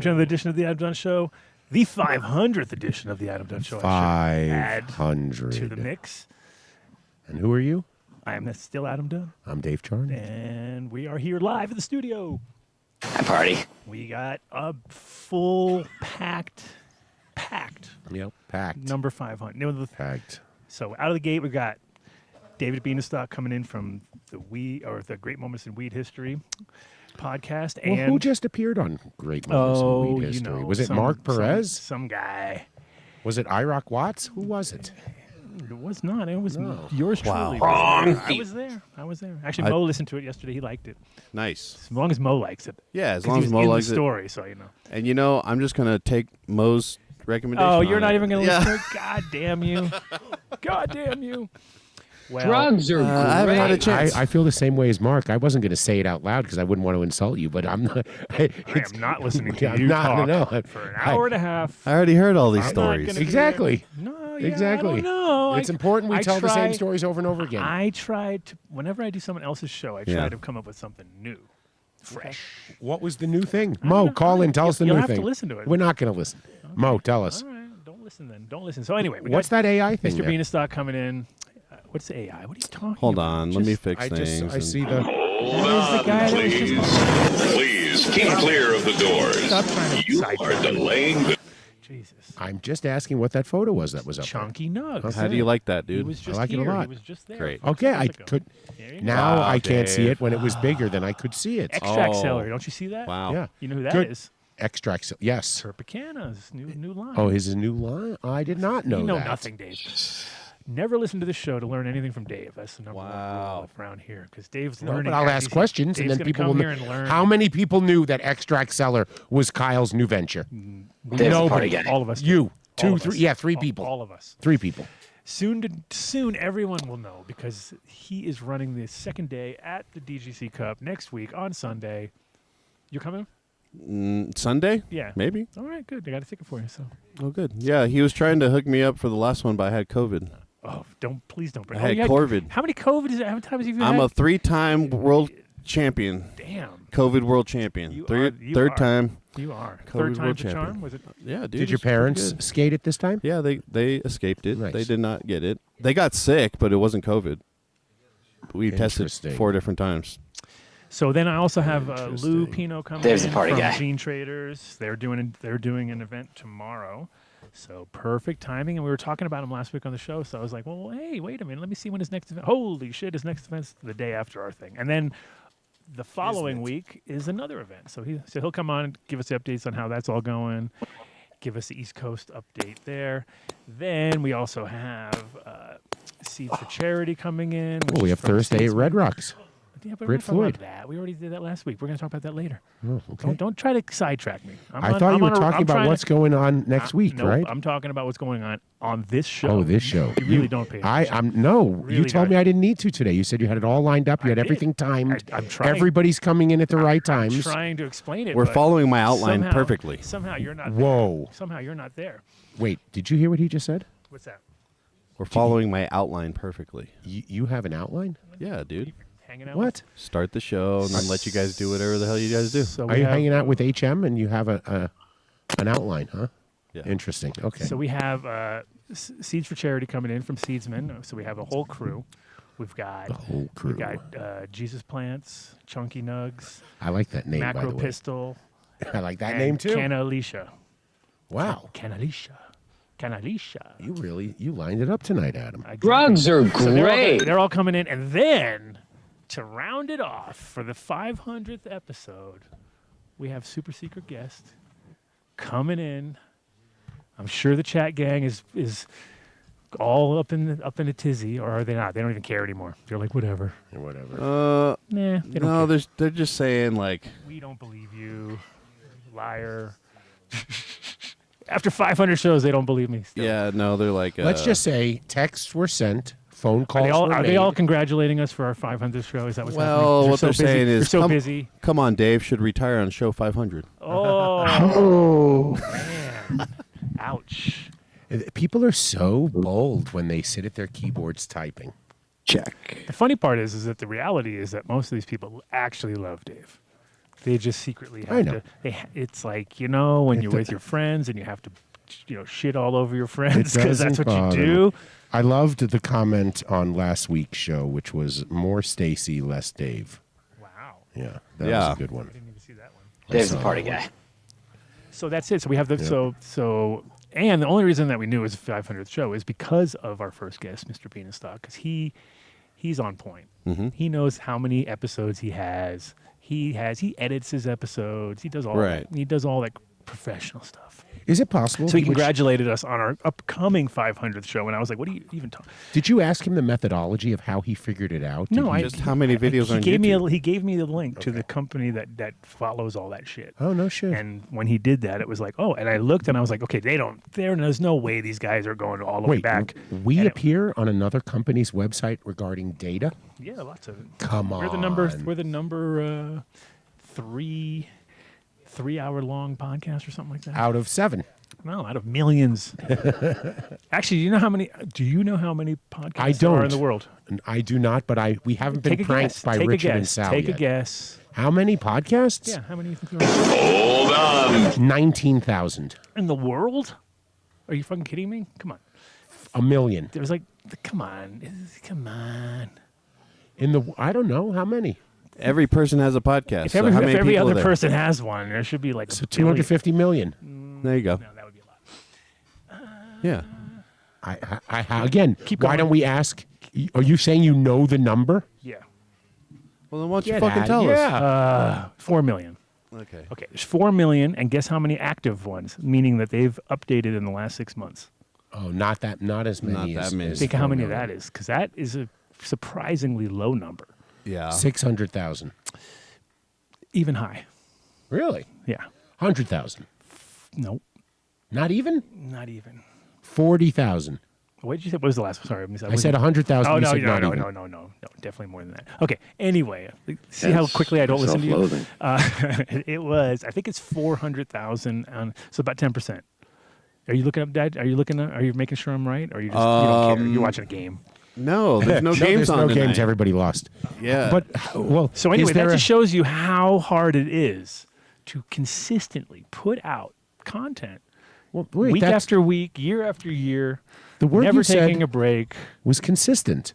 to another edition of the Adam Dunn Show, the 500th edition of the Adam Dunn Show. 500 to the mix. And who are you? I am still Adam Dunn. I'm Dave Charney. And we are here live in the studio. Hi, party. We got a full packed. Yep, packed. Number 500. Packed. So out of the gate, we've got David Beinenstock coming in from the Great Moments in Weed History podcast. Well, and who just appeared on Great Moments in Weed History? Was it Mark Perez? Some guy. Was it IROC Watts? Who was it? It was not. It was yours truly. Wrong. I was there. Actually, Mo listened to it yesterday. He liked it. Nice. As long as Mo likes it. Yeah, as long as he Mo was in likes the it. story, so you know. And you know, I'm just gonna take Mo's recommendation. Oh, you're on not it. even going to listen to it? God damn you. God damn you. Well, Drugs are great. I haven't had a chance. I feel the same way as Mark. I wasn't going to say it out loud because I wouldn't want to insult you, but I'm not. I am not listening to you not, talk for an hour and a half. I already heard all these I'm not stories. gonna be Exactly. No, yeah, Exactly. I don't know. It's important we tell the same stories over and over again. I tried to, whenever I do someone else's show, I try Yeah. to come up with something new, fresh. What was the new thing? Mo, call in. Tell us the You'll new have thing. to listen to it. We're not going to listen. Mo, tell us. All right, don't listen then. Don't listen. So anyway, we What's got that AI thing? Mr. there? Beanestock coming in. What's AI? What are you talking Hold about? on, let me fix I things. see the. That is the guy that was just Please keep clear of the doors. Stop trying to You sidetrack are me. delaying the Jesus. I'm just asking what that photo was that was up Chunky Nugs. How do you like that, He dude? was just like it a here. lot. He was just there. Great. a few Okay, I seconds ago. could. There you go. Now Wow, I can't see Dave. it. When it was bigger, then I could see it. Extract Oh. Cellar. Don't you see that? Wow. Yeah. You know who that is? Good. Extract. Yes. Tropicana's new line. Oh, his new line? I did not know You know that. nothing, Dave. Never listen to this show to learn anything from Dave. That's the number Wow. one rule around here because Dave's No, learning. but I'll ask questions, and Dave's then gonna people come will here know. and learn. How many people knew that Extract Cellar was Kyle's new venture? Dave's a party Nobody. guy. All of us. You. All Two, of three. us. Yeah, three people. All of us. 3 people. Soon, everyone will know because he is running the second day at the DGC Cup next week on Sunday. You're coming? Sunday? Yeah. Maybe. All right, good. I got a ticket for you. So, Oh, good. Yeah, he was trying to hook me up for the last one, but I had COVID. please don't bring. I had you COVID. How many COVID is it? How many times have you I'm had? a 3-time world champion. Damn. COVID world champion. You Third are. time. You are. COVID Third time's world the charm. champion. Was it? Yeah, dude. Did your it's pretty parents good. skate it this time? Yeah, they escaped it. Nice. They did not get it. They got sick, but it wasn't COVID. We tested Interesting. 4 different times. So then I also have Lou Interesting. Pino coming Dave's in a party from guy. Gene Traders. They're doing an event tomorrow. So perfect timing. And we were talking about him last week on the show. So I was like, well, hey, wait a minute. Let me see when his next event. Holy shit, his next event's the day after our thing. And then the following week is another event. So he'll come on and give us updates on how that's all going. Give us the East Coast update there. Then we also have Seeds for Charity coming in. which Oh, we is have from Thursday at Seeds- Red Rocks. Yeah, but Red we're not talking Floyd. about that. We already did that last week. We're going to talk about that later. Oh, okay. Don't try to sidetrack me. I thought you were talking about what's going on next week, nope, right? I'm talking about what's going on this show. Oh, this show. You really don't pay attention. I'm no. Really you told don't. me I didn't need to today. You said you had it all lined up. You had did. everything timed. I'm trying. Everybody's coming in at the right I'm times. trying to explain it. We're but following my outline somehow- perfectly. Somehow you're not Whoa. there. Somehow you're not there. Wait, did you hear what he just said? What's that? We're following my outline perfectly. You have an outline? Yeah, dude. Hanging out. What? Start the show and then let you guys do whatever the hell you guys do. So Are we you have, hanging out with HM and you have an outline, huh? Yeah. Interesting. Okay. So we have Seeds for Charity coming in from Seedsman. So we have a whole crew. We've got the whole crew. We've got Jesus Plants, Chunky Nugs, I like that name, by Macro the way. Pistol, I like that and name, too. Canalicia. Wow. Canalicia. You lined it up tonight, Adam. Drugs are So great. they're all coming in. And then, to round it off, for the 500th episode, we have super secret guest coming in. I'm sure the chat gang is all up in a tizzy, or are they not? They don't even care anymore. They're like, whatever. Whatever. Nah, they don't No, care. they're just saying like, We don't believe you, liar. After 500 shows, they don't believe me. Still. yeah, no, they're like. Let's just say texts were sent, phone calls Are were they all made. congratulating us for our 500th show? Is that what's happening? Well, You're what so they're busy. saying You're is, so busy. come on, Dave should retire on show 500. Oh, man. Ouch. People are so bold when they sit at their keyboards typing. Check. The funny part is that the reality is that most of these people actually love Dave. They just secretly I have know. to. It's like, you know, when you're with your friends and you have to, shit all over your friends because that's doesn't what you bother do. me. I loved the comment on last week's show, which was more Stacy, less Dave. Wow. Yeah, that Yeah. was a good one. I didn't even see that one. Dave's a party guy. So that's it. So we have the so and the only reason that we knew it was the 500th show is because of our first guest, Mr. Beinenstock, because he's on point. Mm-hmm. He knows how many episodes he has. He edits his episodes. He does all Right. that. He does all that professional stuff. Is it possible? So he congratulated us on our upcoming 500th show, and I was like, "What are you even talking?" Did you ask him the methodology of how he figured it out? No, Did I he- Just how many videos he on gave YouTube? he gave me the link to the company that follows all that shit. Oh no shit. And when he did that, it was like, oh, and I looked and I was like, okay, there's no way these guys are going all the way Wait, back. we And it- appear on another company's website regarding data. Yeah, lots of it. Come We're the number 3 hour long podcast or something like that. Out of 7. No, out of millions. Actually, do you know how many podcasts I there are in don't. the world? And I do not, but we haven't been Take a pranked guess. by Take Richard a and guess. Sal Take yet. a guess. How many podcasts? Yeah, how many do you think there are 19,000. in the world? Are you fucking kidding me? Come on. A million. There was like, come on. I don't know how many. Every person has a podcast. If so every, how if many every people other are there? person has one, there should be like So a billion. 250 million. There you go. No, that would be a lot. Yeah. Again, Keep why going. don't we ask? Are you saying you know the number? Yeah. Well, then why don't you Get fucking out- tell yeah. 4 million. us? Okay. Okay, there's 4 million, and guess how many active ones? Meaning that they've updated in the last 6 months. Oh, not as many. Not as, that many. as Think 4 how many million. that is, because that is a surprisingly low number. Yeah. 600,000. Even high. Really? Yeah. 100,000. Nope. Not even? Not even. 40,000. What did you say? What was the last one? Sorry, I said 100,000. Oh you no, said no, not no, even. no, definitely more than that. Okay. Anyway, see how quickly I don't listen to you. Self-loathing. It was. I think it's 400,000. So about 10%. Are you looking up, Dad? Are you making sure I'm right? Or are you just you don't care? You're watching a game. No, there's no No, games there's on no tonight. games. Everybody lost. Yeah. But well, So anyway, is there that a- just shows you how hard it is to consistently put out content well, wait, week that's- after week, year after year. The word never you said taking a break. was consistent.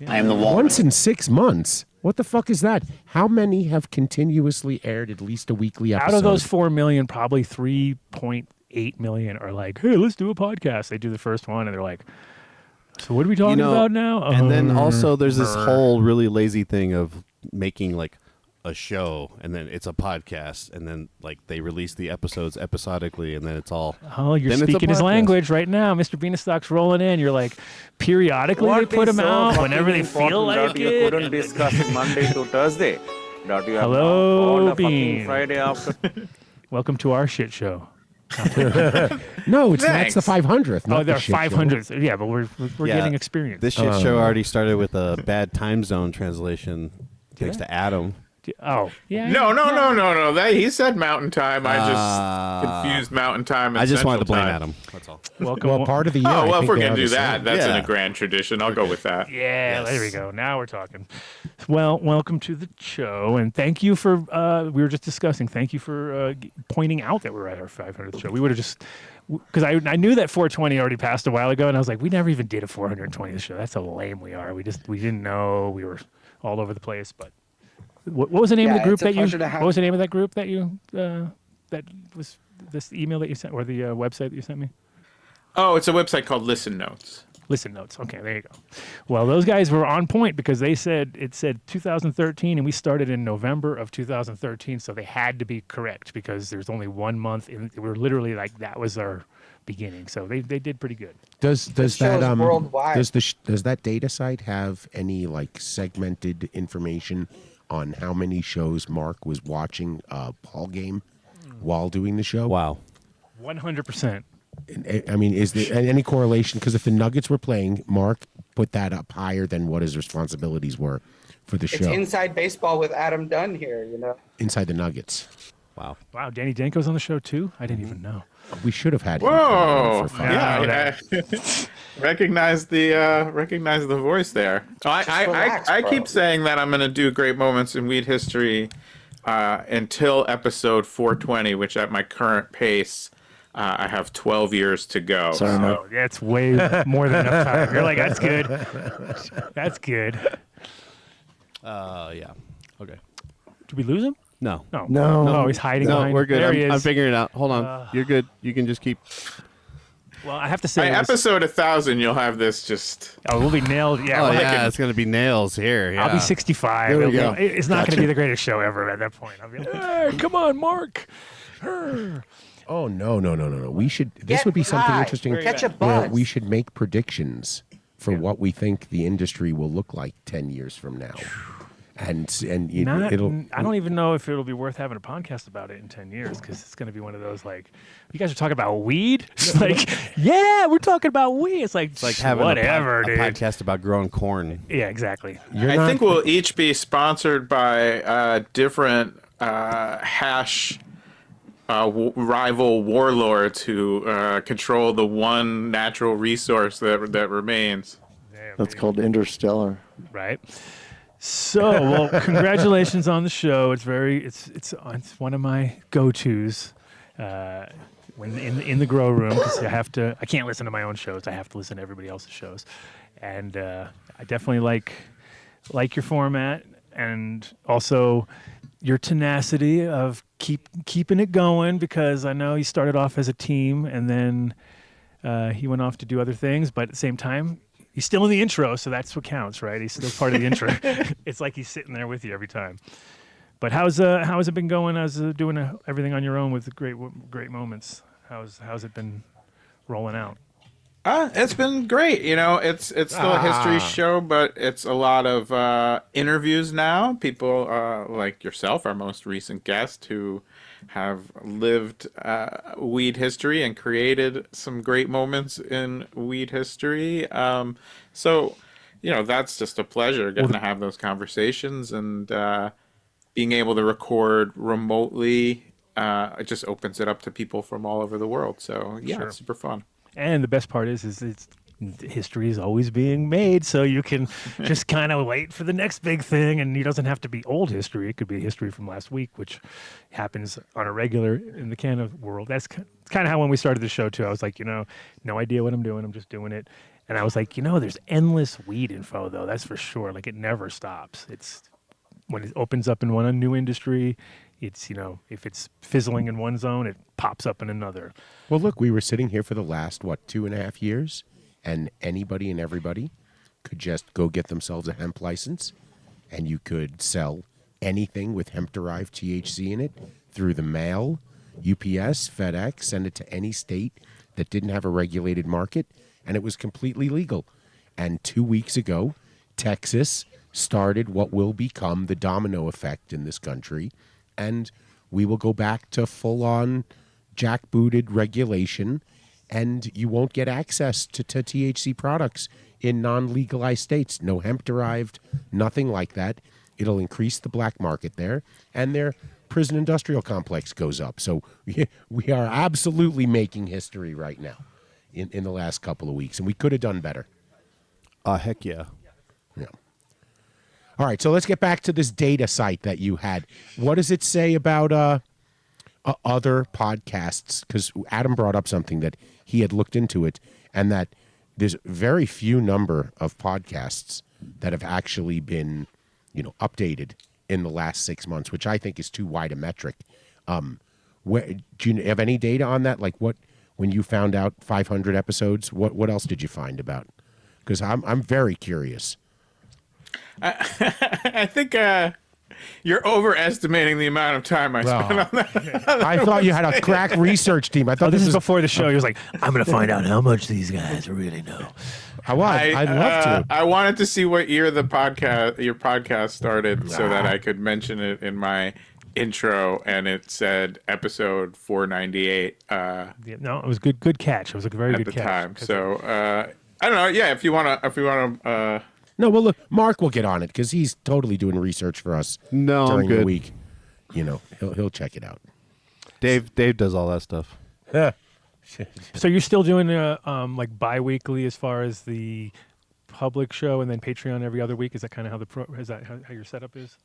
I am the wall. Once in 6 months. What the fuck is that? How many have continuously aired at least a weekly episode? Out of those 4 million, probably 3.8 million are like, "Hey, let's do a podcast." They do the first one, and they're like, "So what are we talking about now?" And then also there's this whole really lazy thing of making like a show and then it's a podcast and then like they release the episodes episodically and then it's all Oh, you're then it's a speaking his podcast. language right now. Mr. Beinenstock's rolling in. You're like, periodically they put them out whenever they feel like you it. couldn't discuss it Monday to Thursday. That you have Hello, all the Bean. fucking Friday after. Welcome to our shit show. No, it's that's Thanks. the 500th. Oh, not there the are shit show. 500. Yeah, but we're Yeah. getting experience. This shit show already started with a bad time zone translation thanks to Adam. Oh, yeah. No. That he said Mountain Time. I just confused Mountain Time. And I just wanted to Central blame Time. Adam. That's all. Welcome. Well, part of the year. Oh I well, if think we're they gonna are do the that, same. that's in Yeah. a grand tradition. I'll go with that. Yeah, there we Yes. go. Now we're talking. Well, welcome to the show, and thank you for. We were just discussing. Thank you for pointing out that we're at our 500th show. We would have just because I knew that 420 already passed a while ago, and I was like, we never even did a 420th show. That's how lame we are. We didn't know. We were all over the place. But what was the name of the Yeah, group it's a that you? pleasure to have- What was the name of that group that you? That was this email that you sent or the website that you sent me. Oh, it's a website called Listen Notes. Listen Notes. Okay, there you go. Well, those guys were on point because it said 2013, and we started in November of 2013, so they had to be correct because there's only 1 month, and we're literally like that was our beginning. So they did pretty good. Does show that is worldwide. does that data site have any like segmented information on how many shows Mark was watching a ball game while doing the show? Wow. 100%. I mean, is there any correlation? Because if the Nuggets were playing, Mark put that up higher than what his responsibilities were for the It's show inside baseball with Adam Dunn here, inside the Nuggets. Wow. Wow, Danny Danko's on the show too. I didn't even know. We should have had him Whoa! for 5 Yeah, recognize the voice there. relax, I bro. keep saying that I'm going to do great moments in weed history until episode 420, which at my current pace, I have 12 years to go. Sorry, Oh, yeah, it's way more than enough time. You're like, that's good. That's good. Yeah. Okay. Did we lose him? No. No. No. Oh, he's hiding No, behind. we're good. There he I'm is. figuring it out. Hold on. You're good. You can just keep. Well, I have to By say, episode 1000, you'll have this just. we'll be nailed. Yeah, Oh, we'll yeah. It's going to be nails here. Yeah. I'll be 65. There we It'll go. be- It's not going to be the greatest show ever at that point. I'll be like, hey, come on, Mark. Her. Oh no. We should. This Get would be something high. interesting. Catch a where buzz. we should make predictions for what we think the industry will look like 10 years from now, and it'll. I don't even know if it'll be worth having a podcast about it in 10 years because it's going to be one of those like, you guys are talking about weed? It's like, yeah, we're talking about weed. It's like having whatever, a dude. podcast about growing corn. Yeah, exactly. I think we'll each be sponsored by different hash rival warlords who control the one natural resource that remains. That's called Interstellar. Right. So, well, congratulations on the show. It's one of my go-tos when in the grow room because I can't listen to my own shows. I have to listen to everybody else's shows, and I definitely like your format and also your tenacity of keeping it going because I know you started off as a team and then he went off to do other things, but at the same time. He's still in the intro, so that's what counts, right? He's still part of the intro. It's like he's sitting there with you every time. But how has it been going? How's doing everything on your own with great moments? How's it been rolling out? It's been great. You know, it's still a history show, but it's a lot of interviews now. People like yourself, our most recent guest, who have lived weed history and created some great moments in weed history. So, you know, that's just a pleasure getting to have those conversations and being able to record remotely. It just opens it up to people from all over the world. So, yeah, Sure. It's super fun. And the best part is it's history is always being made, so you can just kind of wait for the next big thing, and it doesn't have to be old history. It could be history from last week, which happens on a regular in the can of world. That's kind of how when we started the show too. I was like, no idea what I'm doing. I'm just doing it, and I was like, there's endless weed info though. That's for sure. Like it never stops. It's when it opens up in one new industry. It's, if it's fizzling in one zone, it pops up in another. Well, look, we were sitting here for the last 2.5 years, and anybody and everybody could just go get themselves a hemp license, and you could sell anything with hemp-derived THC in it through the mail, UPS, FedEx, send it to any state that didn't have a regulated market, and it was completely legal. And 2 weeks ago, Texas started what will become the domino effect in this country, and we will go back to full-on jackbooted regulation, and you won't get access to THC products in non-legalized states. No hemp-derived, nothing like that. It'll increase the black market there, and their prison industrial complex goes up. So we are absolutely making history right now in the last couple of weeks, and we could have done better. Heck yeah. Yeah. All right, so let's get back to this data site that you had. What does it say about other podcasts? Because Adam brought up something that he had looked into it, and that there's very few number of podcasts that have actually been, updated in the last 6 months, which I think is too wide a metric. Do you have any data on that? Like when you found out 500 episodes, what else did you find about? Because I'm very curious. I think you're overestimating the amount of time I spent on that. I thought you had a crack research team. I thought This is was before the show. He was like, I'm going to find out how much these guys really know. I'd love to. I wanted to see what year your podcast started so that I could mention it in my intro, and it said episode 498 No, it was good catch. It was a very at good the catch. time. So I don't know. Yeah, if you wanna. No, well, look, Mark will get on it because he's totally doing research for us No, I'm during the good. week. He'll check it out. Dave does all that stuff. So you're still doing like bi-weekly as far as the public show and then Patreon every other week? Is that kind of how your setup is?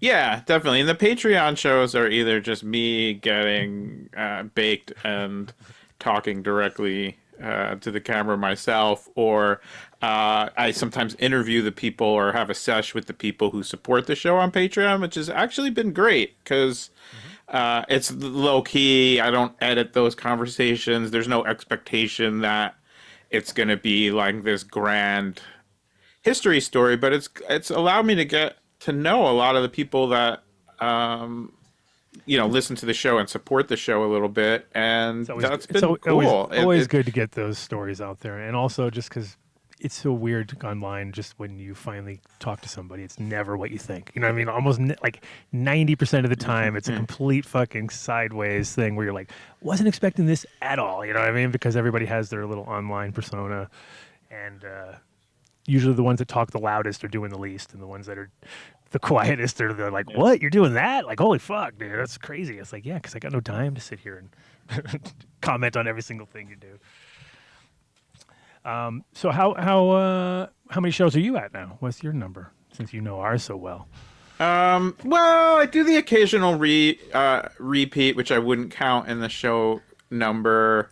Yeah, definitely. And the Patreon shows are either just me getting baked and talking directly to the camera myself, or I sometimes interview the people or have a sesh with the people who support the show on Patreon, which has actually been great because it's low key. I don't edit those conversations. There's no expectation that it's going to be like this grand history story, but it's allowed me to get to know a lot of the people that listen to the show and support the show a little bit, and that's been cool. Always good to get those stories out there, and also just because it's so weird online. Just when you finally talk to somebody, it's never what you think. You know what I mean? Almost like 90% of the time, it's a complete fucking sideways thing where you're like, wasn't expecting this at all. You know what I mean? Because everybody has their little online persona, and usually the ones that talk the loudest are doing the least, and the ones that are the quietest they're like, what? You're doing that? Like, holy fuck, dude, that's crazy. It's like, yeah, because I got no time to sit here and comment on every single thing you do. So how many shows are you at now? What's your number, since you know ours so well? Well, I do the occasional repeat, which I wouldn't count in the show number.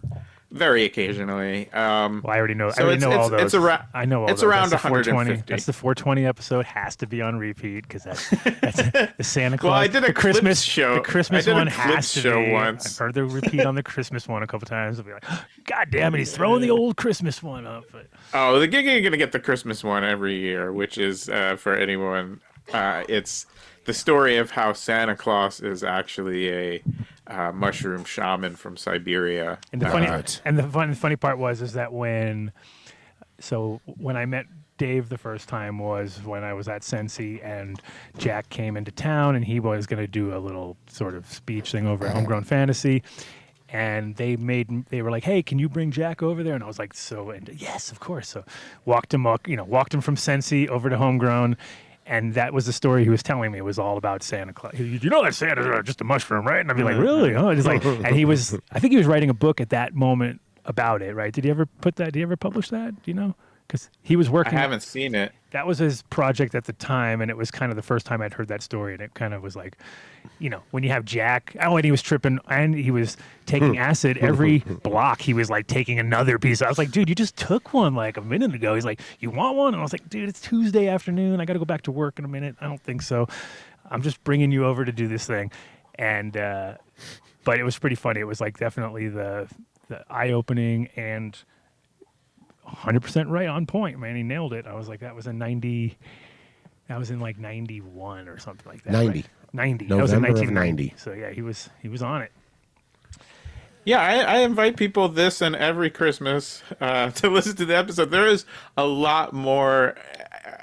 Very occasionally. Well, I already know. So I already know all those. I know all it's those. around that's 150. That's the 420 episode. Has to be on repeat because that's the Santa Claus. Well, I did a Christmas show. The Christmas I did a one Clips has to show be. once. I've heard the repeat on the Christmas one a couple times. I'll be like, God damn it, he's throwing the old Christmas one up. But, oh, the gig ain't gonna get the Christmas one every year, which is for anyone. It's the story of how Santa Claus is actually a mushroom shaman from Siberia. And the funny part is that when I met Dave the first time was when I was at Sensi, and Jack came into town, and he was going to do a little sort of speech thing over at Homegrown Fantasy. And they were like, hey, can you bring Jack over there? And I was like, yes, of course. So walked him from Sensi over to Homegrown. And that was the story he was telling me. It was all about Santa Claus. You know that Santa's just a mushroom, right? And I'd be like, really? Oh, it's like, and I think he was writing a book at that moment about it, right? Did he ever publish that? Do you know? Because he was working. I haven't seen it. That was his project at the time, and it was kind of the first time I'd heard that story, and it kind of was like, when you have Jack, and he was tripping, and he was taking acid every block. He was like taking another piece. I was like, dude, you just took one like a minute ago. He's like, you want one? And I was like, dude, it's Tuesday afternoon. I got to go back to work in a minute. I don't think so. I'm just bringing you over to do this thing. And, but it was pretty funny. It was like definitely the eye-opening and 100% right on point, man. He nailed it. I was like, that was in like 91 or something like that. 90. Right? 90. November that was in of 1990. 90. So yeah, he was on it. Yeah, I invite people this and every Christmas to listen to the episode. There is a lot more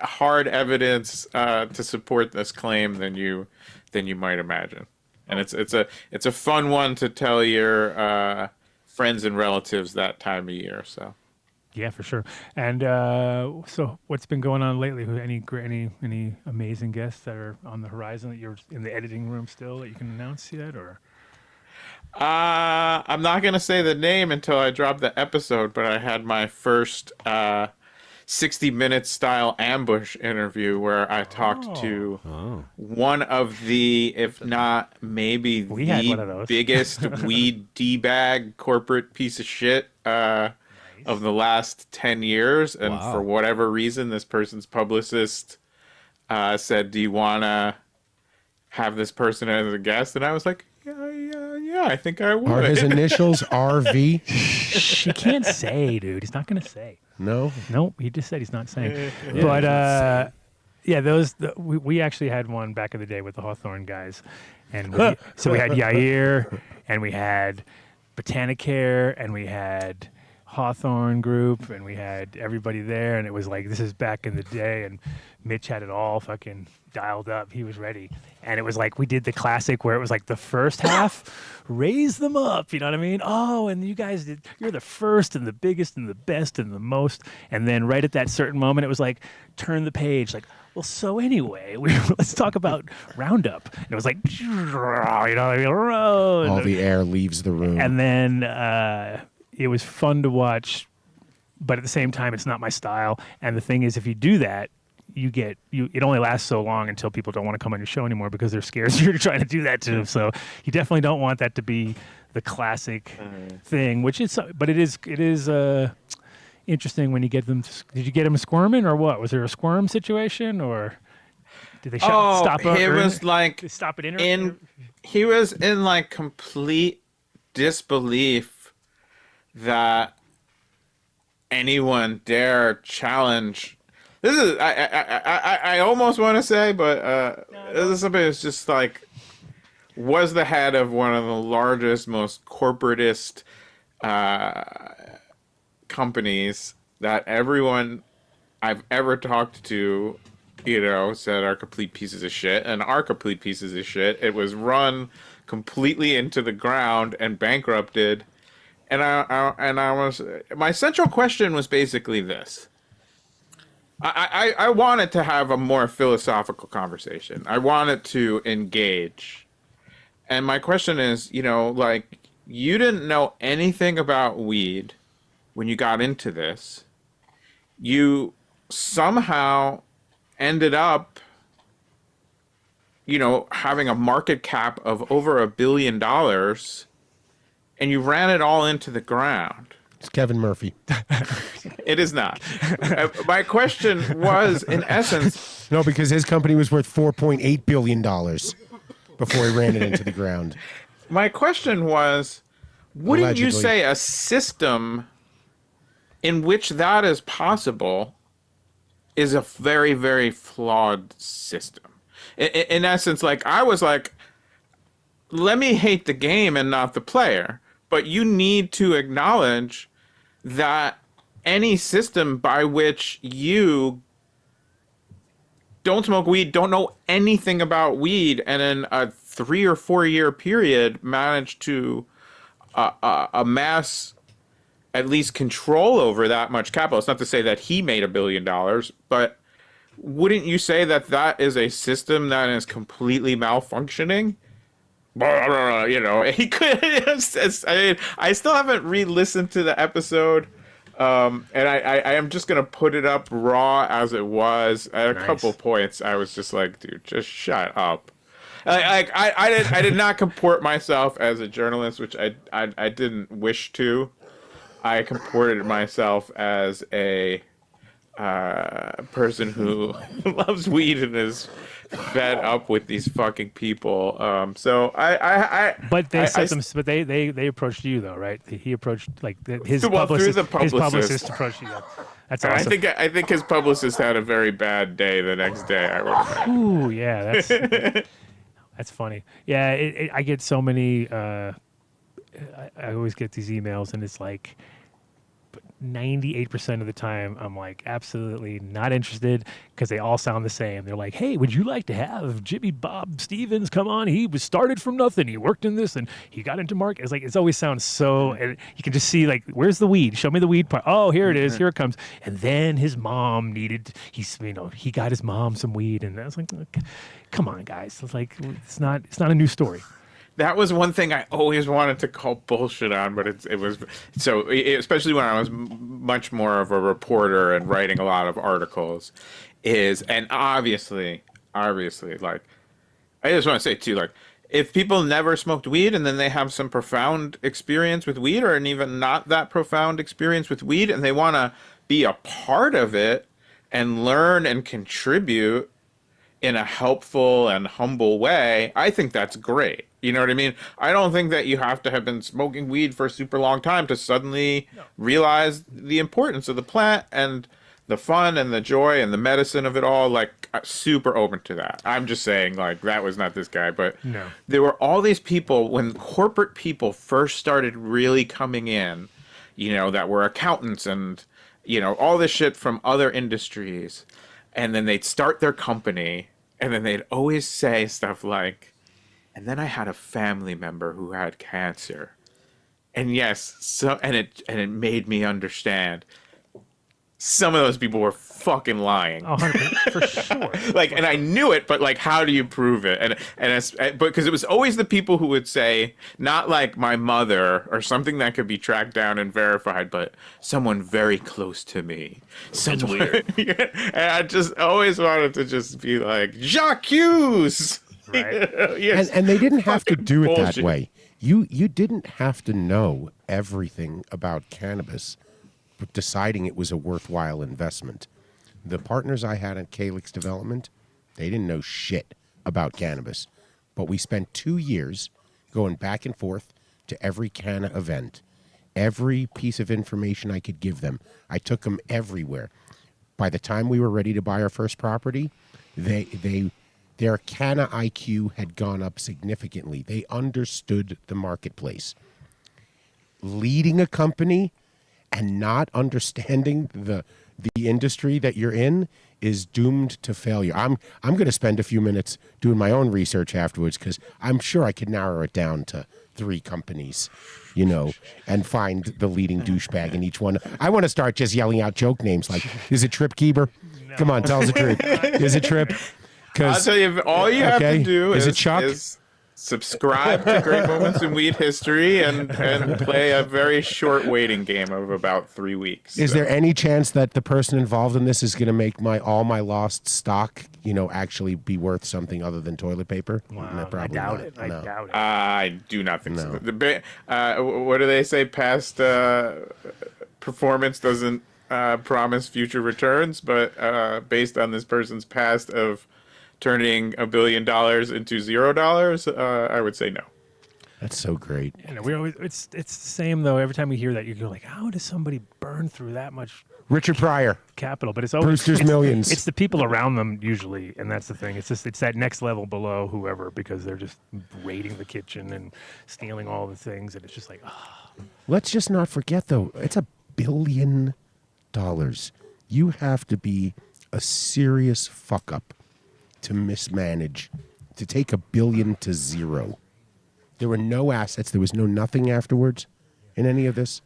hard evidence to support this claim than you might imagine, and it's a fun one to tell your friends and relatives that time of year. So. Yeah, for sure. And so, what's been going on lately? Any amazing guests that are on the horizon that you're in the editing room still that you can announce yet, or? I'm not gonna say the name until I drop the episode, but I had my first 60-minute style ambush interview where I talked to one of the, if not maybe the biggest weed D-bag corporate piece of shit of the last 10 years. And for whatever reason, this person's publicist said, do you want to have this person as a guest? And I was like, yeah, I think I would. Are his initials RV? He can't say, dude. He's not going to say. No? Nope, he just said he's not saying. But, we actually had one back in the day with the Hawthorne guys. And we had Yair, and we had Botanicare, and we had Hawthorne Group, and we had everybody there, and it was like, this is back in the day, and Mitch had it all fucking dialed up. He was ready. And it was like, we did the classic where it was like the first half, raise them up, you know what I mean? Oh, and you guys you're the first and the biggest and the best and the most. And then right at that certain moment, it was like, turn the page, like, well, so anyway, let's talk about Roundup. And it was like, you know, all the air leaves the room. And then it was fun to watch but at the same time, it's not my style. And the thing is, if you do that, it only lasts so long until people don't want to come on your show anymore because they're scared you're trying to do that to them. So you definitely don't want that to be the classic thing, which is, but it is interesting when you get them. Did you get them squirming or what? Was there a squirm situation or did they stop? He was like stop it he was in like complete disbelief that anyone dare challenge. This is I almost want to say, but this is somebody who's just like was the head of one of the largest, most corporatist companies that everyone I've ever talked to, said are complete pieces of shit and are complete pieces of shit. It was run completely into the ground and bankrupted. And I was, my central question was basically this. I wanted to have a more philosophical conversation. I wanted to engage. And my question is, like, you didn't know anything about weed when you got into this. You somehow ended up, having a market cap of over $1 billion, and you ran it all into the ground. It's Kevin Murphy. It is not. My question was, in essence... No, because his company was worth $4.8 billion before he ran it into the ground. My question was, wouldn't Allegedly. you say a system in which that is possible is a very, very flawed system? In essence, like, I was like, let me hate the game and not the player. But you need to acknowledge that any system by which you don't smoke weed, don't know anything about weed, and in a 3 or 4 year period manage to amass at least control over that much capital. It's not to say that he made $1 billion, but wouldn't you say that that is a system that is completely malfunctioning? He could. I still haven't re-listened to the episode, and I am just gonna put it up raw as it was. At a couple points, I was just like, dude, just shut up. I did not comport myself as a journalist, which I didn't wish to. I comported myself as a person who loves weed and is fed up with these fucking people. So But they approached you though, right? He approached his publicist. His publicist approached you. That's awesome. I think his publicist had a very bad day the next day. I would. Ooh, yeah, that's funny. Yeah, I get so many. I always get these emails, and it's like 98% of the time I'm like absolutely not interested because they all sound the same. They're like, hey, would you like to have Jimmy Bob Stevens come on? He was started from nothing. He worked in this and he got into market. It's like, it always sounds so, and you can just see like, where's the weed? Show me the weed part. Oh, here it is. Here it comes. And then his mom he got his mom some weed. And I was like, come on guys. It's like, it's not a new story. That was one thing I always wanted to call bullshit on, but it was so, especially when I was much more of a reporter and writing a lot of articles, and obviously, like, I just want to say too, like, if people never smoked weed and then they have some profound experience with weed or an even not that profound experience with weed and they want to be a part of it and learn and contribute in a helpful and humble way, I think that's great. You know what I mean? I don't think that you have to have been smoking weed for a super long time to suddenly realize the importance of the plant and the fun and the joy and the medicine of it all. Like, super open to that. I'm just saying, like, that was not this guy, but there were all these people when corporate people first started really coming in, that were accountants and, all this shit from other industries. And then they'd start their company and then they'd always say stuff like, and then I had a family member who had cancer. And yes, and it made me understand. Some of those people were fucking lying. 100%, for sure. Like, and I knew it, but like, how do you prove it? And because it was always the people who would say, not like my mother or something that could be tracked down and verified, but someone very close to me. That's weird. And I just always wanted to just be like, Jacques Hughes. Right. Yes. And they didn't have to do it that bullshit. way. You didn't have to know everything about cannabis, but deciding it was a worthwhile investment. The partners I had at Calyx Development, they didn't know shit about cannabis, but we spent 2 years going back and forth to every Canna event, every piece of information I could give them. I took them everywhere. By the time we were ready to buy our first property, their Canna IQ had gone up significantly. They understood the marketplace. Leading a company and not understanding the industry that you're in is doomed to failure. I'm going to spend a few minutes doing my own research afterwards because I'm sure I could narrow it down to 3 companies, and find the leading douchebag in each one. I want to start just yelling out joke names like, is it Trip Keeber? No. Come on, tell us the truth. Is it Trip? I'll tell you, all you have to do is it Chuck? is subscribe to Great Moments in Weed History and play a very short waiting game of about 3 weeks. Is there any chance that the person involved in this is going to make all my lost stock, actually be worth something other than toilet paper? Wow, No, probably I doubt not. it. I No. doubt it. I do not think No. so. What do they say? Past performance doesn't promise future returns, but based on this person's past of turning $1 billion into $0, I would say no. That's so great. We always it's the same though. Every time we hear that, you go like, how does somebody burn through that much Richard Pryor. capital? But it's always Brewster's Millions. It's the people around them usually, and that's the thing. It's that next level below whoever, because they're just raiding the kitchen and stealing all the things, and it's just like, Let's just not forget, though, it's $1 billion. You have to be a serious fuck up to mismanage, to take $1 billion to zero. There were no assets. There was no nothing afterwards in any of this.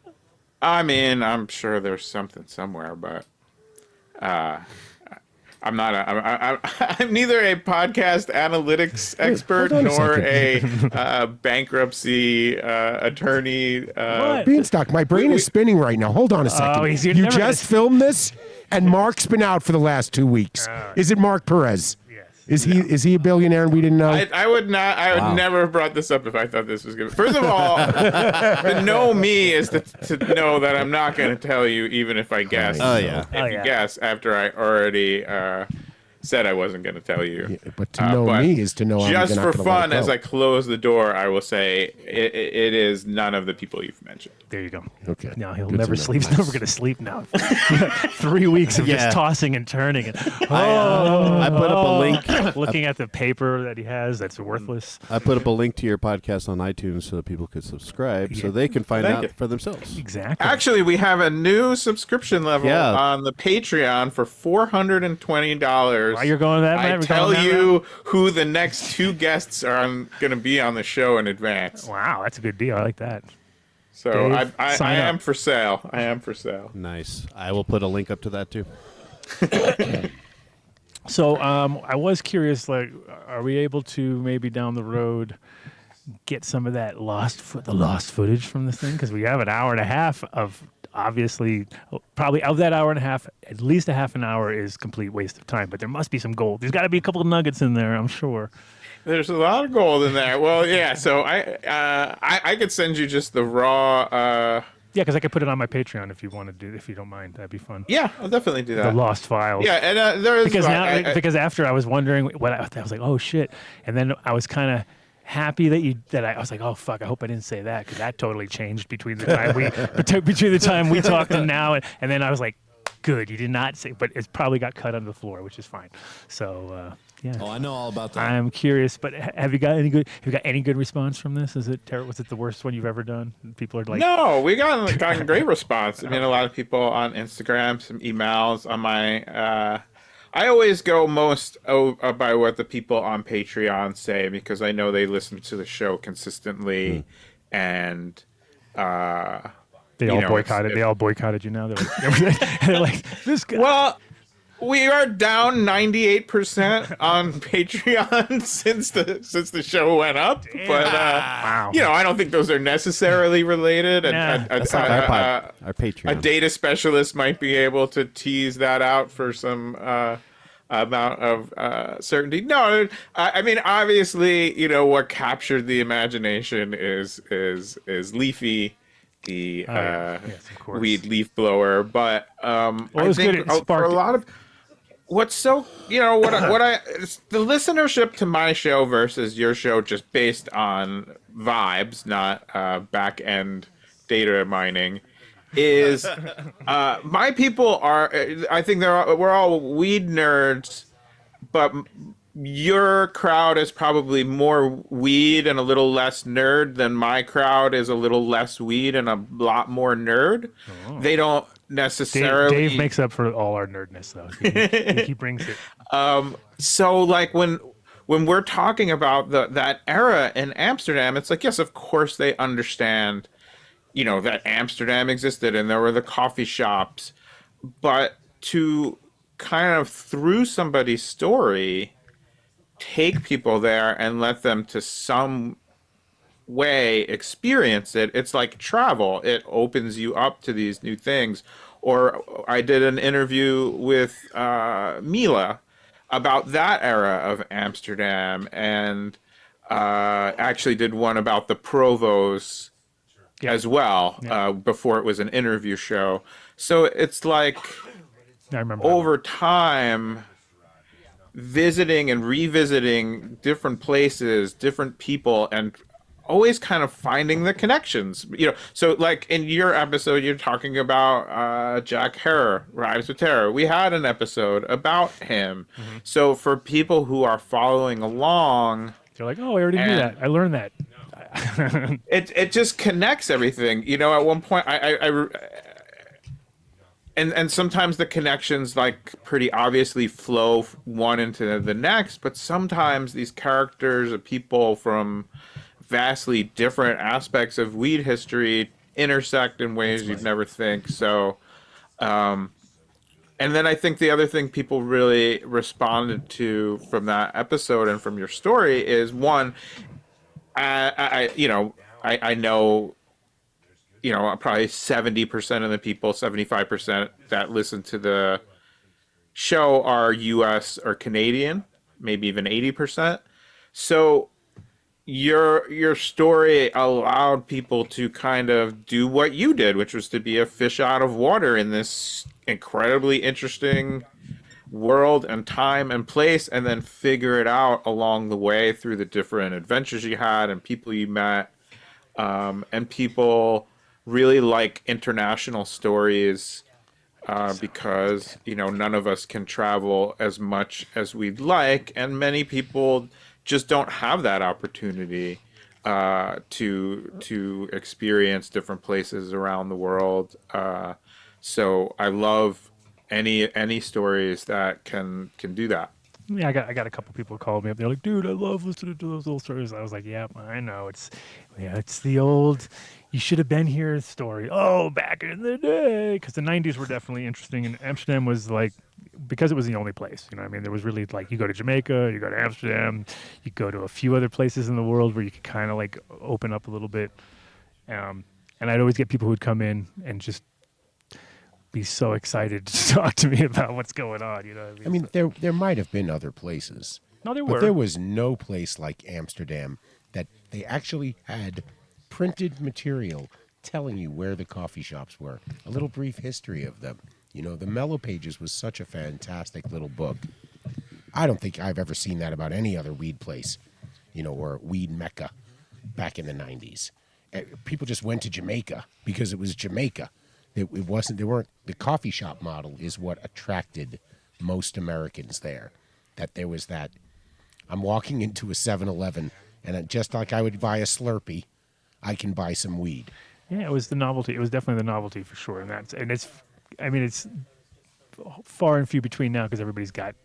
I mean, I'm sure there's something somewhere, but I'm not. I'm neither a podcast analytics expert hold on a nor second. a bankruptcy attorney. What? Beanstalk, my brain is spinning right now. Hold on a second. you're You never just gonna- filmed this, and Mark's been out for the last 2 weeks. Is it Mark Perez? yes. Is he a billionaire and we didn't know? I would not. I would never have brought this up if I thought this was good. First of all, to know me is to know that I'm not going to tell you, even if I guess. Oh, yeah. If you guess after I already said I wasn't going to tell you. Yeah, but to know me is to know I'm just not for gonna fun, let it as go. I close the door, I will say it is none of the people you've mentioned. There you go. Okay. No, he'll Good to never know. sleep. He's never going to sleep now. 3 weeks of Yeah. just tossing and turning. And, I put up a link. looking at the paper that he has that's worthless. I put up a link to your podcast on iTunes so that people could subscribe, so they can find Thank out you. for themselves. Exactly. Actually, we have a new subscription level Yeah. on the Patreon for $420. While you're going that, I we're tell going that you who the next 2 guests are going to be on the show in advance. Wow, that's a good deal. I like that. So Dave, I sign am up. for sale. I am for sale. Nice. I will put a link up to that too. So I was curious, like, are we able to maybe down the road get some of that lost footage from this thing? Because we have an hour and a half of, obviously, probably of that hour and a half, at least a half an hour is complete waste of time. But there must be some gold. There's got to be a couple of nuggets in there, I'm sure. There's a lot of gold in there. Well, yeah. So I could send you just the raw. Yeah, because I could put it on my Patreon if you want to do, if you don't mind. That'd be fun. Yeah, I'll definitely do The that. lost files. Yeah, and there is Because because after I was wondering what I was like, oh shit, and then I was kind of happy that I was like, oh fuck, I hope I didn't say that, because that totally changed between the time we talked and now, and then I was like, good, you did not say, but it's probably got cut on the floor, which is fine. So yeah. Oh, I know all about that. I'm curious, but have you got any good response from this? Was it the worst one you've ever done? People are like, No, we gotten great response. I mean, a lot of people on Instagram, some emails on my. I always go most by what the people on Patreon say, because I know they listen to the show consistently, and they all boycotted. They all boycotted you now. They're like, they're like this guy. well, We are down 98% on Patreon since the show went up. But Wow. I don't think those are necessarily related. Nah, That's like our Patreon. A data specialist might be able to tease that out for some amount of certainty. No, I mean, obviously, what captured the imagination is Leafy, the yes, of course. weed leaf blower. But I was think good. It for sparked a lot of what's so the listenership to my show versus your show, just based on vibes, not back end data mining, is my people are, I think we're all weed nerds, but your crowd is probably more weed and a little less nerd than my crowd is a little less weed and a lot more nerd. They don't necessarily. Dave makes up for all our nerdness, though. He brings it. So like when we're talking about that era in Amsterdam, it's like, yes, of course they understand, that Amsterdam existed and there were the coffee shops, but to kind of, through somebody's story, take people there and let them to some way experience it. It's like travel. It opens you up to these new things. Or I did an interview with Mila about that era of Amsterdam, and actually did one about the Provost as well, before it was an interview show. So it's like, I remember over time, visiting and revisiting different places, different people, and always kind of finding the connections. So like in your episode, you're talking about Jack Harrer, Rhymes with Terror. We had an episode about him. Mm-hmm. So for people who are following along, they're like, oh, I already knew that. I learned that. it just connects everything. At one point, and sometimes the connections like pretty obviously flow one into the next, but sometimes these characters of people from vastly different aspects of weed history intersect in ways you'd never think. So, and then I think the other thing people really responded to from that episode and from your story is, one, I know, probably 70% of the people, 75% that listen to the show are U.S. or Canadian, maybe even 80%. So your story allowed people to kind of do what you did, which was to be a fish out of water in this incredibly interesting world and time and place, and then figure it out along the way through the different adventures you had and people you met. And people really like international stories because, none of us can travel as much as we'd like, and many people just don't have that opportunity to experience different places around the world. So I love any stories that can do that. Yeah, I got a couple people called me up. They're like, "Dude, I love listening to those old stories." I was like, "Yeah, I know. It's the old, you should have been here story. Oh, back in the day." Because the 90s were definitely interesting, and Amsterdam was like, because it was the only place. There was really, like, you go to Jamaica, you go to Amsterdam, you go to a few other places in the world where you could kind of like open up a little bit. And I'd always get people who'd come in and just be so excited to talk to me about what's going on. I mean, there might have been other places. No, there but were. There was no place like Amsterdam that they actually had printed material telling you where the coffee shops were. A little brief history of them. The Mellow Pages was such a fantastic little book. I don't think I've ever seen that about any other weed place, or weed mecca back in the 90s. People just went to Jamaica because it was Jamaica. The coffee shop model is what attracted most Americans there. That there was that, I'm walking into a 7-Eleven, and just like I would buy a Slurpee, I can buy some weed. Yeah, it was the novelty. It was definitely the novelty for sure. And it's far and few between now because everybody's got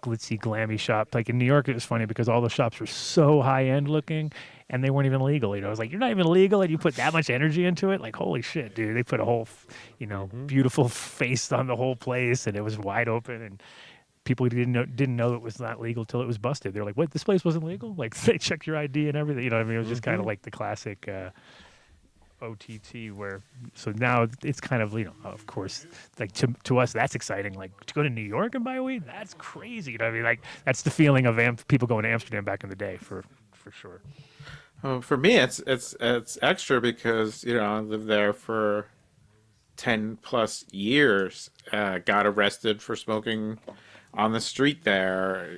glitzy, glammy shop. Like in New York, it was funny because all the shops were so high end looking, and they weren't even legal. I was like, you're not even legal, and you put that much energy into it. Like, holy shit, dude! They put a whole, beautiful face on the whole place, and it was wide open, and people didn't know it was not legal till it was busted. They're like, what? This place wasn't legal? Like they checked your ID and everything. You know what I mean? It was just kind of like the classic. OTT where so now it's kind of of course like to us that's exciting, like to go to New York and buy weed, that's crazy, you know what I mean? Like that's the feeling of people going to Amsterdam back in the day for sure. For me, it's extra because I lived there for 10 plus years. Got arrested for smoking on the street there.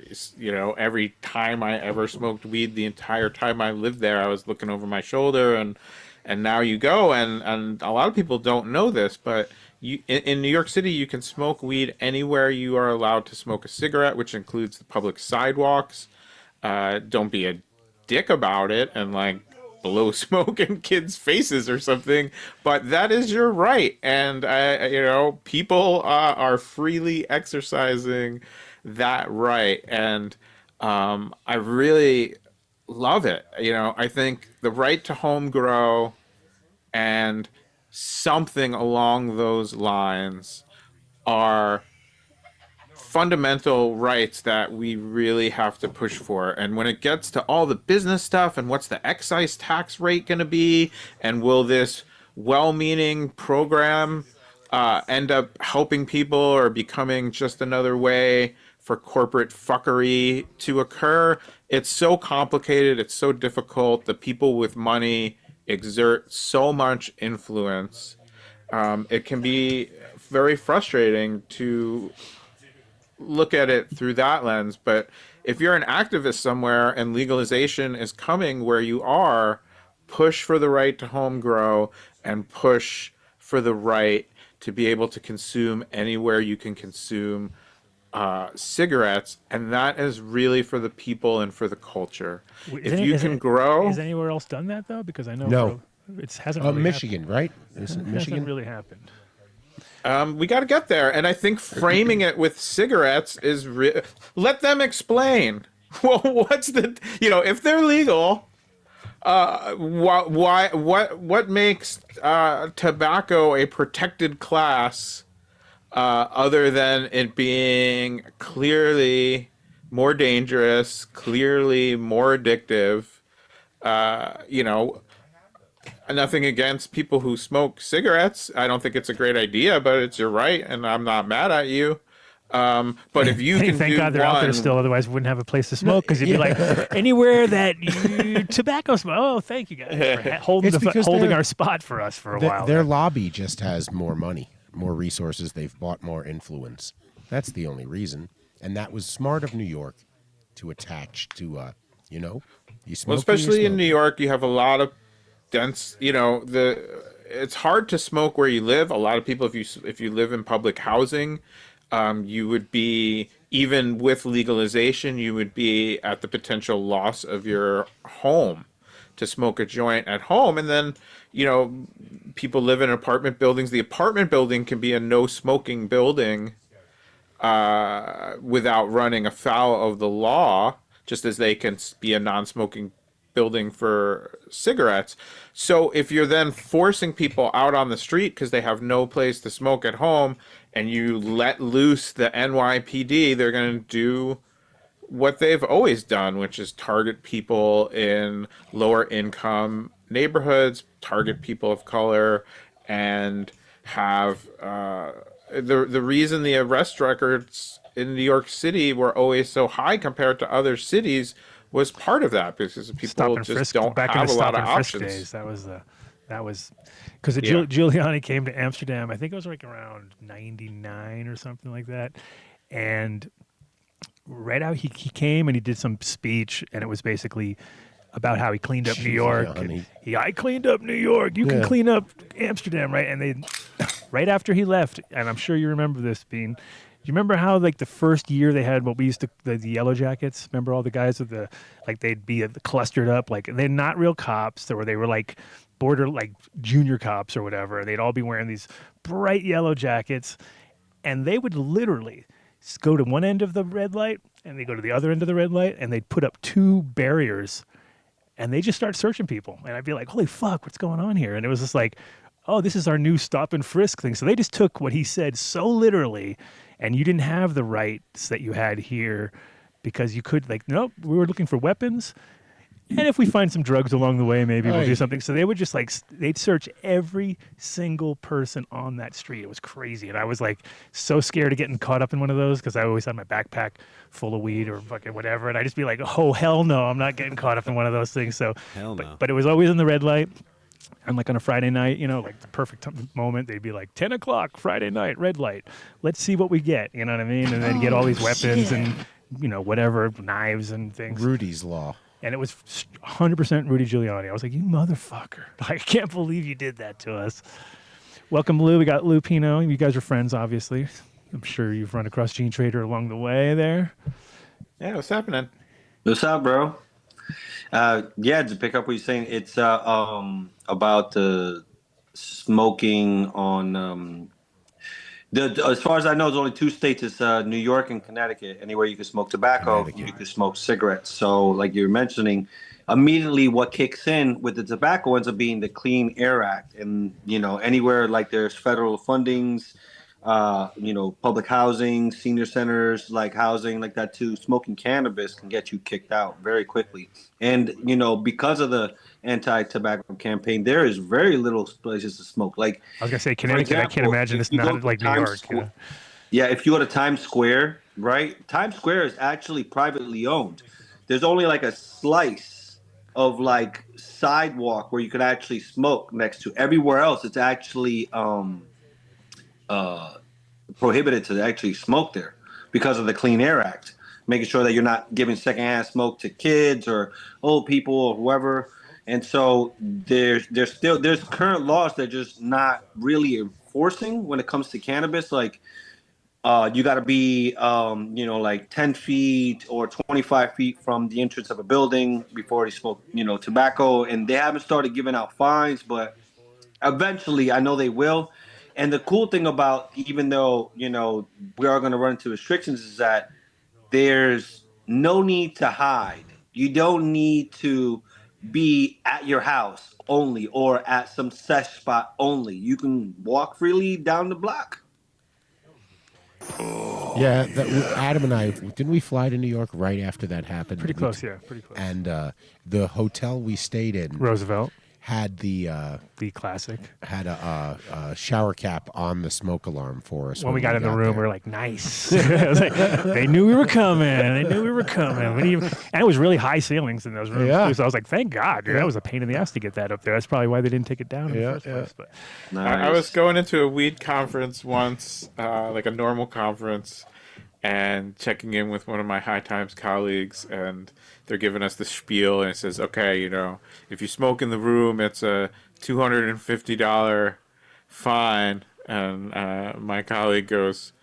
Every time I ever smoked weed, the entire time I lived there, I was looking over my shoulder, and now you go, and a lot of people don't know this, but in New York City, you can smoke weed anywhere you are allowed to smoke a cigarette, which includes the public sidewalks. Don't be a dick about it and like blow smoke in kids' faces or something, but that is your right, and people are freely exercising that right, and I really love it. I think the right to home grow and something along those lines are fundamental rights that we really have to push for. And when it gets to all the business stuff and what's the excise tax rate going to be, and will this well-meaning program end up helping people or becoming just another way for corporate fuckery to occur, it's so complicated, it's so difficult. The people with money exert so much influence. It can be very frustrating to look at it through that lens. But if you're an activist somewhere and legalization is coming where you are, push for the right to home grow and push for the right to be able to consume anywhere you can consume cigarettes, and that is really for the people and for the culture. If you can grow, has anywhere else done that though? Because I know No. it hasn't. Really Michigan, happened. right? Is it It Michigan? hasn't really happened. we got to get there, and I think framing it with cigarettes is let them explain. Well, what's the if they're legal, what makes tobacco a protected class? Other than it being clearly more dangerous, clearly more addictive. Nothing against people who smoke cigarettes. I don't think it's a great idea, but it's your right, and I'm not mad at you. But if you can Thank do God they're out there still, otherwise we wouldn't have a place to smoke. Because you'd be like, anywhere that tobacco smoke. Oh, thank you guys for holding our spot for us for a while. Their lobby just has more money, more resources. They've bought more influence. That's the only reason. And that was smart of New York to attach to, you smoke. Well, especially in New York, you have a lot of dense. It's hard to smoke where you live. A lot of people, if you live in public housing, you would be, even with legalization, you would be at the potential loss of your home to smoke a joint at home. And then, people live in apartment buildings. The apartment building can be a no smoking building without running afoul of the law, just as they can be a non-smoking building for cigarettes. So if you're then forcing people out on the street because they have no place to smoke at home, and you let loose the NYPD, they're going to do what they've always done, which is target people in lower income neighborhoods, target people of color, and have the reason the arrest records in New York City were always so high compared to other cities was part of that, because people just don't have a lot of options. Days, that was because Giuliani came to Amsterdam. I think it was like around '99 or something like that, and right out he came and he did some speech, and it was basically about how he cleaned up New York. I cleaned up New York. You can clean up Amsterdam, right? And they, right after he left, and I'm sure you remember this, Bean. Do you remember how, like, the first year they had what we used to, the yellow jackets? Remember all the guys with the, like, they'd be clustered up, like, they're not real cops. They were like border, like, junior cops or whatever. They'd all be wearing these bright yellow jackets, and they would literally go to one end of the red light and they go to the other end of the red light and they'd put up 2 barriers and they just start searching people. And I'd be like, holy fuck, what's going on here? And it was just like, oh, this is our new stop and frisk thing. So they just took what he said so literally, and you didn't have the rights that you had here because you could, like, nope, we were looking for weapons. And if we find some drugs along the way, maybe we'll do something. So they would just like, they'd search every single person on that street. It was crazy. And I was like so scared of getting caught up in one of those because I always had my backpack full of weed or fucking whatever. And I'd just be like, oh, hell no, I'm not getting caught up in one of those things. So, Hell no. but it was always in the red light. And like on a Friday night, you know, like the perfect moment, they'd be like 10 o'clock Friday night, red light. Let's see what we get. You know what I mean? And then get all these weapons and, you know, whatever, knives and things. Rudy's Law. And it was 100% Rudy Giuliani. I was like, you motherfucker. I can't believe you did that to us. Welcome, Lou. We got Lou Pino. You guys are friends, obviously. I'm sure you've run across Gene Trader along the way there. Yeah, what's happening? What's up, bro? Yeah, to pick up what you're saying, it's about the smoking on as far as I know, there's only 2 states. It's New York and Connecticut. Anywhere you can smoke tobacco, you can smoke cigarettes. So, like you're mentioning, immediately what kicks in with the tobacco ends up being the Clean Air Act. And, you know, anywhere like there's federal fundings, you know, public housing, senior centers, like housing like that too, smoking cannabis can get you kicked out very quickly. And, you know, because of the anti-tobacco campaign, there is very little places to smoke. Like, I was going to say Connecticut. example, I can't imagine it's not like New York. You know? Yeah, if you go to Times Square, right? Times Square is actually privately owned. There's only like a slice of like sidewalk where you could actually smoke next to. Everywhere else, it's actually prohibited to actually smoke there because of the Clean Air Act, making sure that you're not giving secondhand smoke to kids or old people or whoever. And so there's current laws that are just not really enforcing when it comes to cannabis. Like you got to be, you know, like 10 feet or 25 feet from the entrance of a building before you smoke, you know, tobacco. And they haven't started giving out fines, but eventually I know they will. And the cool thing about, even though, you know, we are going to run into restrictions, is that there's no need to hide. You don't need to be at your house only or at some sesh spot only. You can walk freely down the block. Yeah, Adam and I, didn't we fly to New York right after that happened? Pretty close, yeah, pretty close. And the hotel we stayed in Roosevelt, had the classic. Had a shower cap on the smoke alarm for us. When we got in the room, we were like, nice. I was like, they knew we were coming. And it was really high ceilings in those rooms, too. So I was like, thank God. Dude, that was a pain in the ass to get that up there. That's probably why they didn't take it down in the first place. But Nice. I was going into a weed conference once, like a normal conference, and checking in with one of my High Times colleagues, and they're giving us the spiel, and it says, okay, you know, if you smoke in the room, it's a $250 fine. And my colleague goes,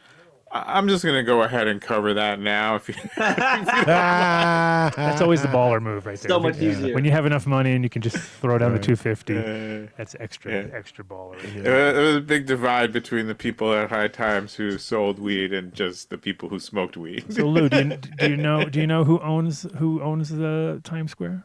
I'm just going to go ahead and cover that now. If you that's always the baller move right there. So much easier. When you have enough money and you can just throw down the 250, that's extra baller. Right there. There was a big divide between the people at High Times who sold weed and just the people who smoked weed. So Lou, do you know who owns the Times Square?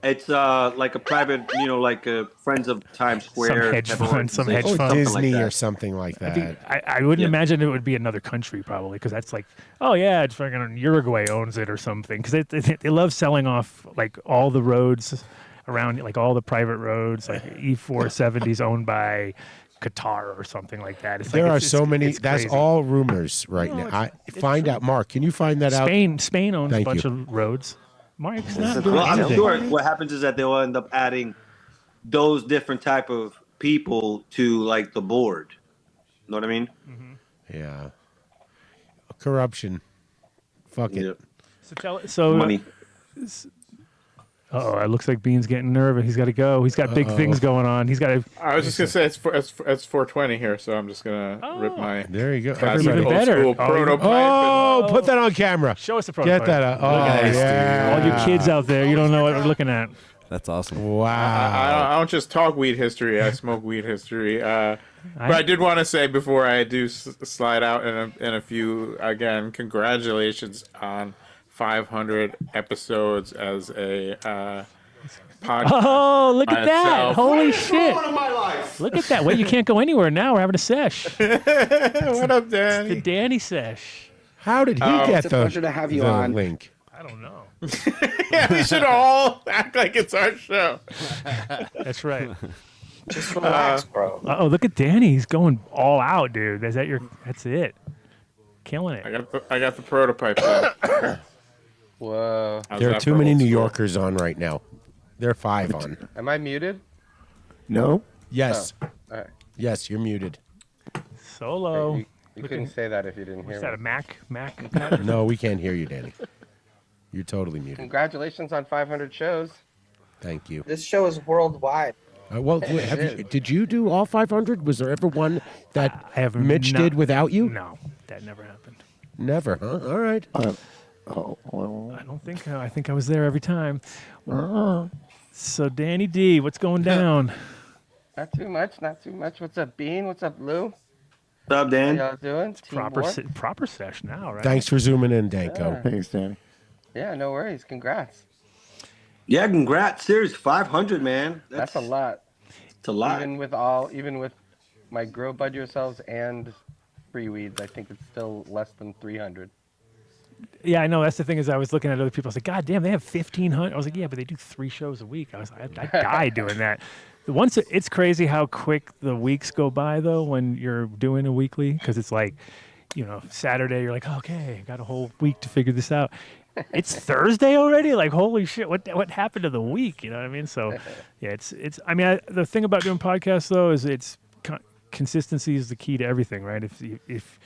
It's like a private, you know, like Friends of Times Square. Some hedge fund. Disney or something like that. I wouldn't imagine it would be another country probably, because that's like, oh yeah, it's fucking Uruguay owns it or something, because they love selling off like all the roads around, like all the private roads, like E470 owned by Qatar or something like that. It's There like, are so many. it's That's crazy. all rumors right now. Find out, Mark. Can you find that out? Spain owns Thank a bunch you. of roads. Mark's not doing Well, I'm anything. sure what happens is that they'll end up adding those different type of people to like the board. Know what I mean? Yeah. Corruption. Fuck it. Yep. So Money. Oh, it looks like Bean's getting nervous. He's got to go. He's got big things going on. He's got to. I was just gonna say it's 420 here, so I'm just gonna rip my There you go. classic Even old better. school prototype. Oh, put that on camera. Show us the prototype. Get that out. Oh, Look at that. yeah. All you kids out there, you don't know what we're looking at. That's awesome. Wow. I don't just talk weed history. I smoke weed history. But I did want to say before I do slide out in a few again, congratulations on 500 episodes as a podcast. Oh, look at that! myself. Holy shit! of my life. Look at that! Wait, you can't go anywhere now. We're having a sesh. What up, The Danny? Danny sesh. How did he get It's a pleasure to have you the on. link? I don't know. Yeah, we should all act like it's our show. That's right. Just relax, bro. Oh, look at Danny. He's going all out, dude. Is that your? That's it. Killing it. I got the prototype. There. Whoa. How's There are that too for many old New school? Yorkers on right now. There are 5 on. Am I muted? No. Yes. All right. Yes, you're muted. Solo. You couldn't say that if you didn't hear Is that a me. Mac? No, we can't hear you, Danny. You're totally muted. Congratulations on 500 shows. Thank you. This show is worldwide. Well, did you do all 500? Was there ever one that I have Mitch not- did without you? No, that never happened. Never, huh? All right. Oh, well. I don't think. I think I was there every time. So Danny D, what's going down? Not too much, not too much. What's up, Bean? What's up, Lou? What's up, How Dan? y'all doing? Teamwork? Proper sesh now, right? Thanks for zooming in, Danko. Thanks, Danny. Yeah, no worries. Congrats. Yeah, congrats. Serious 500, man. That's a lot. It's a lot. Even with my grow bud yourselves and free weeds, I think it's still less than 300. Yeah, I know. That's the thing is I was looking at other people. I was like, God damn, they have 1,500. I was like, yeah, but they do 3 shows a week. I die doing that. Once it's crazy how quick the weeks go by though when you're doing a weekly because it's like, Saturday you're like, okay, got a whole week to figure this out. It's Thursday already. Like, holy shit, what happened to the week? You know what I mean? So, yeah, it's. I mean, the thing about doing podcasts though is consistency is the key to everything, right? If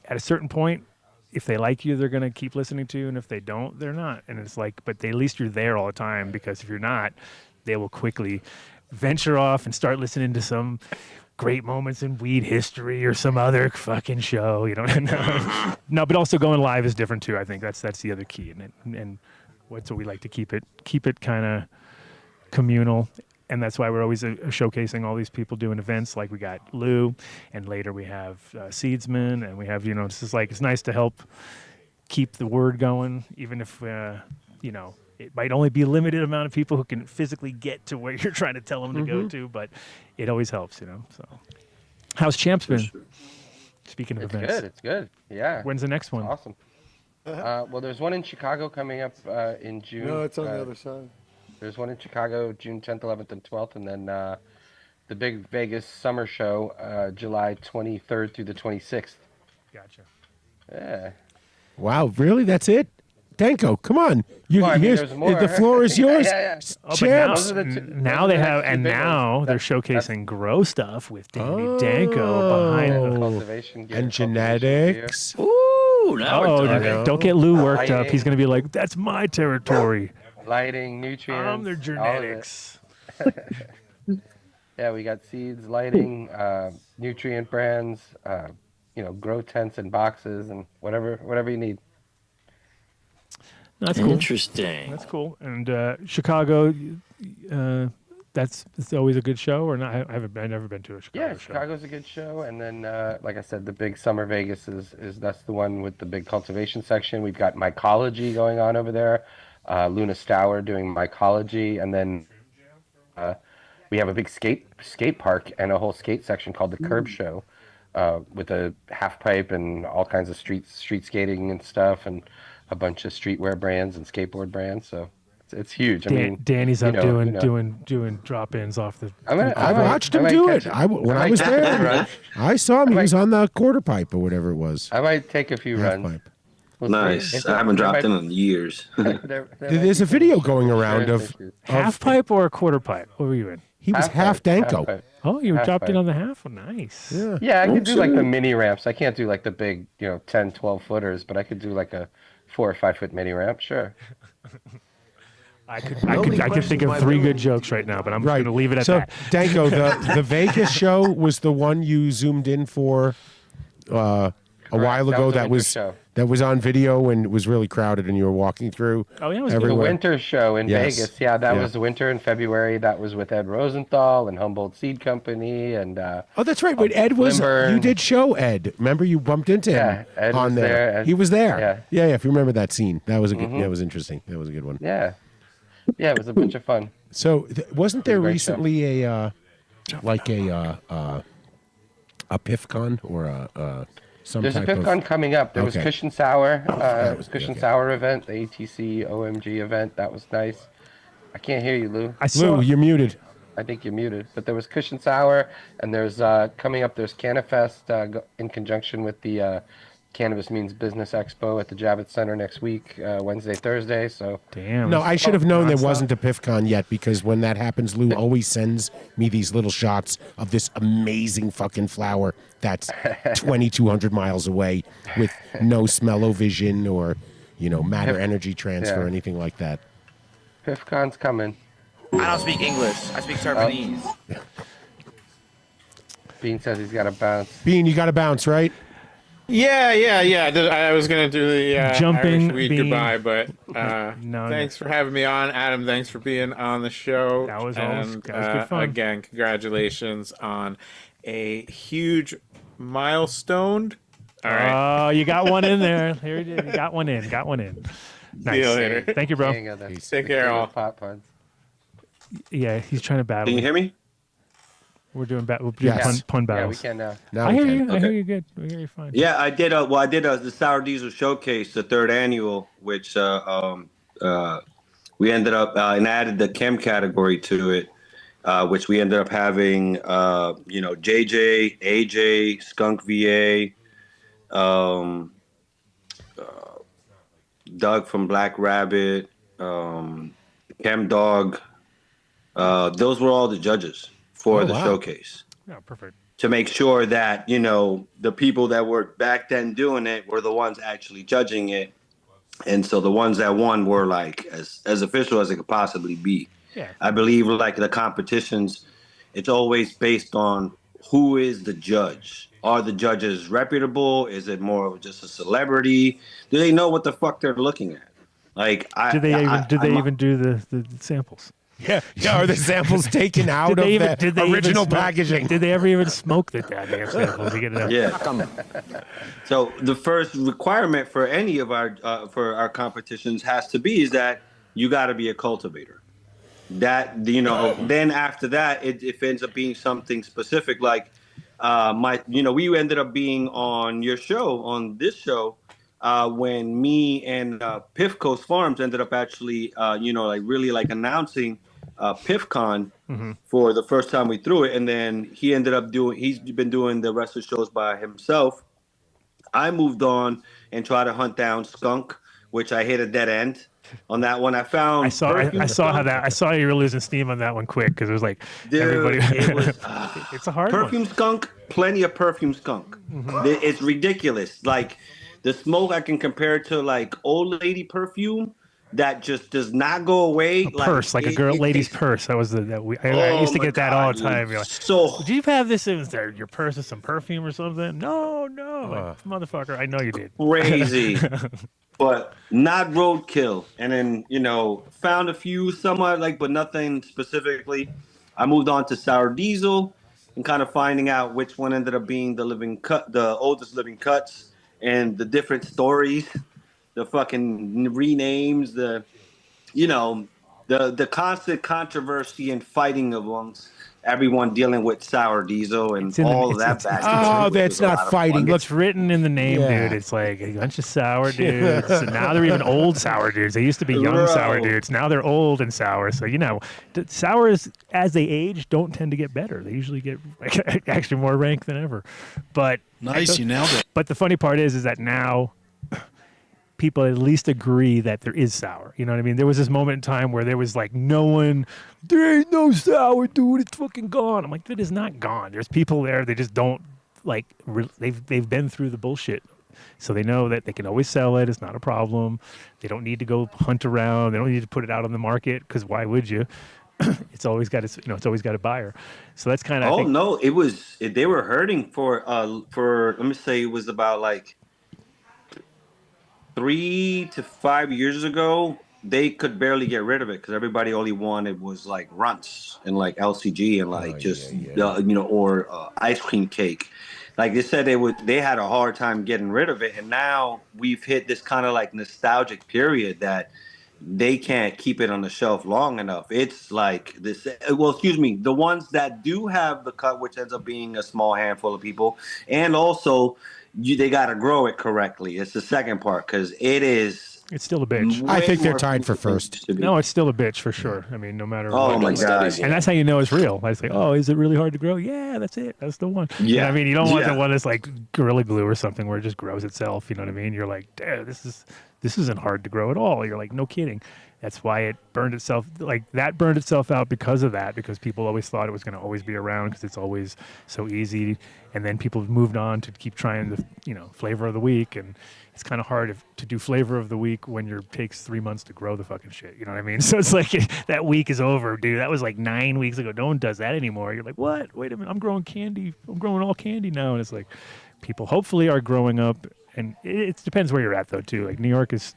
at a certain point, if they like you, they're gonna keep listening to you, and if they don't, they're not. And it's like, but at least you're there all the time because if you're not, they will quickly venture off and start listening to some great moments in weed history or some other fucking show, No, but also going live is different too. I think that's the other key, and what's what we like to keep it kind of communal, and that's why we're always showcasing all these people doing events. Like we got Lou, and later we have Seedsman, and we have it's nice to help keep the word going, even if it might only be a limited amount of people who can physically get to where you're trying to tell them to go to, but it always helps, So, how's Champs been? Speaking of events, It's good. Yeah. When's the next one? Awesome. Well, there's one in Chicago coming up in June. No, it's on the other side. There's one in Chicago, June 10th, 11th, and 12th, and then the big Vegas summer show, July 23rd through the 26th. Gotcha. Yeah. Wow, really? That's it? Danko, come on. Well, I mean, there's more. The floor is yours. Yeah. Oh, but Champs. Those are the two- now those they are the have, two and big now ones. they're That's showcasing grow stuff with Danny Danko Oh. behind. cultivation gear, And cultivation gear. genetics. Ooh, now we're Oh, talking. don't get Lou worked up. Lighting. He's gonna be like, "That's my territory. Lighting, nutrients. I'm their all of it. genetics." Yeah, we got seeds, lighting, nutrient brands, grow tents and boxes and whatever you need. That's cool. Interesting. That's cool. And Chicago, it's always a good show, or not? I've never been to a Chicago Yeah, show. Chicago's a good show, and then like I said, the big Summer Vegas is that's the one with the big cultivation section. We've got mycology going on over there. Luna Stour doing mycology, and then we have a big skate park and a whole skate section called the Curb Show, with a half pipe and all kinds of street skating and stuff, and a bunch of streetwear brands and skateboard brands. So it's huge. I mean, Danny's up you know. doing drop-ins off the. I watched him do it. When I was there, I saw him. He was on the quarter pipe or whatever it was. I might take a few Half runs. pipe. We'll see. Nice. If I haven't there dropped in might- in years. there might There's be a video some going around insurance of issues. half pipe or a quarter pipe? What were you in? he was half Danko. pipe. Oh, you Half dropped in pipe. on the half. Oh, nice. Yeah. Yeah, I could do like the mini ramps. I can't do like the big, 10, 12 footers, but I could do like a 4 or 5 foot mini ramp. Sure. I could think of 3 good jokes right now, but I'm just Right. going to leave it at so, that. Danko, the Vegas show was the one you zoomed in for. a while That ago was a that winter was show. that was on video and it was really crowded and you were walking through. Oh yeah, it was The everywhere. winter show in Yes. Vegas. Yeah, that Yeah. was the winter in February. That was with Ed Rosenthal and Humboldt Seed Company and Oh, that's right. But Ed was. Swinburne. You did show Ed. Remember, you bumped into him. Yeah, Ed on was there. there, and- He was there. yeah. Yeah. If you remember that scene, that was a good. That was interesting. That was a good one. yeah, it was a bunch of fun. So, wasn't there Great show. recently a PIFCon or some There's a type PIFCon of? coming up. There was Okay. Cushion Sour, was- Cushion okay. Sour event, the ATC OMG event. That was nice. I can't hear you, Lou. I saw. Lou, you're muted. I think you're muted. But there was Cushion Sour, and there's coming up. There's CannaFest in conjunction with the Cannabis Means Business Expo at the Javits Center next week, Wednesday, Thursday. So Damn. No, I should have known there nonstop. wasn't a PIFCon yet because when that happens, Lou always sends me these little shots of this amazing fucking flower that's 2,200 miles away with no smell-o-vision or, matter energy transfer or Yeah. anything like that. PIFCon's coming. I don't speak English. I speak Taiwanese. Bean says he's got to bounce. Bean, you got to bounce, right? Yeah. I was gonna do the Jumping Irish weed bean. goodbye, but No, thanks for having me on, Adam. Thanks for being on the show. That was and, good fun. Again, congratulations on a huge milestone. All right. Oh, you got one in there. Here it is. You got one in. Got one in. Nice. See you later. Thank you, bro. Hang on, that's Take care, all. Pot puns. Yeah, he's trying to battle. Can you hear me? We're doing Yes. pun Yeah, we battles. can now. Now I we hear can. you. I Okay. hear you good. We hear you fine. Yeah, I did. I did the Sour Diesel Showcase, the third annual, which we ended up and added the chem category to it, which we ended up having, JJ, AJ, Skunk VA, Doug from Black Rabbit, Chem Dog. Those were all the judges for the wow. showcase, Yeah, perfect. to make sure that the people that were back then doing it were the ones actually judging it, and so the ones that won were like as official as it could possibly be. Yeah. I believe like the competitions, it's always based on who is the judge. Are the judges reputable? Is it more of just a celebrity? Do they know what the fuck they're looking at? Like, Did they even do the samples? Yeah. Are the samples taken out of the original packaging? Did they ever even smoke the goddamn samples to get it out? Yeah. So the first requirement for any of our competitions has to be is that you got to be a cultivator. That then after that, it ends up being something specific. Like we ended up being on this show. When me and Piff Coast Farms ended up actually, really announcing PiffCon for the first time we threw it. And then he's been doing the rest of the shows by himself. I moved on and tried to hunt down Skunk, which I hit a dead end on that one. I found I saw you were losing steam on that one quick because it was like everybody. It was, it's a hard perfume one. skunk, plenty of perfume skunk. It's ridiculous. Like the smoke, I can compare it to like old lady perfume that just does not go away. Purse, like a lady's purse. That was I used to get that all the time. You're like, so did you have this in there? Your purse with some perfume or something? No. Like, motherfucker, I know you did. crazy, but not roadkill. And then found a few somewhat but nothing specifically. I moved on to Sour Diesel and kind of finding out which one ended up being the oldest living cuts, and the different stories, the fucking renames, the constant controversy and fighting amongst everyone dealing with Sour Diesel and all of that back. Oh, that's not fighting. Look, It's written in the name, Yeah. dude. It's like a bunch of sour dudes. And now they're even old sour dudes. They used to be young Bro. sour dudes. Now they're old and sour. So, sours, as they age, don't tend to get better. They usually get actually more rank than ever. But Nice, you nailed it. But the funny part is that now people at least agree that there is sour. You know what I mean? There was this moment in time where there was like there ain't no sour, dude. It's fucking gone. I'm like, it is not gone. There's people there. They just don't they've been through the bullshit. So they know that they can always sell it. It's not a problem. They don't need to go hunt around. They don't need to put it out on the market because why would you? It's always got it's always got a buyer. So that's kind of. No, they were hurting for let me say it was about like 3 to 5 years ago, they could barely get rid of it because everybody only wanted was like runts and like LCG and like or ice cream cake. Like they said, they had a hard time getting rid of it, and now we've hit this kind of like nostalgic period that they can't keep it on the shelf long enough. It's like this. Well, excuse me, the ones that do have the cut, which ends up being a small handful of people, and also they got to grow it correctly. It's the second part because it's still a bitch. I think they're tied for first. No, it's still a bitch for sure. I mean, no matter Oh what. my god! And that's how you know it's real. I say, oh, is it really hard to grow? Yeah, that's it. That's the one. Yeah. I mean, you don't want the one that's like Gorilla Glue or something where it just grows itself. You know what I mean? You're like, damn, this isn't hard to grow at all. You're like, no kidding. That's why it burned itself out because of that, because people always thought it was going to always be around because it's always so easy. And then people have moved on to keep trying the, flavor of the week. And it's kind of hard to do flavor of the week when it takes 3 months to grow the fucking shit. You know what I mean? So it's like that week is over, dude. That was like 9 weeks ago. No one does that anymore. You're like, what? Wait a minute. I'm growing candy. I'm growing all candy now. And it's like people hopefully are growing up. And it depends where you're at, though, too. Like New York is...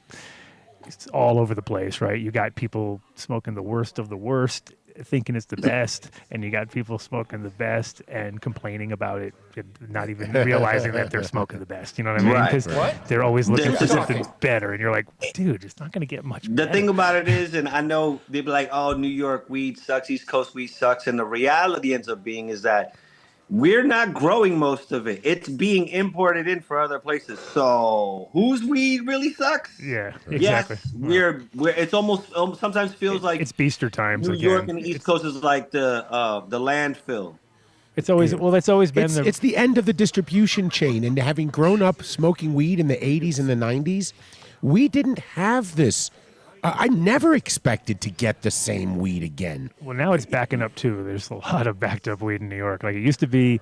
It's all over the place, right? You got people smoking the worst of the worst, thinking it's the best, and you got people smoking the best and complaining about it, and not even realizing that they're smoking the best. You know what I mean? Because they're always looking for something better, and you're like, dude, it's not going to get much better. The thing about it is, and I know they'd be like, oh, New York weed sucks, East Coast weed sucks, and the reality ends up being is that we're not growing most of it. It's being imported in for other places. So whose weed really sucks? Yeah, exactly. Yes, we're it's almost sometimes feels like it's Beaster times. New York and the East Coast is like the landfill. It's always that's always been it's the end of the distribution chain. And having grown up smoking weed in the 80s and the 90s, we didn't have this. I never expected to get the same weed again. Well, now it's backing up too. There's a lot of backed up weed in New York. Like it used to be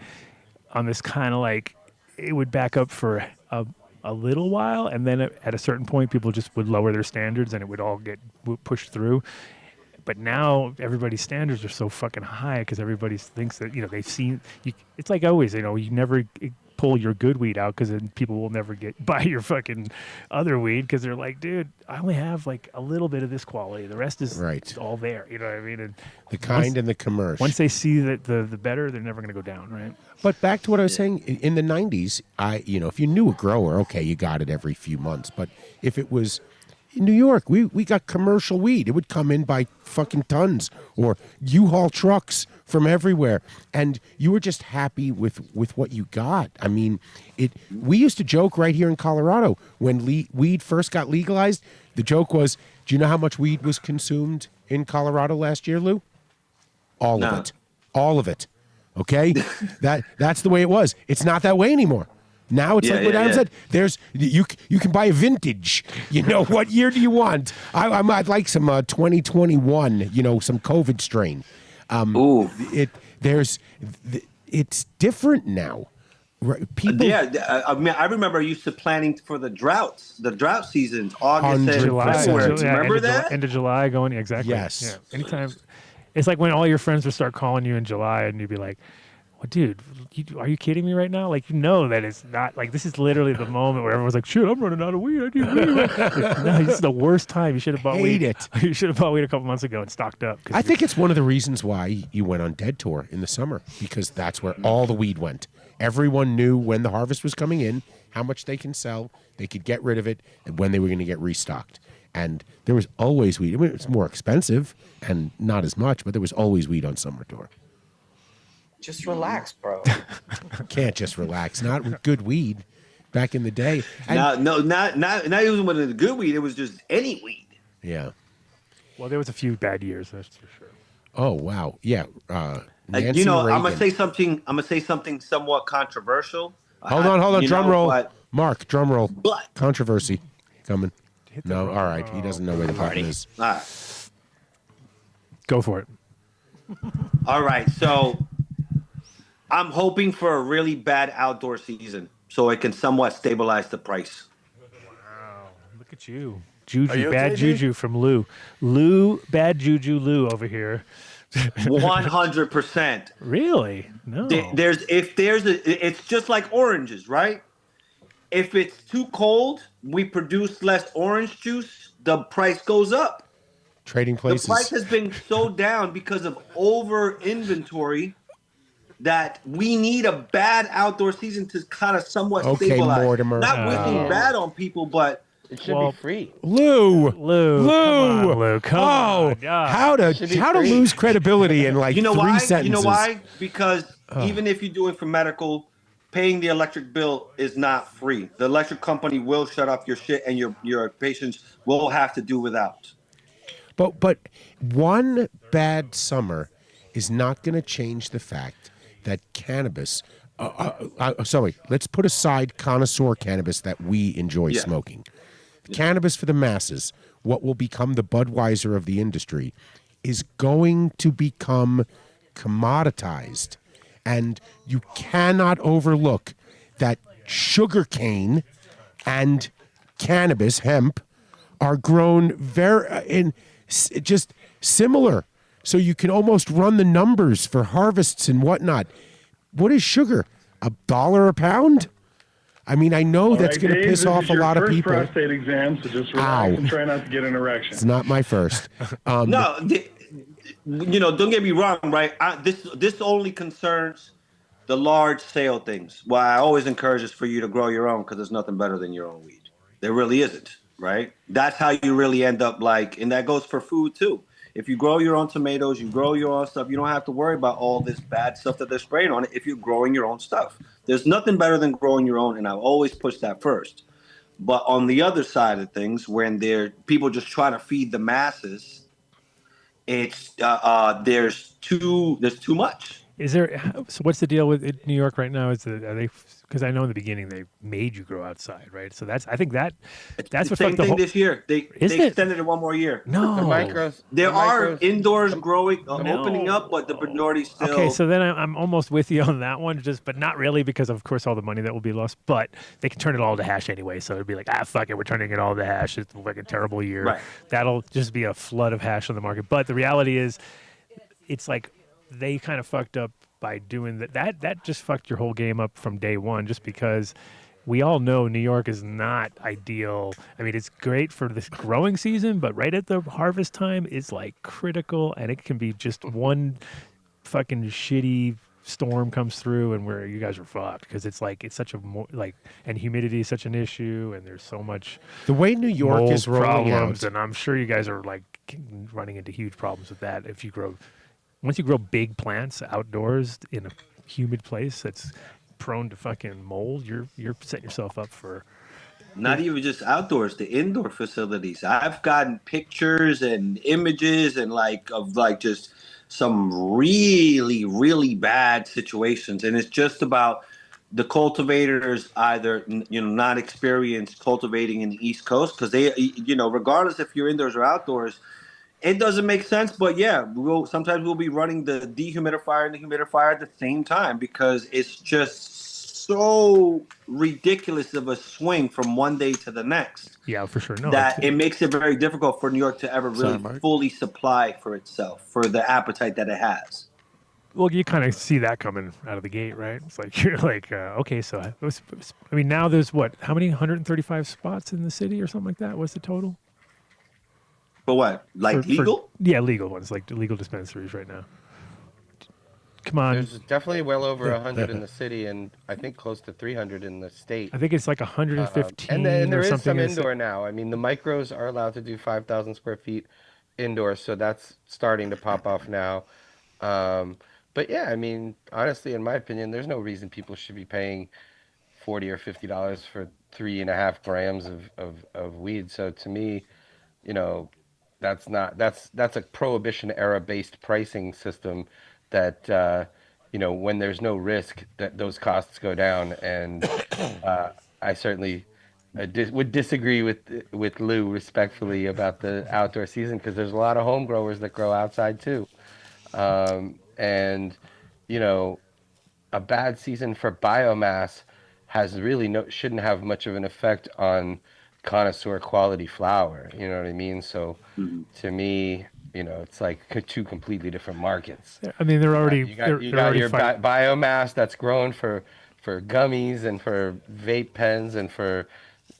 on this kind of like it would back up for a little while, and then at a certain point, people just would lower their standards, and it would all get pushed through. But now everybody's standards are so fucking high because everybody thinks that they've seen. It's like always, you never pull your good weed out because then people will never buy your fucking other weed because they're like, dude, I only have like a little bit of this quality. The rest is all there. You know what I mean? And the kind and the commercial. Once they see that the better, they're never going to go down, right? But back to what I was saying, in the 90s, if you knew a grower, okay, you got it every few months. But if it was in New York, we got commercial weed. It would come in by fucking tons or U-Haul trucks from everywhere. And you were just happy with what you got. I mean, we used to joke right here in Colorado when weed first got legalized. The joke was, do you know how much weed was consumed in Colorado last year, Lou? All of it. All of it. Okay? That's the way it was. It's not that way anymore. Now it's like what Adam said. There's you can buy a vintage. What year do you want? I'd like some 2021. Some COVID strain. It's different now. People. I mean, I remember used to planning for the drought seasons, August and February. Remember that? End of July, going exactly. Yes. Yeah. Anytime. It's like when all your friends would start calling you in July, and you'd be like, well, dude, are you kidding me right now? Like, that it's not, like, this is literally the moment where everyone's like, shit, I'm running out of weed. I need weed. No, this is the worst time. You should have bought weed. You should have bought weed a couple months ago and stocked up. I think it's one of the reasons why you went on Dead Tour in the summer, because that's where all the weed went. Everyone knew when the harvest was coming in, how much they can sell, they could get rid of it, and when they were going to get restocked. And there was always weed. I mean, it's more expensive and not as much, but there was always weed on Summer Tour. Just relax, bro. Can't just relax. Not with good weed back in the day. And not even with the good weed. It was just any weed. Yeah. Well, there was a few bad years, that's for sure. Oh, wow. Yeah. Nancy I'm Reagan. gonna say something. I'm gonna say something somewhat controversial. Hold on. Drum roll. Mark, drum roll. But controversy coming. No, all right. He doesn't know where the button is. All right. Go for it. All right. So I'm hoping for a really bad outdoor season so it can somewhat stabilize the price. Wow. Look at you. Juju, bad juju from Lou. Lou, bad juju Lou over here. 100%. Really? No. It's just like oranges, right? if it's too cold, we produce less orange juice. The price goes up. Trading The places. price has been so down because of over inventory that we need a bad outdoor season to kind of somewhat Okay, stabilize. Mortimer. Not wishing Oh. bad on people, but It should Well, be free. Lou, Lou, come on, Lou, come oh, on. Yeah. how should be to free. lose credibility in like you know 3 why? sentences? You know why? Because even if you do it for medical, paying the electric bill is not free. The electric company will shut off your shit, and your patients will have to do without. But one bad summer is not going to change the fact that cannabis. Sorry, let's put aside connoisseur cannabis that we enjoy Yeah. smoking. Cannabis for the masses, what will become the Budweiser of the industry, is going to become commoditized. And you cannot overlook that sugarcane and cannabis, hemp, are grown just similar. So you can almost run the numbers for harvests and whatnot. What is sugar? $1 a pound? I mean, I know that's going to piss off a lot of people. This is your first prostate exam, so just relax and try not to get an erection. It's not my first. No, don't get me wrong, right? This only concerns the large sale things. Why I always encourage is for you to grow your own, because there's nothing better than your own weed. There really isn't, right? That's how you really end up and that goes for food too. If you grow your own tomatoes, you grow your own stuff, you don't have to worry about all this bad stuff that they're spraying on it if you're growing your own stuff. There's nothing better than growing your own, and I've always pushed that first. But on the other side of things, when people just trying to feed the masses, it's there's too much. Is there? So what's the deal with New York right now? Are they? Because I know in the beginning they made you grow outside, right? So I think that's the what same fucked the thing whole. this year. They extended it one more year. No, The micros. There the are micros- indoors growing, opening up, but the majority still. Okay, so then I'm almost with you on that one, but not really, because of course all the money that will be lost. But they can turn it all to hash anyway, so it'd be like, fuck it, we're turning it all to hash. It's like a terrible year. Right. That'll just be a flood of hash on the market. But the reality is, it's like they kind of fucked up by doing that. That just fucked your whole game up from day one, just because we all know New York is not ideal. I mean, it's great for this growing season, but right at the harvest time, it's like critical, and it can be just one fucking shitty storm comes through and where you guys are fucked, because it's such a and humidity is such an issue, and there's so much The way New York mold is rolling problems, out, and I'm sure you guys are like running into huge problems with that if you once you grow big plants outdoors in a humid place that's prone to fucking mold, you're setting yourself up for. Not even just outdoors, the indoor facilities. I've gotten pictures and images and just some really, really bad situations. And it's just about the cultivators either, not experienced cultivating in the East Coast, because they, regardless if you're indoors or outdoors, it doesn't make sense. But yeah, sometimes we'll be running the dehumidifier and the humidifier at the same time, because it's just so ridiculous of a swing from one day to the next. Yeah, for sure. No, That it makes it very difficult for New York to ever really fully supply for itself, for the appetite that it has. Well, you kind of see that coming out of the gate, right? It's like you're like, okay, so now there's how many 135 spots in the city or something like that? What's the total? For what? Legal? Yeah, legal ones, like legal dispensaries right now. Come on. There's definitely well over 100 in the city, and I think close to 300 in the state. I think it's like 115 and there or is something. some indoor now. I mean, the micros are allowed to do 5,000 square feet indoors, so that's starting to pop off now. But yeah, I mean, honestly, in my opinion, there's no reason people should be paying $40 or $50 for 3.5 grams of weed. So to me, that's a prohibition era based pricing system that when there's no risk, that those costs go down. And I certainly would disagree with Lou respectfully about the outdoor season, because there's a lot of home growers that grow outside too. And a bad season for biomass shouldn't have much of an effect on connoisseur quality flower. You know what I mean? So to me, it's like two completely different markets. I mean, they're already. You got your biomass that's grown for gummies and for vape pens and for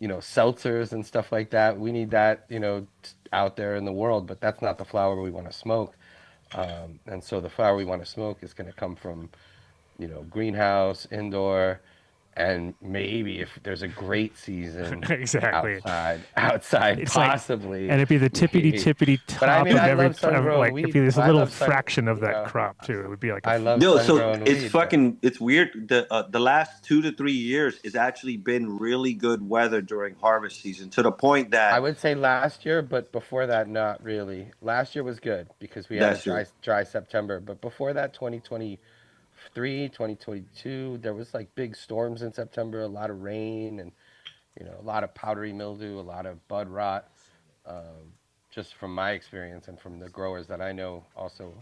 seltzers and stuff like that. We need that out there in the world, but that's not the flower we want to smoke. And so the flower we want to smoke is going to come from greenhouse, indoor, and maybe if there's a great season Exactly. outside It's possibly. And it'd be the tippity top But I mean, of I every love sun-grown like weed. it'd be this I little love fraction of that crop too. It would be like I love No, so sun-grown it's weed, fucking it's weird. The last 2 to 3 years has actually been really good weather during harvest season, to the point that I would say last year, but before that, not really. Last year was good because we had a dry September. But before that, 2023, 2022, there was like big storms in September, a lot of rain, and a lot of powdery mildew, a lot of bud rot. Just from my experience and from the growers that I know, also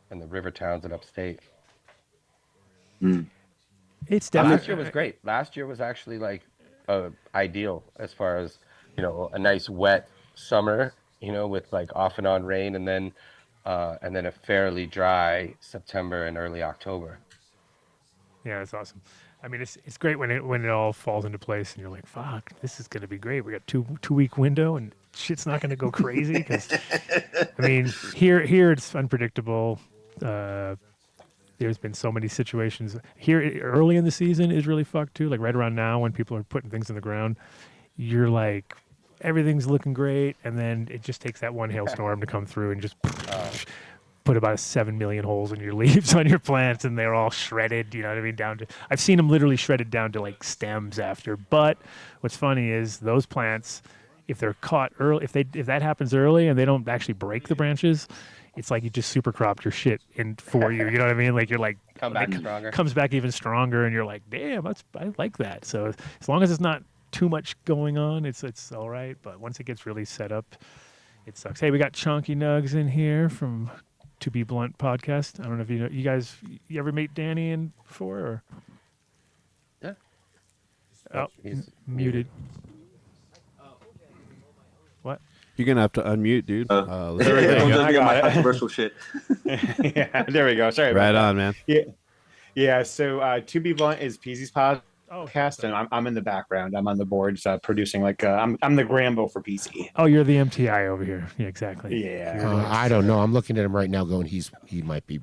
in the river towns and upstate. It's definitely Last year was great. Last year was actually like ideal as far as a nice wet summer, with like off and on rain, and then a fairly dry September and early October. Yeah, it's awesome. I mean, it's great when it all falls into place and you're like, fuck, this is gonna be great. We got two-week window and shit's not gonna go crazy because I mean here it's unpredictable. There's been so many situations here early in the season is really fucked too. Like right around now when people are putting things in the ground, you're like everything's looking great, and then it just takes that one hailstorm to come through and just put about 7 million holes in your leaves on your plants, and they're all shredded. You know what I mean? Down to I've seen them literally shredded down to like stems after. But what's funny is those plants, if they're caught early, if that happens early and they don't actually break the branches, it's like you just super cropped your shit in for you. You know what I mean? Like you're like comes back even stronger, and you're like, damn, I like that. So as long as it's not too much going on, it's all right. But once it gets really set up, it sucks. Hey, we got Chonky Nugs in here from To Be Blunt podcast. I don't know if you guys, you ever meet Danny before? Or? Yeah. Oh, he's muted. What? You're gonna have to unmute, dude. there we go. I got controversial shit. Yeah, there we go. Sorry. Right about on, man. Yeah. So, To Be Blunt is Peasy's podcast, and I'm in the background. I'm on the boards producing. Like I'm the Grambo for PC. Oh, you're the MTI over here. Yeah, exactly. Yeah. I don't know. I'm looking at him right now, going, he might be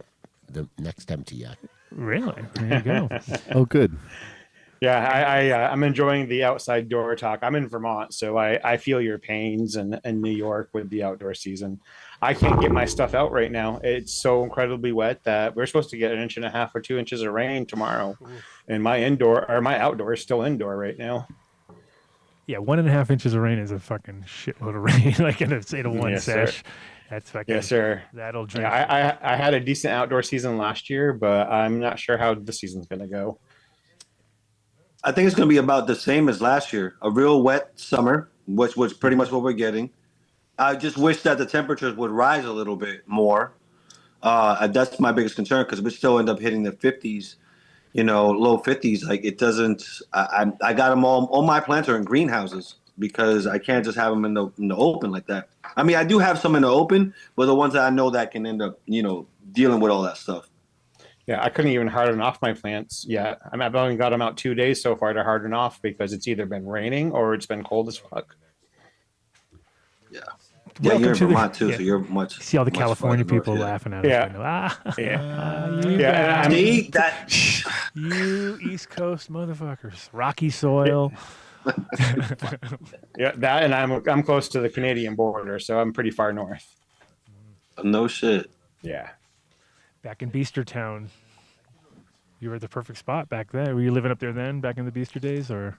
the next MTI. Really? There you go. Oh, good. Yeah, I'm enjoying the outside door talk. I'm in Vermont, so I feel your pains in New York with the outdoor season. I can't get my stuff out right now. It's so incredibly wet that we're supposed to get 1.5 inches or 2 inches of rain tomorrow, and my outdoor is still indoor right now. Yeah, 1.5 inches of rain is a fucking shitload of rain. Like in a one Yes, sesh. sir. That's fucking. Yes, sir. That'll drink. Yeah, I had a decent outdoor season last year, but I'm not sure how the season's gonna go. I think it's going to be about the same as last year. A real wet summer, which was pretty much what we're getting. I just wish that the temperatures would rise a little bit more. That's my biggest concern, because we still end up hitting the 50s, low 50s. Like it doesn't. I got them all my plants are in greenhouses because I can't just have them in the open like that. I mean, I do have some in the open, but the ones that I know that can end up, dealing with all that stuff. Yeah, I couldn't even harden off my plants yet. I've only got them out 2 days so far to harden off because it's either been raining or it's been cold as fuck. Yeah. Welcome you're in to Vermont too, so you're much. See all the much California farther north, people yeah. laughing at us. Yeah. You Yeah. guys. See that? You East Coast motherfuckers. Rocky soil. Yeah, that, and I'm close to the Canadian border, so I'm pretty far north. No shit. Yeah. Back in Beastertown. You were at the perfect spot back then. Were you living up there then, back in the Beaster days, or?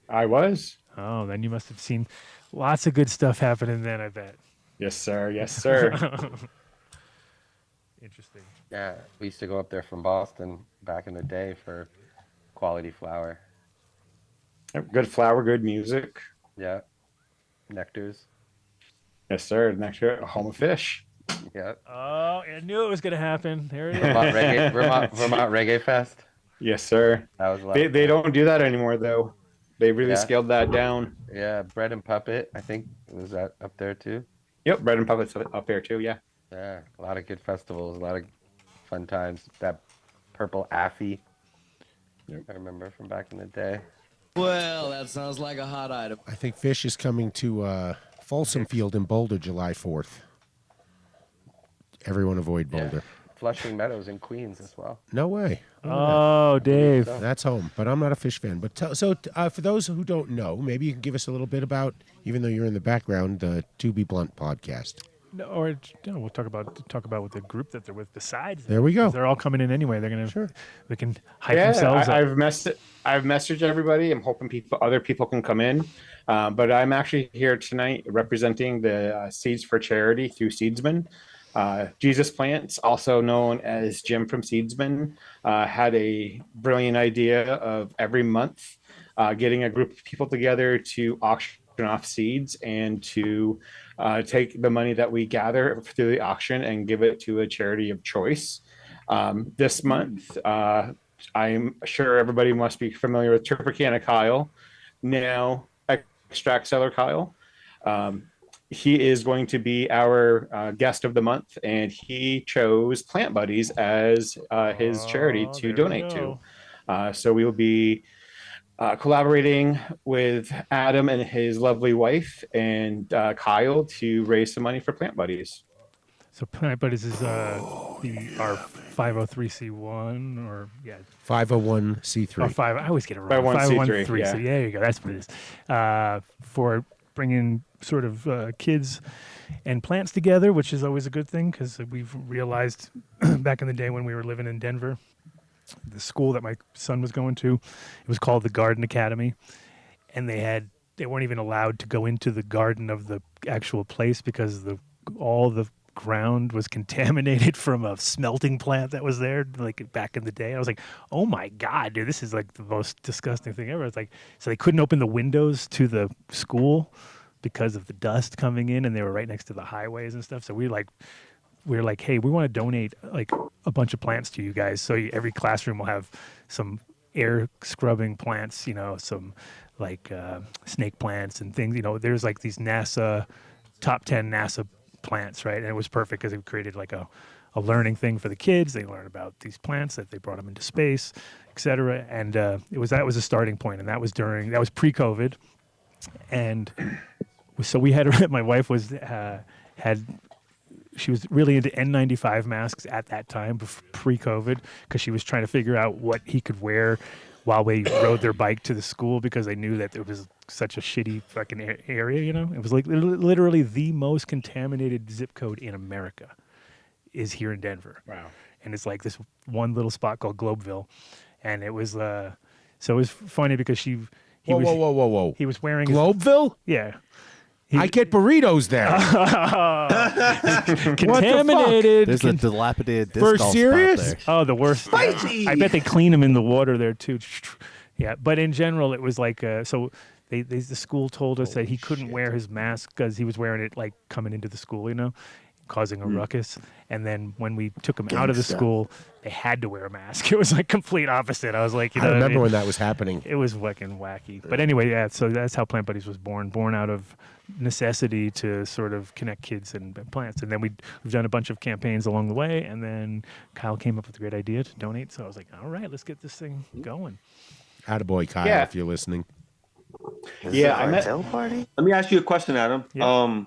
I was. Oh, then you must have seen lots of good stuff happening then, I bet. Yes, sir. Yes, sir. Interesting. Yeah, we used to go up there from Boston back in the day for quality flower. Good flower, good music. Yeah, nectars. Yes, sir. Next year, a home of fish. Yeah. Oh, I knew it was going to happen. There it is. Vermont Reggae Fest. Yes, sir. That was a lot they don't do that anymore, though. They really scaled that down. Yeah, Bread and Puppet, I think, was that up there too? Yep, Bread and Puppet's up there too, yeah. Yeah, a lot of good festivals, a lot of fun times. That purple Affy. I remember from back in the day. Well, that sounds like a hot item. I think Fish is coming to Folsom Field in Boulder July 4th. Everyone avoid Boulder. Flushing Meadows in Queens as well. No way. Oh, Dave. That's home, but I'm not a Fish fan. But for those who don't know, maybe you can give us a little bit about, even though you're in the background, the To Be Blunt podcast. No, or we'll talk about with the group that they're with besides. There we go. They're all coming in anyway. They're gonna they can hype themselves up. I've messaged everybody. I'm hoping other people can come in, but I'm actually here tonight representing the Seeds for Charity through Seedsman. Jesus Plants, also known as Jim from Seedsman, had a brilliant idea of every month getting a group of people together to auction off seeds and to take the money that we gather through the auction and give it to a charity of choice. This month, I'm sure everybody must be familiar with Tropicana Kyle, now Extract Cellar Kyle. He is going to be our guest of the month, and he chose Plant Buddies as his charity to donate to. So we will be collaborating with Adam and his lovely wife and Kyle to raise some money for Plant Buddies. So Plant Buddies is our 503c1 or 501c3. Oh, I always get it wrong. 501c3. Yeah. There you go. That's what it is. For bringing sort of kids and plants together, which is always a good thing because we've realized back in the day when we were living in Denver, the school that my son was going to, it was called the Garden Academy, and they weren't even allowed to go into the garden of the actual place because all the ground was contaminated from a smelting plant that was there like back in the day. I was like, oh my God, dude, this is like the most disgusting thing ever. It's like, so they couldn't open the windows to the school because of the dust coming in, and they were right next to the highways and stuff. So we were like, hey, we want to donate like a bunch of plants to you guys. So every classroom will have some air scrubbing plants, some like snake plants and things. There's like these top 10 NASA plants, right? And it was perfect because it created like a learning thing for the kids. They learn about these plants that they brought them into space, etc. And that was a starting point, and that was pre-COVID. And so we had my wife was she was really into N95 masks at that time, pre-COVID, because she was trying to figure out what he could wear while they rode their bike to the school because they knew that it was such a shitty fucking area, It was like literally the most contaminated zip code in America is here in Denver. Wow. And it's like this one little spot called Globeville. And it was, so it was funny because Whoa. He was wearing Globeville? Yeah. I get burritos there. Contaminated. There's a dilapidated disc For golf serious? spot there. Oh, the worst. Spicy. I bet they clean them in the water there too. Yeah, but in general, it was like so. The school told us that he couldn't wear his mask because he was wearing it like coming into the school, causing a ruckus. And then when we took him out of the school, they had to wear a mask. It was like complete opposite. I was like, I remember when that was happening. It was fucking wacky. But anyway, yeah. So that's how Plant Buddies was born out of necessity to sort of connect kids and plants. And then we've done a bunch of campaigns along the way. And then Kyle came up with a great idea to donate. So I was like, all right, let's get this thing going. Attaboy, Kyle, Yeah. if you're listening. Let me ask you a question, Adam. Yeah.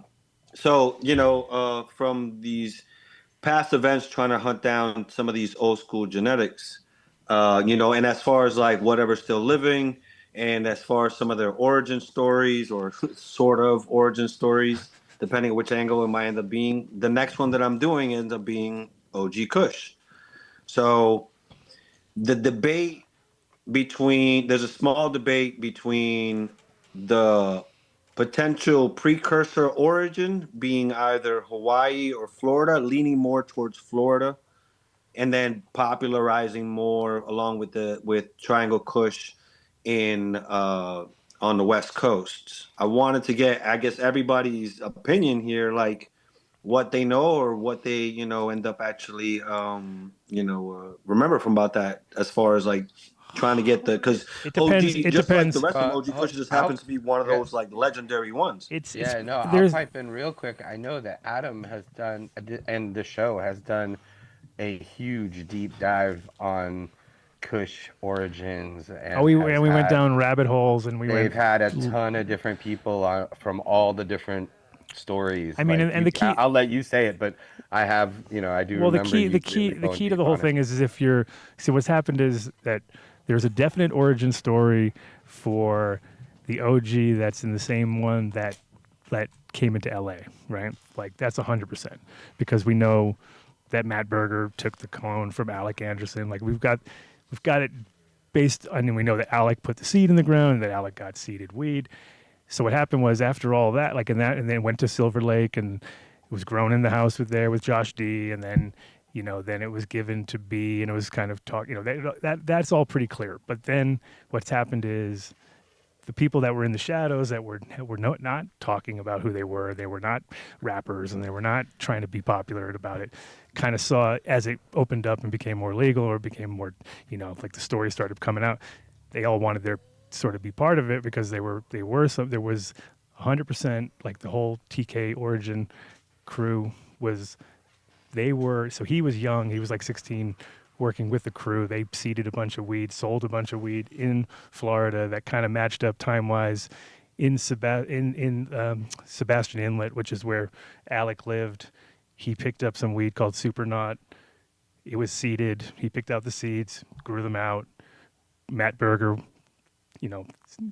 So, from these past events, trying to hunt down some of these old school genetics, and as far as like whatever's still living, and as far as some of their origin stories or sort of origin stories, depending on which angle it might end up being, the next one that I'm doing ends up being OG Kush. So the debate there's a small debate between the potential precursor origin being either Hawaii or Florida, leaning more towards Florida, and then popularizing more along with Triangle Kush on the West Coast. I wanted to get, I guess, everybody's opinion here, like what they know or what they, end up actually, remember from about that as far as like trying to get because it depends. OG, It just depends. like the rest of OG Kush just happens to be one of those like legendary ones. I'll pipe in real quick. I know that Adam has done, and the show has done a huge deep dive on Kush origins. And we has went had- down rabbit holes, and they've had a ton of different people from all the different stories. I mean, Like, and the key. I'll let you say it, but I have, I do. Well, the remember key going to deep the whole on it. thing is if you're. See, what's happened is that there's a definite origin story for the OG that's in the same one that came into LA, right? Like that's 100% because we know that Matt Berger took the clone from Alec Anderson. Like we've got it based on, and we know that Alec put the seed in the ground and that Alec got seeded weed. So what happened was after all that, and then went to Silver Lake and it was grown in the house with Josh D, and then then it was given to B, and it was kind of that's all pretty clear. But then what's happened is the people that were in the shadows that were not talking about who they were not rappers, and they were not trying to be popular about it, kind of saw as it opened up and became more legal or became more, like the story started coming out, they all wanted their sort of be part of it because there was 100%, like the whole TK origin crew so he was young, he was like 16, working with the crew. They seeded a bunch of weed, sold a bunch of weed in Florida that kind of matched up time-wise in Sebastian Inlet, which is where Alec lived. He picked up some weed called Supernaut. It was seeded. He picked out the seeds, grew them out. Matt Berger,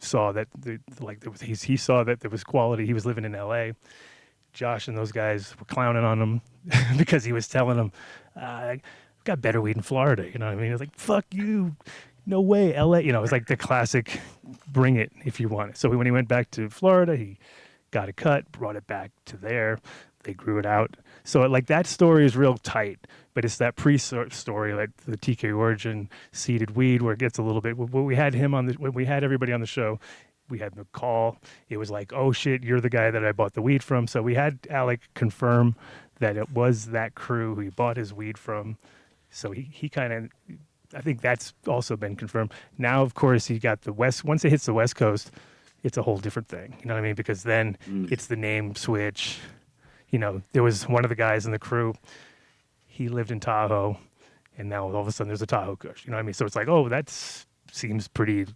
saw that he saw that there was quality. He was living in LA. Josh and those guys were clowning on him because he was telling them, got better weed in Florida, you know what I mean? It was like, fuck you, no way, LA, it was like the classic, bring it if you want it. So when he went back to Florida, he got a cut, brought it back to there, they grew it out. So like that story is real tight, but it's that pre-story, like the TK origin seeded weed, where it gets a little bit. When we had everybody on the show, we had the call. It was like, oh shit, you're the guy that I bought the weed from. So we had Alec confirm that it was that crew who he bought his weed from. So he kind of, I think that's also been confirmed. Now, of course, he got the West. Once it hits the West Coast, it's a whole different thing. You know what I mean? Because then it's the name switch. There was one of the guys in the crew. He lived in Tahoe, and now all of a sudden there's a Tahoe Kush. You know what I mean? So it's like, oh, that seems pretty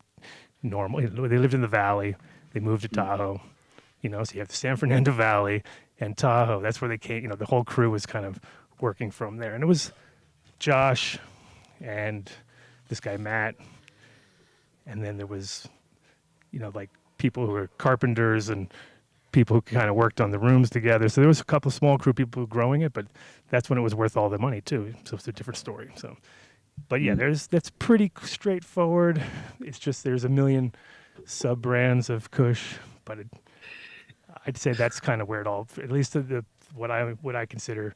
normal. They lived in the Valley. They moved to Tahoe. So you have the San Fernando Valley and Tahoe. That's where they came. The whole crew was kind of working from there, and it was Josh and this guy Matt, and then there was like people who were carpenters and people who kind of worked on the rooms together. So there was a couple of small crew people growing it, but that's when it was worth all the money too. So it's a different story. So, but yeah, that's pretty straightforward. It's just there's a million sub brands of Kush, but I'd say that's kind of where it all, at least what I consider.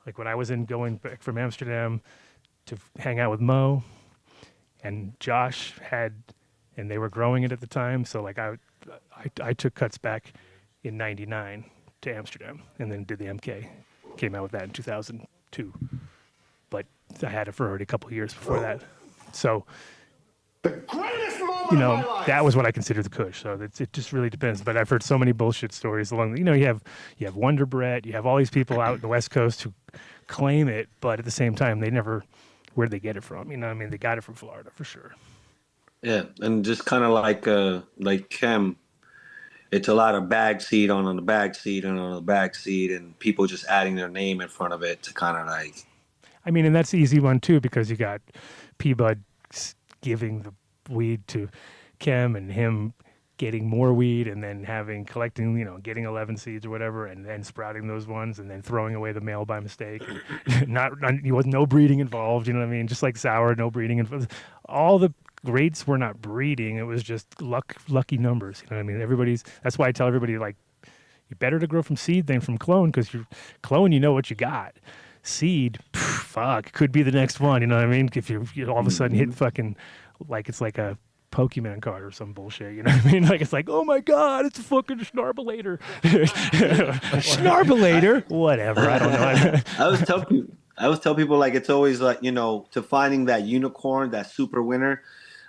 Like when I was going back from Amsterdam to hang out with Mo, and Josh and they were growing it at the time. So like I took cuts back in '99 to Amsterdam, and then did the MK. Came out with that in 2002, but I had it for already a couple of years before that. So that was what I consider the Kush. So it just really depends. But I've heard so many bullshit stories along. You have Wonder Bread, you have all these people out in the West Coast who claim it, but at the same time, where'd they get it from? You know what I mean? They got it from Florida for sure. Yeah, and just kind of like Chem, it's a lot of bag seed on the bag seed and on the bag seed, and people just adding their name in front of it to kind of like. I mean, and that's the easy one too, because you got P-Bud giving the weed to Chem and him getting more weed and then collecting, getting 11 seeds or whatever, and then sprouting those ones and then throwing away the male by mistake. No breeding involved, you know what I mean? Just like sour, no breeding involved. All the greats were not breeding. It was just lucky numbers. You know what I mean? That's why I tell everybody, like, you're better to grow from seed than from clone, because your clone, you know what you got. Seed, fuck, could be the next one. You know what I mean? If you all of a sudden hit fucking, like it's like a Pokemon card or some bullshit, you know what I mean? Like, it's like, oh my God, it's a fucking Snarbulator. Snarbulator? Whatever, I don't know. I always tell people, like, it's always like, to finding that unicorn, that super winner,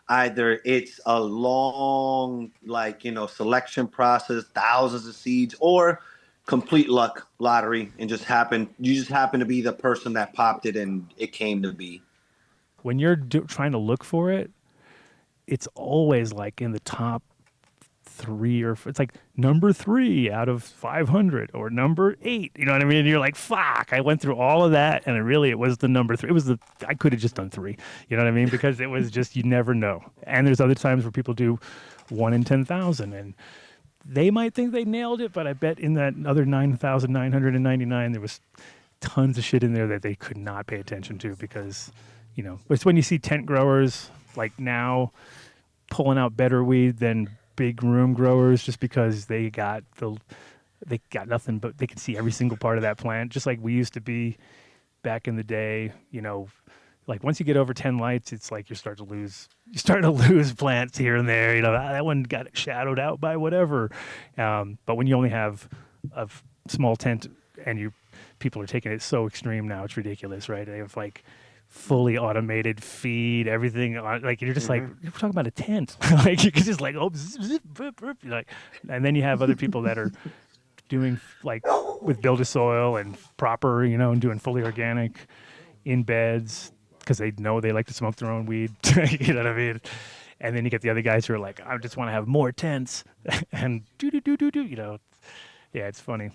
either it's a long, selection process, thousands of seeds, or complete luck lottery, and you just happen to be the person that popped it and it came to be. when you're trying to look for it, it's always like in the top 3 or it's like number 3 out of 500 or number 8. You know what I mean? And you're like, fuck, I went through all of that. And it was the number 3. I could have just done 3. You know what I mean? Because it was just, you never know. And there's other times where people do 1 in 10,000 and they might think they nailed it, but I bet in that other 9,999, there was tons of shit in there that they could not pay attention to because, you know, it's when you see tent growers like now pulling out better weed than big room growers just because they got nothing, but they can see every single part of that plant, just like we used to be back in the day. You know, like once you get over 10 lights, it's like you start to lose plants here and there. You know, that one got shadowed out by whatever. But when you only have a small tent and people are taking it so extreme now, it's ridiculous, right? They have like fully automated feed, everything on, like you're just like, you're talking about a tent. Like you can just like, like, and then you have other people that are doing like with builder soil and proper, you know, and doing fully organic in beds because they know they like to smoke their own weed. You know what I mean? And then you get the other guys who are like, I just want to have more tents and you know, yeah, it's funny.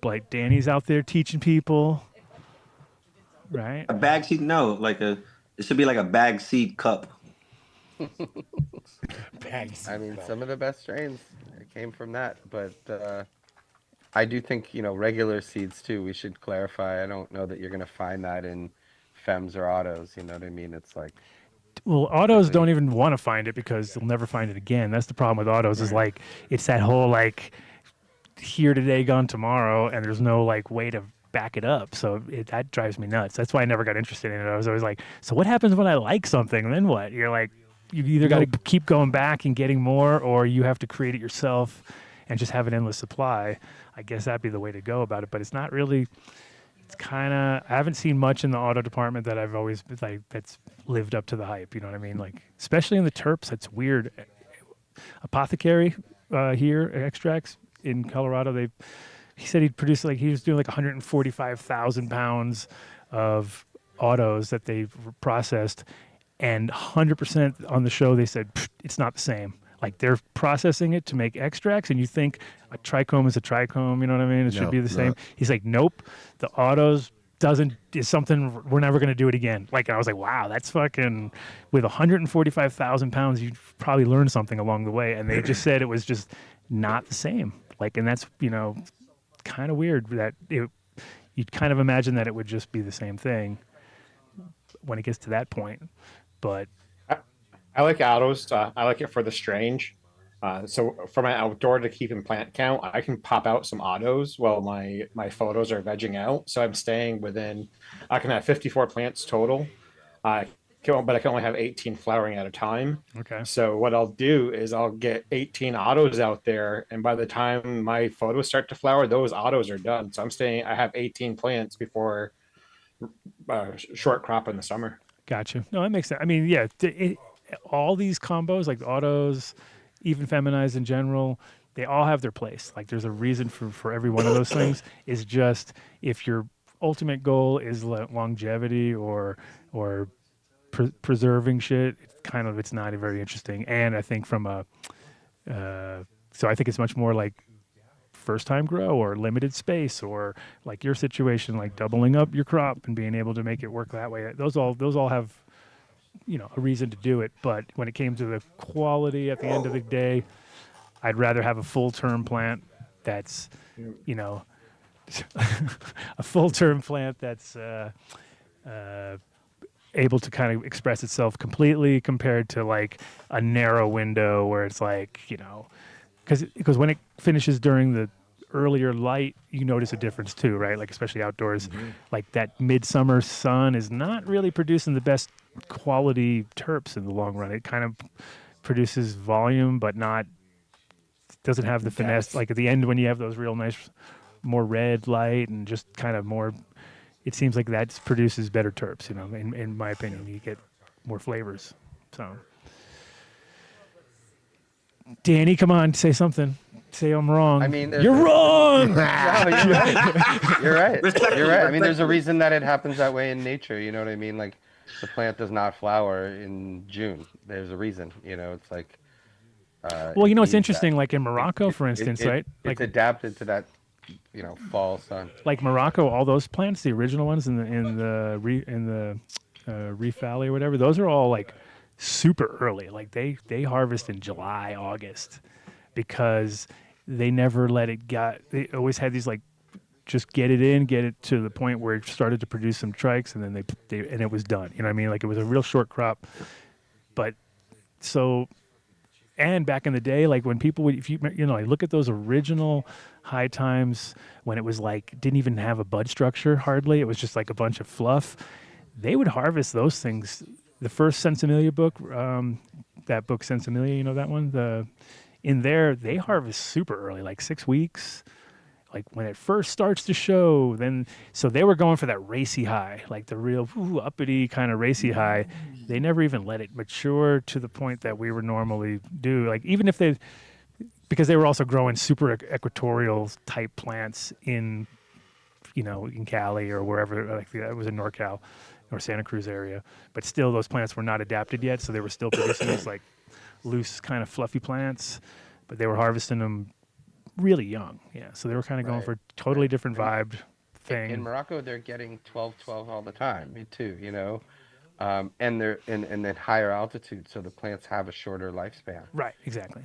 Like Danny's out there teaching people. Right. A bag seed? No, it should be like a bag seed cup. I mean, some of the best strains came from that, but I do think, you know, regular seeds too, we should clarify. I don't know that you're going to find that in Fems or autos, you know what I mean? It's like... Well, autos don't even want to find it because they'll never find it again. That's the problem with autos is like, it's that whole like here today, gone tomorrow, and there's no like way to back it up. So that drives me nuts. That's why I never got interested in it. I was always like, so what happens when I like something? And then what? You're like, you either got to keep going back and getting more, or you have to create it yourself and just have an endless supply. I guess that'd be the way to go about it. But it's not really, it's kind of, I haven't seen much in the auto department that I've always like, that's lived up to the hype. You know what I mean? Like, especially in the terps, that's weird. Apothecary here, extracts in Colorado, he said he'd produced he was doing like 145,000 pounds of autos that they processed, and 100% on the show they said it's not the same. Like they're processing it to make extracts, and you think a trichome is a trichome, you know what I mean? It should be the same. He's like, nope, the autos is something we're never going to do it again. Like, and I was like, wow, that's fucking, with 145,000 pounds, you probably learned something along the way. And they just said it was just not the same. Like, and that's, you know, kind of weird that you'd kind of imagine that it would just be the same thing when it gets to that point. But I like autos. I like it for the strange. So for my outdoor to keep in plant count, I can pop out some autos while my photos are vegging out. So I'm staying within, I can have 54 plants total. But I can only have 18 flowering at a time. Okay. So what I'll do is I'll get 18 autos out there, and by the time my photos start to flower, those autos are done. So I have 18 plants before short crop in the summer. Gotcha. No, that makes sense. I mean, yeah, all these combos, like the autos, even feminized in general, they all have their place. Like there's a reason for every one of those things. Is just if your ultimate goal is longevity or preserving shit, it's not very interesting. And I think from so I think it's much more like first time grow or limited space, or like your situation, like doubling up your crop and being able to make it work that way. Those all have, you know, a reason to do it. But when it came to the quality at the end of the day, I'd rather have a full term plant that's, you know, a full term plant that's able to kind of express itself completely compared to like a narrow window where it's like, you know, because when it finishes during the earlier light, you notice a difference too, right? Like especially outdoors, like that midsummer sun is not really producing the best quality terps in the long run. It kind of produces volume, but doesn't have the finesse. Like at the end when you have those real nice, more red light and just kind of more, it seems like that produces better terps, you know, in my opinion. You get more flavors. So, Danny, come on, say something. say I'm wrong. I mean, you're wrong. No, you're right. You're right. You're right. I mean, there's a reason that it happens that way in nature. You know what I mean? Like, the plant does not flower in June. There's a reason. It's like. Well, it's interesting. Like in Morocco, for instance, right? Like, it's adapted to that, fall sun. Like Morocco, all those plants, the original ones in the Reef Valley or whatever, those are all like super early. Like they harvest in July, August, because they never let it get. They always had these like, just get it to the point where it started to produce some trikes, and then and it was done. You know what I mean? Like it was a real short crop, but so. And back in the day, like when people would, if you look at those original high times when it was like, didn't even have a bud structure hardly. It was just like a bunch of fluff. They would harvest those things. The first Sensimilia book, that book Sensimilia, that one, in there, they harvest super early, like 6 weeks. Like when it first starts to show, so they were going for that racy high, like the real uppity kind of racy high. They never even let it mature to the point that we would normally do. Like even if because they were also growing super equatorial type plants in Cali or wherever, like it was in NorCal or Santa Cruz area. But still, those plants were not adapted yet, so they were still producing these like loose kind of fluffy plants, but they were harvesting them really young, so they were kind of going for a totally different vibe thing. In Morocco, they're getting 12 all the time, me too, and they're and then higher altitude, so the plants have a shorter lifespan. Right, exactly.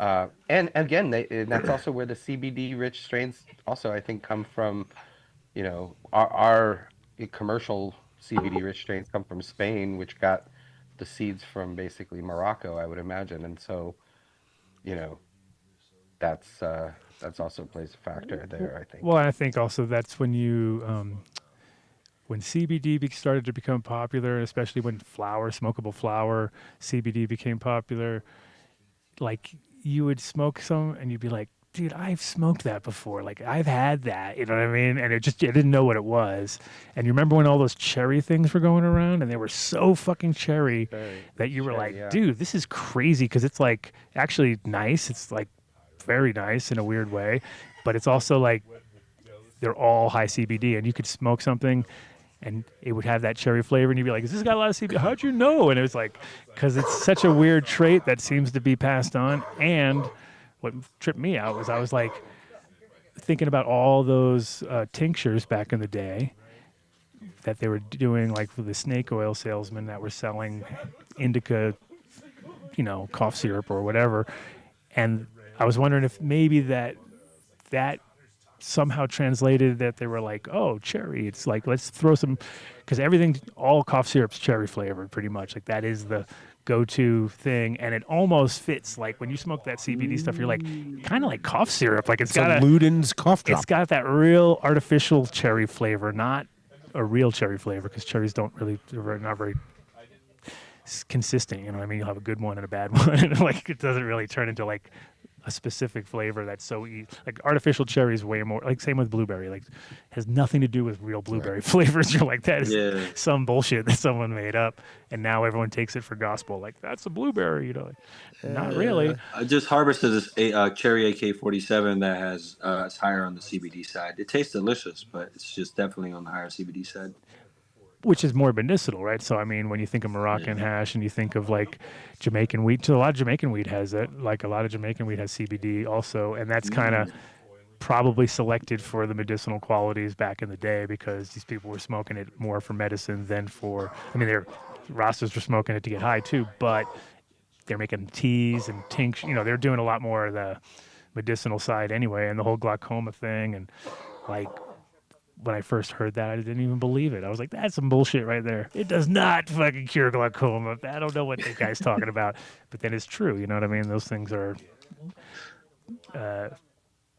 And again, and that's also where the CBD rich strains also, I think, come from. Our commercial CBD rich strains come from Spain, which got the seeds from basically Morocco, I would imagine, and so, that's also plays a factor there, I think. Well, I think also that's when when CBD started to become popular, especially when smokable flower, CBD became popular. Like you would smoke some, and you'd be like, "Dude, I've smoked that before. Like I've had that." You know what I mean? And I didn't know what it was. And you remember when all those cherry things were going around, and they were so fucking cherry that you were like, "Dude, this is crazy," because it's like actually nice. It's like very nice in a weird way, but it's also like they're all high CBD, and you could smoke something and it would have that cherry flavor, and you'd be like, "Is this got a lot of CBD? How'd you know?" And it was like, because it's such a weird trait that seems to be passed on. And what tripped me out was I was like thinking about all those tinctures back in the day that they were doing, like for the snake oil salesmen that were selling indica, cough syrup or whatever, and I was wondering if maybe that somehow translated, that they were like, "Oh, cherry." It's like, let's throw some, because all cough syrup's cherry flavored pretty much. Like that is the go-to thing, and it almost fits. Like when you smoke that CBD stuff, you're like, kind of like cough syrup. Like it's got a Luden's cough drop. It's got that real artificial cherry flavor, not a real cherry flavor, because cherries they're not very consistent. You know what I mean? You'll have a good one and a bad one, and like it doesn't really turn into like a specific flavor that's so like artificial cherry is way more, like same with blueberry, like has nothing to do with real blueberry flavors. You're like, that is some bullshit that someone made up, and now everyone takes it for gospel, like that's a blueberry, like not really. I just harvested this cherry AK-47 that has it's higher on the CBD side. It tastes delicious, but it's just definitely on the higher CBD side. Which is more medicinal, right? So, I mean, when you think of Moroccan hash and you think of like Jamaican wheat, so a lot of Jamaican wheat has it. Like a lot of Jamaican wheat has CBD also, and that's kind of probably selected for the medicinal qualities back in the day, because these people were smoking it more for medicine than for. I mean, their Rastas were smoking it to get high too, but they're making teas and tinctures. They're doing a lot more of the medicinal side anyway, and the whole glaucoma thing, and like. When I first heard that, I didn't even believe it. I was like, that's some bullshit right there. It does not fucking cure glaucoma. I don't know what that guy's talking about. But then it's true. You know what I mean? Those things are...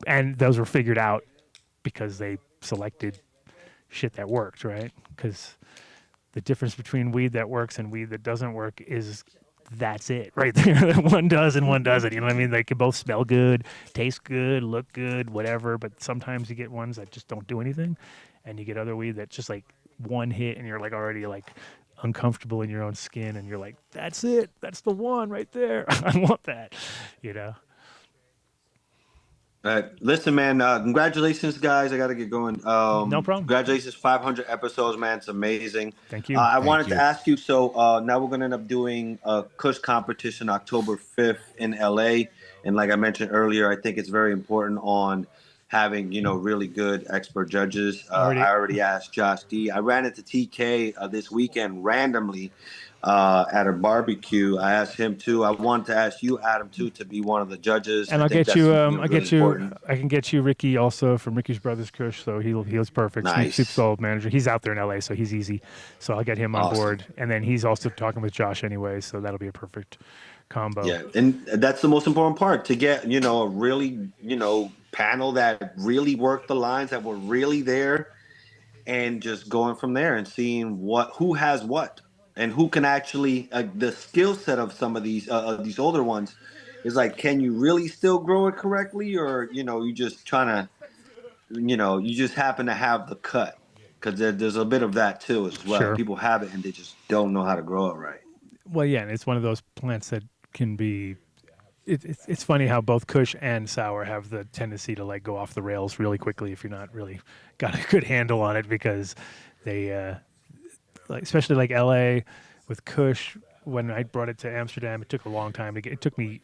and those were figured out because they selected shit that worked, right? Because the difference between weed that works and weed that doesn't work is... that's it right there. One does and one doesn't. You know what I mean? They can both smell good, taste good, look good, whatever. But sometimes you get ones that just don't do anything, and you get other weed that just like one hit and you're like already like uncomfortable in your own skin, and you're like, that's it. That's the one right there. I want that. Listen, man. Congratulations, guys. I got to get going. No problem. Congratulations, 500 episodes, man. It's amazing. Thank you. I Thank wanted you. to ask you. So now we're gonna end up doing a Kush competition October 5th in LA, and like I mentioned earlier, I think it's very important on having really good expert judges. I already asked Josh D. I ran into TK this weekend randomly at a barbecue. I asked him too. I wanted to ask you, Adam, too, to be one of the judges. And I I'll think get that's, you. really I get you. important. I can get you Ricky also from Ricky's Brothers Kush. So he was perfect. Nice. Super solid manager. He's out there in LA, so he's easy. So I'll get him on Awesome. board. And then he's also talking with Josh anyway, so that'll be a perfect combo. Yeah, and that's the most important part, to get a really panel that really worked the lines, that were really there, and just going from there and seeing who has what and who can actually the skill set of some of these older ones is like, can you really still grow it correctly, or you just trying to you just happen to have the cut, because there's a bit of that too as well. Sure. People have it and they just don't know how to grow it right. Well, yeah, and it's one of those plants that can be. It's funny how both Kush and Sour have the tendency to like go off the rails really quickly if you're not really got a good handle on it, because they, like, especially like LA with Kush. When I brought it to Amsterdam, it took a long time to get. It took me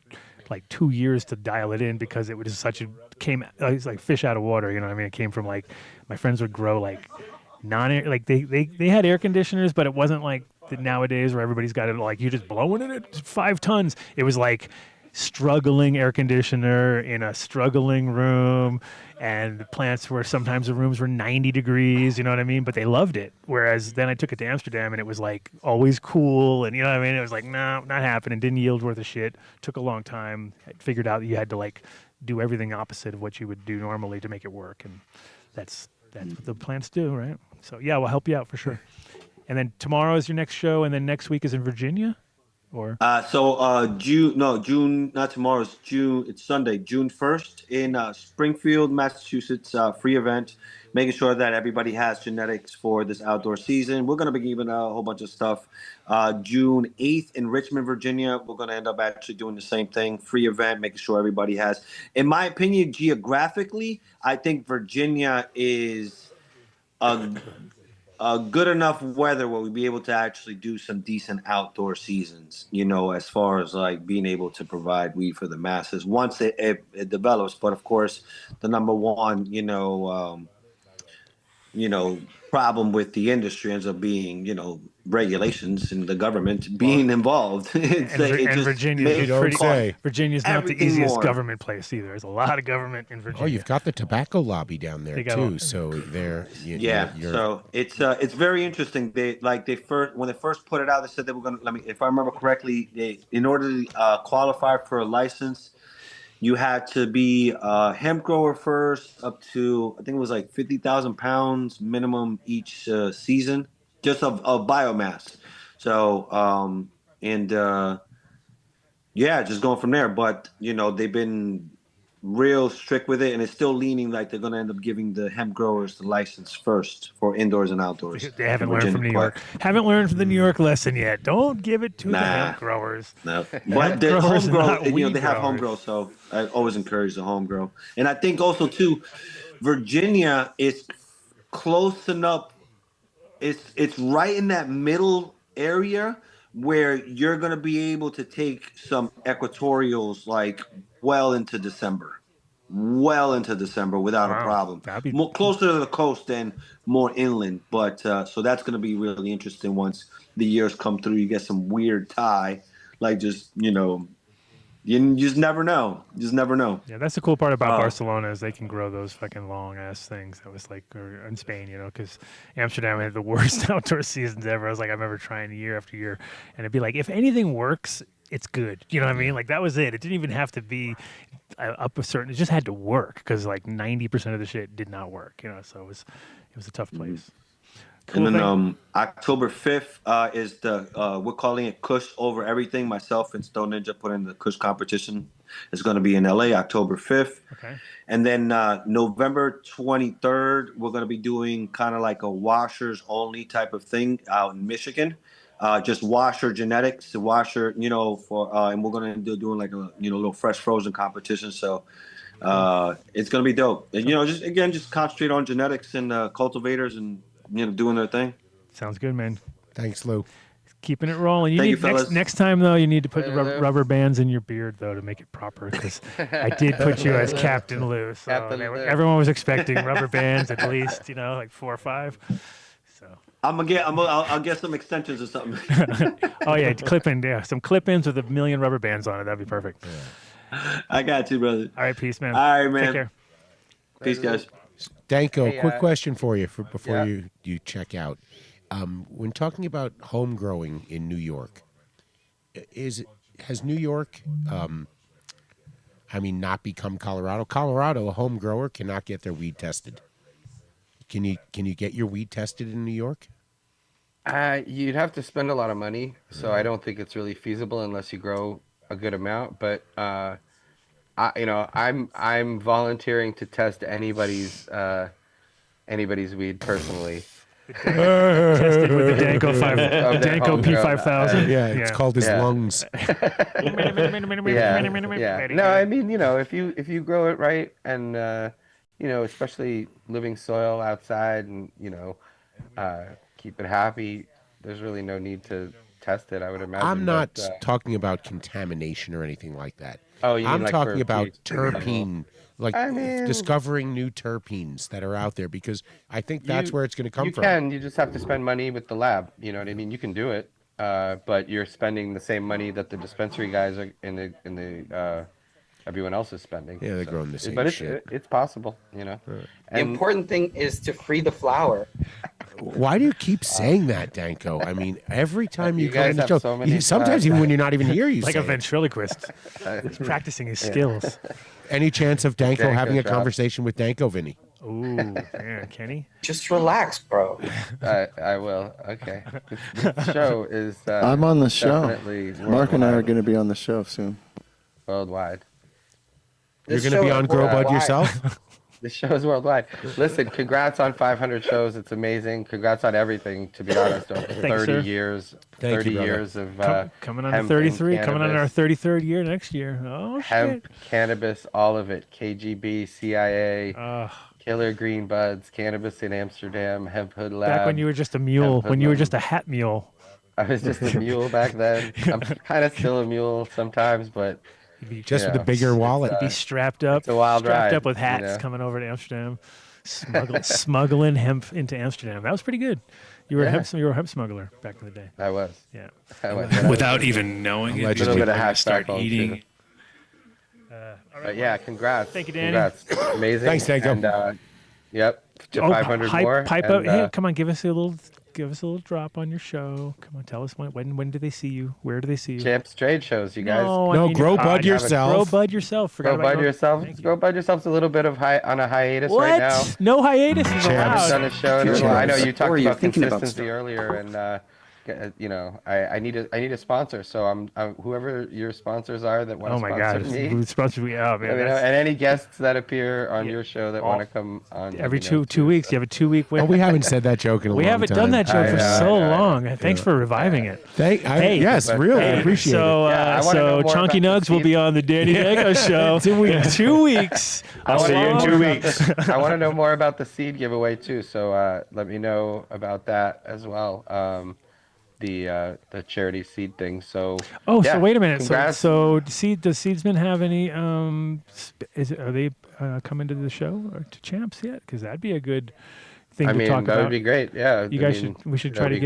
like 2 years to dial it in, because it was such it's like fish out of water. You know what I mean? It came from like my friends would grow like they had air conditioners, but it wasn't like nowadays where everybody's got it like you're just blowing it at 5 tons. It was like struggling air conditioner in a struggling room, and the plants were sometimes the rooms were 90 degrees, you know what I mean? But they loved it. Whereas then I took it to Amsterdam and it was like always cool, and you know what I mean? It was like, no, not happening. Didn't yield worth a shit. Took a long time. I figured out that you had to like do everything opposite of what you would do normally to make it work, and that's what the plants do, right? So yeah, we'll help you out for sure. And then tomorrow is your next show, and then next week is in Virginia, or June, not tomorrow, it's June. It's Sunday, June 1st in Springfield, Massachusetts. Free event, making sure that everybody has genetics for this outdoor season. We're gonna be giving a whole bunch of stuff. June 8th in Richmond, Virginia, we're gonna end up actually doing the same thing. Free event, making sure everybody has. In my opinion, geographically, I think Virginia is a good enough weather where we'll be able to actually do some decent outdoor seasons, as far as like being able to provide weed for the masses once it develops. But of course, the number one, problem with the industry ends up being, regulations and the government being involved. Virginia's not the easiest more. government place either. There's a lot of government in Virginia. Oh, you've got the tobacco lobby down there too. So they're So it's very interesting. When they first put it out, they said they were going to. If I remember correctly, in order to qualify for a license, you had to be a hemp grower first, up to I think it was like 50,000 pounds minimum each season, just of biomass. So just going from there. But they've been real strict with it, and it's still leaning like they're going to end up giving the hemp growers the license first for indoors and outdoors. They haven't learned from New York. Haven't learned from the New York lesson yet. Don't give it to the hemp growers. No, but the home grow, they have home grow, so I always encourage the home grow. And I think also too, Virginia is close enough. It's right in that middle area where you're going to be able to take some equatorials like well into December without a problem. More closer to the coast than more inland, but so that's going to be really interesting once the years come through. You get some weird tie, like just you just never know. Yeah, that's the cool part about Barcelona is they can grow those fucking long ass things. That was like or in Spain, because Amsterdam had the worst outdoor seasons ever. I was like, I remember trying year after year, and it'd be like, if anything works, it's good. You know what I mean? Like that was it. It didn't even have to be up a certain. It just had to work, because like 90% of the shit did not work. So it was a tough place. Cool. And then October 5th is we're calling it Kush Over Everything. Myself and Stone Ninja put in the Kush competition. It's going to be in LA October 5th. Okay. And then November 23rd, we're going to be doing kind of like a washers only type of thing out in Michigan. Just washer genetics, and we're going to do doing like a little fresh frozen competition. So It's gonna be dope. And, just concentrate on genetics and cultivators and doing their thing. Sounds good, man. Thanks, Lou. Keeping it rolling. Thank you, Need fellas. next time though. You need to put Later, Lou. rubber bands in your beard though to make it proper. Because I did put you as Captain Lou. So Captain Lou. everyone was expecting rubber bands at least, like 4 or 5. So. I'll get some extensions or something. Oh yeah, some clip-ins with 1,000,000 rubber bands on it. That'd be perfect. I got you, brother. All right, peace, man. All right, man. Take care. Peace, guys. Danko, Hey, quick question for you before yeah. you check out. When talking about home growing in New York, has New York, not become Colorado? Colorado, a home grower cannot get their weed tested. Can you get your weed tested in New York? You'd have to spend a lot of money, so I don't think it's really feasible unless you grow a good amount. But I'm volunteering to test anybody's weed personally. Tested with the Danko P5000. Yeah, it's called his lungs. Yeah. No, I mean, if you grow it right and especially living soil outside and keep it happy, there's really no need to test it, I would imagine. I'm not talking about contamination or anything like that. Oh, you mean I'm like talking for about weed? terpene, discovering new terpenes that are out there, because I think that's where it's going to come from. You just have to spend money with the lab. You know what I mean? You can do it, but you're spending the same money that the dispensary guys are in the everyone else is spending. Yeah, they're growing the same but shit. It's possible, The important thing is to free the flower. Why do you keep saying that, Danko? I mean, every time you come guys on the have show, so many sometimes even when you're not even here, you Like say a it. ventriloquist. He's practicing his skills. Any chance of Danko Danko having a drop. conversation with Danko, Vinny? Ooh, man, Kenny. Just relax, bro. I will. Okay. This show is. I'm on the show. Definitely Mark and I are worldwide. going to be on the show soon. Worldwide. You're going to be on Grow Bud yourself? The show is worldwide. Listen, congrats on 500 shows. It's amazing. Congrats on everything, to be honest. Over 30 sir. years. Thank you, 30 brother. years of Coming on to hemp 33, and coming on our cannabis. 33rd year next year. Oh, Hemp, shit. cannabis, all of it. KGB, CIA, Killer Green Buds, Cannabis in Amsterdam, Hemp Hood Lab. Back when you were just a mule, when you were just a hat mule. I was just a mule back then. I'm kind of still a mule sometimes, but Just with a bigger wallet. Be strapped up. It's a wild strapped ride, up with hats coming over to Amsterdam, smuggling hemp into Amsterdam. That was pretty good. You were a hemp smuggler back in the day. I was. Yeah. I was. Without even knowing it, Allegedly. before Little bit of you hash start back home, eating. too. But yeah, congrats. Thank you, Danny. Congrats. Amazing. Thanks, Danko. And, yep. To 500 more. Pipe and, up. Hey, come on, give us a little drop on your show. Come on, tell us when do they see you? Where do they see you? Champs trade shows, you guys. No, I No, mean Grow your Bud podcast. yourself. Grow Bud yourself. Forgot Grow about Bud yourself. Grow Bud yourself's a little bit of on a hiatus What? right now. No hiatus is I haven't done allowed. a show in a while. I know you talked Or you're about thinking about consistency earlier, and I need a sponsor. So I'm whoever your sponsors are that want Oh to my sponsor God! me. Who sponsored me? Oh man! Let me know. And any guests that appear on your show that want to come on Every let me know, two too. weeks, you have a 2-week win. Oh, we haven't said that joke in a We long haven't time. done that joke for I so know. long. Thanks for reviving it. Yes, but- really, hey, appreciate So, it. Yeah, I wanna know more Chunky about Nugs the will be on the Danny Danko show in 2 weeks. I'll see you in 2 weeks. I want to know more about the seed giveaway too. So let me know about that as well. The charity seed thing. So So wait a minute. Congrats. So does Seedsman have any? Are they coming to the show or to Champs yet? Because that'd be a good thing I to mean, talk that about. would be great. Yeah, You guys we should try to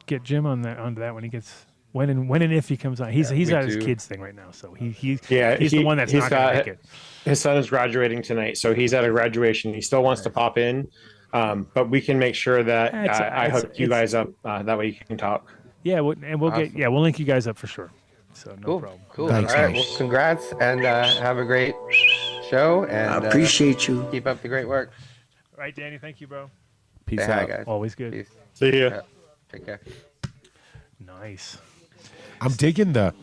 get Jim on onto that when he gets when and if he comes on. He's me at his too. kids thing right now, so he's He's the one that's not going to make it. His son is graduating tonight, so he's at a graduation. He still wants to pop in, but we can make sure that I hook you guys up. That way you can talk. Yeah, we'll link you guys up for sure. So no problem. Cool. Thanks, All right. guys. Well, congrats and have a great show. And I appreciate you. Keep up the great work. All right, Danny. Thank you, bro. Peace Say hi, out. guys. Always good. Peace. See ya. Yeah. Take care. Nice. I'm digging the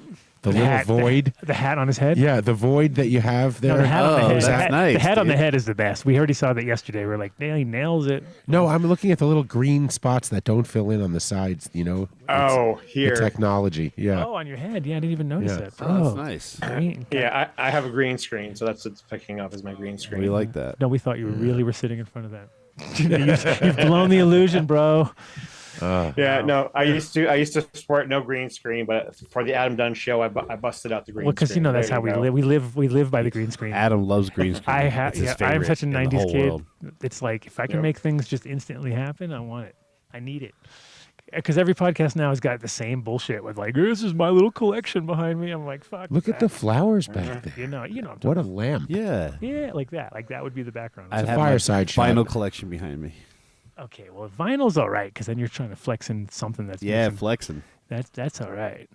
The little hat, void. The hat on his head? Yeah, the void that you have there. No, the hat on the head. that's the hat, nice, The hat on the dude. head is the best. We already saw that yesterday. We're like, yeah, he nails it. No, I'm looking at the little green spots that don't fill in on the sides. You know. Oh, The here. technology. Yeah. Oh, on your head. Yeah, I didn't even notice Yeah. that. Oh, that's nice. Green. Yeah, I have a green screen, so that's what's picking up is my green screen. We like that. No, we thought you really were sitting in front of that. You've blown the illusion, bro. Yeah, no, I used to sport no green screen, but for the Adam Dunn Show, I busted out the green. Well, because screen. that's There how you we go. live. We live by the green screen. Adam loves green screen. I'm such a in the '90s whole kid. world. It's like if I can Yep. make things just instantly happen, I want it. I need it. Because every podcast now has got the same bullshit with like, this is my little collection behind me. I'm like, fuck. Look at that. the flowers back there. You know. I'm What a talking lamp. Yeah. about. Yeah, like that. Like that would be the background. I'd a have fireside my shot. vinyl collection behind me. Okay, well, vinyl's all right because then you're trying to flex in something that's Yeah, missing. flexing. That's all right.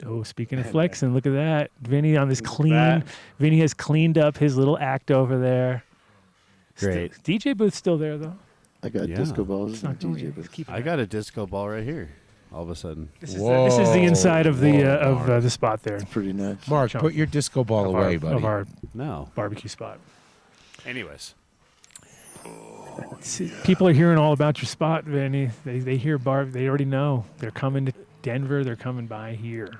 Oh, speaking of flexing, look at that. Vinny on this Look at clean. that. Vinny has cleaned up his little act over there. Great. DJ booth's still there though. I got Yeah. disco balls It's in not the going DJ to booth. keep it I got a disco ball right here. All of a sudden. This is the inside of the the spot there. Pretty nice. Mark, Chunk put your disco ball of away, our, buddy. Of our No. barbecue spot. Anyways. See, people are hearing all about your spot, Vinny. They hear They already know. They're coming to Denver. They're coming by here.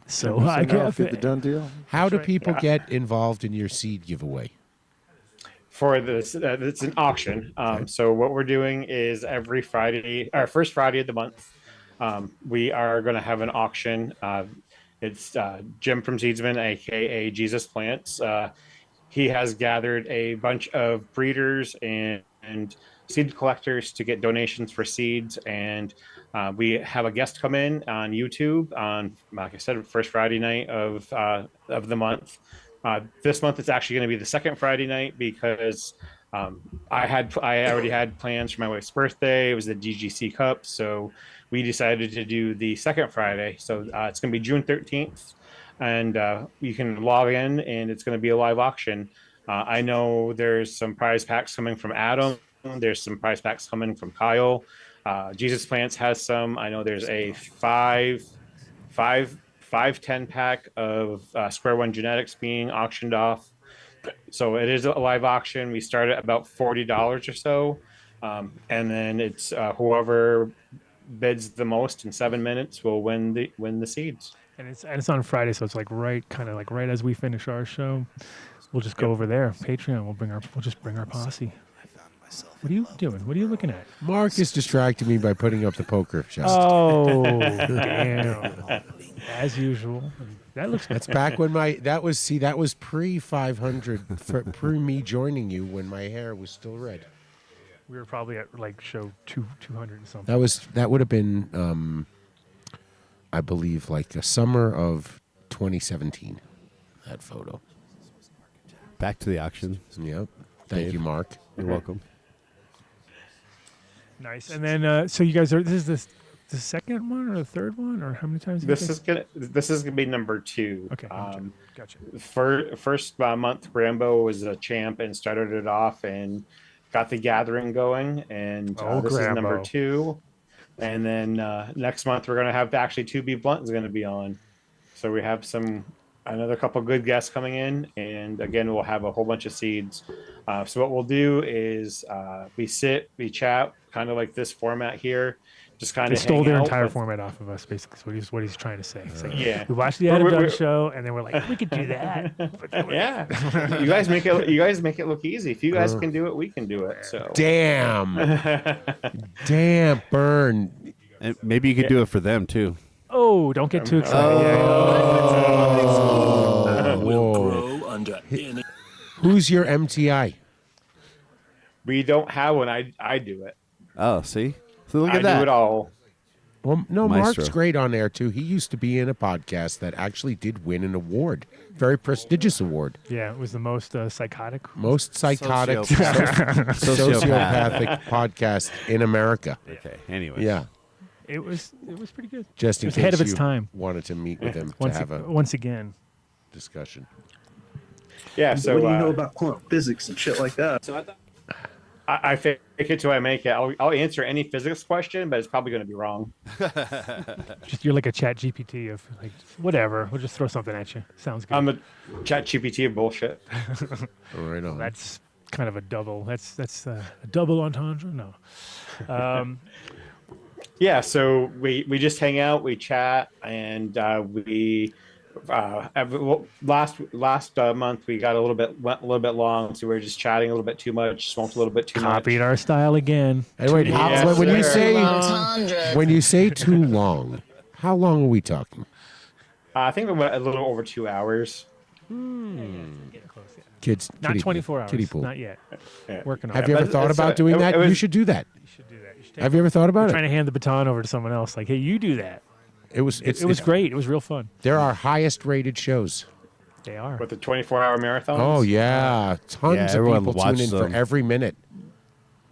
So I get got the done deal. How do right. people Yeah. get involved in your seed giveaway? For this, it's an auction. So what we're doing is every Friday, our first Friday of the month, we are going to have an auction. It's Jim from Seedsman, aka Jesus Plants. He has gathered a bunch of breeders and seed collectors to get donations for seeds, and we have a guest come in on YouTube on, like I said, first Friday night of the month. This month it's actually going to be the second Friday night because I already had plans for my wife's birthday. It was the DGC Cup, so we decided to do the second Friday. So it's going to be June 13th, and you can log in, and it's going to be a live auction. I know there's some prize packs coming from Adam. There's some prize packs coming from Kyle. Jesus Plants has some. I know there's a 10 pack of Square One Genetics being auctioned off. So it is a live auction. We start at about $40 or so, and then it's whoever bids the most in 7 minutes will win the seeds. And it's on Friday, so it's like right as we finish our show, we'll just go over there. Patreon. We'll just bring our posse. What are you doing? What are you looking at? Mark is distracting me by putting up the poker chest. Oh, damn! As usual. That looks. That's back when that was pre 500, pre me joining you when my hair was still red. We were probably at like show 200 and something. That would have been, I believe, like a summer of 2017. That photo. Back to the auction. Yep. Thank you, Mark. You're welcome. Nice. And then, so you guys this is the second one or the third one, or how many times? This is gonna be number 2. Okay. Gotcha. First month, Rambo was a champ and started it off and got the gathering going, and this is number Grambo. 2. And then next month we're gonna have actually 2B Blunt is gonna be on. So we have another couple good guests coming in, and again we'll have a whole bunch of seeds. So what we'll do is we chat, kind of like this format here, just kind They of stole their entire format off of us, basically. So what he's trying to say. It's like, Yeah. we watched the Adam Dunn Show, and then we're like, we could do that. But then Yeah, you guys make it look easy. If you guys can do it, we can do it. So Damn. Damn, burn. And maybe you could do it for them too. Oh, don't get too excited. Whoa. Who's your MTI? we don't have one. I do it. Oh, see? So look I at that. do it all. Well, no, Maestro. Mark's great on air too. He used to be in a podcast that actually did win an award, very prestigious award, Yeah, it was the most psychotic. most psychotic, Sociopath. sociopathic podcast in America. Okay. Anyway. Yeah, It was pretty good. just in It was case ahead of its you time. wanted to meet with him to Once, have a once again. discussion. Yeah. So what do you know about quantum physics and shit like that? I figured it till I make it. I'll answer any physics question, but it's probably going to be wrong. Just you're like a Chat GPT of like whatever. We'll just throw something at you. Sounds good. I'm a Chat GPT of bullshit. Right on. That's kind of a double. That's a double entendre. No. Yeah, so we just hang out, we chat, and we last month we got went a little bit long, so we were just chatting a little bit too much, smoked a little bit too much. Copied our style again. Hey, wait, Yes, when you say too long, how long are we talking? I think we went a little over 2 hours. Kids, Not kiddie 24 pool, hours. kiddie pool. Not yet. Yeah. Working on Have it. you ever But thought it's, about doing that? it was- You should do that. You should do that. You should Have you ever thought about We're it? trying to hand the baton over to someone else. Like, hey, you do that. It was great. It was real fun. They're our highest rated shows. They are. With the 24-hour marathons. Oh yeah, tons Yeah, of everyone people tune in watched for them. every minute.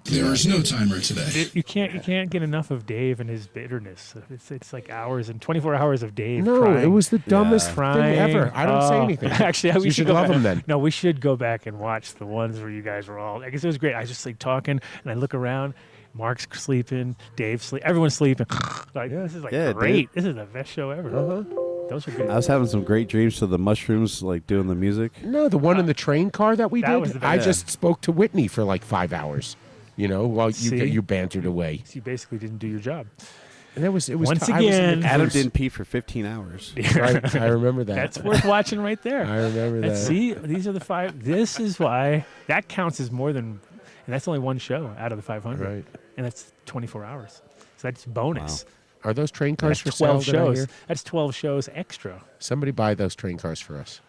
There is no timer today. You can't get enough of Dave and his bitterness. It's like hours and 24 hours of Dave. No, crying. it was the dumbest Crying. thing ever. I don't say Oh. anything. Actually, So we you should should go love back. them then. No, we should go back and watch the ones where you guys were all. I guess it was great. I was just like talking, and I look around. Mark's sleeping. Dave's sleeping. Everyone's sleeping. Like this is like Yeah, great. This is the best show ever. Those are good. I was having some great dreams to the mushrooms, like doing the music. No, the one in the train car that we That was did. the I best. just spoke to Whitney for like 5 hours. While See? you bantered away. You basically didn't do your job. And it was Once I was in the again- Adam cruise. didn't pee for 15 hours. Right, I remember that. That's worth watching right there. I remember And that. see, these are the 5. This is why that counts as more than, and that's only one show out of the 500. Right. And that's 24 hours. So that's bonus. Are those train cars That's for 12 sale? Did I shows. hear? That's 12 shows extra. Somebody buy those train cars for us.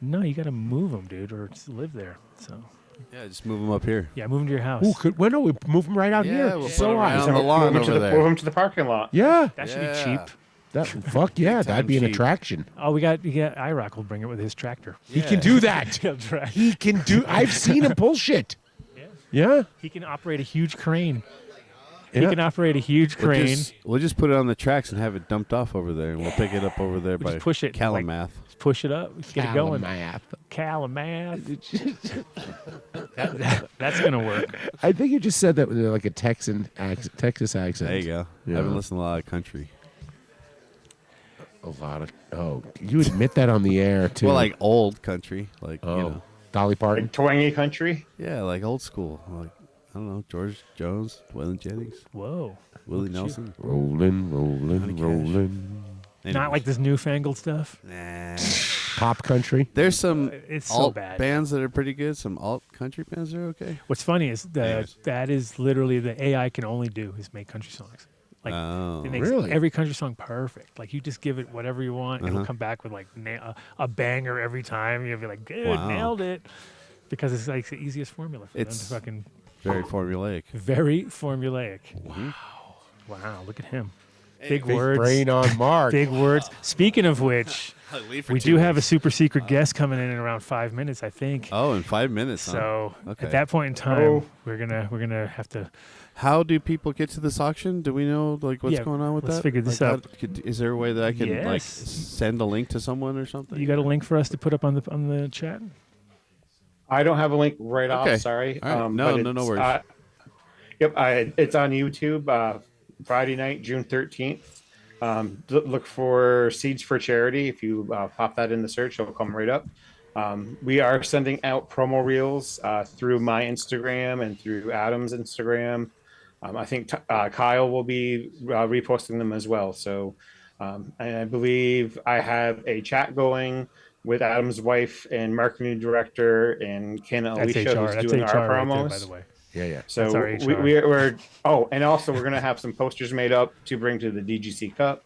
No, you got to move them, dude, or just live there. So Yeah, just move them up here. yeah, move them to your house. Ooh, when do we move them right out Yeah, here? we'll put So them high. around the lawn over there. Move them to the parking lot. Yeah, that should Yeah. be cheap. fuck yeah, that'd be an cheap. attraction. Oh, we got IROC will bring it with his tractor. He can do that. He'll drive. He can do. I've seen him pull shit. Yeah. Yeah. He can operate a huge crane. He Yeah. can operate a huge crane. We'll just put it on the tracks and have it dumped off over there, and we'll pick it up over there We'll by just push it, like- Calamath. Just push it up. Get it going. Calamath. Calamath. That's going to work. I think you just said that with like a Texas accent. There you go. Yeah. I've been listening to a lot of country. A lot of. Oh, you admit that on the air too. Well, like old country, like oh, you know, Dolly Parton. Like twangy country. yeah, like old school, like I don't know, George Jones, Waylon Jennings, Whoa. Willie Nelson. Rolling, Johnny rolling, Cash. rolling. Anyways. Not like this newfangled stuff. Nah. Pop country. There's some It's so alt bad. bands that are pretty good. Some alt country bands that are okay. What's funny is Anyways. that is literally the AI can only do is make country songs. Like Oh. it makes Really? every country song perfect. Like you just give it whatever you want, it'll Uh-huh. come back with like a banger every time. You'll be like, good, Wow. nailed it, because it's like the easiest formula for It's- them to fucking Very formulaic. very formulaic. Wow, look at him. Big Big words. brain on Mark. Big words. Speaking of which, Leave for we 2 do have a weeks. super secret guest coming in around 5 minutes, I think. Oh, in 5 minutes. huh? So Okay. at that point in time, Oh. we're gonna have to. How do people get to this auction? Do we know like what's Yeah, going on with let's that? figure this Like, out. Is there a way that I can like Yes. send a link to someone or something? You got a link for us to put up on the chat? I don't have a link right Okay. off. Sorry. All right. No, but no it's, worries. It's on YouTube. Friday night, June 13th. Look for Seeds for Charity. If you pop that in the search, it'll come right up. We are sending out promo reels through my Instagram and through Adam's Instagram. I think Kyle will be reposting them as well. So and I believe I have a chat going with Adam's wife and marketing director and Ken and That's Alicia HR. who's That's doing HR our right there, promos. by the way. Yeah, yeah. So That's our HR. we're and also we're gonna have some posters made up to bring to the DGC Cup.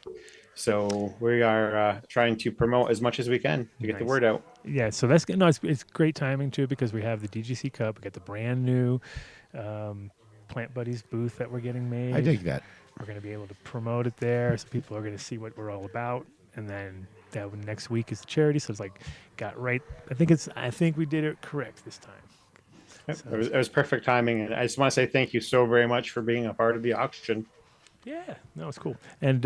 So we are trying to promote as much as we can to get the Nice. word out. Yeah, so that's no, it's great timing too because we have the DGC Cup. We got the brand new Plant Buddies booth that we're getting made. I dig that. We're going to be able to promote it there, so people are going to see what we're all about. And then that next week is the charity, so it's like got right. I think we did it correct this time. Yep, So- it was perfect timing, and I just want to say thank you so very much for being a part of the auction. Yeah, no, it's cool. And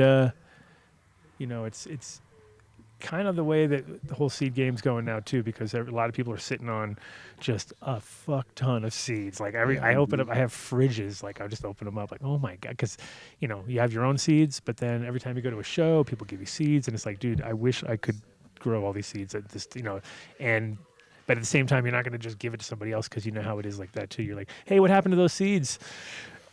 you know, it's kind of the way that the whole seed game's going now too, because a lot of people are sitting on just a fuck ton of seeds. Like I open up, I have fridges. Like I just open them up, like oh my god, because you have your own seeds, but then every time you go to a show, people give you seeds, and it's like, dude, I wish I could grow all these seeds. At this, and. But at the same time, you're not going to just give it to somebody else because you know how it is like that too. You're like, hey, what happened to those seeds?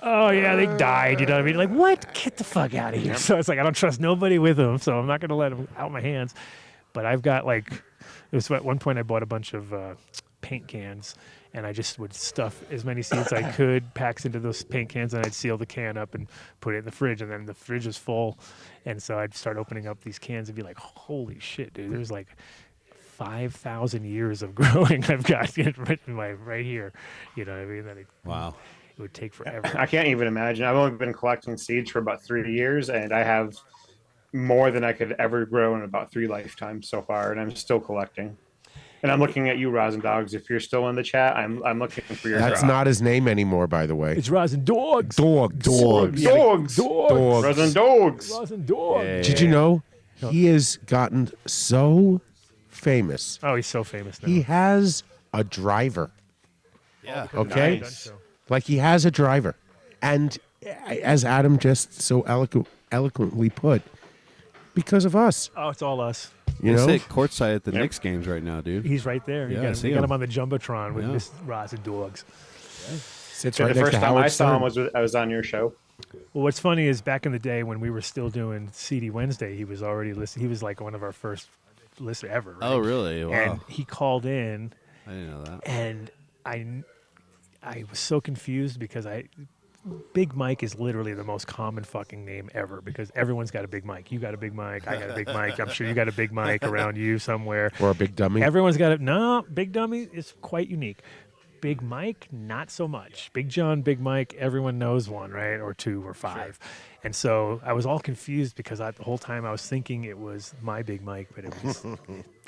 Oh, yeah, they died. You know what I mean? Like, what? Get the fuck out of here. So it's like, I don't trust nobody with them, so I'm not going to let them out of my hands. But I've got it was at one point I bought a bunch of paint cans, and I just would stuff as many seeds I could, packs into those paint cans, and I'd seal the can up and put it in the fridge, and then the fridge was full. And so I'd start opening up these cans and be like, holy shit, dude, there's like 5,000 years of growing I've got written right here. You know what I mean? Wow. It would take forever. I can't even imagine. I've only been collecting seeds for about 3 years, and I have more than I could ever grow in about 3 lifetimes so far, and I'm still collecting. And I'm looking at you, Rosin Dogs. If you're still in the chat, I'm looking for your That's drop. not his name anymore, by the way. It's Rosin Dogs. Dogs. Rosin Dogs. Rosin Dogs. Yeah. Did you know he has gotten so famous? Oh, he's so famous now. He has a driver. Yeah. Okay? Nice. Like he has a driver. And as Adam just so eloquently put, because of us. Oh, it's all us. You know? Sit courtside at the Knicks games right now, dude. He's right there. Yeah, We got him on the Jumbotron with Miss Rosin Dogs. Sits The right next first to time Howard I saw him Stern. I was on your show. Well, what's funny is back in the day when we were still doing CD Wednesday, he was already listening. He was like one of our first listeners ever. Right? Oh, really? Wow. And he called in. I didn't know that. And I was so confused because Big Mike is literally the most common fucking name ever because everyone's got a Big Mike. You got a Big Mike. I got a Big Mike. I'm sure you got a Big Mike around you somewhere. Or a Big Dummy. Everyone's got it. No, Big Dummy is quite unique. Big Mike, not so much. Big John, Big Mike, everyone knows one, right? Or 2 or 5. Sure. And so I was all confused because the whole time I was thinking it was my Big Mike, but it was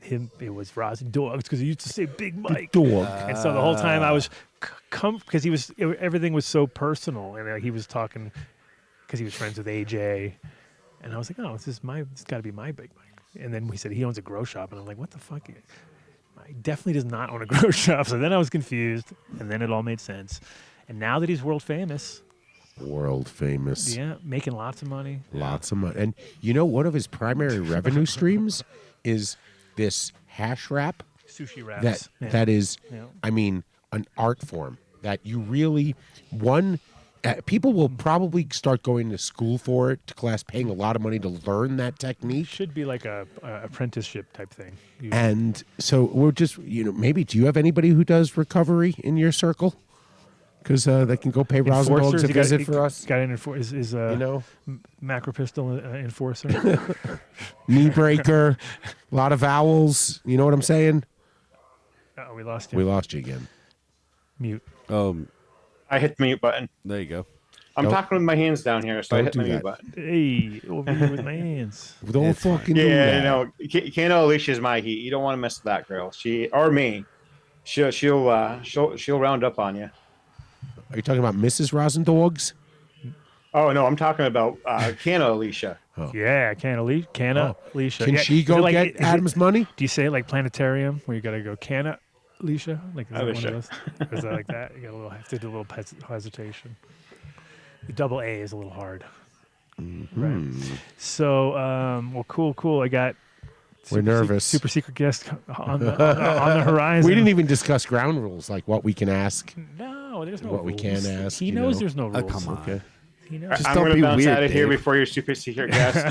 him. It was Rosin Dogs because he used to say Big Mike. Dog. And so the whole time I was because everything was so personal, and he was talking because he was friends with AJ, and I was like, oh, it's got to be my Big Mike. And then we said he owns a grow shop, and I'm like, what the fuck? He definitely does not own a grow shop. So then I was confused, and then it all made sense. And now that he's world famous, yeah, making lots of money. Lots of money. And you know, one of his primary revenue streams is this hash wrap. Sushi wraps. That is, I mean, an art form that you really, people will probably start going to school for it, to class, paying a lot of money to learn that technique. Should be like a apprenticeship type thing. And so we're just, maybe, do you have anybody who does recovery in your circle? Because they can go pay Rosin Dogs a visit for us. Got an is macro pistol enforcer. Knee breaker, a lot of vowels. You know what I'm saying? Oh, we lost you. We lost you again. Mute. I hit the mute button. There you go. I'm talking with my hands down here, so I hit the mute that. button. Hey, over here with my hands. Don't fucking do Yeah, that. no. Kano Alicia's my heat. You don't want to mess with that girl. She or me. She'll round up on you. Are you talking about Mrs. Rosin Dogs? Oh no, I'm talking about Kano Alicia. Oh. Yeah, Alicia. Can she go get Adam's money? Do you say it like planetarium, where you got to go Alicia? Like is that one of Alicia. those? Or is that like that? You got have to do a little hesitation. The double A is a little hard. Mm-hmm. Right. So, well, cool. I got. We're nervous. Super secret guest on the horizon. We didn't even discuss ground rules, like what we can ask. No, there's no what rules. we can ask. He knows there's no rules. Come on. Okay. He knows. I'm going to bounce out of here before your super secret guest.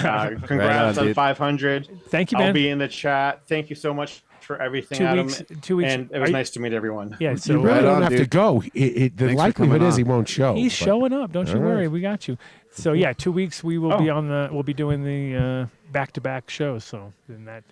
Congrats on 500. Thank you, man. I'll be in the chat. Thank you so much for everything, 2 Adam. weeks. 2 weeks. And it was nice to meet everyone. Yeah, so You really don't have to dude. go. The likelihood is he won't show. He's but- showing up. Don't you All worry. right. We got you. So yeah, 2 weeks we will be on the. We'll be doing the back-to-back shows. So then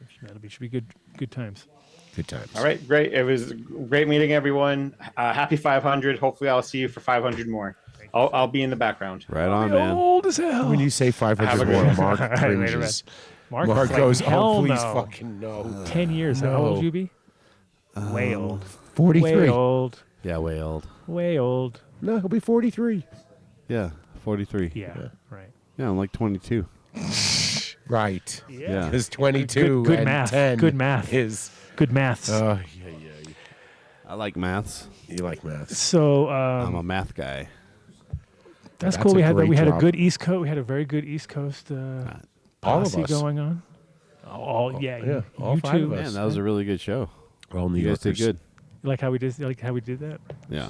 should be good times. Good times. All right, great. It was great meeting everyone. Happy 500. Hopefully, I'll see you for 500 more. I'll be in the background. Right on, man. Old as hell. When you say 500 Have a more, good Mark All right, later, cringes. Mark Mark like, goes, hell oh, please no. fucking no. 10 years. How old you be? Way old. 43. Way old. Yeah, way old. Way old. No, he'll be 43. Yeah, 43. Yeah, right. Yeah, I'm like 22. Right. Yeah. Because 22 Good and math. 10 Good math. is... Good maths. Yeah. I like maths. You like maths. So I'm a math guy. that's That's cool. a We had great a drop. good East Coast. We had a very good East Coast All of posse us. going on. All yeah, you, all you five two. of us. Man, that was a really good show. All New You guys did Yorkers. good. You like how we did? Like how we did that? Yeah.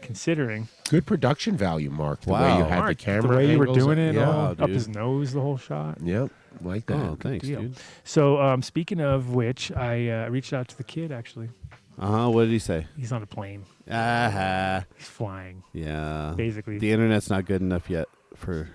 Considering Good production value, Mark. The way Wow. you had Mark, the camera the way you were angles. doing it, Yeah. all Wow, up dude. his nose, the whole shot. Yep. Like that. Oh, thanks, deal. dude. So speaking of which, I reached out to the kid. Actually, What did he say? he's on a plane. Ah, He's flying. yeah. Basically. the internet's not good enough yet for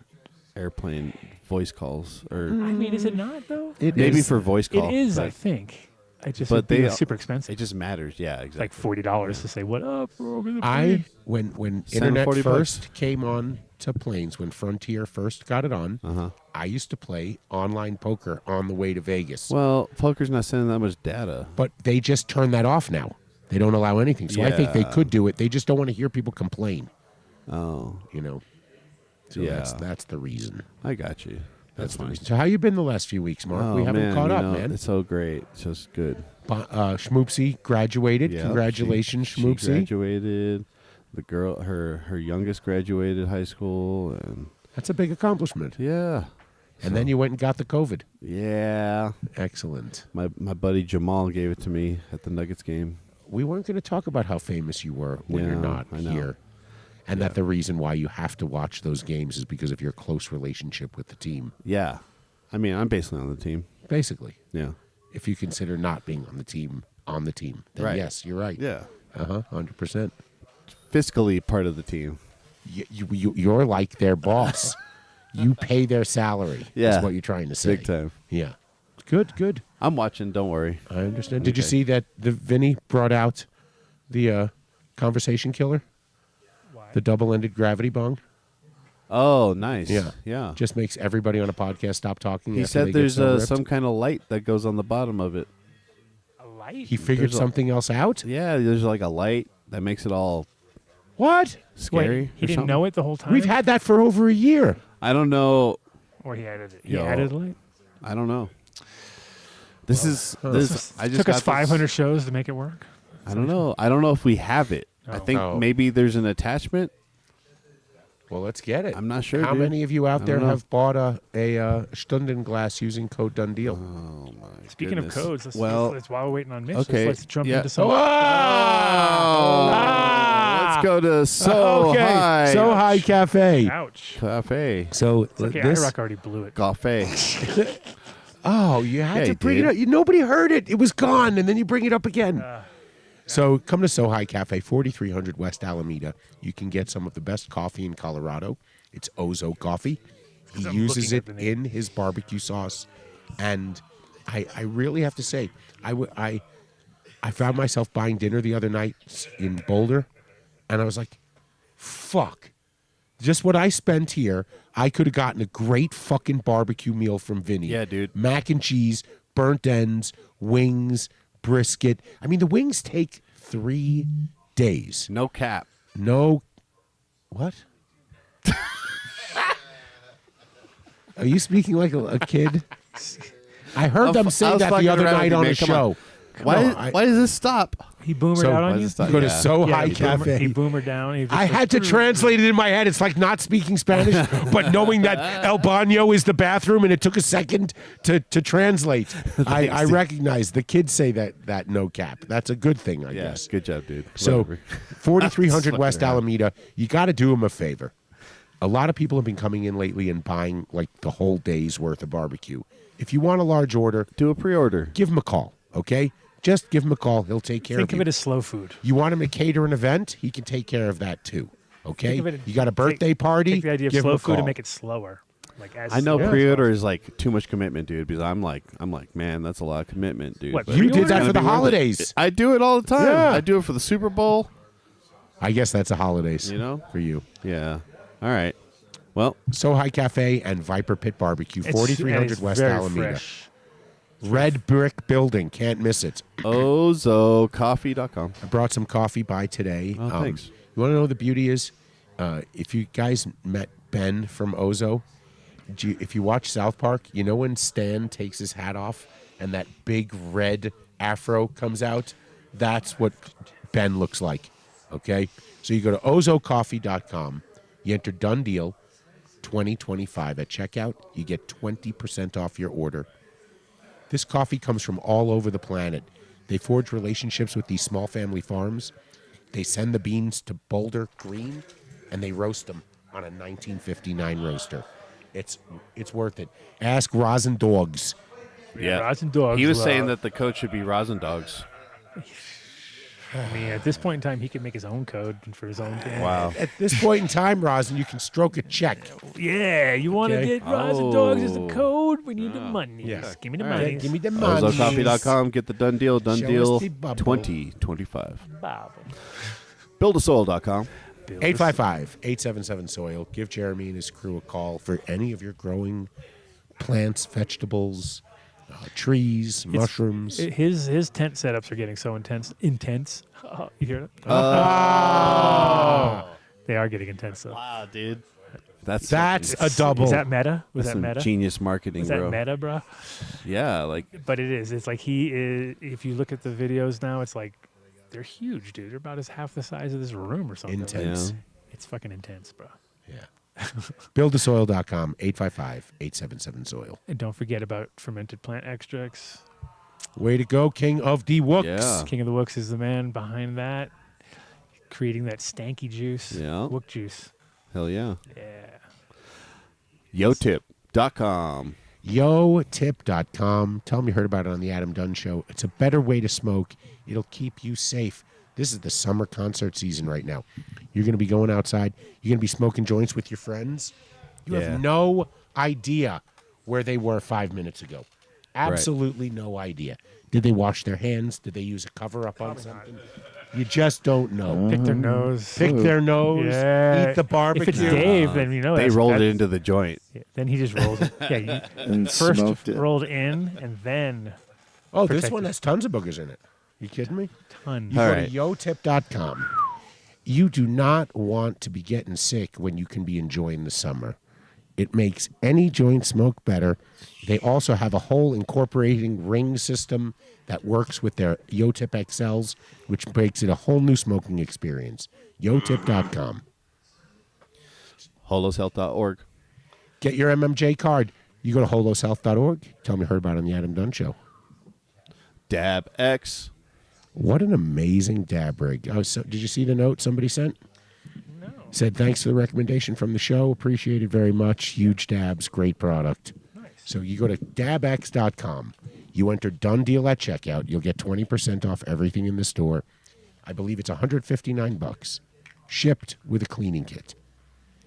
airplane voice calls, or I mean, is it not though? It maybe is. for voice call. It is, I but think. I just but would be they- super expensive. It just matters. Yeah, exactly. Like $40 to say what up. We're over the I plane. when Send internet 40 first bucks. came on to planes, when Frontier first got it on, I used to play online poker on the way to Vegas. Well, poker's not sending that much data. But they just turned that off now. They don't allow anything. So I think they Yeah. could do it. They just don't want to hear people complain. Oh, You know. So Yeah. that's the reason. I got you. That's the fine. reason. So how you been the last few weeks, Mark? Oh, we haven't man, caught you up, know, man. It's so great. It's just good. Schmoopsy graduated. Yeah, Congratulations, she Schmoopsy. graduated. The girl, her youngest graduated high school, and That's a big accomplishment. yeah, And then you went and got the COVID. yeah. Excellent. My buddy Jamal gave it to me at the Nuggets game. We weren't going to talk about how famous you were when you're Yeah, not I know. here. And that the reason why you have to watch those games is because of your close relationship with the team. Yeah, I mean, I'm basically on the team. Basically. Yeah, If you consider not being on the team, then Right. yes, you're right. yeah. 100%. Fiscally part of the team. You're like their boss. You pay their salary. Yeah. Is what you're trying to say. Big time. Yeah. Good. I'm watching. Don't worry. I understand. Did you Okay. see that the Vinny brought out the conversation killer? Why? The double-ended gravity bong? Oh, nice. Yeah. yeah. Just makes everybody on a podcast stop talking. He after said they get there's so ripped. some kind of light that goes on the bottom of it. A light. He figured there's a- something else out? Yeah, there's like a light that makes it all What? scary. Wait, he didn't know it the whole time. We've had that for over a year. I don't know. Or he added it. He Yo. added a light. I don't know. This is this. I just Took got us 500 shows to make it work. I don't know. I don't know if we have it. I think Oh. maybe there's an attachment. Well, let's get it. I'm not sure. How dude. many of you out I there don't know. have bought a Stundenglass using code done deal? Oh my. Speaking goodness. of codes, well, let's while we're waiting on Mitch, okay, let's jump yeah. into some. Let's go to So okay. High. So High Cafe. Ouch. Cafe. So It's okay, this. IROC already blew it. Cafe. Oh, you had Yeah, to you bring did. it up. Nobody heard it. It was gone, and then you bring it up again. So come to So High Cafe, 4300 West Alameda. You can get some of the best coffee in Colorado. It's Ozo coffee. He I'm uses looking it at the name. in his barbecue sauce, and I really have to say, I found myself buying dinner the other night in Boulder, and I was like, fuck. Just what I spent here, I could have gotten a great fucking barbecue meal from Vinny. Yeah, dude. Mac and cheese, burnt ends, wings, brisket. I mean, the wings take 3 days. No cap. No. What? Are you speaking like a kid? I heard them say I was that the fucking other around with night you, on man. a Come show. on. Why does this stop? He boomered So- out Why on does you? it stop? Go to Yeah. So High he Cafe. He boomered down. He just I like, had to translate it in my head. It's like not speaking Spanish, but knowing that El Baño is the bathroom, and it took a second to translate. I recognize the kids say that no cap. That's a good thing, I Yeah. guess. Good job, dude. So, Whatever. 4300 West Fucking around. Alameda, you got to do them a favor. A lot of people have been coming in lately and buying like the whole day's worth of barbecue. If you want a large order, Do a pre-order. give him a call, okay? Just give him a call. He'll take care think of of you. it as slow food. You want him to cater an event? He can take care of that too, okay? Think of it- You got a birthday party? Take the idea of give him slow a food and call. make it slower. Like as I know slow as pre-order possible. is like too much commitment, dude. Because I'm like, man, that's a lot of commitment, dude. What, But You it's did that gonna for the be worth it. holidays. I do it all the time. Yeah. I do it for the Super Bowl. I guess that's a holidays, You know? for you. Yeah. All right. Well, So High Cafe and Viper Pit Barbecue, It's- 4300 it's West very Alameda. fresh. Red brick building, can't miss it. ozocoffee.com. I brought some coffee by today. Oh, thanks. You want to know what the beauty is? If you guys met Ben from Ozo, if you watch South Park, you know when Stan takes his hat off and that big red afro comes out? That's what Ben looks like. Okay? So you go to ozocoffee.com, you enter Done Deal 2025 at checkout, you get 20% off your order. This coffee comes from all over the planet. They forge relationships with these small family farms. They send the beans to Boulder Green, and they roast them on a 1959 roaster. It's worth it. Ask Rosin Dogs. Yeah. Rosin Dogs. He was saying that the code should be Rosin Dogs. I mean, at this point in time, he could make his own code for his own thing. Wow. At this point in time, Rosin, you can stroke a check. Yeah, you want to Okay. get Rosin Dogs as a code? We need the money. Yeah. Just give me the All money. right, give me the money. OzoCoffee.com. Get the Done Deal. Done Show Deal us the bubble. 2025. Bob. Buildasoil.com. 855-877-SOIL. Give Jeremy and his crew a call for any of your growing plants, vegetables, trees, mushrooms. His tent setups are getting so intense. You hear it? They are getting intense, though. Wow, dude. That's a double. Is that meta? Was That's that some meta? genius marketing, Was that bro. meta, bro? Yeah, like. But it is. It's like he is. If you look at the videos now, it's like they're huge, dude. They're about as half the size of this room or something. Intense. Yeah. It's fucking intense, bro. Yeah. Buildasoil.com, 855-877-SOIL. And don't forget about fermented plant extracts. Way to go, King of the Wooks. Yeah. King of the Wooks is the man behind that, creating that stanky juice. Yeah. Wook juice. Hell yeah. Yeah. YoTip.com. YoTip.com. Tell them you heard about it on the Adam Dunn Show. It's a better way to smoke. It'll keep you safe. This is the summer concert season right now. You're going to be going outside. You're going to be smoking joints with your friends. You Yeah. have no idea where they were 5 minutes ago. Absolutely no idea. Did they wash their hands? Did they use a cover-up on something? You just don't know. Pick their nose. Pick their nose. Yeah. Eat the barbecue. If it's Dave, then you know They that's- rolled it that's- into the joint. Yeah, then he just rolled it. Yeah, you And first smoked it. rolled in and then. Oh, this protected. one has tons of boogers in it. You kidding me? Ton. You All go right. to yotip.com. You do not want to be getting sick when you can be enjoying the summer. It makes any joint smoke better. They also have a whole incorporating ring system that works with their Yotip XLs, which makes it a whole new smoking experience. Yotip.com. HolosHealth.org. Get your MMJ card. You go to holoshealth.org. Tell me you heard about it on the Adam Dunn Show. DabX. What an amazing dab rig. Oh, so, did you see the note somebody sent? No. Said, thanks for the recommendation from the show. Appreciate it very much. Huge dabs. Great product. Nice. So you go to dabx.com. You enter Done Deal at checkout. You'll get 20% off everything in the store. I believe it's $159. Shipped with a cleaning kit.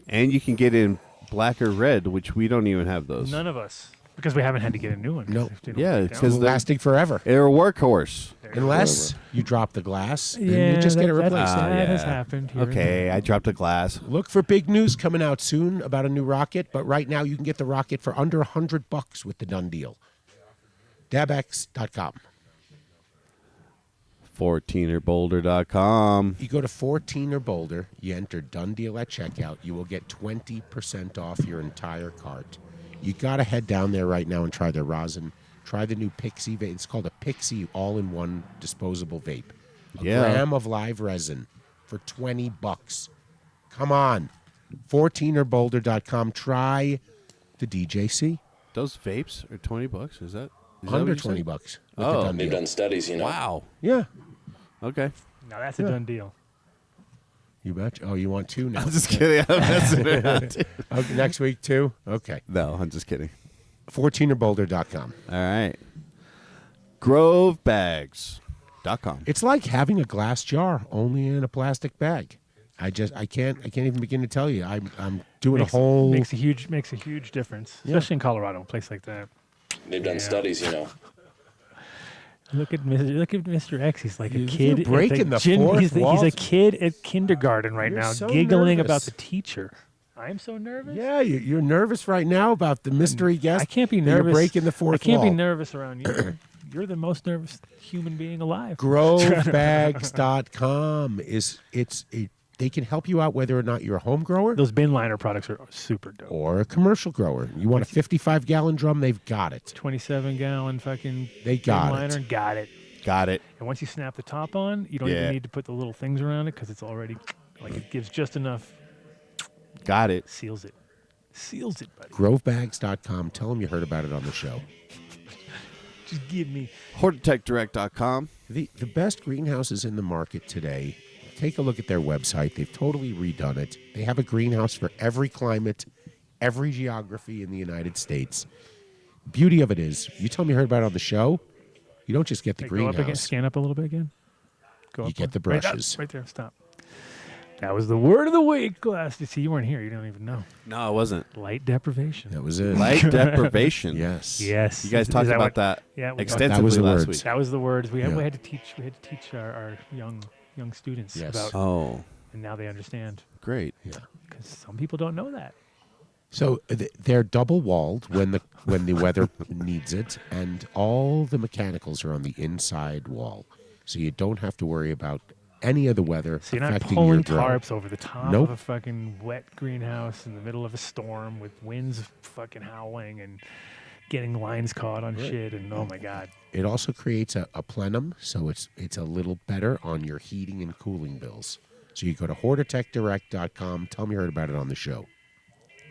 And you can get in black or red, which we don't even have those. None of us. Because we haven't had to get a new one. No. They don't Yeah, break it's down. because Lasting forever. they're a workhorse. Unless you drop the glass and Yeah, you just get it that replaced. has happened here. Okay, I dropped a glass. Look for big news coming out soon about a new rocket, but right now you can get the rocket for under $100 with the Done Deal. Dabx.com. 14erboulder.com. You go to 14 or Boulder, you enter Done Deal at checkout, you will get 20% off your entire cart. You got to head down there right now and try their rosin. Try the new Pixie vape. It's called a Pixie all-in-one disposable vape. A gram of live resin for $20. Come on. 14erboulder.com. Try the DJC. Those vapes are $20. Is that Under what you said? $20 with the Oh, Done They've Deal. done studies, you know. wow. Yeah. Okay. Now that's a done deal. You bet. Oh, you want two now? I'm just kidding. I'm messing around. Okay, next week, too? Okay. No, I'm just kidding. 14erboulder.com. All right. Grovebags.com. It's like having a glass jar, only in a plastic bag. I can't even begin to tell you. I'm doing Makes a whole. makes a huge difference, especially in Colorado, a place like that. They've done studies, you know. Look at Mr. X. He's like a You're kid. breaking the fourth he's wall. a kid at kindergarten right You're now, so giggling nervous. about the teacher. I'm so nervous. Yeah, you're nervous right now about the mystery guest. I can't be that you're nervous. breaking the fourth I can't wall. be nervous around you. You're the most nervous human being alive. Grovebags.com it's a they can help you out whether or not you're a home grower. Those bin liner products are super dope. Or a commercial grower. You want a 55-gallon drum? They've got it. 27-gallon fucking They got bin it. liner, got it. Got it. And once you snap the top on, you don't even need to put the little things around it because it's already like it gives just enough. Got it. Seals it. Seals it, buddy. Grovebags.com. Tell them you heard about it on the show. Just give me. HortitechDirect.com. The best greenhouses in the market today. Take a look at their website. They've totally redone it. They have a greenhouse for every climate, every geography in the United States. Beauty of it is, you tell me you heard about it on the show, you don't just get the Go up again, greenhouse. scan up a little bit again. Go You up get one. the brushes. Right there. Stop. That was the word of the week, class. See, you weren't here. You don't even know. No, I wasn't. Light deprivation. That was it. Light deprivation. Yes. Yes. You guys Is talked that about what- that Yeah, we- extensively That was the last words. week. That was the words we had. Yeah. We had to teach our young students Yes. about. Oh, And now they understand great. because some people don't know that. So they're double walled when the weather needs it, and all the mechanicals are on the inside wall, so you don't have to worry about any of the weather So you're not affecting pulling your grow. tarps over the top Nope. of a fucking wet greenhouse in the middle of a storm with winds fucking howling and getting lines caught on shit. And oh my god, It also creates a plenum, so it's a little better on your heating and cooling bills. So you go to HortitechDirect.com. Tell me you heard about it on the show.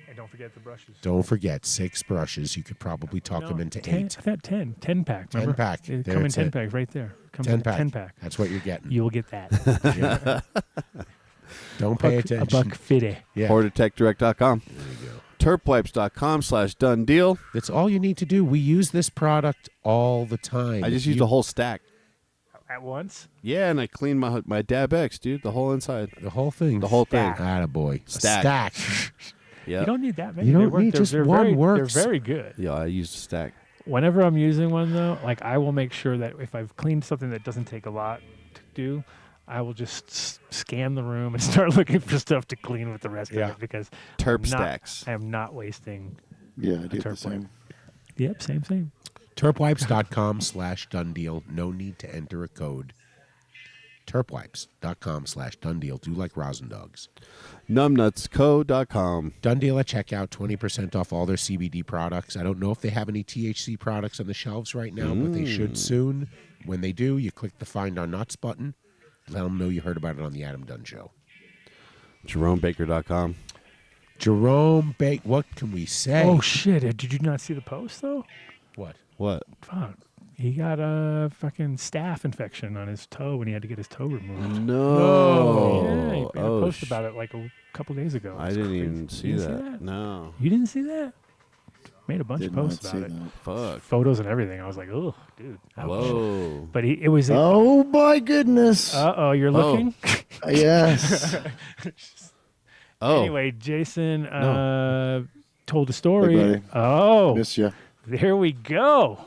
and don't forget the brushes. Don't forget 6 brushes. You could probably talk No, them into 10, 8. I thought 10. 10 pack. 10 Remember? pack. They There, come in it's 10 it. packs right there. Comes 10 in pack. 10 pack. That's what you're getting. You will get that. Don't pay A attention. buck fifty. Yeah. HortitechDirect.com. There you go. Turpwipes.com/done deal. That's all you need to do. We use this product all the time. I just If used you- a whole stack. At once? Yeah, and I cleaned my Dab X, dude. The whole inside. the whole thing. The whole thing. Attaboy. Stack. A stack. Yeah. You don't need that many. You They don't work. need They're- just they're one very, works. They're very good. Yeah, I used a stack. Whenever I'm using one, though, like I will make sure that if I've cleaned something that doesn't take a lot to do, I will just scan the room and start looking for stuff to clean with the rest of it because Terp I'm not- stacks. I am not wasting. Yeah, I a do the Turp same. wipe. Yep, same. Turpwipes.com/done deal. No need to enter a code. Turpwipes.com/done deal. Do like rosin dogs. Numbnutsco.com. Done deal at checkout. 20% off all their CBD products. I don't know if they have any THC products on the shelves right now, but they should soon. When they do, you click the Find Our Nuts button. Let them know you heard about it on the Adam Dunn Show. JeromeBaker.com. Jerome Bake. What can we say? Oh shit! Did you not see the post though? What? What? Fuck. He got a fucking staph infection on his toe when he had to get his toe removed. No. Yeah, he made a Oh, post about it like a couple days ago. I It's didn't crazy. even see You that. didn't see that? No. You didn't see that? Made a bunch Did of not posts see about it. that. Fuck. Photos and everything. I was like, oh, dude. ouch." Whoa. But it was. Oh my goodness. Uh-oh, you're looking? Yes. Oh. Anyway, Jason told a story. Hey, buddy. Oh, Miss you. there we go.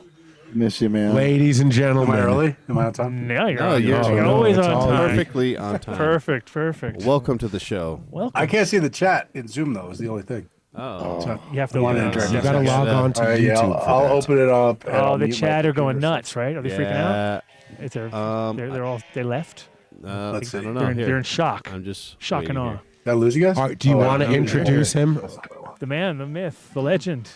Miss you, man. Ladies and gentlemen. Am I early? Am I on time? No, you're, No, you're- you're no, always it's on all time. Perfectly on time. Perfect. Welcome to the show. Welcome. I can't see the chat in Zoom though. Is the only thing. Oh. So You have to I wanted open to it up. direct You got to message. log on to All right, YouTube. yeah, for I'll that. open it up. and Oh, I'll the mute my chat are going computer. nuts, right? Are they freaking out? Yeah. It's a, Um, they're all they left. Let's see. I don't know. They're in, Here. they're in shock. I'm just Shock and waiting awe. here. Did I lose you guys? All right, do you want to no, introduce him? The man, the myth, the legend,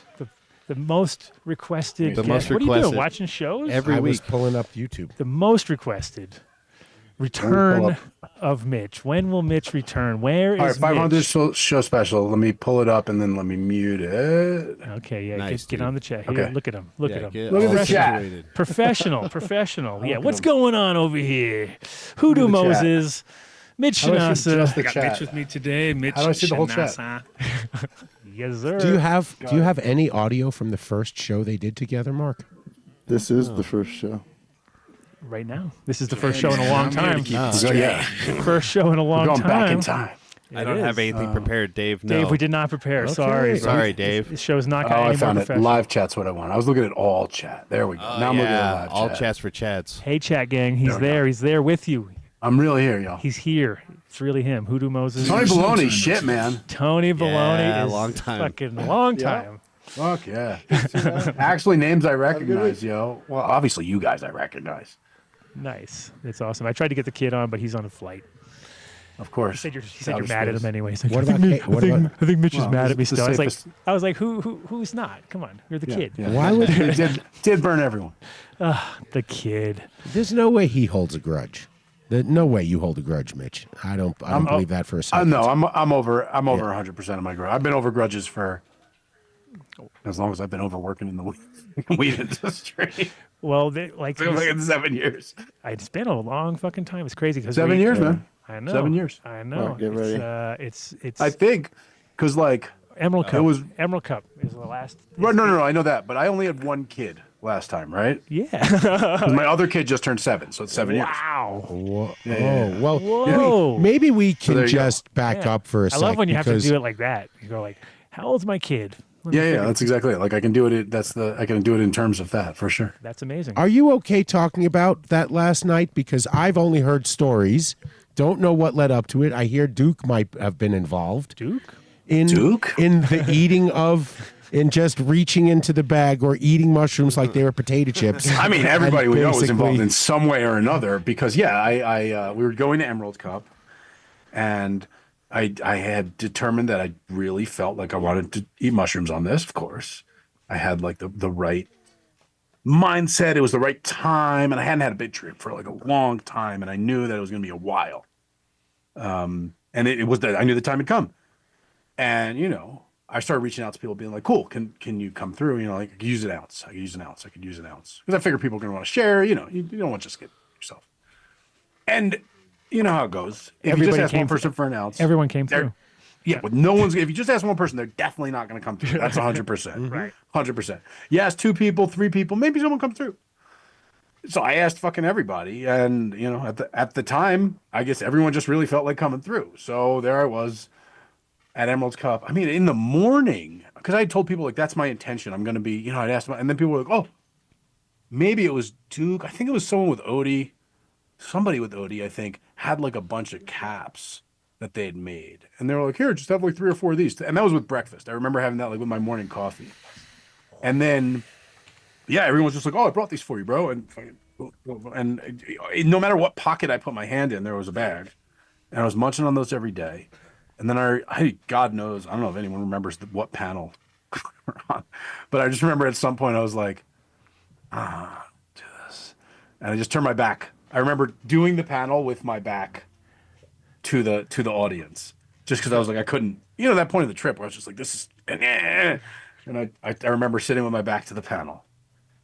the most requested. The guest. most What are you doing? requested. Watching shows? Every I was week. pulling up YouTube. The most requested return of Mitch. When will Mitch return? Where is All right, 500 Mitch? show special. Let me pull it up and then let me mute it. Okay, yeah, Nice, get dude. on the chat. Here, Okay. look at him. Look Yeah, at him. get Look at all the chat. situated. Professional. Yeah, at what's him. going on over here? Hoodoo Look at the chat. Moses, Mitch How do I see just Shanasa. the Got chat? Mitch with me today. Mitch How do I see the whole chat? Shanasa. Yes, sir. Do you have any audio from the first show they did together, Mark? This is the first show. Right now, this is the first show in a long I'm here to time. keep it We're straight. yeah, First show in a long we're going time. back in time. I It don't have is. anything prepared, Dave. No. Dave, we did not prepare. Sorry. Sorry, Dave. This show's not Oh, got I any more found it. professional. Live chat's what I want. I was looking at all chat. There we go. Oh, now I'm looking yeah. at live All chat. chats for chads. Hey, chat gang. He's There we there. He's there with you. I'm really here, y'all. He's here. It's really him. Hoodoo Moses. Tony Baloney, shit, man. Tony Baloney Yeah, is long time. fucking long Yeah. time. Fuck yeah. Actually, names I recognize, yo. Well, obviously, you guys I recognize. Nice. It's awesome. I tried to get the kid on, but he's on a flight. Of course. He said you're mad at him anyway. He's like, What I think, about Mi- Kate? What I think, about- I think Mitch is Well, mad at me it's the still. safest- I was like, who's not? Come on, you're the kid. Yeah. Why would It did burn everyone? The kid. There's no way he holds a grudge. No way you hold a grudge, Mitch. I don't believe that for a second. No, I'm over 100% of my grudge. I've been over grudges for as long as I've been overworking in the weed industry. Well, like 7 years. It's been a long fucking time. It's crazy because 7 years, man. I know. 7 years. I know. Right, get ready. It's. I think because like Emerald Cup. It was Emerald Cup is the last. Right, no, I know that, but I only had one kid last time, right? Yeah. 'Cause my other kid just turned 7, so it's 7 years. Wow. Whoa. Yeah. Oh, well, Whoa. maybe we can there you go. just back up for a I second. love when you have to because do it like that. You go like, "How old's my kid?" Let me Yeah, figure- that's exactly it. Like I can do it. I can do it in terms of that for sure. That's amazing. Are you okay talking about that last night? Because I've only heard stories. Don't know what led up to it. I hear Duke might have been involved. Duke? In the eating of, in just reaching into the bag or eating mushrooms like they were potato chips. I mean, everybody And we know was involved basically- in some way or another because I we were going to Emerald Cup, and I had determined that I really felt like I wanted to eat mushrooms on this. Of course, I had like the right mindset. It was the right time, and I hadn't had a big trip for like a long time, and I knew that it was going to be a while. And it was that I knew the time had come, and I started reaching out to people, being like, "Cool, can you come through? Like, I could use an ounce. I could use an ounce. I could use an ounce." Because I figure people are going to want to share. You don't want to just get yourself. And you know how it goes. If Everybody you just ask came one person for an ounce, Everyone came through. yeah, but no one's. If you just ask one person, they're definitely not going to come through. That's 100%. Right. 100%. You ask 2 people, 3 people, maybe someone come through. So I asked fucking everybody, and at the time, I guess everyone just really felt like coming through. So there I was at Emerald Cup. I mean, in the morning, because I told people like that's my intention. I'm going to be, I'd ask them, and then people were like, "Oh, maybe it was Duke. I think it was someone with Odie, somebody with Odie. I think had like a bunch of caps that they had made, and they were like, here, just have like 3 or 4 of these." And that was with breakfast. I remember having that like with my morning coffee, and then. Yeah, everyone was just like, "Oh, I brought these for you, bro." And no matter what pocket I put my hand in, there was a bag, and I was munching on those every day. And then God knows, I don't know if anyone remembers what panel we're on, but I just remember at some point I was like, do this, and I just turned my back. I remember doing the panel with my back to the audience, just because I was like, I couldn't, that point of the trip where I was just like, this is, and I remember sitting with my back to the panel.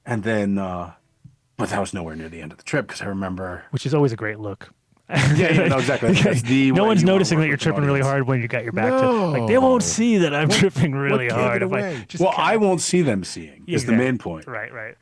And then, but that was nowhere near the end of the trip because I remember. Which is always a great look. Yeah, no, exactly. That's the no way one's you wanna noticing work that you're with the tripping really audience. hard when you got your back to. Like they won't see that I'm tripping really gave hard. it If I away? just Well, kinda- I won't see them seeing. Is the Exactly. main point. Right.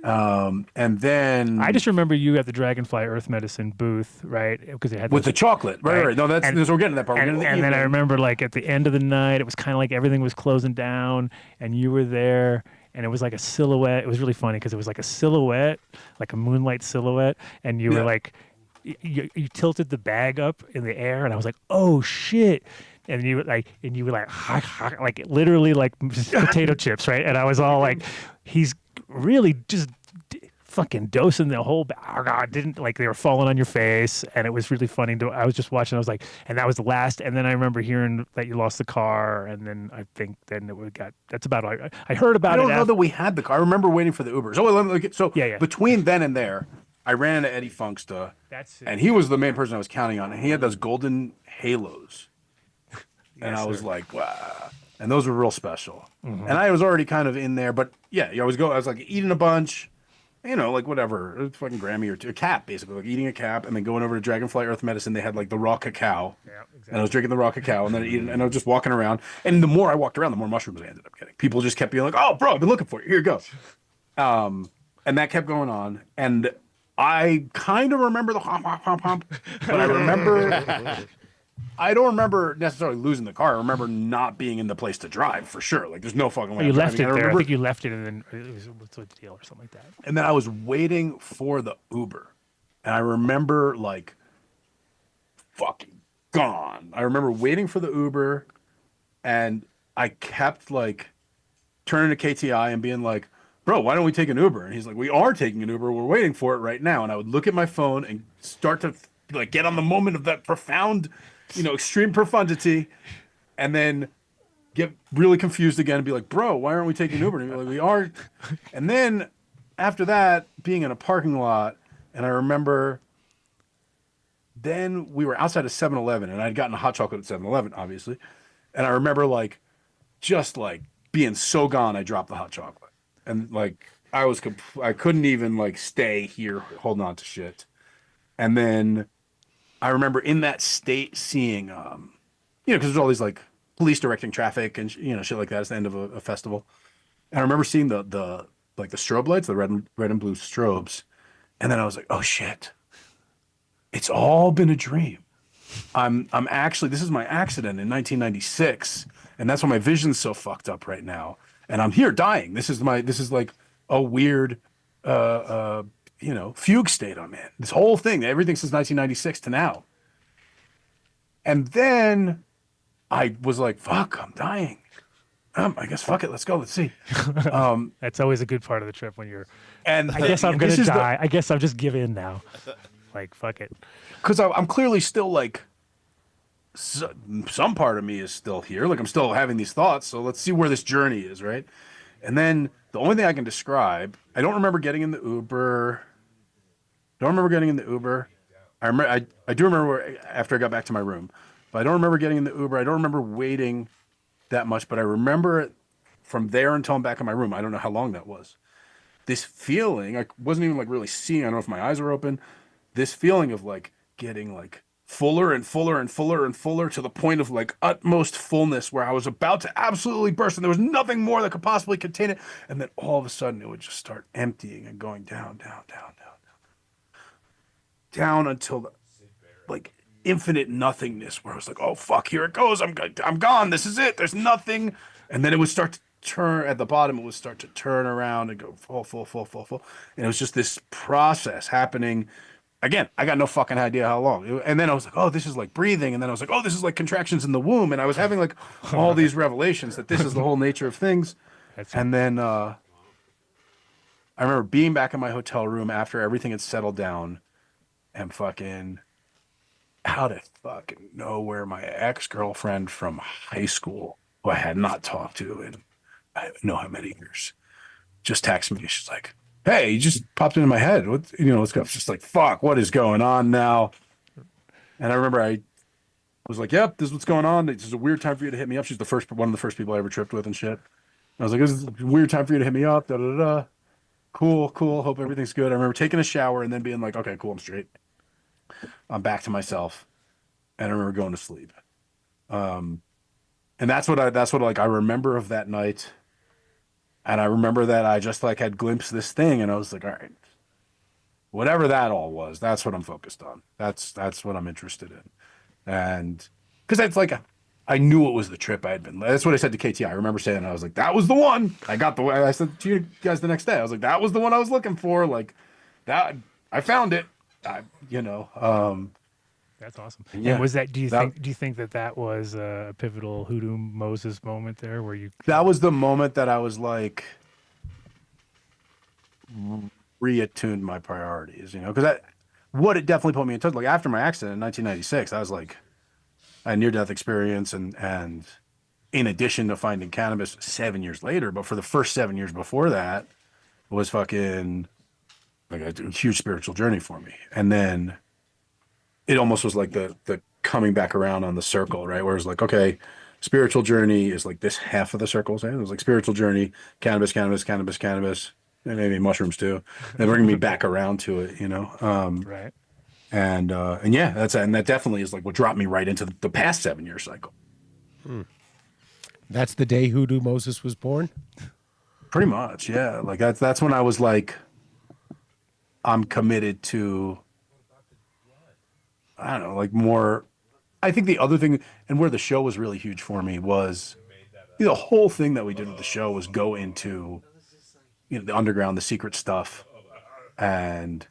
And then I just remember you at the Dragonfly Earth Medicine booth, right? Because it had with those- the chocolate, right. No, that's we're getting to that part. We're And, getting to the and then I evening. remember, like at the end of the night, it was kind of like everything was closing down, and you were there, and it was like a silhouette. It was really funny because it was like a silhouette, like a moonlight silhouette, and you were like, you tilted the bag up in the air, and I was like, oh shit. And you were like, like literally like potato chips, right? And I was all like, he's really just fucking dosing the whole bag. Didn't like they were falling on your face, and it was really funny. I was just watching. I was like, and that was the last. And then I remember hearing that you lost the car, and then I think then it got. That's about all. I heard about I don't it. know that we had the car. I remember waiting for the Ubers. So Yeah. between then and there, I ran into Eddie Funksta, That's it. and he was the main person I was counting on. And he had those golden halos. And I was like, wow. And those were real special. Mm-hmm. And I was already kind of in there, but yeah, I was like eating a bunch, like whatever, a fucking Grammy or two, a cap basically, like eating a cap and then going over to Dragonfly Earth Medicine. They had like the raw cacao. Yeah, exactly. And I was drinking the raw cacao and then eating, and I was just walking around. And the more I walked around, the more mushrooms I ended up getting. People just kept being like, oh, bro, I've been looking for you. Here you go. And that kept going on. And I kind of remember the hump, but I don't remember necessarily losing the car. I remember not being in the place to drive for sure. Like there's no fucking way. You I'm left driving. it there. I remember- think you left it, and then it was a deal or something like that. And then I was waiting for the Uber. And I remember like fucking gone. I remember waiting for the Uber and I kept like turning to KTI and being like, bro, why don't we take an Uber? And he's like, we are taking an Uber. We're waiting for it right now. And I would look at my phone and start to like get on the moment of that profound, extreme profundity, and then get really confused again and be like, bro, why aren't we taking Uber? And be like, we are. And then after that, being in a parking lot, and I remember then we were outside of 7-Eleven, and I'd gotten a hot chocolate at 7-Eleven, obviously. And I remember just being so gone, I dropped the hot chocolate. And I couldn't even stay here holding on to shit. And then I remember in that state seeing, because there's all these police directing traffic and shit like that at the end of a festival. And I remember seeing the strobe lights, the red and blue strobes. And then I was like, oh shit, it's all been a dream. I'm actually, this is my accident in 1996. And that's why my vision's so fucked up right now. And I'm here dying. This is like a weird, fugue state I'm in. This whole thing, everything since 1996 to now. And then I was like, fuck, I'm dying. I guess fuck it, let's go, let's see. That's always a good part of the trip when you're. And I guess I'm gonna die. I guess I'll just give in now. Fuck it. Because I'm clearly still some part of me is still here. I'm still having these thoughts. So let's see where this journey is, right? And then the only thing I can describe, I don't remember getting in the Uber. I do remember after I got back to my room, but I don't remember getting in the Uber. I don't remember waiting that much, but I remember it from there until I'm back in my room. I don't know how long that was. This feeling, I wasn't even really seeing. I don't know if my eyes were open. This feeling of getting fuller and fuller and fuller and fuller to the point of utmost fullness where I was about to absolutely burst and there was nothing more that could possibly contain it. And then all of a sudden it would just start emptying and going down, down, down, down, down until infinite nothingness where I was like, oh fuck, here it goes. I'm gone. This is it. There's nothing. And then it would start to turn at the bottom. It would start to turn around and go full, full, full, full, full. And it was just this process happening. Again, I got no fucking idea how long. And then I was like, oh, this is breathing. And then I was like, oh, this is contractions in the womb. And I was having all these revelations that this is the whole nature of things. And then I remember being back in my hotel room after everything had settled down and fucking out of fucking nowhere, my ex-girlfriend from high school, who I had not talked to in I don't know how many years, just texted me. She's like, hey, you just popped into my head. Let's go. It's just fuck, what is going on now? And I remember I was like, yep, this is what's going on. This is a weird time for you to hit me up. She's one of the first people I ever tripped with and shit. I was like, this is a weird time for you to hit me up. Da, da, da, da. Cool. Hope everything's good. I remember taking a shower and then being like, okay, cool, I'm straight. I'm back to myself. And I remember going to sleep. And that's what I remember of that night. And I remember that I just had glimpsed this thing and I was like, all right, whatever that all was, that's what I'm focused on. That's what I'm interested in. And because that's I knew it was the trip I had been. That's what I said to KT. I remember saying, I was like, that was the one. I said to you guys the next day, I was like, that was the one I was looking for. That, I found it. That's awesome. Yeah. And was that? Do you think that was a pivotal Hoodoo Moses moment there, where you? That was the moment that I was reattuned my priorities, because what it definitely put me in touch. After my accident in 1996, I was I had near-death experience, and in addition to finding cannabis 7 years later, but for the first 7 years before that, was fucking a huge spiritual journey for me, and then. It almost was the coming back around on the circle, right? Where it's okay, spiritual journey is this half of the circle. Right? It was spiritual journey, cannabis, and maybe mushrooms too. They bring me back around to it, Right. And yeah, that definitely is what dropped me right into the past 7 year cycle. That's the day Hoodoo Moses was born? Pretty much, yeah. That's when I was I'm committed to. I don't know, more. I think the other thing, and where the show was really huge for me, was the whole thing that we did with the show was go into, the underground, the secret stuff, and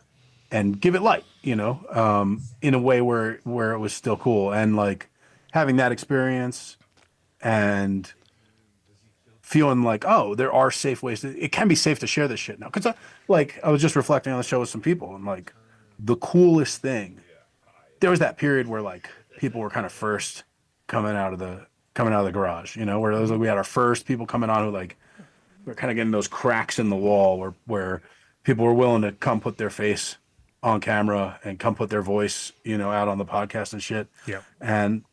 give it light, in a way where it was still cool, and having that experience, and feeling oh, there are safe ways. It can be safe to share this shit now, because I was just reflecting on the show with some people, and the coolest thing there was that period where like people were kind of first coming out of the garage, you know, where it was like we had our first people coming on who like we're kind of getting those cracks in the wall where people were willing to come put their face on camera and come put their voice, you know, out on the podcast and shit. Yeah. And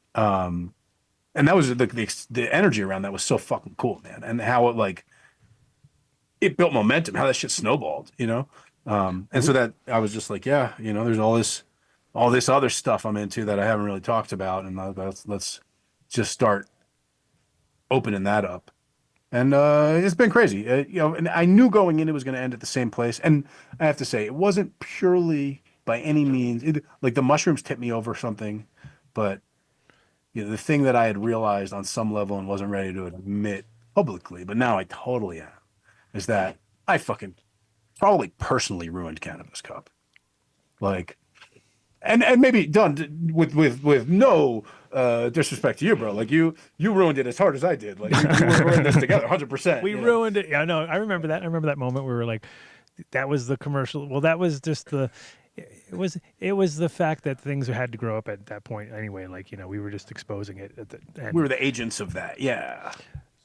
that was the energy around that was so fucking cool, man. And how it like it built momentum, how that shit snowballed, you know. And so that I was just like, yeah, you know, there's all this other stuff I'm into that I haven't really talked about, and let's just start opening that up. And it's been crazy, you know. And I knew going in it was going to end at the same place. And I have to say, it wasn't purely by any means like the mushrooms tipped me over something, but you know, the thing that I had realized on some level and wasn't ready to admit publicly, but now I totally am, is that I fucking probably personally ruined Cannabis Cup. Like, and maybe done with no disrespect to you, bro. Like you ruined it as hard as I did. Like we ruined this together, 100%. We ruined it. Yeah, no, I remember that. I remember that moment where we were like, that was the commercial. Well, that was just it was the fact that things had to grow up at that point anyway. Like, you know, we were just exposing it. We were the agents of that. Yeah.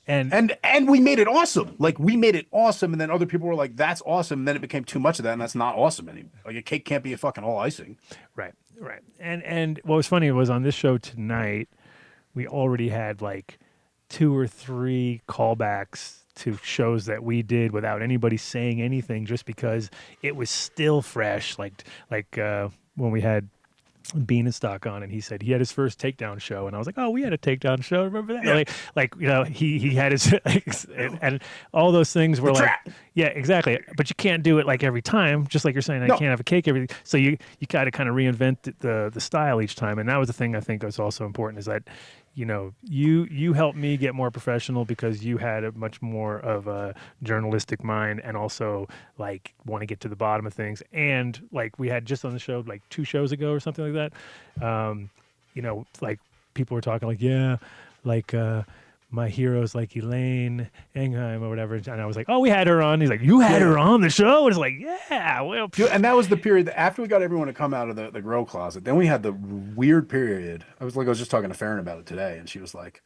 And we made it awesome. Like we made it awesome, and then other people were like, "That's awesome." And then it became too much of that, and that's not awesome anymore. Like a cake can't be a fucking all icing. Right. And what was funny was on this show tonight, we already had like 2 or 3 callbacks to shows that we did without anybody saying anything, just because it was still fresh. Like when we had Beinenstock on, and he said he had his first takedown show, and I was like, oh, we had a takedown show, remember that? Yeah. Like you know, he had his and all those things were like, yeah, exactly. But you can't do it like every time, just like you're saying, I can't have a cake every. So you got to kind of reinvent the style each time, and that was the thing I think was also important, is that, you know, you helped me get more professional because you had a much more of a journalistic mind, and also like want to get to the bottom of things. And like we had just on the show like 2 shows ago or something like that, you know, like people were talking like, yeah, like my heroes like Elaine Engheim or whatever, and I was like, oh, we had her on. He's like, you had her on the show? And it's like, yeah, well, and that was the period that after we got everyone to come out of the grow closet, then we had the weird period. I was just talking to Farron about it today, and she was like,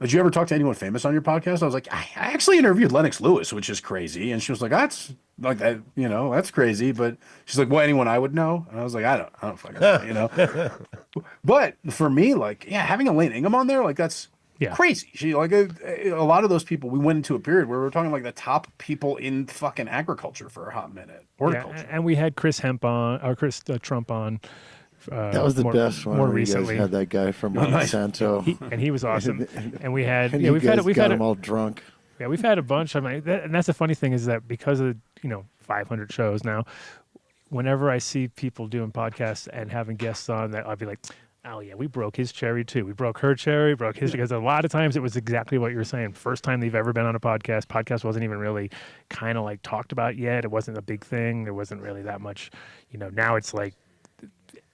did you ever talk to anyone famous on your podcast? I was like, I actually interviewed Lennox Lewis, which is crazy. And she was like, that's like that, you know, that's crazy. But she's like, well, anyone I would know? And I was like, I don't fucking know, you know. But for me, like, yeah, having Elaine Ingham on there, like that's crazy. She like a lot of those people. We went into a period where we were talking like the top people in fucking agriculture for a hot minute. Horticulture. And we had Chris Trump on. That was the best one. More where recently, you guys had that guy from Monsanto, and he was awesome. And we had, and we've had them all drunk. Yeah, we've had a bunch. I mean, and that's the funny thing, is that because of 500 shows now, whenever I see people doing podcasts and having guests on, that I'll be like, oh yeah, we broke his cherry too. We broke her cherry, because a lot of times it was exactly what you were saying. First time they've ever been on a podcast. Podcast wasn't even really kind of like talked about yet. It wasn't a big thing. There wasn't really that much, now it's like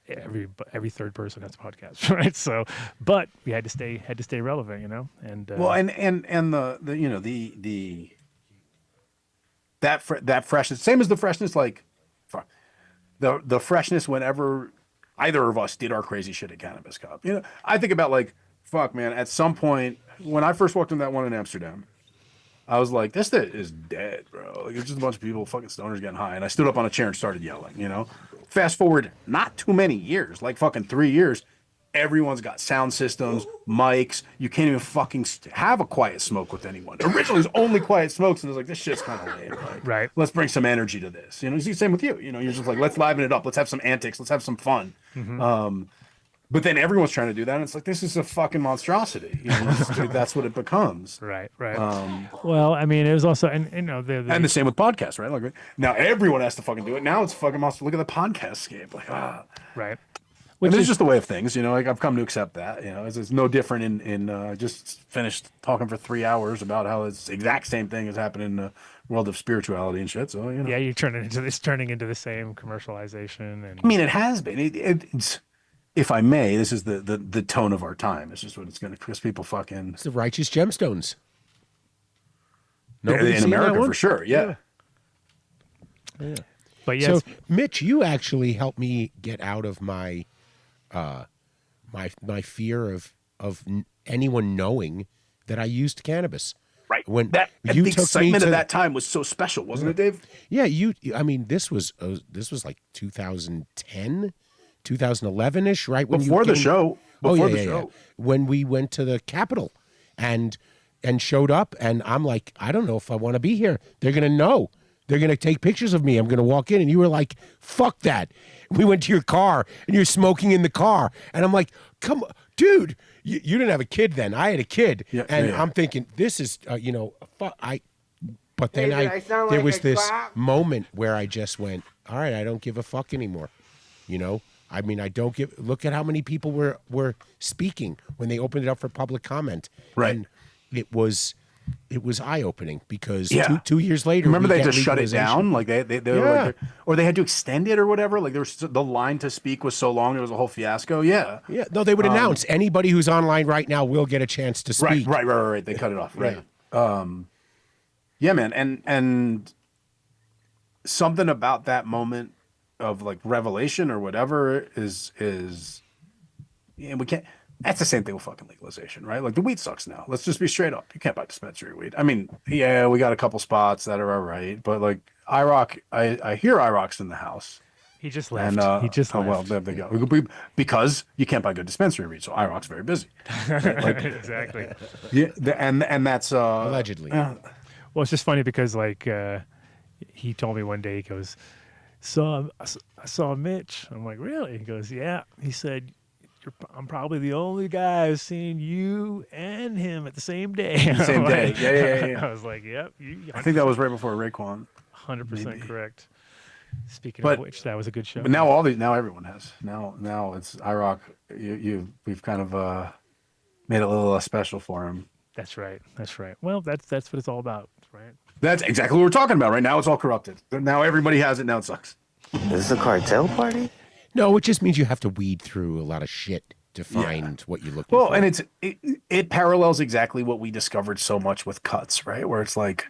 every third person has a podcast, right? So, but we had to stay relevant, and well, and that freshness, same as the freshness, like the freshness whenever either of us did our crazy shit at Cannabis Cup. I think about like, fuck, man, at some point when I first walked in that one in Amsterdam, I was like, this shit is dead, bro. Like, it's just a bunch of people, fucking stoners getting high. And I stood up on a chair and started yelling, Fast forward not too many years, like fucking 3 years, everyone's got sound systems, mics. You can't even fucking have a quiet smoke with anyone. Originally, it was only quiet smokes, and it was like, this shit's kind of lame. Like, right. Let's bring some energy to this. It's the same with you. You're just like, let's liven it up. Let's have some antics. Let's have some fun. Mm-hmm. But then everyone's trying to do that, and it's like, this is a fucking monstrosity. That's what it becomes. Right. Well, I mean, it was also, and and the same with podcasts, right? Like now everyone has to fucking do it. Now it's fucking monster. Look at the podcast scape. Like, right. Which is just the way of things, Like I've come to accept that. It's no different in just finished talking for 3 hours about how it's the exact same thing has happened in the world of spirituality and shit. So yeah, you're turning into the same commercialization, and I mean, it has been. It's, if I may, this is the tone of our time. It's just what it's going to, because people fucking. It's the righteous gemstones. In America, for sure. Yeah. But yes. So, Mitch, you actually helped me get out of my my fear of anyone knowing that I used cannabis. Right. When the took me excitement to of that time was so special, wasn't it, Dave? Yeah, I mean, this was like 2010, 2011-ish, right? When Before the show. Before the show. When we went to the Capitol and showed up, and I'm like, I don't know if I want to be here. They're going to know. They're going to take pictures of me. I'm going to walk in, and you were like, fuck that. We went to your car, and you're smoking in the car. And I'm like, come on, dude, you didn't have a kid then. I had a kid. I'm thinking, this is, fuck, but then there was this moment where I just went, all right, I don't give a fuck anymore. I mean, look at how many people were speaking when they opened it up for public comment. Right. And it was eye-opening because Yeah. 2 years later, Remember we they get just shut it legalization. down, like they were like, or they had to extend it or whatever. Like there was the line to speak was so long, it was a whole fiasco. Yeah, Yeah, no, they would announce anybody who's online right now will get a chance to speak. Right. They cut it off. Right. Yeah, man, and something about that moment of like revelation or whatever is we can't. That's the same thing with fucking legalization, right? Like the weed sucks now. Let's just be straight up. You can't buy dispensary weed. I mean, yeah, we got a couple spots that are all right, but like IROC, I hear IROC's in the house. He just left. And, He just left. well, there they go. Because you can't buy good dispensary weed, so IROC's very busy. Like, Exactly. yeah, and that's Allegedly. Well, it's just funny because like he told me one day, he goes, I saw Mitch. I'm like, really? He goes, yeah. He said, I'm probably the only guy who's seen you and him at the same day. Same day. Yeah. I was like, yep. I think that was right before Raekwon. 100% correct. Speaking But- of which, that was a good show. But now everyone has. Now it's IROC. We've kind of made it a little less special for him. That's right. Well, that's what it's all about, right? That's exactly what we're talking about right now. It's all corrupted. Now everybody has it. Now it sucks. Is this a cartel party? No, it just means you have to weed through a lot of shit to find what you're looking Well, for. and it parallels exactly what we discovered so much with cuts, right? Where it's like,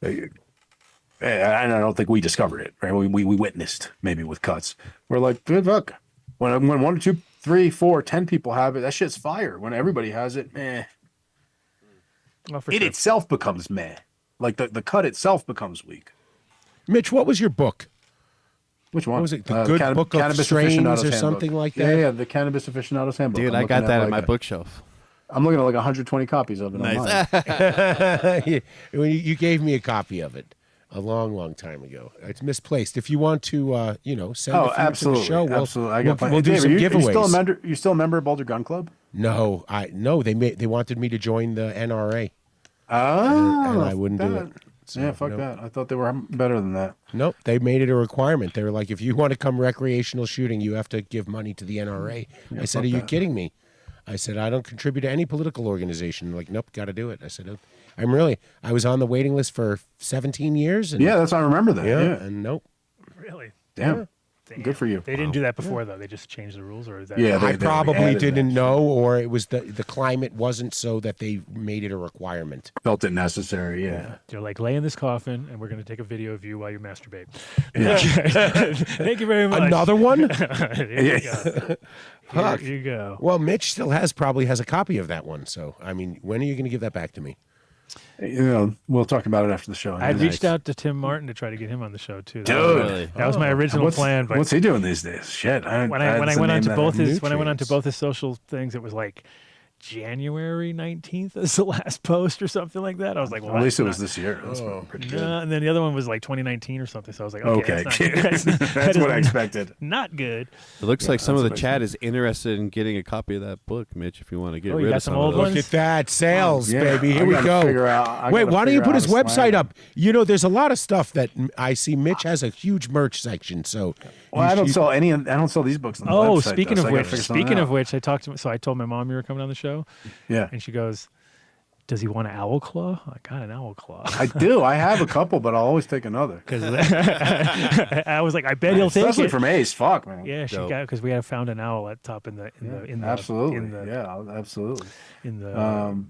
and I don't think we discovered it, right? We witnessed maybe with cuts. We're like, good luck. When 1, 2, 3, 4, 10 people have it, that shit's fire. When everybody has it, meh. Well, for It sure. itself becomes meh. Like the cut itself becomes weak. Mitch, what was your book? Which one? What was it? The Good Book of Cannabis Strains Aficionado's or Handbook. something like that? Yeah, the Cannabis Aficionado's Handbook. Dude, I'm I got looking that at on my like bookshelf. I'm looking at like 120 copies of it online. You gave me a copy of it a long time ago. It's misplaced. If you want to, send it to the show, we'll do some giveaways. You still a member of Boulder Gun Club? No, they wanted me to join the NRA. Oh, and I wouldn't do it. So, yeah, fuck no. that. I thought they were better than that. Nope, they made it a requirement. They were like, if you want to come recreational shooting, you have to give money to the NRA. Yeah, I said, fuck are you that. kidding me? I said, I don't contribute to any political organization. They're like, nope, got to do it. I said, I was on the waiting list for 17 years. And, Yeah, I remember that. Yeah. and nope. Really? Damn. Good for you. They didn't do that before, though. They just changed the rules, or is that? Yeah, I probably didn't know, or it was the climate wasn't so that they made it a requirement. Felt it necessary, yeah. They're like, lay in this coffin, and we're going to take a video of you while you masturbate. Yeah. Thank you very much. Another one? Here you go. Fuck. Here you go. Well, Mitch probably has a copy of that one. So, I mean, when are you going to give that back to me? We'll talk about it after the show. I reached out to Tim Martin to try to get him on the show too. Dude, that was my original plan. But what's he doing these days? Shit. when I went on to both his social things, it was like January 19th is the last post or something like that. I was like, well, at least it was this year. That's pretty good. And then the other one was like 2019 or something. So I was like, okay. That's what I expected. Not good. It looks like some of the chat is interested in getting a copy of that book, Mitch, if you want to get rid of some of those. Look at that. Sales, Yeah, baby. Here I we gotta go. figure out- Wait, why don't you figure put out his how to slang website it. up? There's a lot of stuff that I see. Mitch has a huge merch section. So, Well, I don't sell any. I don't sell these books on the website. Speaking though, of so I gotta which, figure something out. I told my mom you were coming on the show. Yeah. And she goes, does he want an owl claw? I got an owl claw. I do. I have a couple, but I'll always take another. Because I was like, I bet he'll take it. Especially from Ace. Fuck, man. Yeah, she got because we have found an owl at top in the absolutely. absolutely in the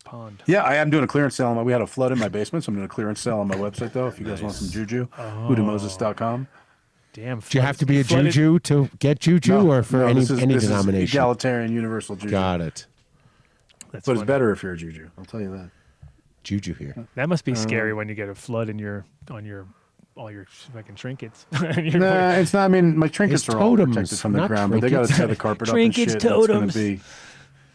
pond. Yeah, I am doing a clearance sale. We had a flood in my basement, so I'm doing a clearance sale on my website, though. If you guys want some juju, hoodymoses.com. Damn. Do you have to be a flooded- juju to get juju, or for any this is denomination? egalitarian universal juju. Got it. That's But it's funny. better if you're a juju. I'll tell you that. Juju here. That must be scary when you get a flood in all your fucking trinkets. Nah, it's not. I mean, my trinkets It's are all totems, protected from the not ground, but they got to trinkets. tear the carpet Trinkets, up and shit. totems.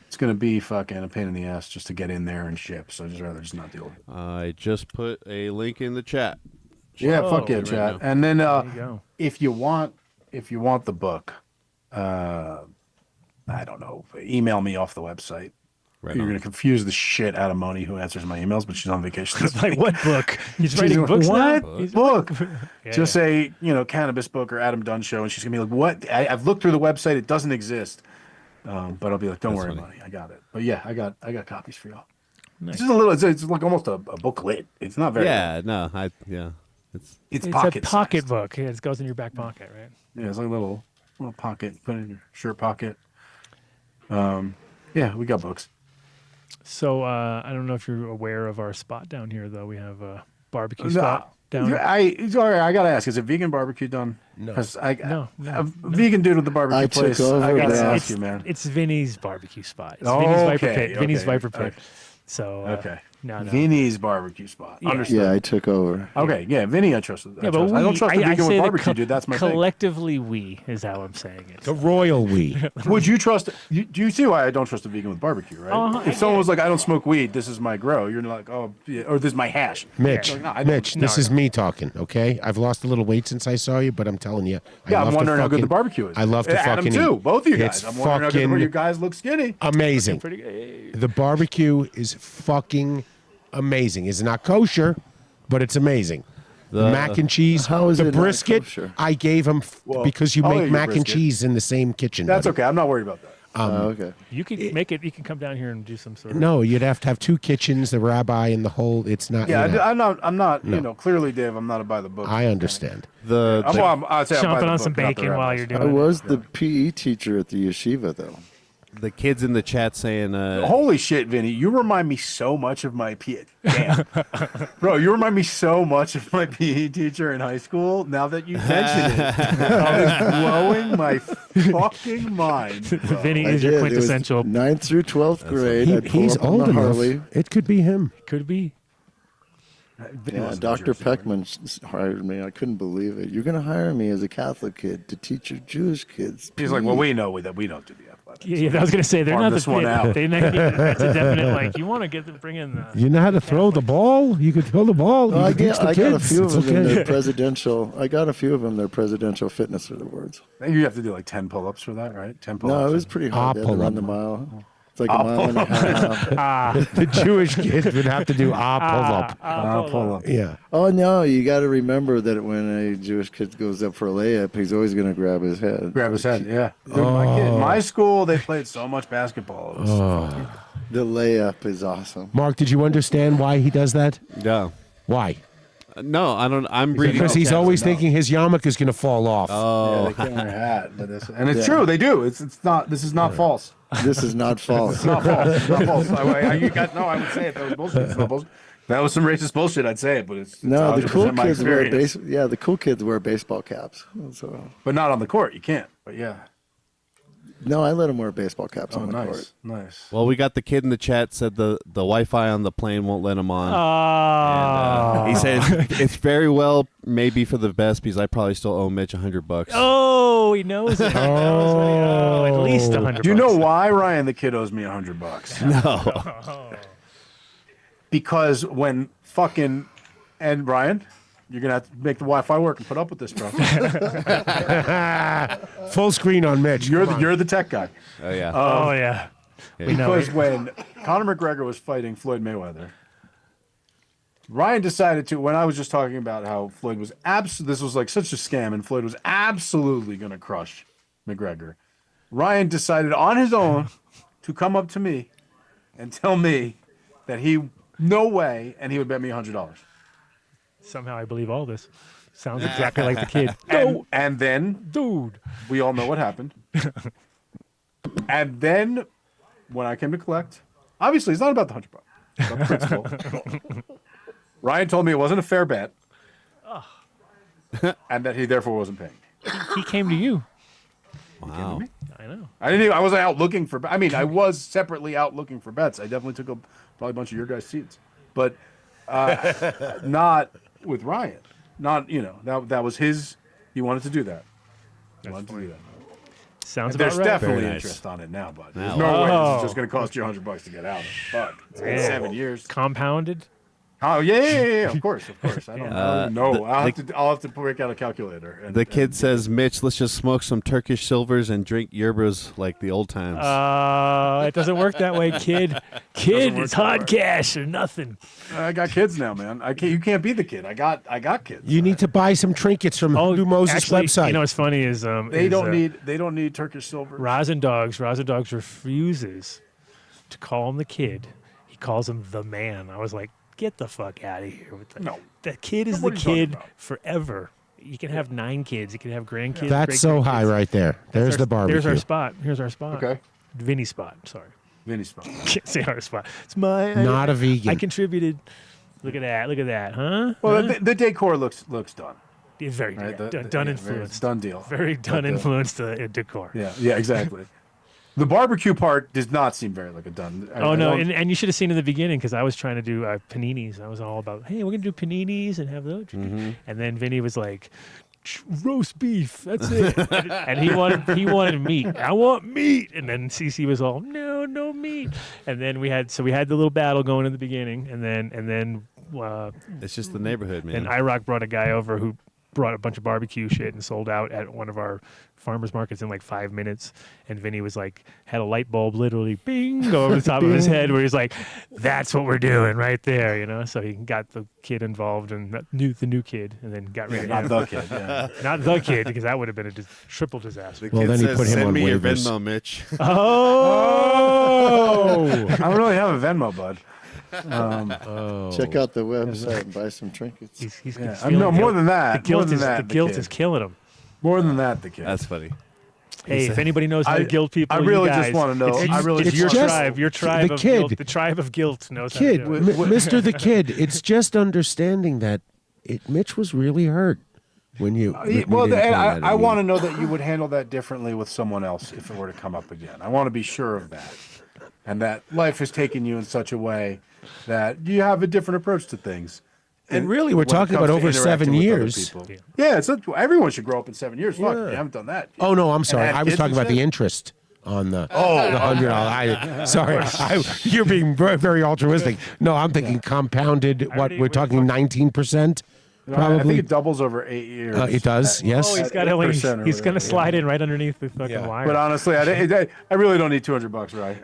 It's gonna be fucking a pain in the ass just to get in there and ship. So I'd just rather just not deal with it. I just put a link in the chat. Yeah, Whoa. fuck yeah, Right chat. now. And then There you go. if you want the book, I don't know, email me off the website. Right You're on. gonna confuse the shit out of Moni, who answers my emails, but she's on vacation. This Like week. what book? He's She's writing like, books what now? He's- book? Yeah, Just yeah. say, cannabis book or Adam Dunn Show, and she's gonna be like, "What? I've looked through the website; it doesn't exist." But I'll be like, "Don't That's worry, funny. Moni, I got it." But yeah, I got copies for y'all. Nice. It's just a little. It's like almost a booklet. It's not very. Yeah, no, it's It's It's pocket a pocket book. Yeah, it goes in your back pocket, right? Yeah, it's like a little pocket. Put it in your shirt pocket. Yeah, we got books. So I don't know if you're aware of our spot down here, though. We have a barbecue No, spot down. I gotta ask: is it vegan barbecue done? No. Because No, a vegan dude with the barbecue I took place. over I gotta that. ask you, man. It's Vinny's barbecue spot. It's Oh, Vinny's Viper okay, Pit. Vinny's okay, Viper Pit. okay. So Okay. No. Vinny's barbecue spot. Yeah. Understood. Yeah, I took over. Okay, yeah, Vinny, I trust. Yeah, but I don't trust the I vegan say with the barbecue, dude. That's my thing. collectively we is how I'm saying it. The royal we. Would you trust? Do you see why I don't trust a vegan with barbecue, right? Uh-huh, If someone was like, "I don't smoke weed. This is my grow," you're like, "Oh, yeah, or this is my hash." Mitch, You're like, "No, I don't." Mitch, this is me talking, okay? I've lost a little weight since I saw you, but I'm telling you. Yeah, I'm love to wondering how good the fucking- barbecue is. I love to Adam fucking too. eat. Both of you guys. It's I'm wondering how good fucking you guys look skinny. amazing. Pretty good. The barbecue is fucking amazing. It's not kosher, but it's amazing. The mac and cheese, How is the it not brisket, kosher? I gave him Well, because you I'll make eat mac and brisket. cheese in the same kitchen. That's buddy. okay. I'm not worried about that. Okay. You can make it. You can come down here and do some sort of. No, you'd have to have two kitchens, the rabbi and the whole. It's not. Yeah, you know, I'm not. No. Clearly, Dave, I'm not a by the book. I understand. I'd say I'm by Chomping the on some book, not the bacon while rabbis. you're doing I it. was the PE teacher at the yeshiva, though. the kids in the chat saying, Holy shit, Vinny! You remind me so much of my PE. Damn, bro, you remind me so much of my PE teacher in high school. Now that you mention it, it's blowing my fucking mind. Bro. Vinny I is your did. It was quintessential. 9th through 12th grade. I'd pull He's up on old the enough. Harley. It could be him. Could be. Vinny Yeah, wasn't Dr. Jersey, right? Peckman hired me. I couldn't believe it. You're going to hire me as a Catholic kid to teach your Jewish kids. He's like, well, we know that we don't do the athletics. Yeah, I was gonna say they're Farm not the this one fit. out. That's a definite like. You want to get them bring in the. You know how to throw the ball? You could throw the ball. Well, You could teach the I got a kids. few It's of them in okay. their presidential. I got a few of them. Their presidential fitness awards. You have to do like 10 pull-ups for that, right? 10 pull-ups. No, it was pretty hard. They had to pull-up. run the mile. It's like a mile and a half. The Jewish kids would have to do pull up. Pull-up. Yeah. Oh no, you got to remember that when a Jewish kid goes up for a layup, he's always going to grab his head. Grab his head, yeah. Dude, my school, they played so much basketball. It was fucking- The layup is awesome. Mark, did you understand why he does that? no. Why? No, I don't. I'm reading. Because he's no, always no. thinking his yarmulke is going to fall off. Oh, Yeah, they can't wear a hat. And it's Yeah. true, they do. It's not. This is not false. This is not false. It's not false. It's not false. You guys know I would say it. That was bullshit. It's not bullshit. That was some racist bullshit. I'd say it, but it's No, the 100% cool my kids wear experience. the cool kids wear baseball caps. So But not on the court. You can't. But yeah. no, I let them wear baseball caps Oh, on the nice, court. nice. well, we got the kid in the chat said the Wi-Fi on the plane won't let him on. Oh. He says it's very well maybe for the best because I probably still owe Mitch $100. Oh, he knows it. Oh, at least $100. Do you know why, Ryan? The kid owes me $100. No. Because when fucking and Ryan, you're gonna have to make the Wi-Fi work and put up with this, bro. Full screen on Mitch. You're the tech guy. Oh yeah. Oh yeah. We know Because it. when Conor McGregor was fighting Floyd Mayweather, Ryan decided to. When I was just talking about how Floyd was this was like such a scam, and Floyd was absolutely going to crush McGregor. Ryan decided on his own to come up to me and tell me that no way, and he would bet me $100. Somehow I believe all this. Sounds exactly like the kid. And then, Dude. we all know what happened. And then, when I came to collect, obviously it's not about the $100. It's about the principle. Ryan told me it wasn't a fair bet, and that he therefore wasn't paying me. He came to you. Wow. I know. I wasn't out looking for. I mean, I was separately out looking for bets. I definitely took probably a bunch of your guys' seats, but not with Ryan. Not that was his. He wanted to do that. He wanted to do that. Sounds and about right. There's definitely Very nice. interest on it now, bud. Now. There's no way this is just going to cost you $100 to get out of it. Fuck. It's been 7 years. Compounded. Oh yeah. Of course. I don't know. I'll have to break out a calculator. The kid says, "Mitch, let's just smoke some Turkish silvers and drink yerbas like the old times." It doesn't work that way, kid. Kid, it's hard cash or nothing. I got kids now, man. You can't be the kid. I got kids. You need to buy some trinkets from Lou Moses' website. You know what's funny is they don't need Turkish silver. Rosin Dogs refuses to call him the kid. He calls him the man. I was like, get the fuck out of here with that. No. The kid is the kid forever. You can have 9 kids. You can have grandkids. That's so high right there. There's the barbecue. There's our spot. Here's our spot. Okay. Vinny's spot. Sorry. Vinny's spot. Can't say our spot. It's my. Not a vegan. I contributed. Look at that. Look at that. Huh? Well, the decor looks done. It's very Right? done influenced. It's done deal. Very done influenced decor. Yeah, exactly. The barbecue part does not seem very like a done. And you should have seen in the beginning because I was trying to do paninis. I was all about, hey, we're gonna do paninis and have those. Mm-hmm. And then Vinny was like, roast beef. That's it. and he wanted meat. I want meat. And then Cece was all, no meat. And then we had the little battle going in the beginning. And then it's just the neighborhood, man. And IROC brought a guy over who brought a bunch of barbecue shit and sold out at one of our farmers markets in like 5 minutes. And Vinny was like, had a light bulb literally bing go over the top of his head where he's like, that's what we're doing right there, So he got the kid involved and the new kid and then got rid of him. Not the kid. Yeah. Not the kid, because that would have been a triple disaster. Well, then he put him Send on me your waivers. Venmo, Mitch. Oh! I don't really have a Venmo, bud. Check out the website and buy some trinkets. He's No, more than that. The guilt is killing him. More than that, the kid. That's funny. Hey, if anybody knows how to guilt people, I really you guys, just want to know. It's your tribe. Your tribe the of kid. guilt. The tribe of guilt knows Kid, how to do it. Mr. the Kid, it's just understanding that Mitch was really hurt when you. I want to know that you would handle that differently with someone else if it were to come up again. I want to be sure of that, and that life has taken you in such a way that you have a different approach to things. And really, we're talking about over 7 years. Yeah, everyone should grow up in 7 years. Fuck, you haven't done that. Oh no, I'm sorry. I was talking about the interest on the $100. Sorry, you're being very, very altruistic. No, I'm thinking compounded. What we're talking 19%. Probably. I think it doubles over 8 years. It does, yes. Oh, he's going to slide in right underneath the fucking wire. But honestly, I really don't need $200, right?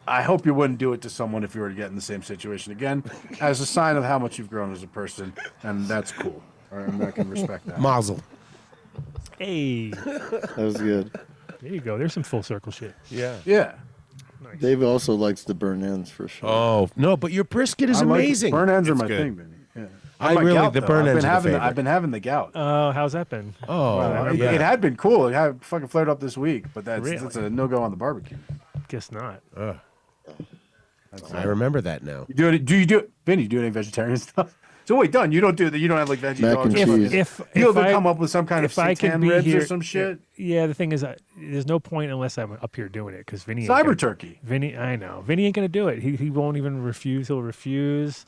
I hope you wouldn't do it to someone if you were to get in the same situation again, as a sign of how much you've grown as a person, and that's cool. And I can respect that. Mazel. Hey, That was good. there you go. There's some full circle shit. Yeah. Nice. Dave also likes the burn ends for sure. Oh no, but your brisket is amazing. Burn ends are It's my good. thing, Benny. Yeah. I My really gout, the though. burn I've ends been are the having favorite. I've been having the gout. How's that been? It had been cool. It had fucking flared up this week, but that's Really? a no go on the barbecue. Guess not. I remember that now. Do you do Benny? You do any vegetarian stuff? So wait, done. You don't do that. You don't have like veggie Mac dogs. and cheese. If You ever I- come up with some kind of if I could seitan be ribs here, or some shit? Yeah, the thing is, there's no point unless I'm up here doing it because Vinny. ain't Cyber gonna- turkey. Vinny, I know. Vinny ain't gonna do it. He won't even refuse. He'll refuse.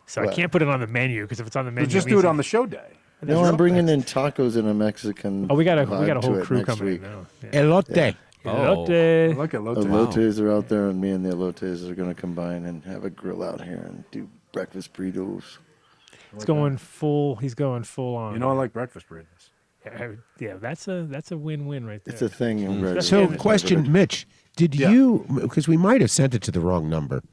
So I What? can't put it on the menu because if it's on the menu, But just it do means it on the show day. No, I'm bringing in tacos and a Mexican. Oh, we got a vibe whole to it crew next coming week. in now. Yeah. Elote. Elote. Look at The Lotte. elotes are out there, and me and the elotes are going to combine and have a grill out here and do breakfast burritos. It's going full. He's going full on. You know I like breakfast burritos. Yeah, that's a win-win right there. It's a thing. in Red So, Dead. question, Mitch, did you? Because we might have sent it to the wrong number,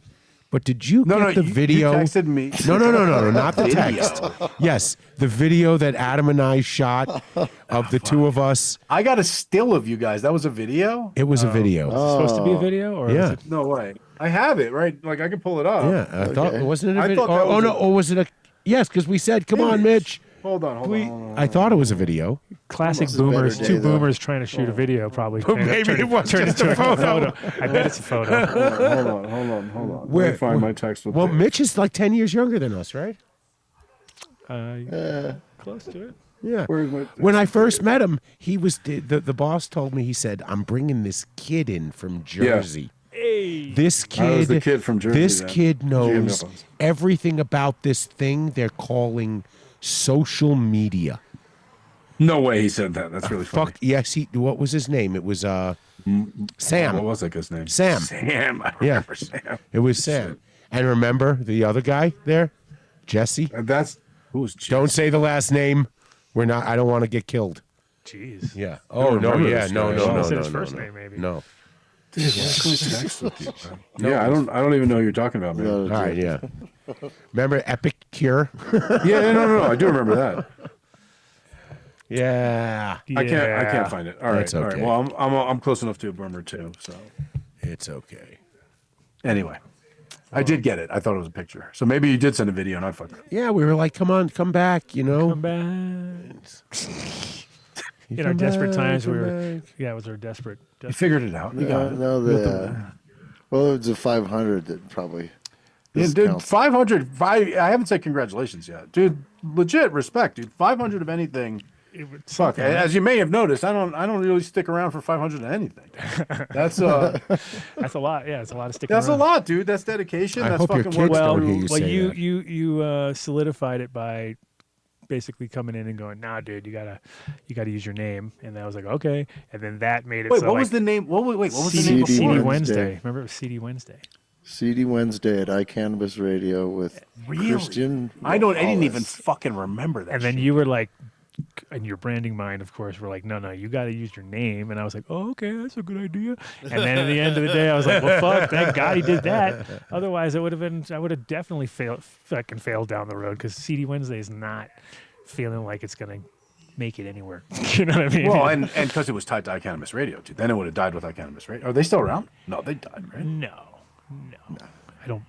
but did you get the video? You texted me. No, not the text. Yes, the video that Adam and I shot of the two of us. I got a still of you guys. That was a video? It was a video. Is it supposed to be a video or? Yeah. Is it, No way. I have it, right? Like I can pull it up. Yeah, I thought wasn't it a I video? thought that was Or was it a? Yes, because we said, "Come on, Mitch." Hold on. I thought it was a video. classic Almost a better boomers. day, Two though. boomers trying to shoot a video, probably. But maybe it was turned just into a photo. I bet it's a photo. Hold on. Let me find my text with Well, Dave. Mitch is like 10 years younger than us, right? Close to it. Yeah. When I first met him, he was the boss told me, he said, "I'm bringing this kid in from Jersey." Hey. This I was kid, the kid from Jersey. this then. kid Did you give me knows headphones? everything about this thing they're calling social media. No way he said that. That's really funny. Fuck yes, what was his name? It was Sam. What was that guy's name? Sam. Sam. I remember Sam. It was Sam. And remember the other guy there, Jesse. That's who's. Don't say the last name. We're not. I don't want to get killed. Jeez. Yeah. I don't Oh no. remember Yeah. this No. guy. No. Well, No. say No. his first no. name, maybe. No. Dude, what's going to text with you, man? Yeah, I don't even know who you're talking about, man. All right. Yeah. Remember Epic Cure? Yeah, no, I do remember that. Yeah. I can't find it. All right, That's all right. okay. Well, I'm close enough to a boomer too. So It's okay. anyway, I did get it. I thought it was a picture. So maybe you did send a video and I fucked up. Yeah, we were like, come on, come back, you know. Come back. In our desperate times, we were. Yeah, it was our desperate. You figured it out. You got it. No, well, it was a 500 that probably. Yeah, dude, counts. 500. I haven't said congratulations yet, dude. Legit respect, dude. 500 of anything. Fuck. As you may have noticed, I don't really stick around for 500 of anything. That's That's a lot. Yeah, it's a lot of sticking. that's a around. lot, dude. That's dedication. I That's hope your fucking kids work. don't through- hear you say that. you solidified it by basically coming in and going, nah, dude, you gotta use your name, and I was like, okay, and then that made it. Wait, so what like, was the name? What was the CD, name CD before? Wednesday. Remember, it was CD Wednesday. CD Wednesday at iCannabis Radio with Christian. I didn't even Wallace. fucking remember that. And then you were like, in your branding mind, of course, we're like, no, you got to use your name. And I was like, oh, okay, that's a good idea. And then at the end of the day, I was like, well, fuck, thank God he did that. Otherwise, I would have definitely failed down the road because CD Wednesday is not feeling like it's going to make it anywhere. You know what I mean? Well, and because it was tied to iCannabis Radio, too. Then it would have died with iCannabis Radio. Are they still around? No, they died, right? No.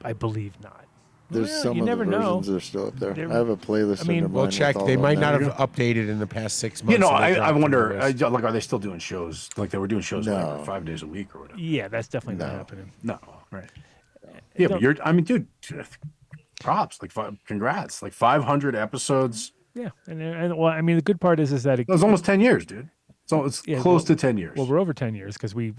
I believe not. There's Well, some you of never the know. versions that are still up there. They're- I have a playlist. I mean, under Well, mine check. with all They of might them. not There have you updated in the past 6 months. You know, and they I dropped wonder, the list. like, are they still doing shows? Like they were doing shows No. like 5 days a week or whatever. Yeah, that's definitely not happening. No, right. Yeah, but Don't- dude, props, congrats. Like 500 episodes. Yeah, and well, I mean, the good part is that it That was almost 10 years, dude. So it's Yeah, close well- to 10 years. Well, we're over 10 years because we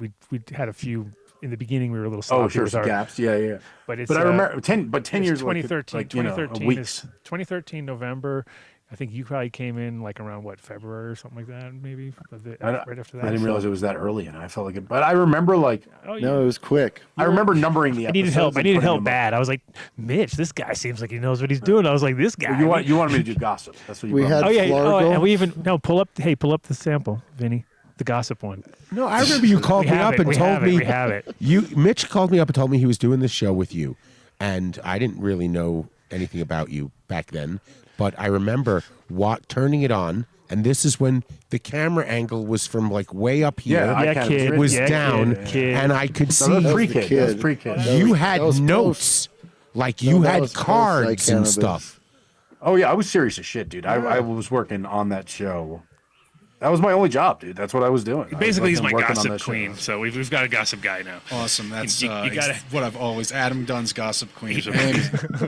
had a few in the beginning. We were a little sloppy Oh, sure, with some our gaps. Yeah. But it's I remember 10 it's years 2013. like, you know, 2013 weeks. is 2013 November. I think you probably came in like around February or something like that, maybe right after that. I didn't realize it was that early, and I felt like it. But I remember like Oh, No, it was quick. I remember numbering the I episodes. needed help. I and needed putting help them up. bad. I was like, Mitch, this guy seems like he knows what he's doing. I was like, this guy. You wanted me to do gossip. That's what you We brought had me. Oh yeah. Oh, Flargo. and we even pull up the sample, Vinny, the gossip one. No, I remember you called We me have up it, and we told have it, me we have it. Mitch called me up and told me he was doing this show with you, and I didn't really know anything about you back then, but I remember turning it on, and this is when the camera angle was from like way up here. Yeah, Yeah, kid. It was Yeah, down, kid. and I could No, see that's was pre-kid. the kid. That's pre-kid. you was- had that was notes, like No, you that had was post cards and iCannabis. stuff. Oh yeah, I was serious as shit, dude. I was working on that show. That was my only job, dude. That's what I was doing. Basically, he's my working on gossip that show. queen. So we've got a gossip guy now. Awesome. That's You gotta- what I've always. Adam Dunn's gossip queen.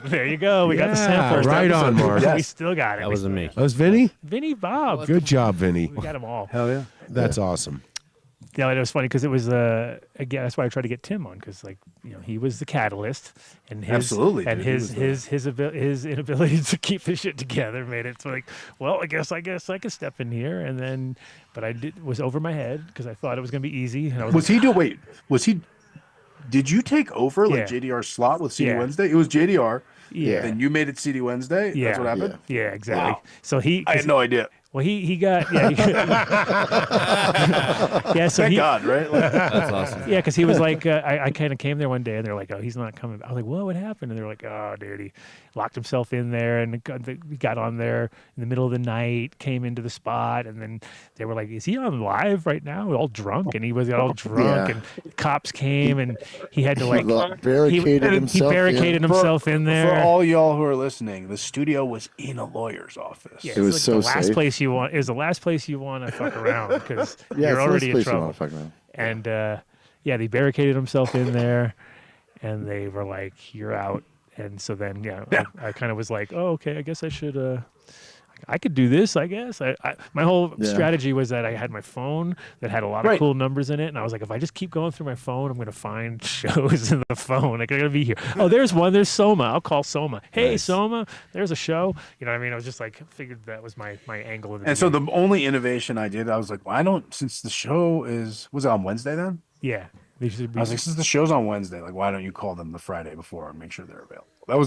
There you go. We got the Yeah, sample. right on, Mark. We Yes. still got it. That wasn't me. That was Vinny. Vinny Bob. Good job, Vinny. We got them all. Hell yeah. That's awesome. Yeah, it was funny because it was again. That's why I tried to get Tim on because he was the catalyst and his Absolutely, and dude. He his inability to keep his shit together made it so like, well, I guess I could step in here and then, but was over my head because I thought it was gonna be easy. And I was Did you take over like Yeah. JDR's slot with CD Yeah. Wednesday? It was JDR. Yeah. Then you made it CD Wednesday. Yeah. That's what happened. Yeah, exactly. Wow. So I had no idea. Well, he got yeah. Yeah, so Thank he, God, right? Like, That's awesome. Yeah, because he was like, I kind of came there one day and they're like, oh, he's not coming. I was like, well, what happened? And they're like, oh, dude, he locked himself in there and he got on there in the middle of the night, came into the spot, and then they were like, is he on live right now? All drunk, and he was all drunk, Yeah. and cops came and he had to like barricaded himself He barricaded in. himself in there. For all y'all who are listening, the studio was in a lawyer's office. Yeah, It was it's so the last safe. place you want is the last place you want to fuck around because Yeah, you're it's already this in place you trouble. wanna fuck around. And yeah, they barricaded himself in there, and they were like, "You're out." And so then, I kind of was like, "Oh, okay. I guess I should I could do this, I guess. My whole Yeah. strategy was that I had my phone that had a lot of Right. cool numbers in it, and I was like, if I just keep going through my phone, I'm going to find shows in the phone. Like, they're going to be here. Oh, there's one. There's Soma. I'll call Soma. Hey, Nice. Soma, there's a show. You know what I mean? I was just like, figured that was my angle. In the And so beginning. the only innovation I did, I was like, well, I don't, since the show was it on Wednesday then? Yeah. They should be, I was like, since the show's on Wednesday, like, why don't you call them the Friday before and make sure they're available? That was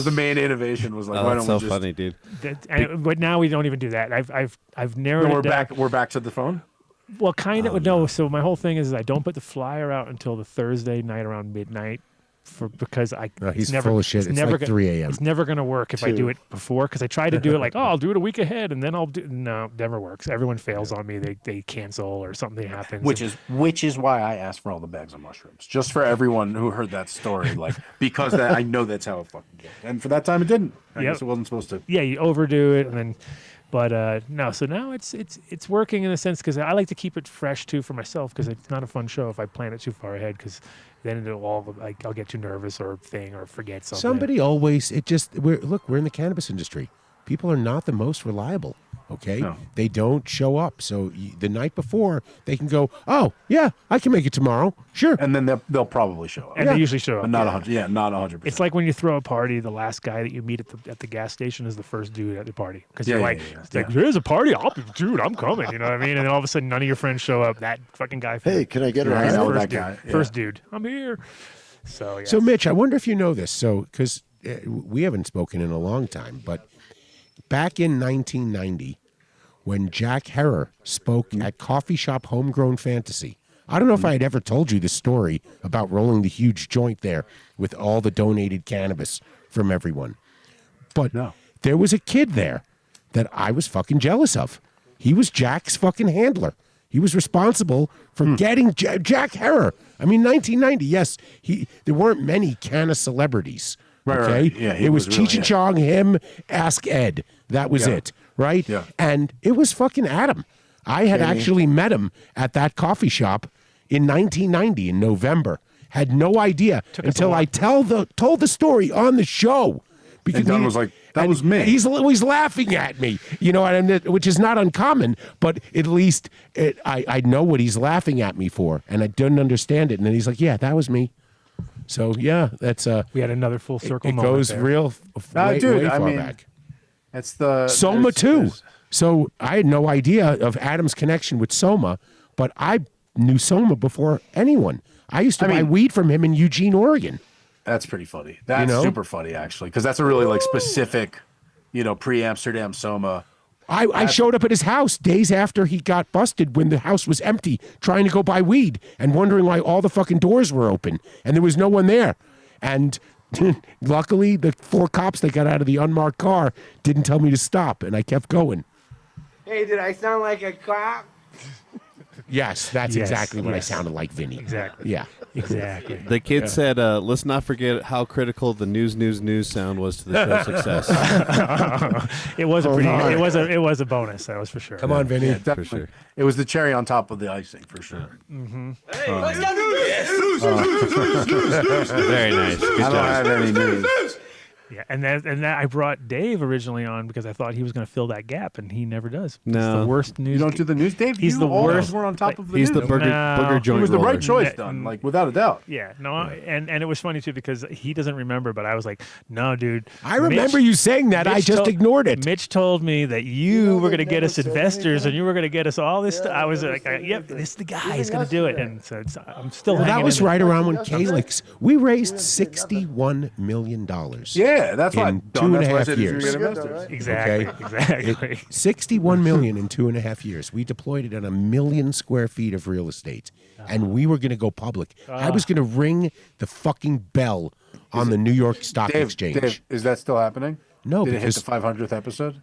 the main innovation was like, Oh, why that's don't so we just, funny, dude. but now we don't even do that. I've narrowed No, it down. we're back to the phone? Well, kind of. No. So my whole thing is I don't put the flyer out until the Thursday night around midnight, because No, it's he's never, full of shit. It's like gonna- 3 a.m. It's never going to work if I do it before, because I tried to do it like, oh, I'll do it a week ahead, and then I'll do. No, never works. Everyone fails on me. They cancel or something happens. Which is why I asked for all the bags of mushrooms, just for everyone who heard that story, like because I know that's how it fucking goes. And for that time, it didn't. I Yep. guess it wasn't supposed to. Yeah, you overdo it, and then. But no, so now it's working in a sense, because I like to keep it fresh too for myself, because it's not a fun show if I plan it too far ahead, because then it'll all like I'll get too nervous or forget something. Somebody always we're in the cannabis industry. People are not the most reliable. Okay, No. they don't show up. So the night before, they can go, "Oh yeah, I can make it tomorrow." Sure, And then they'll probably show up. And they usually show up. But not 100. Yeah, not 100%. It's like when you throw a party, the last guy that you meet at the gas station is the first dude at the party, because Yeah, you're yeah, like, yeah, it's like, there's a party, dude, I'm coming. You know what I mean? And then all of a sudden, none of your friends show up. That fucking guy. Hey, can I get a Yeah, I ride? know first that dude, guy, yeah. First dude, I'm here. So yeah. So, Mitch, I wonder if you know this. So, because we haven't spoken in a long time, but back in 1990, when Jack Herrer spoke at Coffee Shop Homegrown Fantasy, I don't know if I had ever told you the story about rolling the huge joint there with all the donated cannabis from everyone. But there was a kid there that I was fucking jealous of. He was Jack's fucking handler. He was responsible for getting Jack Herrer. I mean, 1990, yes, there weren't many canna celebrities. Right, Okay? right. Yeah, he it was was really- Cheech and Chong, him, Ask Ed. That was Yeah. it, right? Yeah. And it was fucking Adam. I had Kenny. actually met him at that coffee shop in 1990 in November. Had no idea until I told the story on the show. Because And Don was like, "That was me." He's always laughing at me, you know, which is not uncommon, but at least I know what he's laughing at me for, and I didn't understand it. And then he's like, "Yeah, that was me." So yeah, that's we had another full circle. It moment goes there. real, way, dude, way I far mean, back. It's the Soma there's- too. there's- So I had no idea of Adam's connection with Soma, but I knew Soma before anyone. I used to buy weed from him in Eugene, Oregon. That's pretty funny. That's know? super funny, actually, because that's a really like specific, pre-Amsterdam Soma. I showed up at his house days after he got busted when the house was empty, trying to go buy weed and wondering why all the fucking doors were open and there was no one there. And luckily, the 4 cops that got out of the unmarked car didn't tell me to stop, and I kept going. Hey, did I sound like a cop? Yes, that's Yes, exactly what I yes. sounded like, Vinny. Exactly. Yeah. Exactly. The kid said, let's not forget how critical the news sound was to the show's success. It was it was a bonus, that was for sure. Come on, Vinny. Yeah, definitely. sure. It was the cherry on top of the icing, for sure. Hey, let's go do this. Very nice. Good I don't job. have any news. Yeah, and that I brought Dave originally on because I thought he was going to fill that gap, and he never does. He's No. the worst news. You don't do the news, Dave? He's You the always worst. were on top of the He's news. the booger joint It was the roller. right choice Ne- done, like without a doubt. Yeah, no, and it was funny too because he doesn't remember, but I was like, no, dude. I remember you saying that. I just ignored it. Mitch told me that you were going to get us investors and you were going to get us all this stuff. I was like, yep, this is the guy who's going to do it. And so I'm still Well, hanging that was in right there. around when Calyx, we raised $61 million. Yeah, that's why in Don, 2.5 that's why I said he's years. gonna get investors. Exactly, exactly. 61 million in 2.5 years. We deployed it on 1 million square feet of real estate, and we were going to go public. I was going to ring the fucking bell on the New York Stock Exchange. Dave, is that still happening? No, Did it hit because the 500th episode?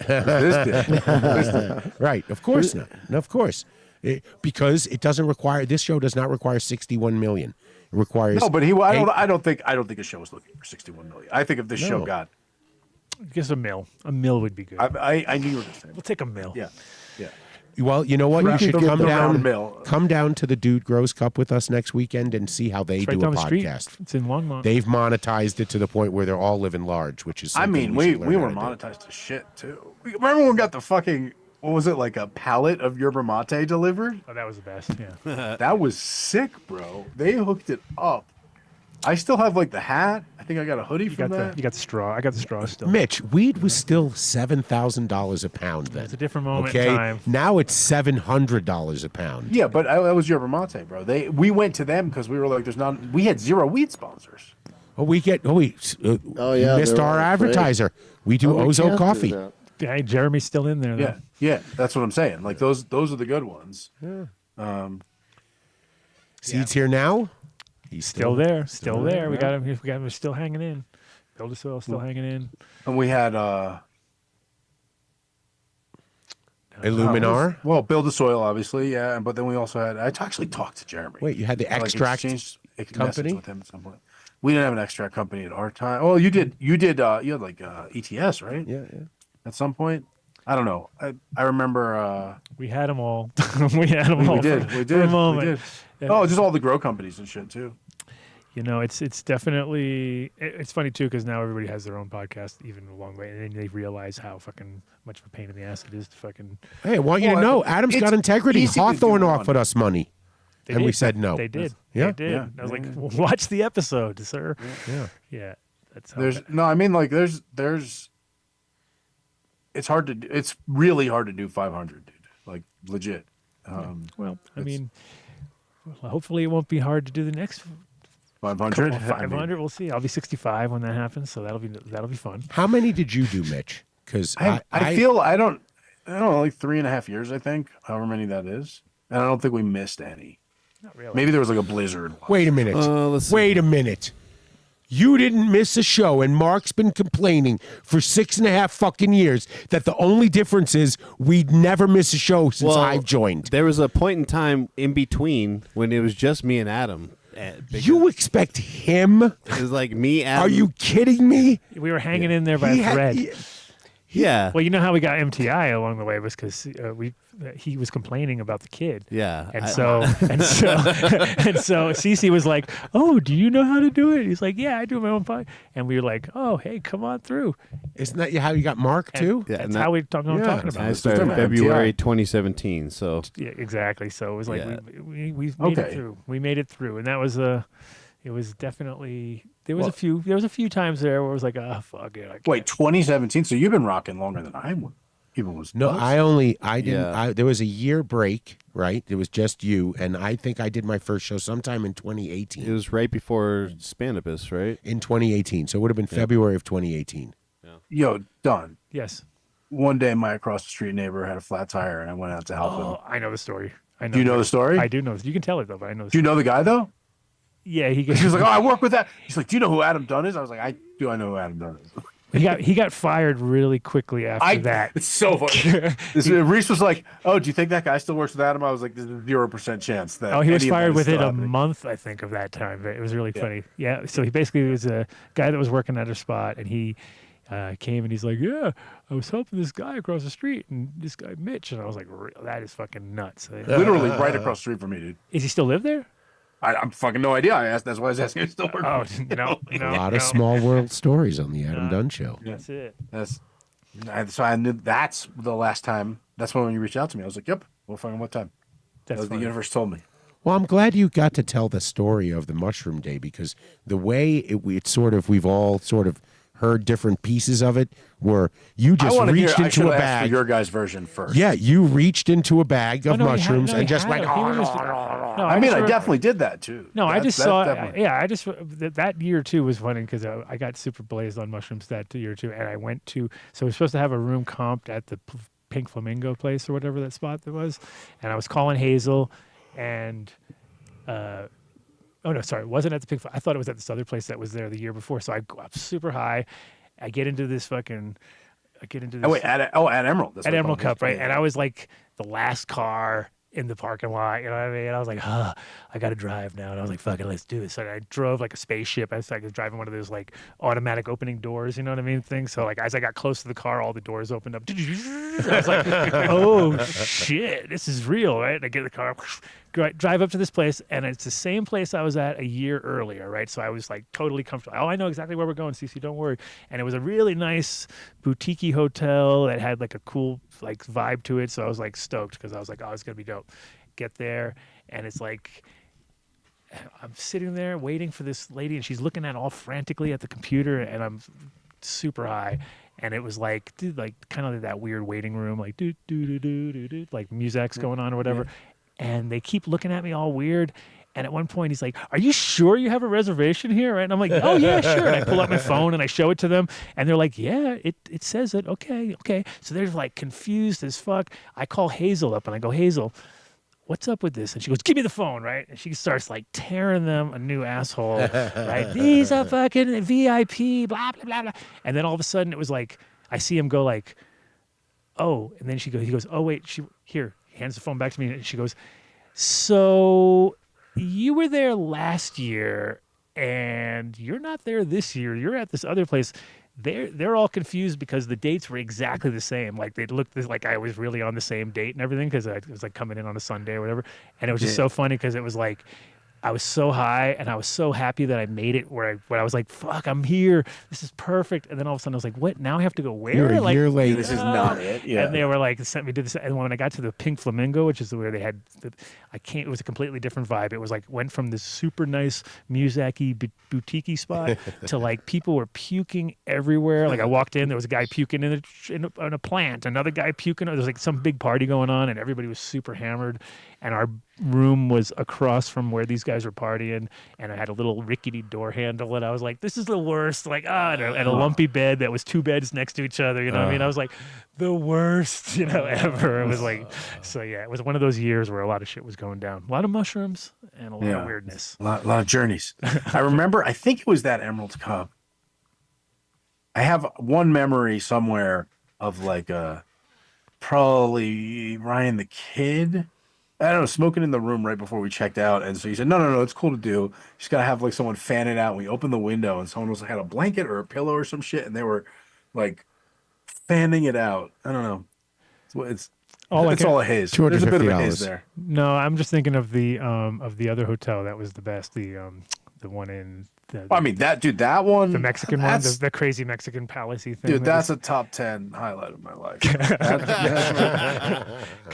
This did. right, of course not. No, of course, because it doesn't require. This show does not require 61 million. It requires No, but I don't think a show was looking for 61 million. I think if this show No. got, Just a mill. A mill would be good. I knew you were going to say. We'll take a mill. Yeah, yeah. Well, you know what? Right. You should The come round down. mill. Come down to the Dude Grows Cup with us next weekend and see how they It's do right a down the street. podcast. It's in Longmont. They've monetized it to the point where they're all living large, which is. I something mean, we we should learn were how to do. monetized to shit too. Remember when we got the fucking, what was it, like a pallet of yerba mate delivered? Oh, that was the best. Yeah. That was sick, bro. They hooked it up. I still have like the hat. I think I got a hoodie You from got that. the straw. I got the straw still. Mitch, weed was still $7,000 a pound then. It's a different moment Okay, in time. now it's $700 a pound. Yeah, but that was yerba mate, bro. We went to them because we were like, we had zero weed sponsors. Oh, we get. Oh, we. Oh, you yeah, missed they're our all afraid. advertiser. We do Oh, we Ozo can't do Coffee. that. Yeah, Jeremy's still in there. Though. Yeah, yeah, that's what I'm saying. Like those are the good ones. Seeds here now. He's Still there. Still there. We got him. We got him. Still hanging in. Build a soil still hanging in. And we had Illuminar. Well, build the soil, obviously, yeah. But then we also had. I actually talked to Jeremy. Wait, you had the Like, extract exchanged a message company? with him at some point. We didn't have an extract company at our time. Oh, you did. You did. You had like ETS, right? Yeah, yeah. At some point, I don't know. I remember. We had them all. We had them all. We did. For, We For a did. moment. We did. Yeah. Oh, just all the grow companies and shit too. You know, it's definitely it's funny too because now everybody has their own podcast, even a long way, and then they realize how fucking much of a pain in the ass it is to fucking. Hey, I want you to know, Adam's got integrity. easy to Hawthorne do offered us money, They and we did. said no. They did. Yeah? They did. Yeah. I was like, watch the episode, sir. Yeah. Yeah. That's how There's no. I mean, like, there's. It's hard to. It's really hard to do 500, dude. Like legit. Well, I mean, hopefully it won't be hard to do the next 500. 500. We'll see. I'll be 65 when that happens, so that'll be fun. How many did you do, Mitch? Because I feel I don't know, like 3.5 years, I think, however many that is, and I don't think we missed any. Not really. Maybe there was like a blizzard. Wait a minute. Wait a minute. You didn't miss a show, and Mark's been complaining for 6.5 fucking years that the only difference is we'd never miss a show since I've joined. There was a point in time in between when it was just me and Adam. You expect him? It was like me, Adam. Are you kidding me? We were hanging in there by a thread. Yeah. Well, you know how we got MTI along the way was because he was complaining about the kid. Yeah. And so Cece was like, "Oh, do you know how to do it?" He's like, "Yeah, I do my own podcast." And we were like, "Oh, hey, come on through." Isn't that how you got Mark too? Yeah, that's how we talking about. I started in February 2017. So yeah, exactly. So it was like Yeah. we made it through. We made it through, and that was it was definitely there was a few times there where it was like, oh fuck it. Wait, 2017. So you've been rocking longer than I even was. No, nuts. I didn't. There was a year break, right? It was just you, and I think I did my first show sometime in 2018. it was right before Spanibus, right? In 2018, so it would have been February of 2018. Yo, Don. Yes. One day, my across the street neighbor had a flat tire, and I went out to help him. Oh, I know the story. Do you know the story? I do know. You can tell it though, but I know. Do you know the guy though? Yeah, he was like, "Oh, I work with that." He's like, "Do you know who Adam Dunn is?" I was like, "I know who Adam Dunn is." He got fired really quickly after that. It's so funny. Reese was like, "Oh, do you think that guy still works with Adam?" I was like, "There's a 0% chance that." Oh, he was any of that fired is within still a happening." month, I think, of that time. It was really funny. Yeah. So he basically was a guy that was working at a spot, and he came and he's like, "Yeah, I was helping this guy across the street, and this guy Mitch," and I was like, "That is fucking nuts." Literally right across the street from me, dude. Is he still live there? I'm fucking no idea. I asked. That's why I was asking. If he still working. Oh no, A lot of small world stories on the Adam Dunn Show. That's it. So I knew that's the last time. That's when you reached out to me. I was like, "Yep, we'll find what time." That's the funny. universe told me. Well, I'm glad you got to tell the story of the Mushroom Day because the way we've all sort of heard different pieces of it where you just reached into a bag. For your guys' version first. Yeah, you reached into a bag of mushrooms and just went. I mean, I definitely did that too. No, I just That saw. definitely- Yeah, I just that year too was funny because I got super blazed on mushrooms that year too, and I went to. So we're supposed to have a room comped at the Pink Flamingo place or whatever that spot there was, and I was calling Hazel, and oh no, sorry, it wasn't at the Pink. I thought it was at this other place that was there the year before. So I go up super high, I get into this. Oh wait, at Emerald. That's at what Emerald it was. Cup, right? Yeah. And I was like the last car in the parking lot. You know what I mean? I was like, I got to drive now. And I was like, fuck it, let's do it. So I drove like a spaceship. I was like driving one of those like automatic opening doors, you know what I mean? Things. So like as I got close to the car, all the doors opened up. I was like, oh shit, this is real, right? And I get in the car, drive up to this place, and it's the same place I was at a year earlier, right? So I was like totally comfortable. Oh, I know exactly where we're going, Cece, don't worry. And it was a really nice boutique hotel that had like a cool like vibe to it. So I was like stoked because I was like, oh, it's gonna be dope. Get there, and it's like I'm sitting there waiting for this lady, and she's looking at all frantically at the computer, and I'm super high. And it was like, dude, like kind of like that weird waiting room, like do do do do do do, like music's going on or whatever. And they keep looking at me all weird. And at one point, he's like, "Are you sure you have a reservation here?" Right? And I'm like, "Oh yeah, sure." And I pull out my phone and I show it to them, and they're like, "Yeah, it says it. Okay." So they're like confused as fuck. I call Hazel up and I go, "Hazel, what's up with this?" And she goes, "Give me the phone," right? And she starts like tearing them a new asshole, right? These are fucking VIP, blah blah blah blah. And then all of a sudden, it was like I see him go like, "Oh," and then he goes, "Oh wait, here." He hands the phone back to me, and she goes, "So you were there last year, and you're not there this year. You're at this other place." They're all confused because the dates were exactly the same. Like they looked like I was really on the same date and everything because I was like coming in on a Sunday or whatever. And it was just so funny because it was like I was so high and I was so happy that I made it where I was like, fuck, I'm here. This is perfect. And then all of a sudden I was like, what? Now I have to go where? You're a year late. This is not it. Yeah. And they were like, sent me to this. And when I got to the Pink Flamingo, which is where they had, it was a completely different vibe. It was like, went from this super nice music-y boutique spot to like people were puking everywhere. Like I walked in, there was a guy puking in a plant, another guy puking. There was like some big party going on and everybody was super hammered. And our room was across from where these guys were partying, and I had a little rickety door handle, and I was like, this is the worst. Like, and a lumpy bed that was two beds next to each other, you know what I mean? I was like, the worst, ever. It was like, so yeah, it was one of those years where a lot of shit was going down. A lot of mushrooms and a lot of weirdness. A lot of journeys. I remember, I think it was that Emerald Cup. I have one memory somewhere of like probably Ryan the Kid. I don't know, smoking in the room right before we checked out. And so he said, no, it's cool to do. You just got to have like someone fan it out. And we opened the window and someone had a blanket or a pillow or some shit. And they were like fanning it out. I don't know. It's all a haze. There's a bit of a haze there. No, I'm just thinking of the other hotel. That was the best. The one in that one, the Mexican one, the crazy Mexican palacey thing. Dude, that's a top 10 highlight of my life. Because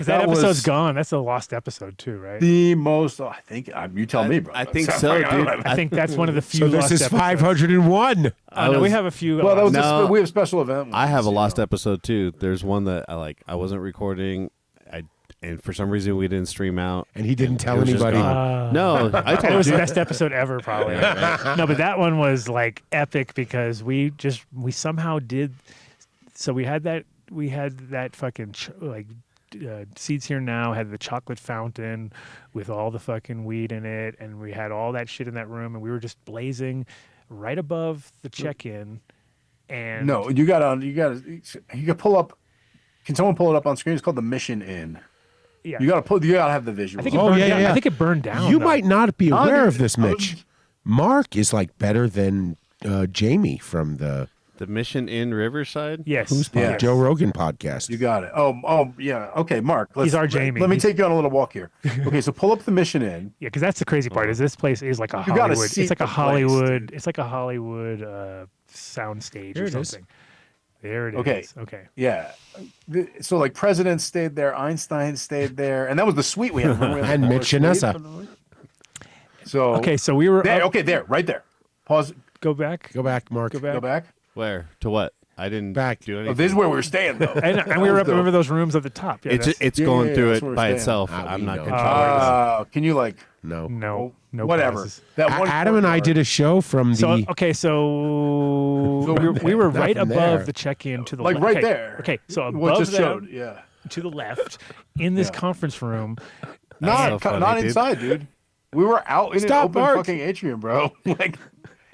that episode's gone. That's a lost episode too, right? The most, I think. You tell me, bro. I think so, dude. I think that's one of the few. So this is episodes. 501. No, we have a few. Well, we have a special event. I have a lost episode too. There's one that I wasn't recording. And for some reason we didn't stream out, and he didn't tell anybody. No, I told it was you. the best episode ever, probably. No, but that one was like epic because we somehow did. So we had that fucking Seeds Here Now had the chocolate fountain with all the fucking weed in it, and we had all that shit in that room, and we were just blazing right above the check-in. And no, you can pull up. Can someone pull it up on screen? It's called the Mission Inn. Yeah. You gotta have the visual. I think it burned down. I think it burned down. You might not be aware of this, Mitch. Mark is like better than Jamie from the Mission Inn Riverside. Yes, Joe Rogan podcast. You got it. Oh yeah. Okay, Mark. He's our Jamie. Let me take you on a little walk here. Okay, so pull up the Mission Inn. Yeah, because that's the crazy part. Is this place is like a Hollywood. It's like a Hollywood. It's like a Hollywood soundstage or something. There it is. Okay. Yeah. So like presidents stayed there, Einstein stayed there, and that was the suite we had. And Mitch Shanasa. So so we were there, right there. Pause. Go back, Mark. Go back. Where to what? I didn't do anything. Oh, this is where we were staying though. and we were up over those rooms at the top. Yeah, it's going through it by itself. I'm not controlling. Can you No. Whatever. Pauses. That one. Adam and I did a show from the. So we were right above the check-in to the left. right there. Okay, so what above showed, to the left in this conference room. Not inside, dude. We were out in an open fucking atrium, bro. Like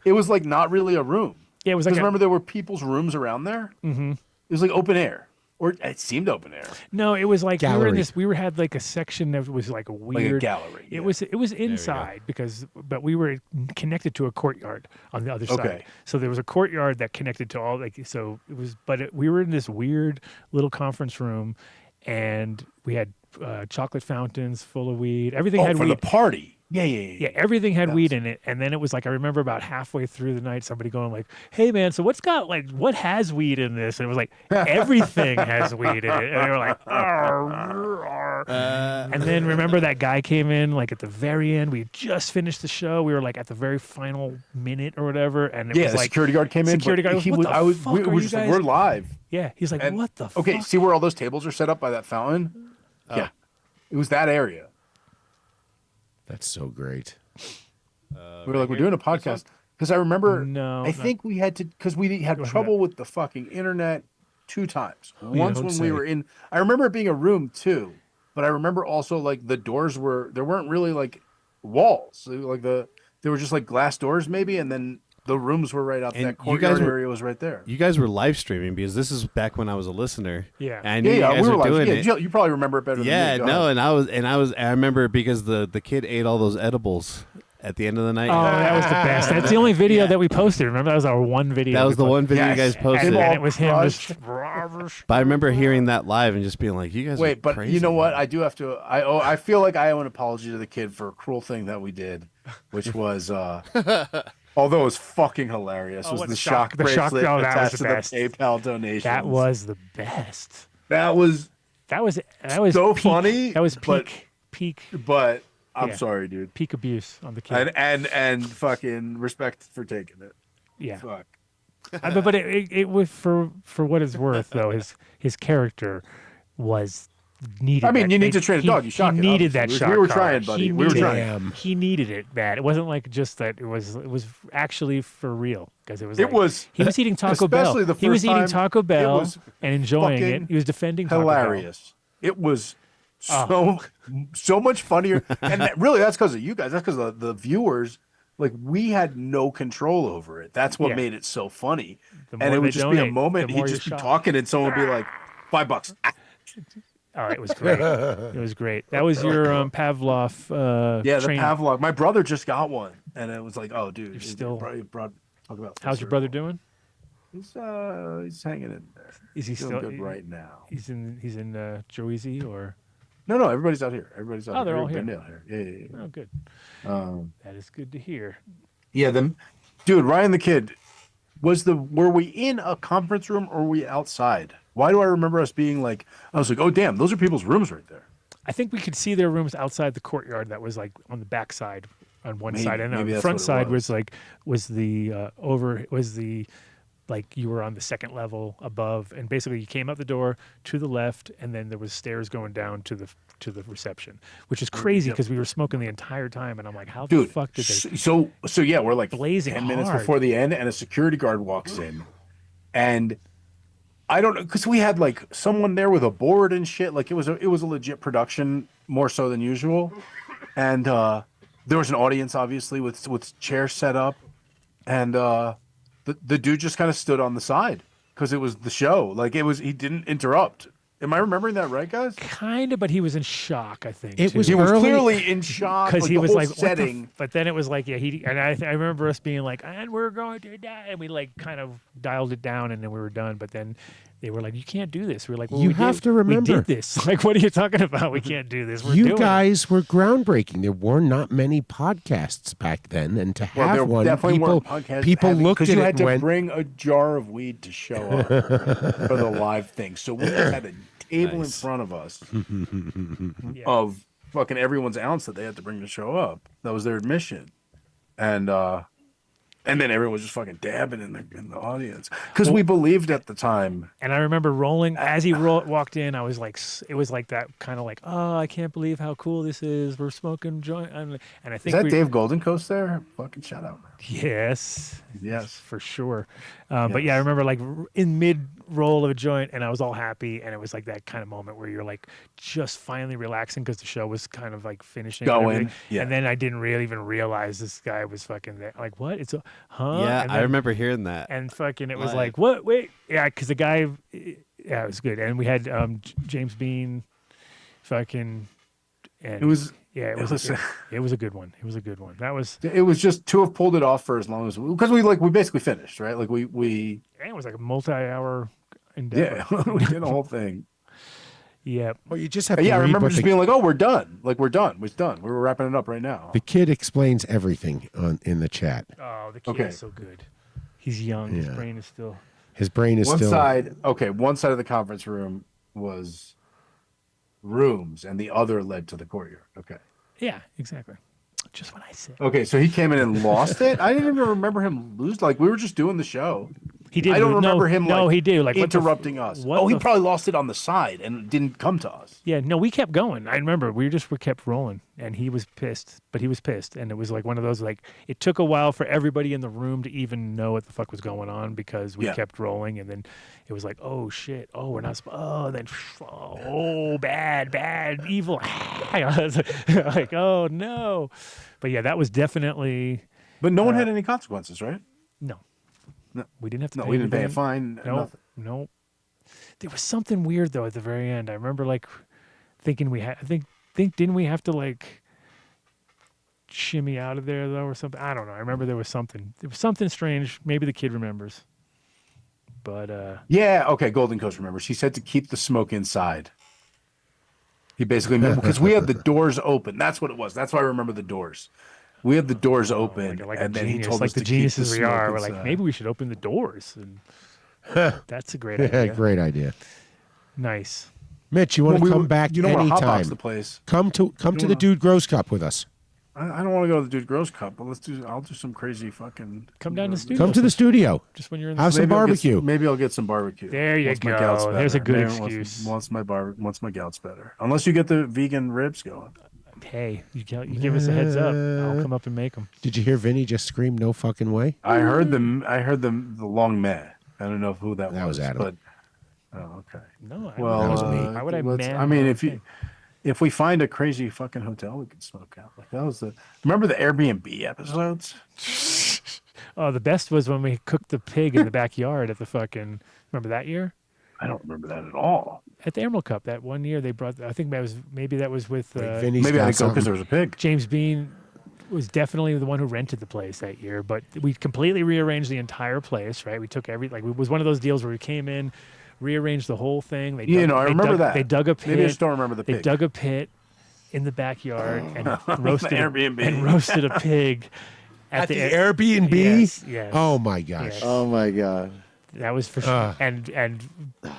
it was like not really a room. Yeah, it was like remember there were people's rooms around there. Mm-hmm. It was like open air. Or it seemed open air. No, it was like Gallery. we had like a section that was like a weird gallery, It was inside but we were connected to a courtyard on the other side. Okay. So there was a courtyard that connected to all we were in this weird little conference room, and we had chocolate fountains full of weed. Everything had for weed. the party. Yeah. Everything had weed in it, and then it was like I remember about halfway through the night, somebody going like, "Hey man, so what has weed in this?" And it was like everything has weed in it, and they were like, "Arr." And then remember that guy came in like at the very end. We had just finished the show. We were like at the very final minute or whatever, and it was the like security guard came in. Security guard, We were just like, we're live. Yeah, he's like, And- what the? Okay, fuck? see where all those tables are set up by that fountain? Oh. Yeah, it was that area. That's so great. We were like, we're doing a podcast because I remember. No, I think we had to because we had trouble with the fucking internet 2 times. Once don't when say. we were in. I remember it being a room too, but I remember also like the doors there weren't really like walls. Like there were just like glass doors maybe, and then the rooms were right up. And That you guys courtyard were- area was right there. You guys were live streaming because this is back when I was a listener. Yeah. And I knew you guys we were like, doing it. You probably remember it better than me. Yeah, Go no, ahead. I remember because the kid ate all those edibles at the end of the night. Oh, that was the best. That's the only video that we posted. Remember, that was our one video. That was the one video you guys posted. And it was him. But I remember hearing that live and just being like, "You guys Wait, are but crazy." you know what? I do have to. I feel like I owe an apology to the kid for a cruel thing that we did, which was, although it was fucking hilarious, was what, the the shock shock- the shock- bracelet oh, that was attached the to best. the PayPal donation. That was the best. That was so peak, funny. That was but- peak. But I'm Yeah. sorry, dude. Peak abuse on the kid. And fucking respect for taking it. Yeah. Fuck. But it was for what it's worth though. His character was needed. I mean, that- you need to they- train a he- dog. You shock He it, needed that obviously. shock. We were collar. trying, buddy. He We were needed trying. it. He needed it bad. It wasn't like just that. It was actually for real because it was. It like- was. He was eating Taco Bell. especially the He was first eating time, Taco it Bell was and enjoying it. fucking He was defending Taco hilarious. It was so much funnier, and that's because of you guys. That's because of the viewers. Like we had no control over it. That's what Yeah. made it so funny. The And more it would they just be a donate, moment. the He'd more just be you're shocked. talking, and someone would be like, $5. Oh, it was great. It was great. That was your Pavlov. Yeah, the train. Pavlov. My brother just got one, and it was like, oh, dude, You're still- talk about. How's your brother doing? He's hanging in there. Is he He's doing still good right now? He's in Jersey or? No, everybody's out here. Everybody's out Oh, here. they're all here. Glendale here. Yeah. Oh, good. That is good to hear. Yeah, dude, Ryan the Kid, were we in a conference room or were we outside? Why do I remember us being like, I was like, oh damn, those are people's rooms right there. I think we could see their rooms outside the courtyard. That was like on the back side, on one Maybe- side, and on maybe the that's front what it side was. was like you were on the second level above, and basically you came out the door to the left, and then there was stairs going down to the reception, which is crazy because we were smoking the entire time, and I'm like, how the Dude, fuck did they? so yeah, we're like blazing 10 minutes hard. before the end, and a security guard walks in, and I don't know, because we had like someone there with a board and shit. Like it was a legit production, more so than usual, and there was an audience obviously with chairs set up, and the dude just kind of stood on the side because it was the show. Like he didn't interrupt. Am I remembering that right, guys? Kind of, but he was in shock. I think It too. was He was early- clearly in shock because he the was whole like what the setting. but then it was like I remember us being like, and we're going to die, and we like kind of dialed it down, and then we were done. But then they were like, you can't do this. We were like, well, You we have did, to remember. we did this. Like, what are you talking about? We can't do this. We're You doing guys were groundbreaking. There were not many podcasts back then, and to Well, have there one, definitely people weren't podcasts people having- looked at you it had and to went, bring a jar of weed to show up for the live thing. So we just had a table in front of us of fucking everyone's ounce that they had to bring to show up. That was their admission, and then everyone was just fucking dabbing in the audience because we believed at the time. And I remember rolling as he walked in. I was like, it was like that kind of like, oh, I can't believe how cool this is. We're smoking joint, and I Is think that Dave Golden Coast there? Fucking shout out. Yes, Yes, for sure. But yeah, I remember like in mid roll of a joint, and I was all happy, and it was like that kind of moment where you're like just finally relaxing because the show was kind of like finishing. and Going, everything. yeah. And then I didn't really even realize this guy was fucking there. Like, what? It's Yeah, And I remember hearing that. And fucking, it was Live. like, what? Wait, yeah, because the guy, Yeah, it was good. And we had James Bean, fucking. And It was. Yeah, it was a good one. It was a good one. That was. It was just to have pulled it off for as long as because we basically finished, right? Like we. And it was like a multi-hour endeavor. Yeah, we did the whole thing. Yeah. Well, you just have to Yeah, I read remember what just being like, "Oh, we're done. Like we're done. We're done. We're wrapping it up right now." the kid explains everything in the chat. Oh, the kid Okay. is so good. He's young. His Yeah. brain is still. His brain is one still. side. Okay, one side of the conference room was rooms, and the other led to the courtyard. Okay. Yeah, exactly. Just what I said. Okay, so he came in and lost it. I didn't even remember him lose. Like we were just doing the show. He did. I don't no, remember him. No, like, he did. Like what the f- interrupting us. what Oh, he the f- probably lost it on the side and didn't come to us. Yeah, no, we kept going. I remember we kept rolling, and he was pissed, but he was pissed, and it was like one of those like it took a while for everybody in the room to even know what the fuck was going on because we Yeah. kept rolling, and then it was like, oh shit, oh we're not, then oh bad, evil, I was like oh no, but yeah, that was definitely. But no one had any consequences, right? No. No. We didn't have to. No, pay we didn't pay a anything. fine. No, Nothing. no. There was something weird though at the very end. I remember like thinking we had. I think didn't we have to like shimmy out of there though or something? I don't know. I remember there was something. There was something strange. Maybe the kid remembers. But Yeah. Okay. Golden Coast remembers. He said to keep the smoke inside. He basically because we had the doors open. That's what it was. That's why I remember the doors. We had the doors open, like and a then genius, he told like us the to keep geniuses the we are. smoke We're like inside. maybe we should open the doors. And that's a great Yeah, idea. great idea. Nice. Mitch, you want to Well, come back you don't want to anytime? hotbox the place. Come to the Dude Grows Cup with us. I don't want to go to the Dude Grows Cup, but I'll do some crazy fucking. Come down to the studio. Come to the studio. Just when you're in the Have some Maybe I'll get barbecue. maybe I'll get some barbecue. There you once my gout's go. There's a better. good Maybe excuse. Once my gout's better. Unless you get the vegan ribs going. Hey, you give us a heads up. I'll come up and make them. Did you hear Vinny just scream "No fucking way"? I heard the long meh. I don't know who that was. That was Adam. But oh, okay. No, Well, That was me. Why would I man I mean, my if you thing? if we find a crazy fucking hotel, we can smoke out. Like that was the. Remember the Airbnb episodes? Oh, the best was when we cooked the pig in the backyard at the fucking. Remember that year? I don't remember that at all. At the Emerald Cup, that one year they brought. I think that was with Vinny's Maybe got I didn't go because something. there was a pig. James Bean was definitely the one who rented the place that year, but we completely rearranged the entire place. Right, we took it was one of those deals where we came in, rearranged the whole thing. They I remember that. They dug a pit. Maybe I just don't remember the They pig. dug a pit in the backyard and The roasted a pig At the Air- Airbnb? Yes. Oh my gosh. Yes. Oh my god. That was for sure. And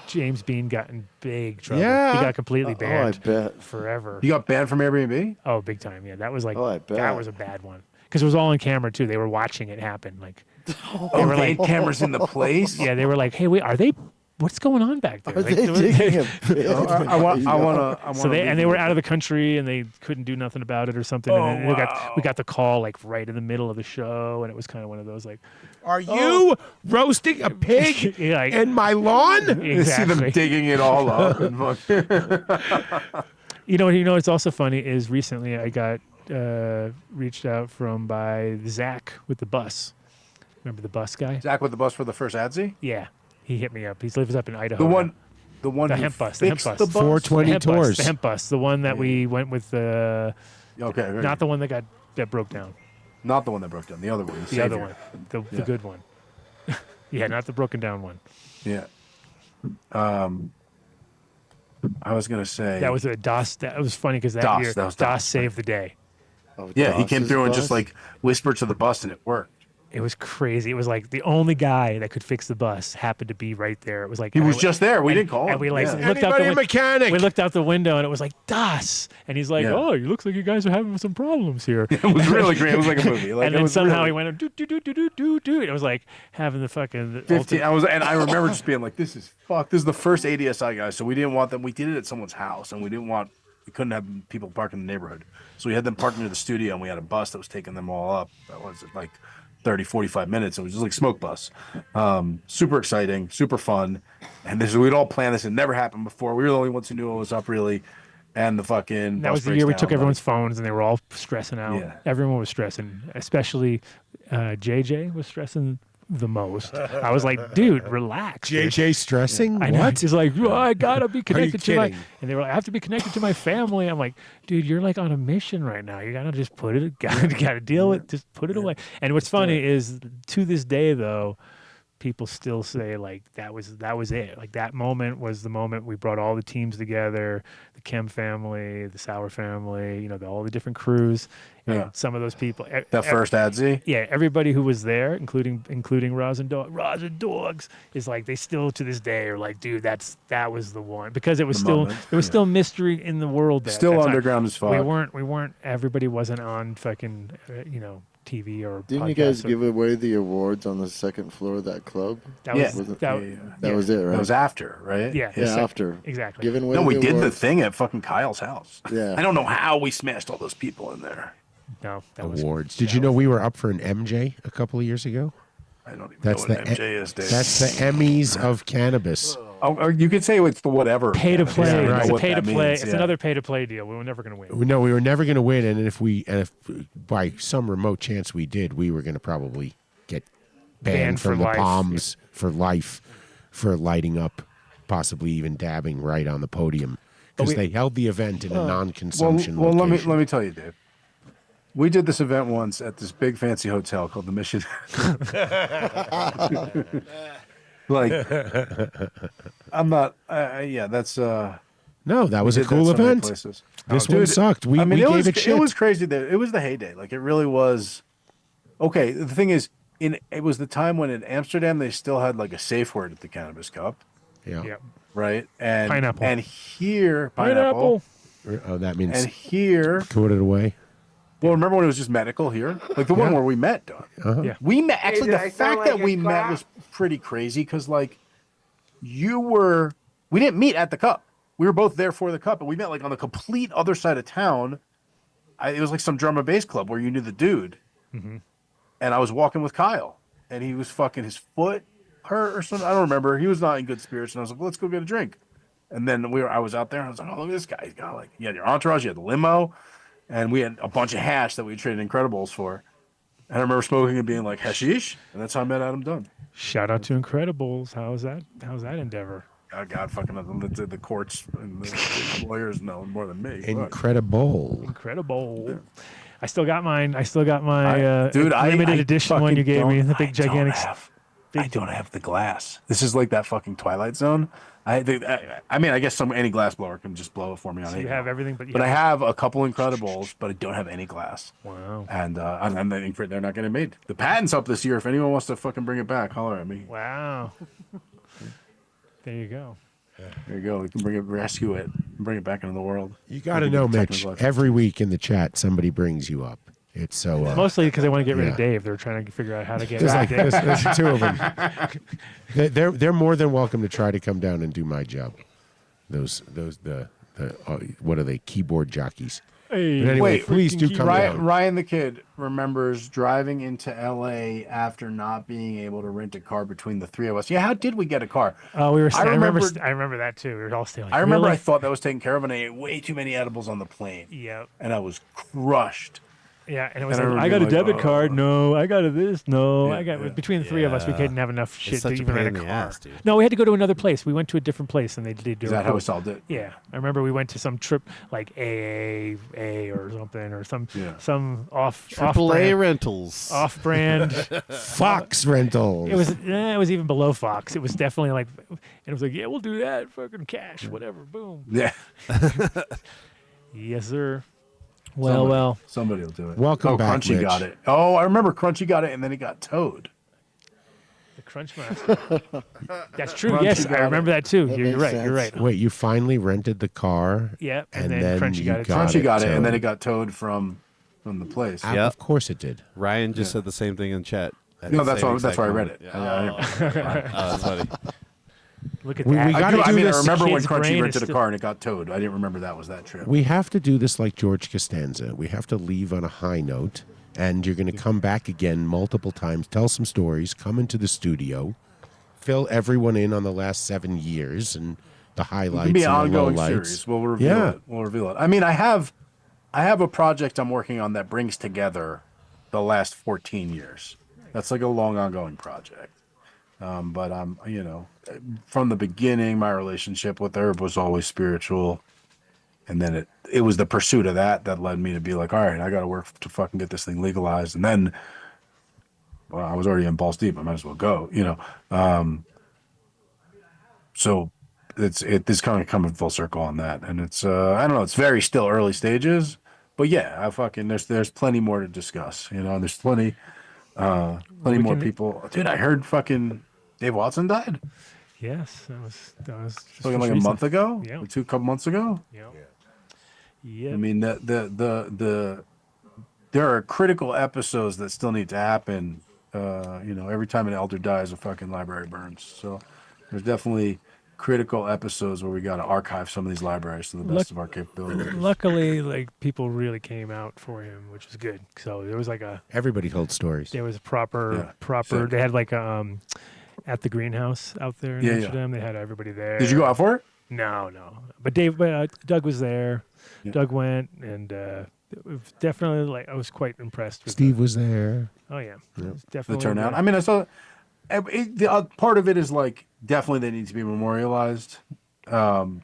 James Bean got in big trouble. Yeah. He got completely I banned bet. forever. You got banned from Airbnb? Oh, big time. Yeah, that was like Oh, I bet. that was a bad one because it was all on camera too. They were watching it happen. Like Oh, were they like- had cameras in the place. yeah, they were like, "Hey, wait, are they? What's going on back there?" Are Like, they digging a pit? I want to. So they were out of the country and they couldn't do nothing about it or something. Oh, and then we got the call like right in the middle of the show, and it was kind of one of those like, Are you roasting a pig Yeah, like- in my lawn? You see them exactly. digging it all up. And You know, it's also funny is recently I got reached out from by Zach with the bus. Remember the bus guy? Zach with the bus for the first ADSI? Yeah, he hit me up. He lives up in Idaho. The now. one the who hemp bus, the hemp fixed bus, the bus? 420 the hemp tours. bus, the hemp bus, the one that we went with. Okay, Not the one that broke down. not the one that broke down. The other one. The other one, the good one. Yeah, not the broken down one. Yeah. I was gonna say That was a DOS. That was funny because that DOS, year that was DOS DOS. saved the day. Oh, Yeah, he came Doss's through and bus? just like whispered to the bus, and it worked. It was crazy. It was like the only guy that could fix the bus happened to be right there. It was like He was and- just there. We and- didn't call him. And we like Yeah. looked out Anybody the a mechanic? We looked out the window and it was like DOS, and he's like, Yeah. "Oh, it looks like you guys are having some problems here." It was really great. It was like a movie. Like, and it then was somehow really- he went do do do do do do do. It was like having the fucking 15. I remember just being like, "This is fuck." This is the first ADSI guy, so we didn't want them. We did it at someone's house, and we couldn't have people park in the neighborhood, so we had them parked near the studio, and we had a bus that was taking them all up. That was like 30, 45 minutes. It was just like smoke bus. Super exciting, super fun, and we'd all planned this. It never happened before. We were the only ones who knew what was up, really. And the fucking That bus was the breaks year we down, took like- everyone's phones and they were all stressing out. Yeah. Everyone was stressing, especially JJ was stressing the most. I was like, dude, relax. JJ stressing? I know. What? He's like, oh, I gotta be connected to my. kidding? And they were like, I have to be connected to my family. I'm like, dude, you're like on a mission right now. You gotta just put it. Gotta deal with. Just put it away. And what's funny is, to this day, though, people still say like that was it. Like that moment was the moment we brought all the teams together, the Kim family, the Sauer family, you know, all the different crews. Yeah. And some of those people. That first Adzi? Yeah, everybody who was there, including Roz and Dogs, is like they still to this day are like, dude, that was the one, because it was still mystery in the world. Still underground as fuck. We weren't. Everybody wasn't on fucking TV or. Didn't you guys give away the awards on the second floor of that club? That was that was it, right? That was after, right? Yeah, after. Exactly. Giving away No, we the did the awards. thing at fucking Kyle's house. Yeah. I don't know how we smashed all those people in there. No, Awards. Did you know we were up for an MJ a couple of years ago? I don't even That's know the what MJ is, Dave. That's the Emmys of cannabis. Or you could say it's the whatever. Pay to play. Yeah, It's what pay to that play. means, It's yeah. another pay to play deal. We were never going to win. No, we were never going to win, and if by some remote chance we did, we were going to probably get banned from for the life. Palms for life for lighting up, possibly even dabbing right on the podium, because they held the event in a non-consumption. Well, location. let me tell you, Dave. We did this event once at this big fancy hotel called the Mission. Like, I'm not. Yeah, that's. No, that was we a did cool so many event. places. This one sucked. We it gave was, it shit. It was crazy. It was the heyday. Like, it really was. Okay, the thing is, it was the time when in Amsterdam they still had like a safe word at the Cannabis Cup. Yeah. Yep. Right. And Pineapple. And here, pineapple. Oh, that means. And here, put it away. well, remember when it was just medical here? Like the one where we met, Don. Uh-huh. Yeah. We met. Actually, did the I fact sound that like a we met cop? was pretty crazy because, like, we didn't meet at the cup. We were both there for the cup, and we met like on the complete other side of town. It was like some drum and bass club where you knew the dude. Mm-hmm. And I was walking with Kyle, and he was fucking his foot hurt or something. I don't remember. He was not in good spirits, and I was like, well, "Let's go get a drink." And then I was out there, and I was like, "Oh, look at this guy! He's got like, you had your entourage, you had the limo, and we had a bunch of hash that we traded Incredibles for." And I remember smoking and being like, "Hashish," and that's how I met Adam Dunn. Shout out to Incredibles. How's that endeavor? Oh, God, fucking the courts and the lawyers know more than me. Incredible. Incredible. I still got mine. I still got my Dude, limited I edition one you gave me. The big gigantic. I don't have the glass. This is like that fucking Twilight Zone. I mean, I guess any glass blower can just blow it for me on So it. you have everything, but I have a couple Incredibles, but I don't have any glass. Wow. And I'm they're not getting made. The patent's up this year. If anyone wants to fucking bring it back, holler at me. Wow. There you go. There you go. We can rescue it, and bring it back into the world. You got to know, Mitch. Every week in the chat, somebody brings you up. It's so mostly because they want to get rid of yeah. Dave. They're trying to figure out how to get There's rid of Dave. there's two of them. They're more than welcome to try to come down and do my job. Those what are they? Keyboard jockeys. Hey. But anyway, Wait, please do come down. Ryan the Kid remembers driving into LA after not being able to rent a car between the three of us. Yeah, how did we get a car? Oh, we were. I remember that too. We were all still. Like, I remember. really? I thought that was taken care of, and I ate way too many edibles on the plane. Yep. And I was crushed. Yeah, and it was And I like, I remember got a being debit like, card. No, I got a this. No, Yeah, I got. yeah. Between the three of us, we couldn't have enough shit to such a even rent pain a in the car. ass, dude. No, we had to go to another place. We went to a different place, and they did. Is that how we solved it? Yeah, I remember we went to some trip like AA or something, or some off AAA rentals, off-brand Fox rentals. It was even below Fox. It was definitely like, and it was like, yeah, we'll do that. Fucking cash, whatever. Boom. Yeah. Yes, sir. Well. Somebody will do it. Welcome back, Crunchy Mitch. got it. Oh, I remember Crunchy got it, and then he got towed. The Crunch Master. That's true. Crunchy Yes, got I remember it. that too. That You're makes right. sense. You're right. Wait, you finally rented the car? Yeah, and and then Crunchy you got it. Crunchy got it, and then towed. it got towed from the place. Of course it did. Ryan just said the same thing in chat. No, that's why I read it. Oh, that's funny. Look at We that. gotta I do mean, I this. remember when Kid's Crunchy brain rented is a car and it got towed. I didn't remember that was that trip. We have to do this like George Costanza. We have to leave on a high note, and you're going to come back again multiple times, tell some stories, come into the studio, fill everyone in on the last 7 years and the It highlights can be an and the ongoing lowlights. series. We'll reveal it. We'll reveal it. I mean, I have a project I'm working on that brings together the last 14 years. That's like a long ongoing project. But I'm, from the beginning, my relationship with her was always spiritual. And then it was the pursuit of that led me to be like, all right, I got to work to fucking get this thing legalized. And then, well, I was already in balls deep. I might as well go, So this kind of coming full circle on that. And it's, I don't know, it's very still early stages, but yeah, there's plenty more to discuss, there's plenty more people. Dude, I heard fucking Dave Watson died. Yes, that was just Like a month ago, Yeah, a couple months ago. Yeah. I mean, there are critical episodes that still need to happen. Every time an elder dies, a fucking library burns. So there's definitely critical episodes where we got to archive some of these libraries to the best of our capabilities. Luckily, like people really came out for him, which was good. So there was like everybody told stories. There was a proper. Sick. They had like at the greenhouse out there in Amsterdam. They had everybody there. Did you go out for it? No. But Doug was there. Yeah. Doug went, and it was definitely like I was quite impressed with Steve was there. Oh yeah, Yep. It was definitely The turnout. I mean, I saw the part of it is like definitely they need to be memorialized, and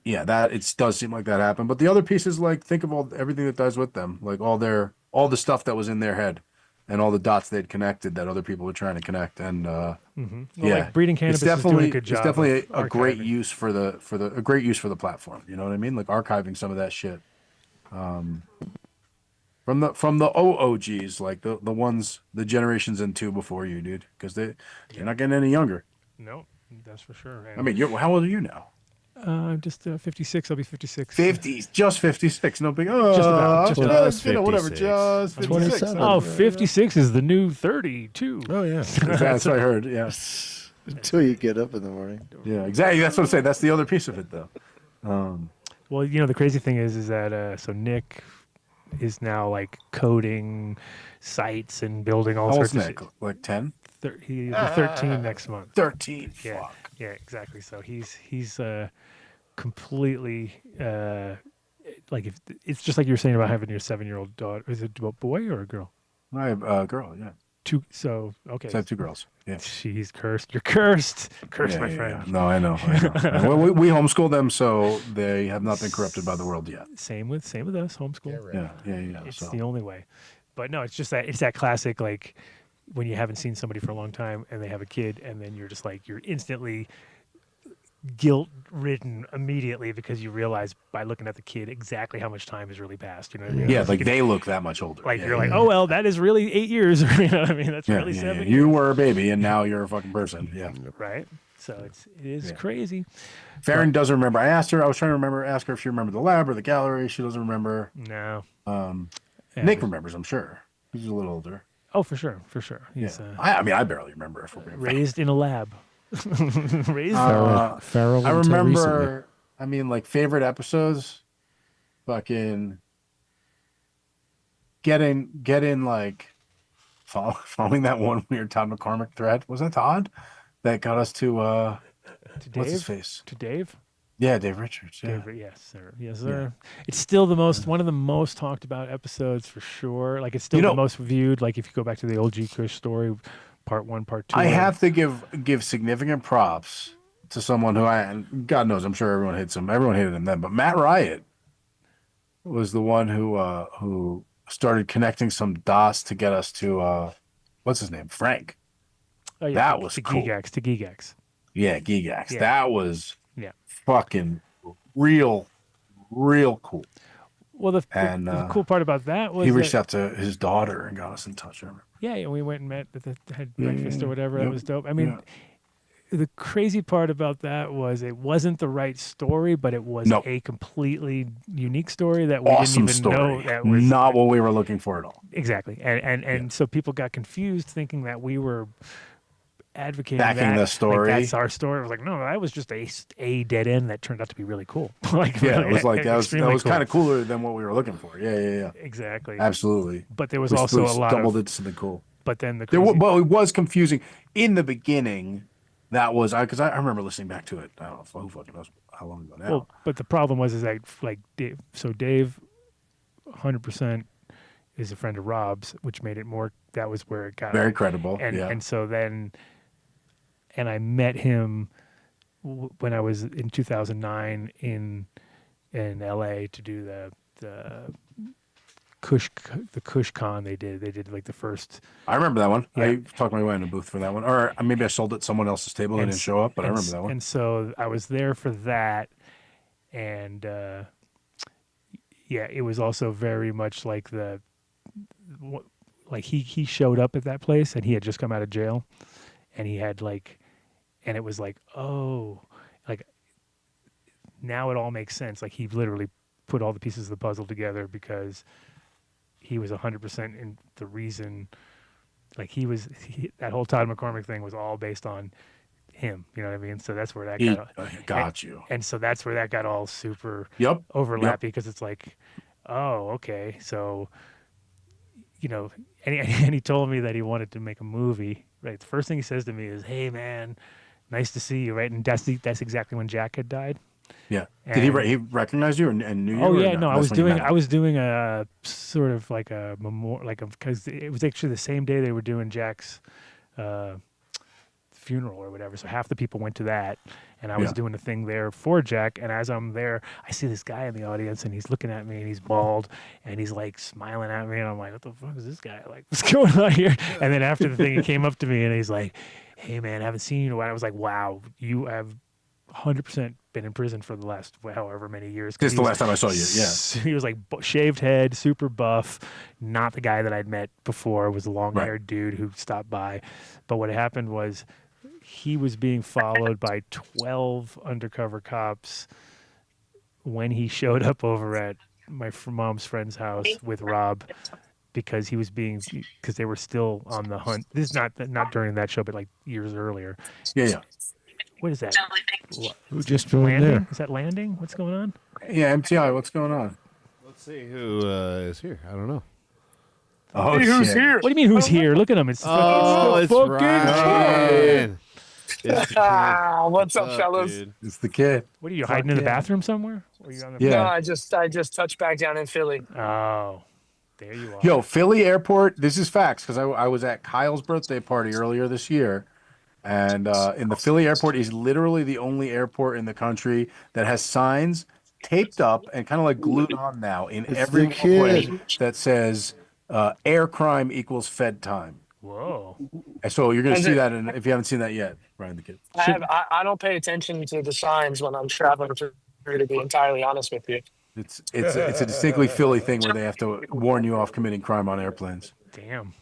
yeah, that it does seem like that happened. But the other piece is like think of everything that dies with them, like all the stuff that was in their head, and all the dots they'd connected that other people were trying to connect, and well, like breeding cannabis is doing a good job. It's definitely a great archiving. use for the platform. You know what I mean? Like archiving some of that shit. From the OOGs, like the ones, the generations in two before you, dude, because they're not getting any younger. No, that's for sure. I mean, how old are you now? I'm just 56. I'll be 56. 50s, just 56. No big. Just about. Whatever. Just 56. Oh, 56 is the new 32. Oh yeah, that's what I heard. Yes. Until you get up in the morning. Yeah, exactly. That's what I'm saying. That's the other piece of it, though. Well, the crazy thing is that so Nick is now like coding sites and building all sorts of shit. Like 10? He'll be 13 next month. 13. Yeah. Fuck. Yeah, exactly. So he's completely like if it's just like you were saying about having your 7-year-old daughter. Is it a boy or a girl? I have a girl. Yeah. Two. So okay. So I have 2 girls. Yeah. She's cursed. You're cursed. Cursed, my friend. Yeah. No, I know. we homeschool them, so they have not been corrupted by the world yet. Same with us. Homeschool. Yeah. It's the only way. But no, it's just that classic like when you haven't seen somebody for a long time and they have a kid, and then you're just like you're instantly guilt-ridden immediately because you realize by looking at the kid exactly how much time has really passed. You know what I mean? Yeah, like they look that much older. Like you're like, oh well, that is really 8 years. You know what I mean? That's really 7 years. You were a baby and now you're a fucking person. Yeah. Right. So it is crazy. Farron doesn't remember. I was trying to ask her if she remembered the lab or the gallery. She doesn't remember. No. Nick remembers, I'm sure. He's a little older. Oh, for sure. He's, I mean, I barely remember. If we're being raised in a lab. Raised. Feral I remember. recently. I mean, like favorite episodes. Fucking getting like following that one weird Todd McCormick thread. Was that Todd that got us to Dave? what's his face? To Dave? Yeah, Dave Richards. Yeah. Yes, sir. It's still one of the most talked about episodes for sure. Like it's still the most viewed. Like if you go back to the old G Kush story, part 1, part 2. I have to give significant props to someone and God knows, I'm sure everyone hates him. Everyone hated him then, but Matt Riot was the one who started connecting some dots to get us to what's his name, Frank. Oh, yeah, that was cool. To Gigax. Yeah, Gigax. Yeah. That was fucking real cool. Well, the cool part about that was he reached out to his daughter and got us in touch. Yeah, and we went and met, had breakfast or whatever. That was dope. I mean, the crazy part about that was it wasn't the right story, but it was a completely unique story that we didn't even know that was not what we were looking for at all. Exactly, and so people got confused thinking that we were advocating backing the story. Like that's our story. I was like, no, that was just a dead end that turned out to be really cool. Like, really, it was like that was cool. kind of cooler than what we were looking for. Yeah. Exactly. Absolutely. But there was also a lot stumbled of into something cool. But then it was confusing in the beginning. That was because I remember listening back to it. I don't know who fucking knows how long ago now. Well, but the problem was that like Dave, 100% is a friend of Rob's, which made it more that was where it got Very credible. And yeah. and so then, and I met him when I was in 2009 in LA to do the Kush Con they did like the first. I remember that one. Yeah. I talked my way in a booth for that one, or maybe I sold it at someone else's table and didn't show up, but I remember that one. And so I was there for that, and yeah, it was also very much like he showed up at that place and he had just come out of jail, and he had and it was like, oh, like now it all makes sense. Like he literally put all the pieces of the puzzle together because he was 100% in the reason. Like that whole Todd McCormick thing was all based on him. You know what I mean? So that's where that got you. And so that's where that got all super Yep. overlappy because it's like, oh, okay. So, and he told me that he wanted to make a movie, right? The first thing he says to me is, hey man, nice to see you, right? And that's exactly when Jack had died. Yeah. And, Did he recognize you and knew you? Oh or yeah, no, I That's was when you met doing him? a sort of like a memorial, because it was actually the same day they were doing Jack's funeral or whatever. So half the people went to that, and I was doing a thing there for Jack. And as I'm there, I see this guy in the audience, and he's looking at me, and he's bald, and he's like smiling at me, and I'm like, what the fuck is this guy? Like, what's going on here? And then after the thing, he came up to me, and he's like, hey man, I haven't seen you in a while. I was like, wow, you have 100% been in prison for the last however many years. This is the last time I saw you. Yeah. He was like shaved head, super buff, not the guy that I'd met before. Was a long-haired dude who stopped by. But what happened was he was being followed by 12 undercover cops when he showed up over at my mom's friend's house with Rob, because because they were still on the hunt. This is not during that show, but like years earlier. Yeah. What is that? Who just joined Landing? there? Is that Landing? What's going on? Yeah, MTI. What's going on? Let's see who is here. I don't know. Oh, hey, who's shit. here? What do you mean who's here? Look at him. It's it's fucking Ryan. What's up, fellas? Dude. It's the kid. What are you hiding in the bathroom somewhere? Or are you on the No, I just touched back down in Philly. Oh, there you are. Yo, Philly Airport. This is facts because I was at Kyle's birthday party earlier this year, and in the Philly Airport is literally the only airport in the country that has signs taped up and kind of like glued on now in every way that says air crime equals Fed time. Whoa! And so you're gonna see that, if you haven't seen that yet, Brian the Kid. I don't pay attention to the signs when I'm traveling through, to be entirely honest with you. It's a distinctly Philly thing where they have to warn you off committing crime on airplanes. Damn.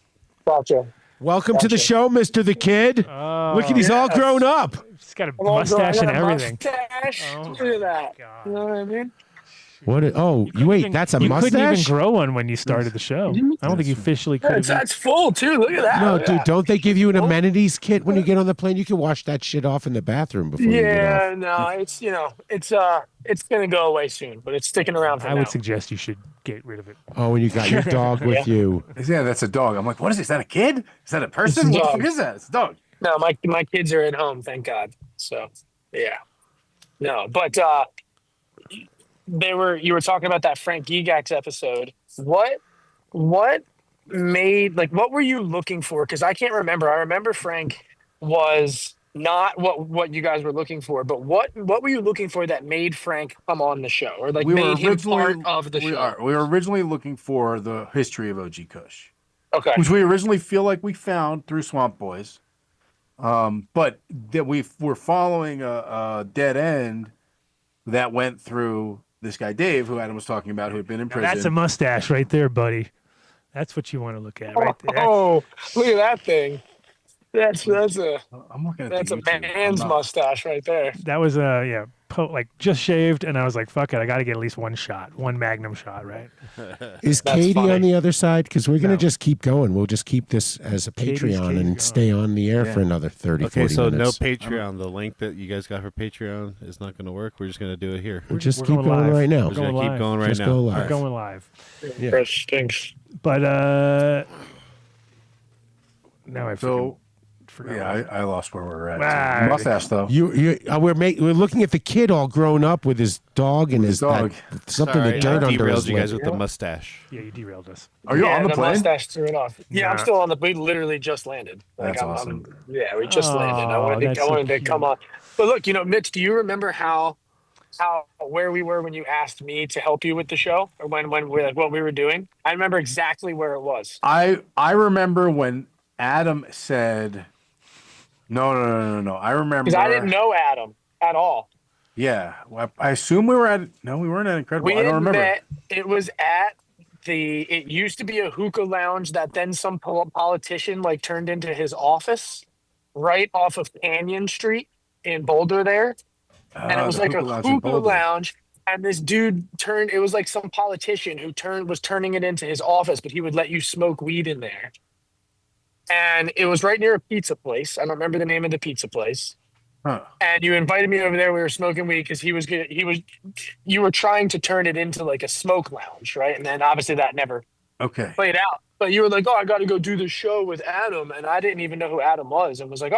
Gotcha. Welcome to the show, Mr. the Kid. Look at he's all grown up. He's got a mustache and everything. Mustache. Look at that. You know what I mean? What? That's a you mustache. couldn't even grow one when you started the show. I don't think you officially could. That's full too. Look at that. No, Look at dude, that. don't they give you an amenities kit when you get on the plane? You can wash that shit off in the bathroom before you get off. Yeah, no, it's gonna go away soon, but it's sticking around for I now. would suggest you should get rid of it. Oh, and you got your dog with you. Yeah, that's a dog. I'm like, what is this? Is that a kid? Is that a person? It's a What the dog. fuck is that? It's a dog. No, my kids are at home, thank God. So yeah. No, but you were talking about that Frank Gigax episode. What made, like, what were you looking for? Because I can't remember. I remember Frank was not what you guys were looking for, but what were you looking for that made Frank come on the show, or like made him part of the show? We were originally looking for the history of OG Kush. Okay. Which we originally feel like we found through Swamp Boys. But that we were following a dead end that went through this guy Dave, who Adam was talking about, who had been in prison. That's a mustache right there, buddy. That's what you want to look at right there. Oh, look at that thing. That's a I'm looking at that's a YouTube. man's mustache right there. That was like just shaved, and I was like, fuck it, I got to get at least one Magnum shot, right? Is That's Katie funny. on the other side? Because we're going to just keep going. We'll just keep this as a Katie's Patreon and stay on the air for another 30, Okay, 40 so minutes. no Patreon. The link that you guys got for Patreon is not going to work. We're just going to do it here. We'll just we're keep going going live. right now. We're going to keep going right Just now. go All live. We're going live. Yeah. That stinks. But now I So forgot. Yeah, I lost where we're at. Ah, Mustache though. We're looking at the kid all grown up with his dog and his dog. something Sorry, the dirt I under derailed his you guys lip. with the mustache. Yeah, you derailed us. Are you on the plane? Mustache threw it off. Yeah, I'm Nah. still on the. We literally just landed. Like, That's awesome. Yeah, we just landed. I Oh, wanted that's to, so to come on. But look, Mitch, do you remember where we were when you asked me to help you with the show, or when we like what we were doing? I remember exactly where it was. I remember when Adam said, no. I remember Because I didn't know Adam at all. Yeah, well, I assume we weren't at Incredible. We I don't had remember. met. It was at it used to be a hookah lounge that then some politician like turned into his office right off of Canyon Street in Boulder there. And it was like a hookah lounge. And this dude it was like some politician who was turning it into his office, but he would let you smoke weed in there. And it was right near a pizza place. I don't remember the name of the pizza place. Huh. And you invited me over there. We were smoking weed because you were trying to turn it into like a smoke lounge, right? And then obviously that never played out. But you were like, oh, I got to go do the show with Adam. And I didn't even know who Adam was and was like,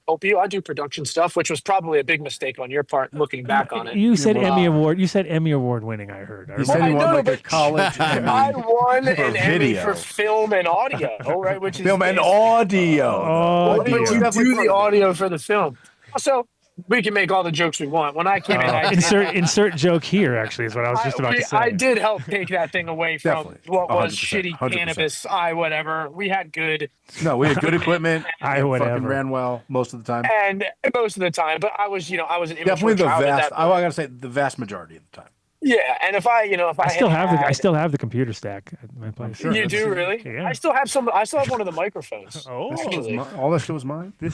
help you. I do production stuff, which was probably a big mistake on your part looking back on it. You said Emmy Award. You said Emmy Award winning. I heard. You said you won like a college I Emmy won for an Emmy video. for film and audio, right? Which is Film and audio. Well, but you do the audio for the film. Also, we can make all the jokes we want. When I came in, insert joke here. Actually, is what I was just about to say. I did help take that thing away from what was 100%, shitty cannabis. Whatever. We had good. No, we had good equipment. Whatever. Fucking ran well most of the time. And most of the time, but I was an immature Definitely the child at vast. that I point. gotta say the vast majority of the time. Yeah, and if I I still have the computer stack at my place. You do really? Yeah. I still have one of the microphones. Oh, actually. All that shit was mine. I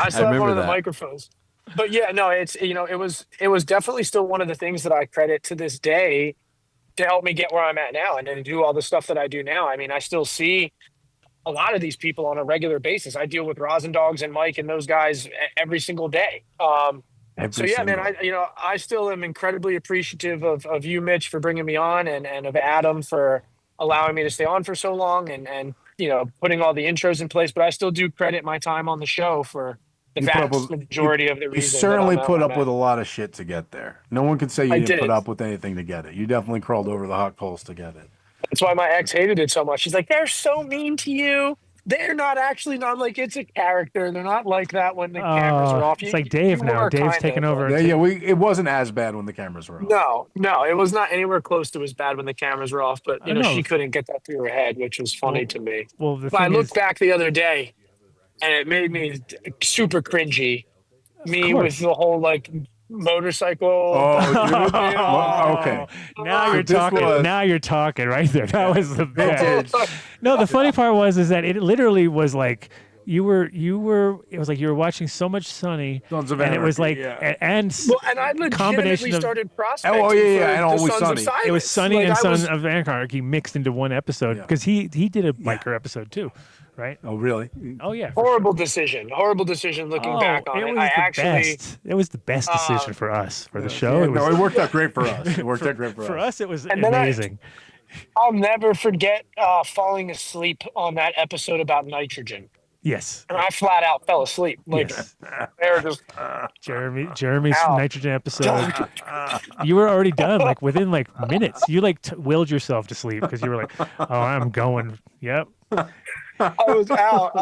still have one of the that. microphones. But yeah, no, it was definitely still one of the things that I credit to this day to help me get where I'm at now and then do all the stuff that I do now. I mean, I still see a lot of these people on a regular basis. I deal with Rosin Dogs and Mike and those guys every single day. I still am incredibly appreciative of you, Mitch, for bringing me on and of Adam for allowing me to stay on for so long and putting all the intros in place. But I still do credit my time on the show for the vast majority of the reason. You certainly that I'm put at. up with a lot of shit to get there. No one can say you didn't put up with anything to get it. You definitely crawled over the hot coals to get it. That's why my ex hated it so much. She's like, they're so mean to you. They're not actually not like it's a character. They're not like that when the cameras are off. It's like Dave now. Dave's taking over. It wasn't as bad when the cameras were off. No, it was not anywhere close to as bad when the cameras were off. But she couldn't get that through her head, which was funny to me. Well, but I looked back the other day, and it made me super cringy. Me with the whole motorcycle. Okay. Now you're talking. Now you're talking right there. That was the best. No, the funny part is that it literally was like you were. It was like you were watching So Much Sunny, Sons of and it was like Anarchy, and I legitimately combination of started prospecting. and Always Sunny. It was Sunny and Sons of Anarchy mixed into one episode because he did a biker episode too. Right? Oh, really? Oh, yeah. Horrible decision looking back on it. It was the best decision for us, for the show. It worked out great for us. It worked out great for us. For us, it was And amazing. I'll never forget falling asleep on that episode about nitrogen. Yes. And I flat out fell asleep. Yes. They were just Jeremy's nitrogen episode. You were already done, within minutes. You willed yourself to sleep because you were like, "Oh, I'm going." Yep. I was out.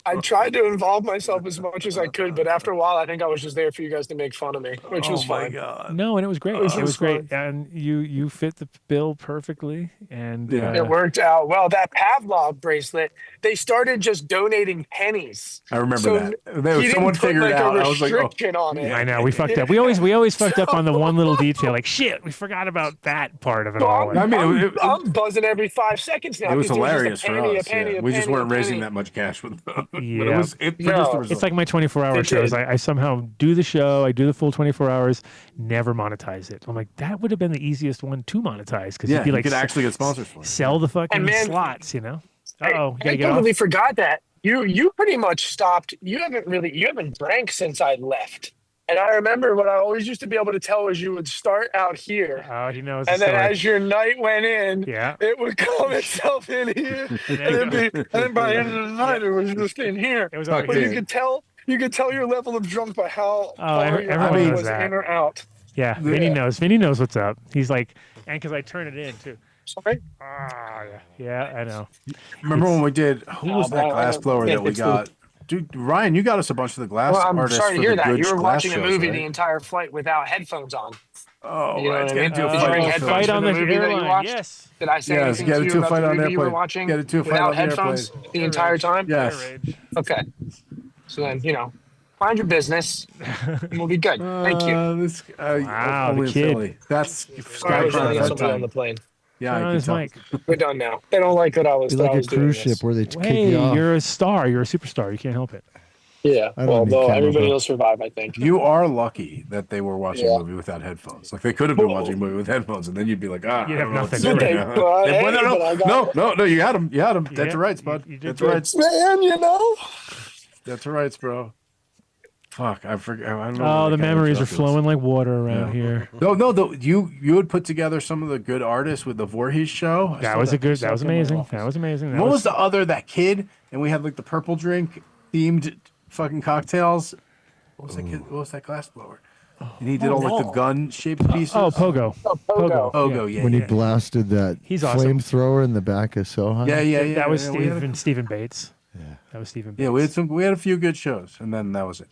I tried to involve myself as much as I could, but after a while, I think I was just there for you guys to make fun of me, which was fine. God. No, and it was great. It was great, and you fit the bill perfectly, and it worked out well. That Pavlov bracelet, they started just donating pennies. I remember that. Someone figured it out. I was like, on it. I know we fucked up. We always fucked up on the one little detail. Shit, we forgot about that part of it all. I'm buzzing every 5 seconds now. It was hilarious for us. We just weren't penny. raising that much cash with them. Yeah. But it produced the result. It's like my 24-hour shows. I somehow do the show. I do the full 24 hours, never monetize it. I'm like, that would have been the easiest one to monetize because you'd be you could actually get sponsors for it. Sell the fucking slots, I totally forgot that. You pretty much stopped. You haven't drank since I left. And I remember what I always used to be able to tell was you would start out here. Oh, he knows. And the then story. as your night went in, Yeah. it would calm itself in here. and then by the end of the night, it was just in here. It was But over you here. could tell your level of drunk by how far your everyone body knows was that. in or out. Yeah, Vinny knows. Vinny knows what's up. He's like, and because I turn it in too. Sorry? Yeah, I know. Remember when we did? Who was that glass blower that we got? Dude, Ryan, you got us a bunch of the glass Well, I'm artists sorry to for hear the that. good You were glass watching a shows, movie right? the entire flight without headphones on. Oh, You know right. what I Get mean? into a Did you bring fight. headphones Fight for on the the movie that you airline, watched? yes. Did I say Yes, anything get to into you a about fight the on movie you were airplane. watching Get into a fight without on the headphones airplane. the entire time? Yes. Okay. So then, mind your business, and we'll be good. Thank you. Wow, only the in kid. Philly. That's I was Skype yelling at somebody on bedtime. the plane. Yeah, Turn I on can his tell. mic. We're done now. They don't like what I was. Be that like I a was doing cruise this. ship where they kick Hey, you off. you're a star. You're a superstar. You can't help it. Yeah. I don't Well, need though camera, everybody bro. will survive, I think. You are lucky that they were watching Yeah. a movie without headphones. Like they could have been watching a movie with headphones, and then you'd be like, You'd I have don't know what to nothing. do right Okay, now. but They- hey, but I got- no, you had them. You had them. Yeah, That's your rights, bud. you did That's your good. rights. Man, That's your rights, bro. Fuck, I forget. I don't know. Oh, where the that guy memories are interrupted us. flowing like water around Yeah. here. No. You would put together some of the good artists with the Voorhees show. I That still was have a good. piece That up was in my amazing. office. That was amazing. That What was was the other that kid? And we had like the purple drink themed fucking cocktails. What was that kid? What was that glass blower? And he did all like the gun shaped pieces. Oh, Pogo. Pogo. Pogo, yeah. when he yeah. blasted that He's awesome. flamethrower in the back of Soha. Yeah. That was we had Stephen Bates. Yeah, that was Stephen Bates. Yeah, we had a few good shows, and then that was it.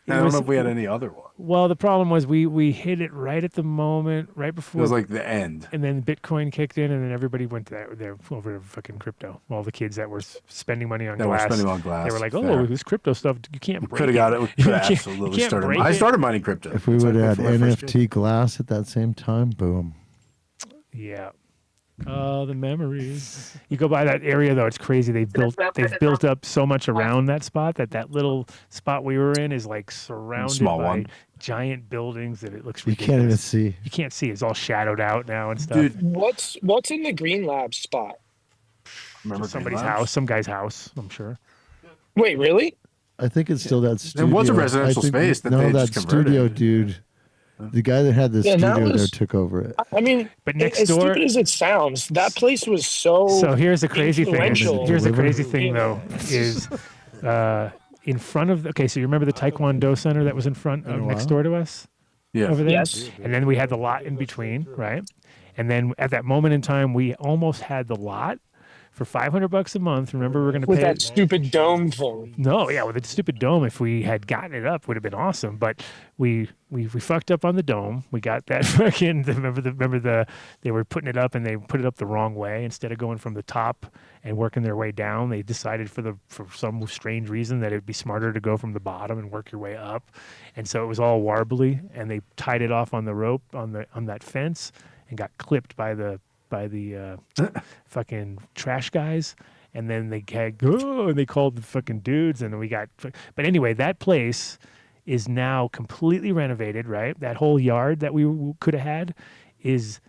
I don't know if we had any other one. Well, the problem was we hit it right at the moment, right It before. was like the end. And then Bitcoin kicked in, and then everybody went there over to fucking crypto. All the kids that were spending money on That were glass. spending on glass, They were like, fair. "Oh, this crypto stuff, you can't break Could have got it. We You could have can't- absolutely you can't started. break I it." started mining crypto. If we It's would like have had before I first NFT glass at that same time, boom. Yeah. Oh, the memories. You go by that area though, it's crazy. They've built up so much around that spot that little spot we were in is like surrounded Small by one. giant buildings that it looks You ridiculous. can't even see. You can't see. It's all shadowed out now and stuff. Dude, What's in the Green Lab spot? remember Somebody's Green Labs? house, some guy's house, I'm sure. Wait, really? I think it's still that studio. was a residential I think- space that no, they that just studio converted. dude. The guy that had the Yeah, that studio there was- took over it. I mean, But next as door- stupid as it sounds, that place was so. So here's the crazy thing. influential. Here's the crazy thing though is in front of so you remember the Taekwondo center that was in front next door to us? Yeah. Over there? Yes. And then we had the lot in between, right? And then at that moment in time we almost had the lot for $500 a month. Remember we were going to With pay that stupid dome thing. No, yeah, with the stupid dome, if we had gotten it up, would have been awesome. But we fucked up on the dome. We got that fucking. Remember they were putting it up and they put it up the wrong way instead of going from the top and working their way down. They decided for some strange reason that it'd be smarter to go from the bottom and work your way up, and so it was all warbly. And they tied it off on the rope on that fence and got clipped by the fucking trash guys, and then they and they called the fucking dudes, and then we got. But anyway, that place is now completely renovated. Right, that whole yard that we could have had is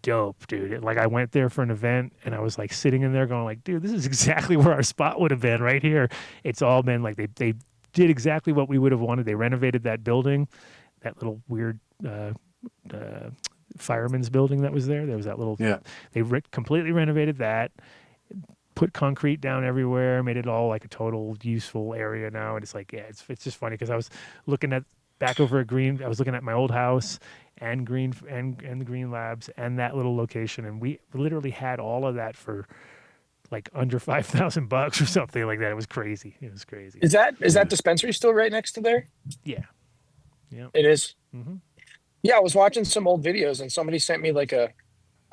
dope, dude. Like I went there for an event, and I was like sitting in there going like, dude, this is exactly where our spot would have been right here. It's all been like they did exactly what we would have wanted. They renovated that building, that little weird. Fireman's building that was there. There was that little. Yeah. They completely renovated that, put concrete down everywhere, made it all like a total useful area now. And it's like, yeah, it's just funny because I was looking at back over at Green. I was looking at my old house and Green and the Green Labs and that little location, and we literally had all of that for like under $5,000 or something like that. It was crazy. It was crazy. Is that dispensary still right next to there? Yeah. Yeah. It is. Mm-hmm. Yeah, I was watching some old videos and somebody sent me like a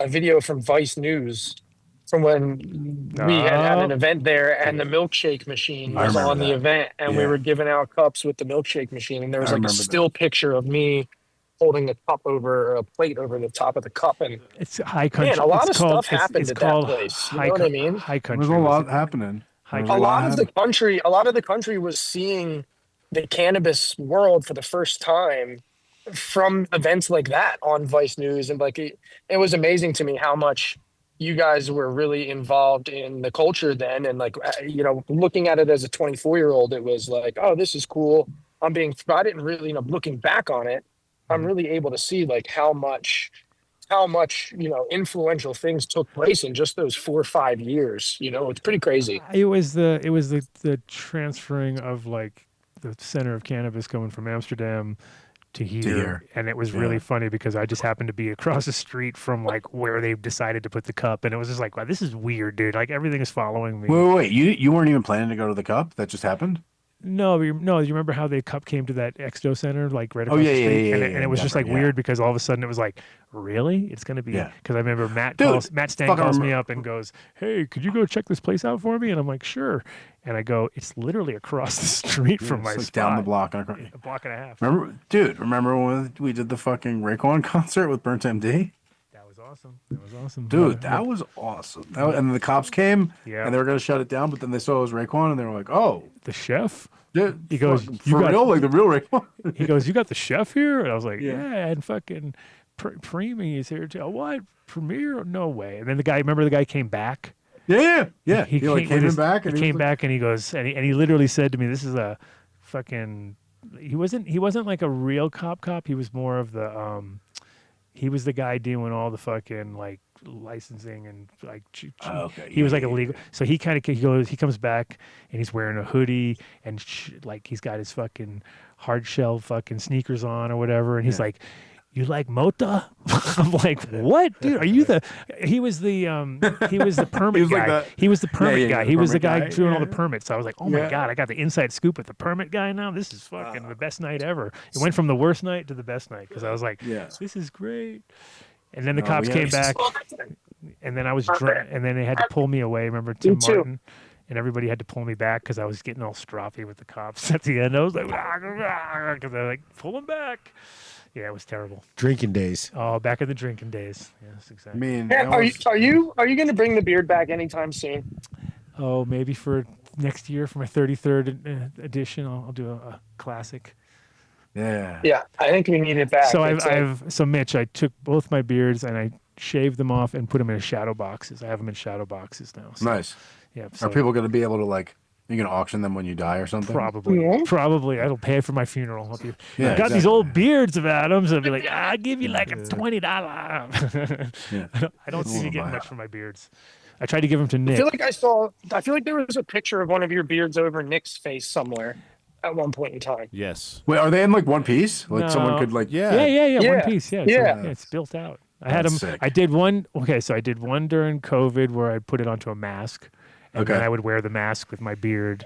video from Vice News from when we had an event there and the milkshake machine was on the event and we were giving out cups with the milkshake machine and there was like a still picture of me holding a cup over a plate over the top of the cup and it's high country. Man, a lot it's of called, stuff happened it's at called that place. You high know what I co- mean? High country. There's a lot was it? happening. High A country. lot of the country was seeing the cannabis world for the first time from events like that on Vice News, and like it was amazing to me how much you guys were really involved in the culture then, and like looking at it as a 24-year-old, it was like, oh, this is cool. I didn't really, looking back on it, I'm really able to see like how much, influential things took place in just those 4 or 5 years. It's pretty crazy. It was the transferring of like the center of cannabis going from Amsterdam to here. And it was really funny because I just happened to be across the street from like where they decided to put the cup, and it was just like, wow, this is weird, dude. Like everything is following me. Wait. You weren't even planning to go to the cup? That just happened? No, you remember how the cup came to that Expo Center, like right across the street, and it was just like weird because all of a sudden it was like, really, it's gonna be because I remember Matt Stan calls me up and goes, "Hey, could you go check this place out for me?" And I'm like, "Sure," and I go, "It's literally across the street from my spot, down the block, a block and a half." Remember when we did the fucking Raekwon concert with Burnt MD? That was awesome, dude. That was awesome. And the cops came, Yeah. and they were gonna shut it down, but then they saw it was Raekwon, and they were like, "Oh, the chef." Dude, he goes, for real, like the real Raekwon. He goes, "You got the chef here?" And I was like, Yeah. "Yeah, and fucking Preemie is here too." What? Premier? No way. And then the guy came back. Yeah. He came back, and he came back, and he goes, and he literally said to me, "This is a fucking." He wasn't like a real cop. He was more of the he was the guy doing all the fucking like licensing and like he was like illegal. So he comes back and he's wearing a hoodie and like he's got his fucking hard shell fucking sneakers on or whatever, and he's like, "You like mota?" I'm like, "What, dude? Are you the?" He was the permit guy. He was the permit guy. He was the guy doing all the permits. So I was like, "Oh my god, I got the inside scoop with the permit guy now. This is fucking the best night ever." It went from the worst night to the best night because I was like, "This is great." And then the cops came back, and then I was drunk, and then they had to pull me away. Remember Tim Martin? And everybody had to pull me back because I was getting all stroppy with the cops at the end. I was like, because they're like, "Pull him back." Yeah, it was terrible. Drinking days. Oh, back in the drinking days. Yes, exactly. Are you going to bring the beard back anytime soon? Oh, maybe for next year for my 33rd edition, I'll do a classic. Yeah, I think we need it back. So Mitch, I took both my beards and I shaved them off and put them in shadow boxes. I have them in shadow boxes now. So, Nice. Yeah. Are people going to be able to like? You going to auction them when you die or something? Probably. I'll pay for my funeral. I'll be, I got these old beards of Adams. I'll be like, I'll give you like a $20. I don't see you getting much for my beards. I tried to give them to Nick. I feel like there was a picture of one of your beards over Nick's face somewhere at one point in time. Yes. Wait, are they in like one piece? Like someone could like Yeah, one piece. Yeah, it's built out. I had them. Sick. I did one. Okay, so I did one during COVID where I put it onto a mask. And then I would wear the mask with my beard.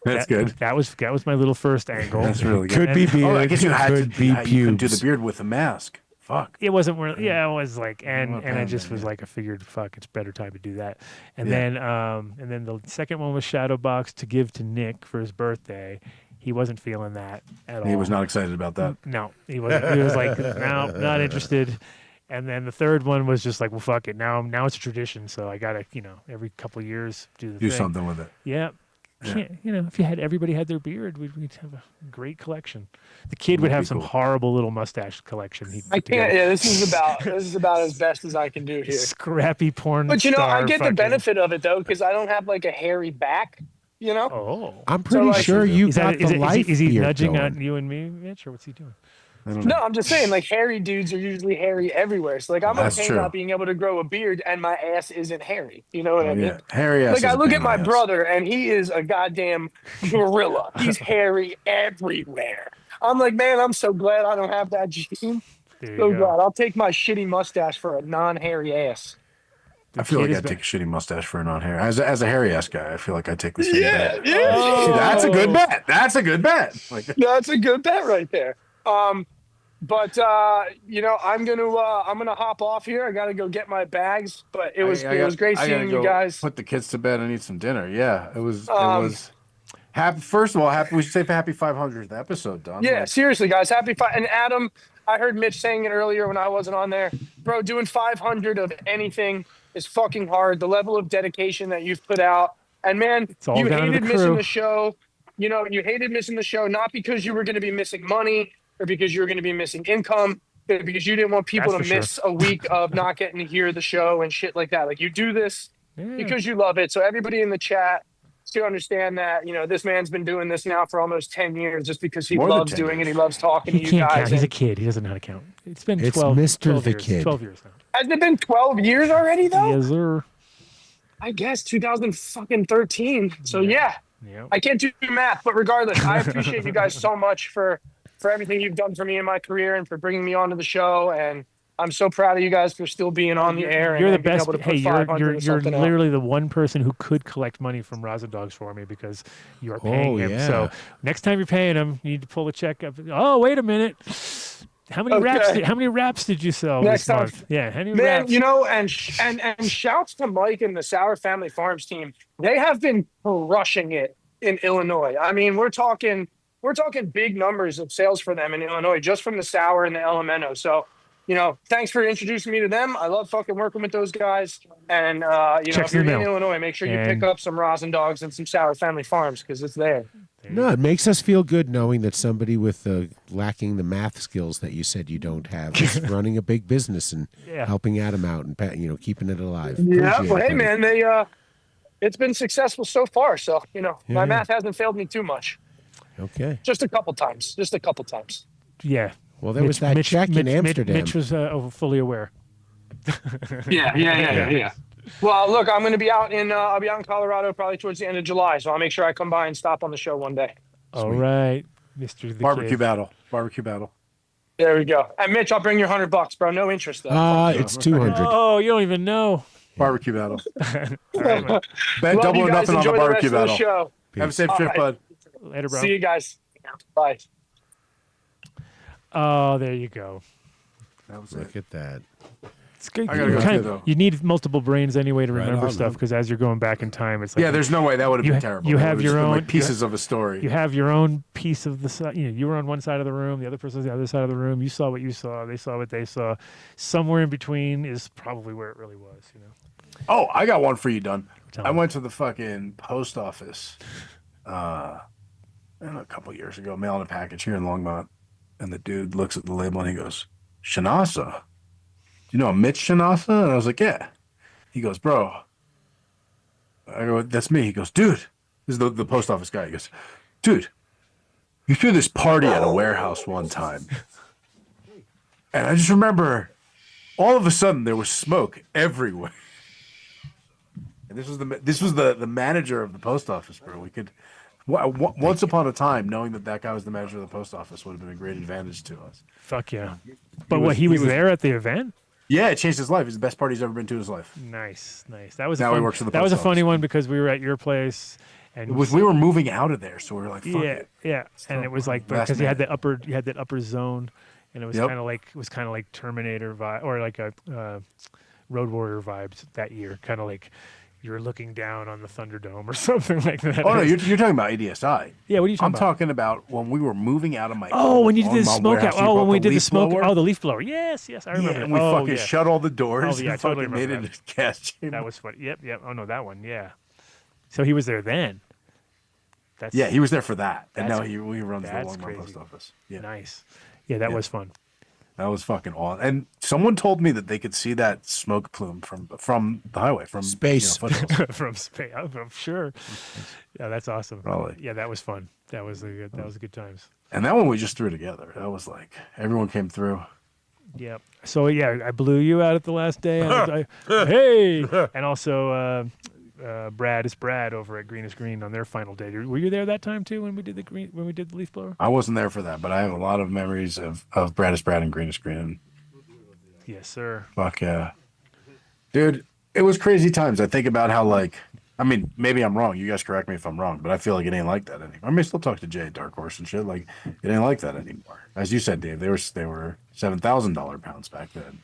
That's good. That was my little first angle. That's really good. Could be beard. Oh, I guess you had to be you couldn't do pubes. the beard with a mask. Fuck. It wasn't really. Yeah, it was like, and I just was like, I figured, fuck, it's better time to do that. And then the second one was shadow box to give to Nick for his birthday. He wasn't feeling that at all. He was not excited about that. No, he wasn't. He was like, no, not interested. And then the third one was just like, well, fuck it. Now it's a tradition, so I gotta, every couple of years do thing. something with it. Yeah. If everybody had their beard, we'd have a great collection. The kid would have some horrible little mustache collection. I can't. Yeah, this is about as best as I can do here. Scrappy porn. But I get the benefit of it though because I don't have like a hairy back. Oh, I'm pretty sure you got the life Is he beard nudging going. at you and me, Mitch, or what's he doing? No, I'm just saying, like, hairy dudes are usually hairy everywhere. So, like, I'm That's okay true. not being able to grow a beard and my ass isn't hairy. You know what I mean? Hairy ass. Like, I is a look pain at in my the ass. brother, and he is a goddamn gorilla. He's hairy everywhere. I'm like, man, I'm so glad I don't have that gene. So glad. I'll take my shitty mustache for a non-hairy ass. I feel like I'd take a shitty mustache for a non-hair. As a hairy ass guy, I feel like I'd take the same bet. Yeah. See, that's a good bet. That's a good bet. Like, That's a good bet right there. But I'm gonna hop off here. I gotta go get my bags. But it was great I gotta seeing go you guys. Put the kids to bed and eat some dinner. Yeah, it was. Happy. First of all, we should say happy 500th episode, Don. Yeah, seriously, guys. And Adam, I heard Mitch saying it earlier when I wasn't on there. Bro, doing 500 of anything is fucking hard. The level of dedication that you've put out, and man, you hated missing the show. You hated missing the show not because you were going to be missing money or because you were going to be missing income, but because you didn't want people to miss a week of not getting to hear the show and shit like that. Like, you do this because you love it. So everybody in the chat, to understand that, this man's been doing this now for almost 10 years just because he More than loves 10 doing years. it. He loves talking He to you can't guys. count. He's a and- kid. He doesn't know how to count. It's been It's 12, Mr. 12 the years. Kid. 12 years now. Has it been 12 years already, though? Yes, sir. I guess 2013. So, yeah. Yep. I can't do math, but regardless, I appreciate you guys so much for everything you've done for me in my career and for bringing me onto the show. And I'm so proud of you guys for still being on the air. You're and the being best. able to put Hey, 500 you're or something out. literally the one person who could collect money from Rosin Dogs for me because you are paying Oh, him. yeah. So next time you're paying him, you need to pull a check up. Oh, wait a minute. How many raps? Okay. How many raps did you sell Next this time. month? Yeah, how many Man, raps? and shouts to Mike and the Sour Family Farms team. They have been crushing it in Illinois. I mean, we're talking big numbers of sales for them in Illinois, just from the Sour and the Elemento. So, thanks for introducing me to them. I love fucking working with those guys. And Checks if you're in the in mail. Illinois, make sure you And- pick up some Rosin Dogs and some Sour Family Farms because it's there. No, it makes us feel good knowing that somebody with lacking the math skills that you said you don't have is running a big business and Yeah. helping Adam out and keeping it alive. Yeah, Appreciate well, it, hey, buddy. man, it's been successful so far. So, my Yeah. math hasn't failed me too much. Okay. Just a couple times. Yeah. Well, there was that check in Amsterdam. Mitch was fully aware. Yeah. Well, look, I'm going to be out in I'll be out in Colorado probably towards the end of July, so I'll make sure I come by and stop on the show one day. All right, Mr. The Barbecue Kid. battle. Barbecue battle. There we go. And Mitch, I'll bring your $100, bro. No interest though. It's 200. Oh, you don't even know. Barbecue battle. Love Bet double you or guys. nothing on the Enjoy the rest barbecue of the battle. show. Have a safe All trip, right. bud. Later, bro. See you guys. Bye. Oh, there you go. That was Look at that. It's good. I gotta go too, though. You need multiple brains anyway to Right remember on, stuff man. because as you're going back in time, it's like Yeah, there's no way that would have you been ha- terrible. you That have would've your just been, own like, pieces of a story. You have your own piece of the side. You were on one side of the room, the other person's on the other side of the room. You saw what you saw, they saw what they saw. Somewhere in between is probably where it really was. Oh, I got one for you, Dunn. Tell I me. went to the fucking post office a couple years ago, mailing a package here in Longmont, and the dude looks at the label and he goes, Shanasa. You know Mitch Shanasa? And I was like, yeah. He goes, bro. I go, that's me. He goes, dude. This is the post office guy. He goes, dude, you threw this party at a warehouse one time. And I just remember all of a sudden there was smoke everywhere. And this was the manager of the post office, bro. We could once upon a time, knowing that guy was the manager of the post office would have been a great advantage to us. Fuck yeah. But he was there at the event? Yeah, it changed his life. It's the best party he's ever been to in his life. Nice. That was Now a he fun, works for the that was a post funny office. one because we were at your place and We were moving out of there, so we were like, fuck it. Yeah. And it was like Last because you had minute. that upper zone and it was Yep. kind of like Terminator vibe or like a Road Warrior vibes that year, kind of like you're looking down on the Thunderdome or something like that. Oh no, you're talking about ADSI. Yeah, what are you talking I'm about? talking about when we were moving out of my. Oh, when you did the my smoke out. warehouse, Oh, when we did the leaf smoke. blower. Oh, the leaf blower. Yes, I remember. Yeah, that. and we fucking shut all the doors. Oh, yeah, I and totally fucking made remember it a gas chamber. That was funny. Yep. Oh no, that one. Yeah. So he was there then. That's Yeah, he was there for that, and that's- now he runs the that's Longmont crazy. post office. Yeah, Nice. Yeah, that was fun. That was fucking awesome. And someone told me that they could see that smoke plume from the highway, from Space. foothills. From space, I'm sure. Yeah, that's awesome. Probably. Yeah, that was fun. That was good times. And that one we just threw together. That was like everyone came through. Yep. So yeah, I blew you out at the last day. Hey, and also Brad is Brad over at Green is Green on their final day. Were you there that time too when we did the leaf blower? I wasn't there for that, but I have a lot of memories of Brad is Brad and Green is Green. Yes, sir. Fuck yeah. Dude, it was crazy times. I think about how, like, I mean, maybe I'm wrong. You guys correct me if I'm wrong, but I feel like it ain't like that anymore. I may still talk to Jay at Dark Horse and shit. Like, it ain't like that anymore. As you said, Dave, they were $7,000 pounds back then.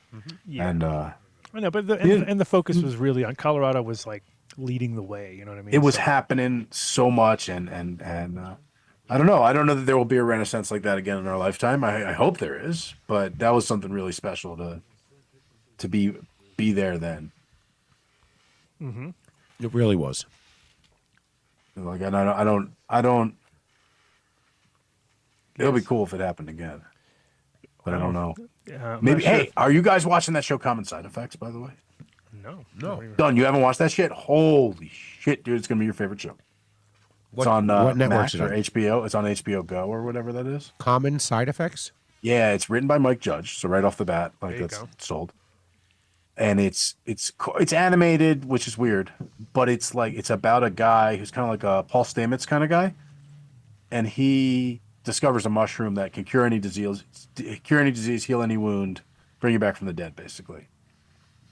Yeah. And I know, but the focus was really on Colorado was like leading the way. You know what I mean? it was So- happening so much, and I don't know. I don't know that there will be a renaissance like that again in our lifetime. I hope there is, but that was something really special to be there then. Mm-hmm. It really was. Like, and I don't. It'll be cool if it happened again, but I don't know. I'm Maybe. not sure. Hey, are you guys watching that show, Common Side Effects? By the way, No. No. Done. You haven't watched that shit? Holy shit, dude! It's gonna be your favorite show. What, It's on what networks Max is or it HBO. It's on HBO Go or whatever that is. Common Side Effects? Yeah, it's written by Mike Judge, so right off the bat, like There you that's go. sold. And it's animated, which is weird, but it's about a guy who's kind of like a Paul Stamets kind of guy, and he discovers a mushroom that can cure any disease, heal any wound, bring you back from the dead, basically.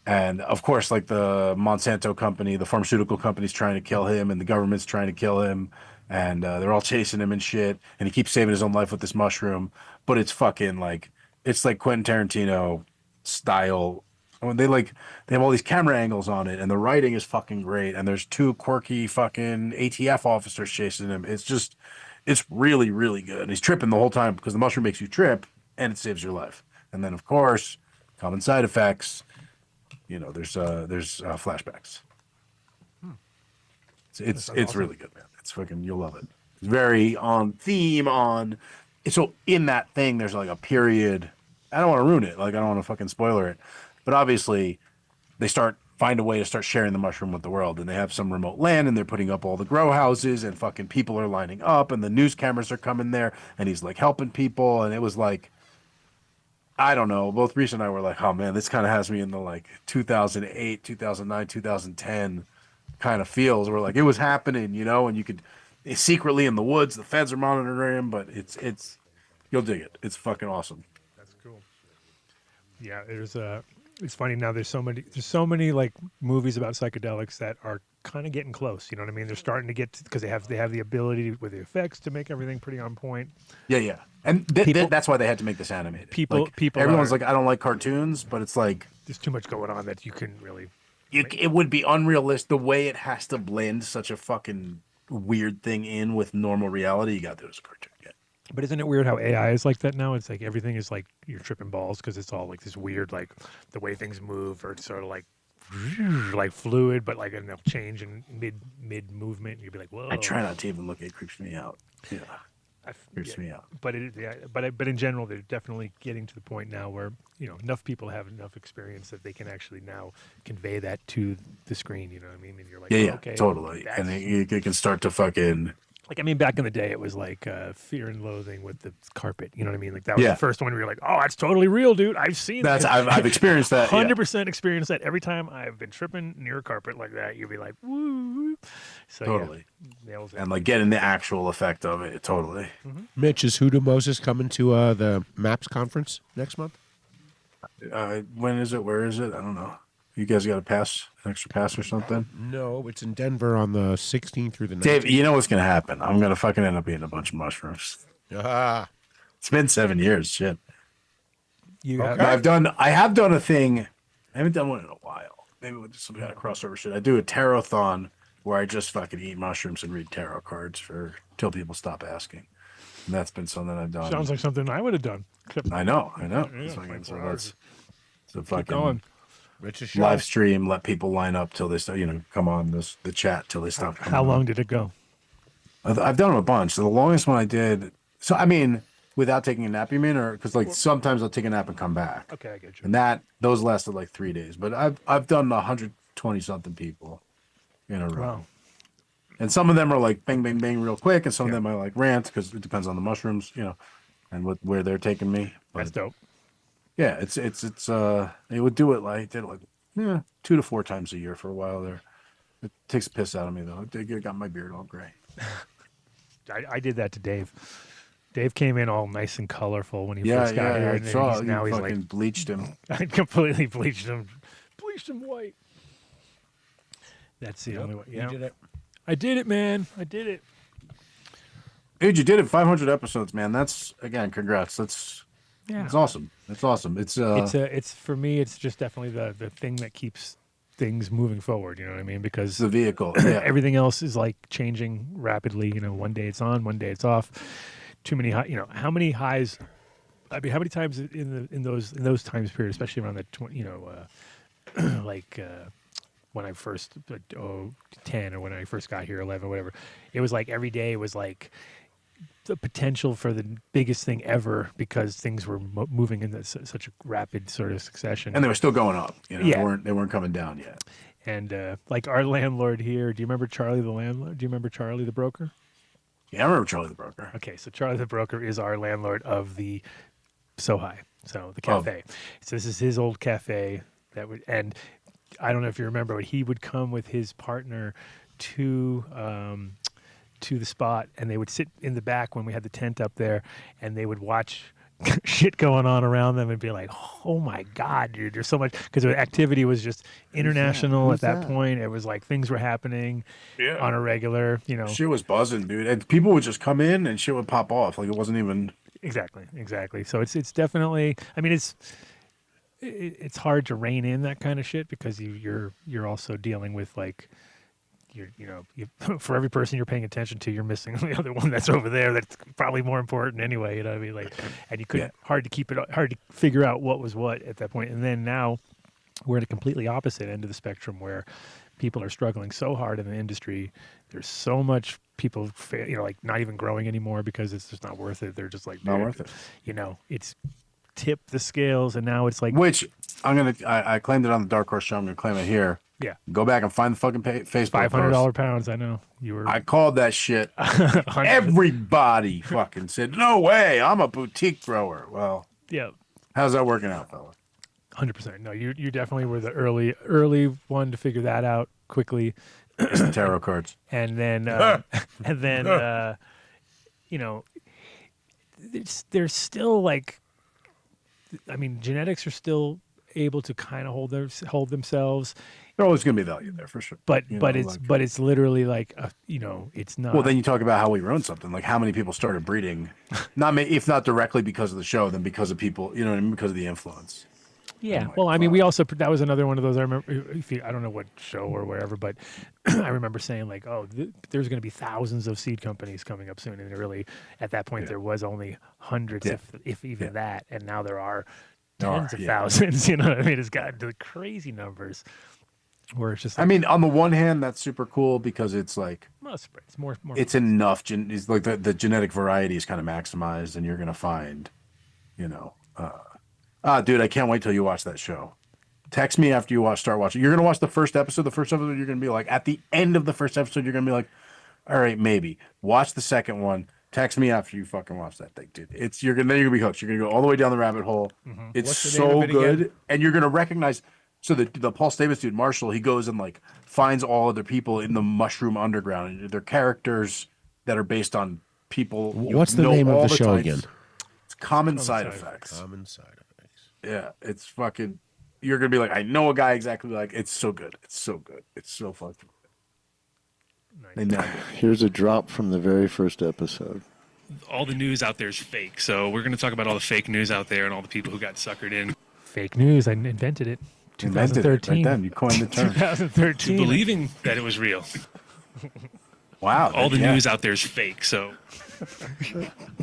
And of course, like the Monsanto company, the pharmaceutical company's trying to kill him, and the government's trying to kill him, and they're all chasing him and shit. And he keeps saving his own life with this mushroom, but it's fucking like it's like Quentin Tarantino style. When they have all these camera angles on it, and the writing is fucking great. And there's two quirky fucking ATF officers chasing him. It's really, really good. And he's tripping the whole time because the mushroom makes you trip, and it saves your life. And then, of course, common side effects. You know, there's flashbacks. It's really good, man. It's fucking, you'll love it. It's very on theme so in that thing there's like a period. I don't want to ruin it. Like I don't want to fucking spoiler it. But obviously they find a way to start sharing the mushroom with the world, and they have some remote land, and they're putting up all the grow houses, and fucking people are lining up, and the news cameras are coming there, and he's like helping people, and it was like, I don't know. Both Reese and I were like, oh man, this kind of has me in the like 2008, 2009, 2010 kind of feels. Where like it was happening, you know, and you could secretly in the woods, the feds are monitoring him, but it's you'll dig it. It's fucking awesome. That's cool. Yeah, it's funny now. There's so many like movies about psychedelics that are kind of getting close. You know what I mean? They're starting to get because they have the ability with the effects to make everything pretty on point. Yeah. And that's why they had to make this animated. People, everyone's like, I don't like cartoons, but it's like there's too much going on that you couldn't really. It would be unrealistic the way it has to blend such a fucking weird thing in with normal reality. You got to do it as a cartoon. Yeah. But isn't it weird how AI is like that now? It's like everything is like you're tripping balls because it's all like this weird, like the way things move, or it's sort of like fluid, but like enough change in mid movement. And you'd be like, whoa. I try not to even look at it. Creeps me out. Yeah. Creeps me out. But but in general, they're definitely getting to the point now where enough people have enough experience that they can actually now convey that to the screen. You know what I mean? And you're like, okay, totally. And you can start to fucking. Like, I mean, back in the day, it was like Fear and Loathing with the carpet. You know what I mean? Like, that was the first one where you're like, oh, that's totally real, dude. I've seen that. I've experienced that. 100% experienced that. Every time I've been tripping near a carpet like that, you'll be like, woo. So, totally. Nails it. And, like, getting the actual effect of it, totally. Mm-hmm. Mitch, is Hoodoo Moses coming to the MAPS conference next month? When is it? Where is it? I don't know. You guys got an extra pass or something? No, it's in Denver on the 16th through the 19th. Dave, you know what's going to happen. I'm going to fucking end up eating a bunch of mushrooms. It's been 7 years. Shit. I have done a thing. I haven't done one in a while. Maybe with some kind of crossover shit. I do a tarot-thon where I just fucking eat mushrooms and read tarot cards till people stop asking. And that's been something I've done. Sounds like something I would have done. I know. Yeah, It's a Keep fucking going. live stream. Let people line up till they start. Come on the chat till they stop. How long did it go? I've done them a bunch. So the longest one I did. So I mean, without taking a nap, you mean, or because like sometimes I'll take a nap and come back. Okay, I get you. And those lasted like 3 days. But I've done 120 something people in a row. Wow. And some of them are like bang bang bang real quick, and some of them I like rant because it depends on the mushrooms, and where they're taking me. But, that's dope. Yeah, it's they would do it did it 2 to 4 times a year for a while there. It takes the piss out of me though. It got my beard all gray. I did that to Dave. Dave came in all nice and colorful when he first got here. I saw. Now he's fucking like bleached him. I completely bleached him white. That's the only way. You did it. I did it, man. I did it. Dude, you did it. 500 episodes, man. That's again, congrats. It's awesome. It's awesome. It's for me. It's just definitely the thing that keeps things moving forward. You know what I mean? Because the vehicle. Everything else is like changing rapidly. One day it's on, one day it's off. Too many high. How many highs? I mean, how many times in those times period, especially around the when I first 10 or when I first got here 11 or whatever, it was like every day was like the potential for the biggest thing ever because things were moving in such a rapid sort of succession, and they were still going up. They weren't coming down yet. And like our landlord here, do you remember Charlie the landlord? Do you remember Charlie the broker? Yeah, I remember Charlie the Broker. Okay, so Charlie the Broker is our landlord of the So the cafe. So this is his old cafe and I don't know if you remember, but he would come with his partner to the spot, and they would sit in the back when we had the tent up there, and they would watch shit going on around them and be like, oh my God, dude, there's so much, because the activity was just international at that point. It was like things were happening on a regular, Shit was buzzing, dude. And people would just come in and shit would pop off. Like it wasn't even. Exactly. So it's definitely, I mean, it's hard to rein in that kind of shit because you're also dealing with like, for every person you're paying attention to, you're missing the other one that's over there that's probably more important anyway. You know what I mean? Like, and you couldn't hard to figure out what was what at that point. And then now we're at a completely opposite end of the spectrum where people are struggling so hard in the industry. There's so much people, like not even growing anymore because it's just not worth it. They're just like not worth it. It's tip the scales, and now it's like which I claimed it on the Dark Horse show. I'm gonna claim it here. Yeah. Go back and find the fucking Facebook $500 pounds. I know you were. I called that shit. Everybody fucking said, "No way! I'm a boutique grower." Well, yeah. How's that working out, fella? 100%. No, you definitely were the early one to figure that out quickly. It's the tarot cards. And then there's still like, I mean, genetics are still able to kind of hold themselves. There's always going to be value there for sure. But it's literally like it's not. Well, then you talk about how we ruined something. Like how many people started breeding, if not directly because of the show, then because of people. You know what I mean? Because of the influence. Yeah. Well, I mean, we also that was another one of those. I remember. I don't know what show or wherever, but I remember saying like, "Oh, there's going to be thousands of seed companies coming up soon." And really, at that point, there was only hundreds, if even that, and now there are tens of thousands. You know what I mean? It's got the crazy numbers. Where it's just. Like, I mean, on the one hand, that's super cool because it's like. It's more. It's enough. It's like the genetic variety is kind of maximized, and you're going to find, dude, I can't wait till you watch that show. Text me after you start watching. You're going to watch the first episode. The first episode, you're going to be like, at the end of the first episode, you're going to be like, all right, maybe. Watch the second one. Text me after you fucking watch that thing, dude. Then you're going to be hooked. You're going to go all the way down the rabbit hole. Mm-hmm. It's so good. Again? And you're going to recognize. So the Paul Stamets dude, Marshall, he goes and like finds all other people in the mushroom underground. And they're characters that are based on people. What's the name of the show again? It's Common Side Effects. Common Side Effects. Yeah, it's fucking. You're gonna be like, I know a guy exactly like. It's so good. It's so good. It's so fucking good. Nice. Here's a drop from the very first episode. All the news out there is fake, so we're going to talk about all the fake news out there and all the people who got suckered in. Fake news. I invented it. 2013. Right then, you coined the term. 2013. Believing that it was real. Wow. All the news out there is fake, so.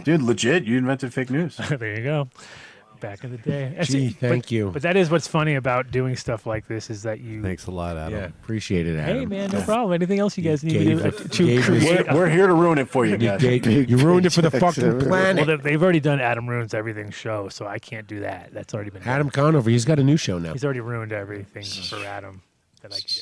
Dude, legit, you invented fake news. There you go. Back in the day. Gee, thank you. But that is what's funny about doing stuff like this is that you. Thanks a lot, Adam. Yeah, appreciate it, Adam. Hey, man, no problem. Anything else you guys need to create? We're here to ruin it for you guys. You ruined it for the fucking planet. Well, they've already done Adam Ruins Everything show, so I can't do that. That's already been done. Adam Conover, he's got a new show now. He's already ruined everything for Adam that I can do.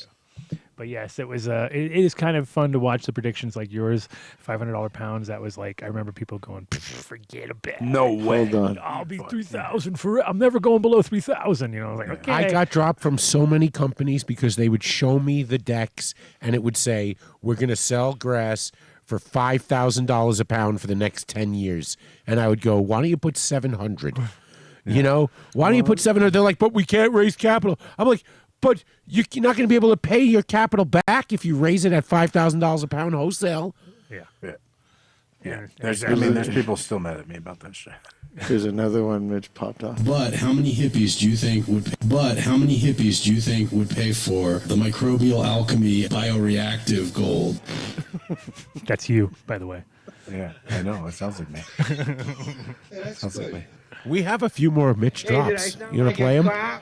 But yes, it was. It is kind of fun to watch the predictions like yours. $500 pounds. That was like I remember people going, "Forget about it. No way. Hold on. I'll be 3,000 for. I'm never going below 3,000." You know, I was like, okay. I got dropped from so many companies because they would show me the decks and it would say, "We're going to sell grass for $5,000 a pound for the next 10 years," and I would go, "Why don't you put 700? You know, why don't you put 700?" They're like, "But we can't raise capital." I'm like, but you're not going to be able to pay your capital back if you raise it at $5,000 a pound wholesale. Yeah. There's people still mad at me about that shit. Here's another one Mitch popped off. But how many hippies do you think would pay for the microbial alchemy bioreactive gold? That's you, by the way. Yeah, I know. It sounds like me. Sounds like me. We have a few more Mitch drops. You want to play them?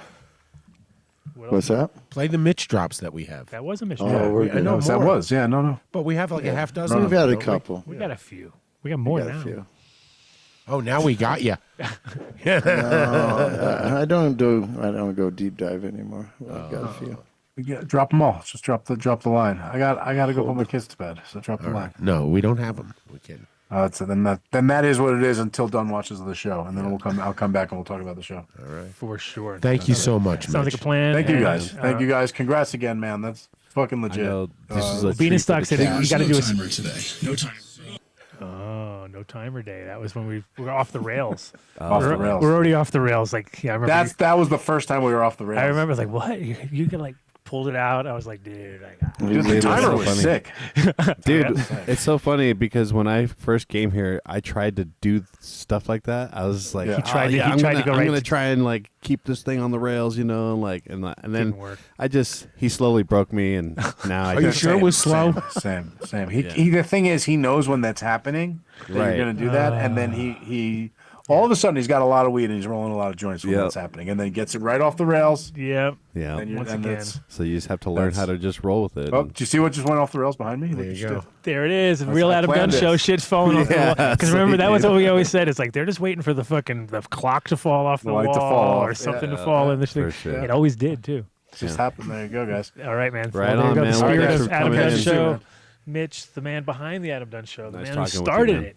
What's that? Play the Mitch drops that we have. That was a Mitch Oh, drop. we're I know that more. was. Yeah, no. But we have like a half dozen. We've got a don't we? couple. We got a few. We got more now. Oh, now we got you. No, I don't go deep dive anymore. I've got a few. Drop them all. Just drop the line. I got to go put my kids to bed. So drop the All line. right. No, we don't have them. We can. So then that is what it is until Dunn watches the show, and then I'll come back and we'll talk about the show. All right. For sure. Thank you so much, Sounds like Mitch. a plan. Thank you and, guys. Thank you guys. Congrats again, man. That's fucking legit. This is a Beinenstock said you got to do a timer today. No timer. Oh, no timer day. That was when we were off the rails. Off the rails. We're already off the rails. Like, yeah, I remember. That was the first time we were off the rails. I remember, I was like, what? You can like pulled it out. I was like, dude, the timer was sick. Dude, it's so funny because when I first came here, I tried to do stuff like that. I was like, He tried to go I'm right gonna to- try and like keep this thing on the rails, you know, like and then Didn't work. he slowly broke me, and now I Are you sure it was slow? Same. He the thing is, he knows when that's happening that Right. you're gonna do that, and then he all of a sudden he's got a lot of weed and he's rolling a lot of joints when that's happening, and then he gets it right off the rails. Yep. Yeah. And Once and again. that's- So you just have to learn how to just roll with it. Oh, do you see what just went off the rails behind me? There you go. There it is. The That's- real I Adam Dunn planned Show. this. Shit's falling off the wall. Yeah, Because so remember, that was you- what we always said. It's like they're just waiting for the clock to fall off the light wall to fall or off. something to Yeah. fall in the thing. For sure. It always did, too. It just happened. There you go, guys. All right, man. Right Well, there you on, go. man. The Well, spirit thanks of for Adam coming Dunn in. Show. Mitch, the man behind the Adam Dunn Show, the Nice man who talking with you, started man. it.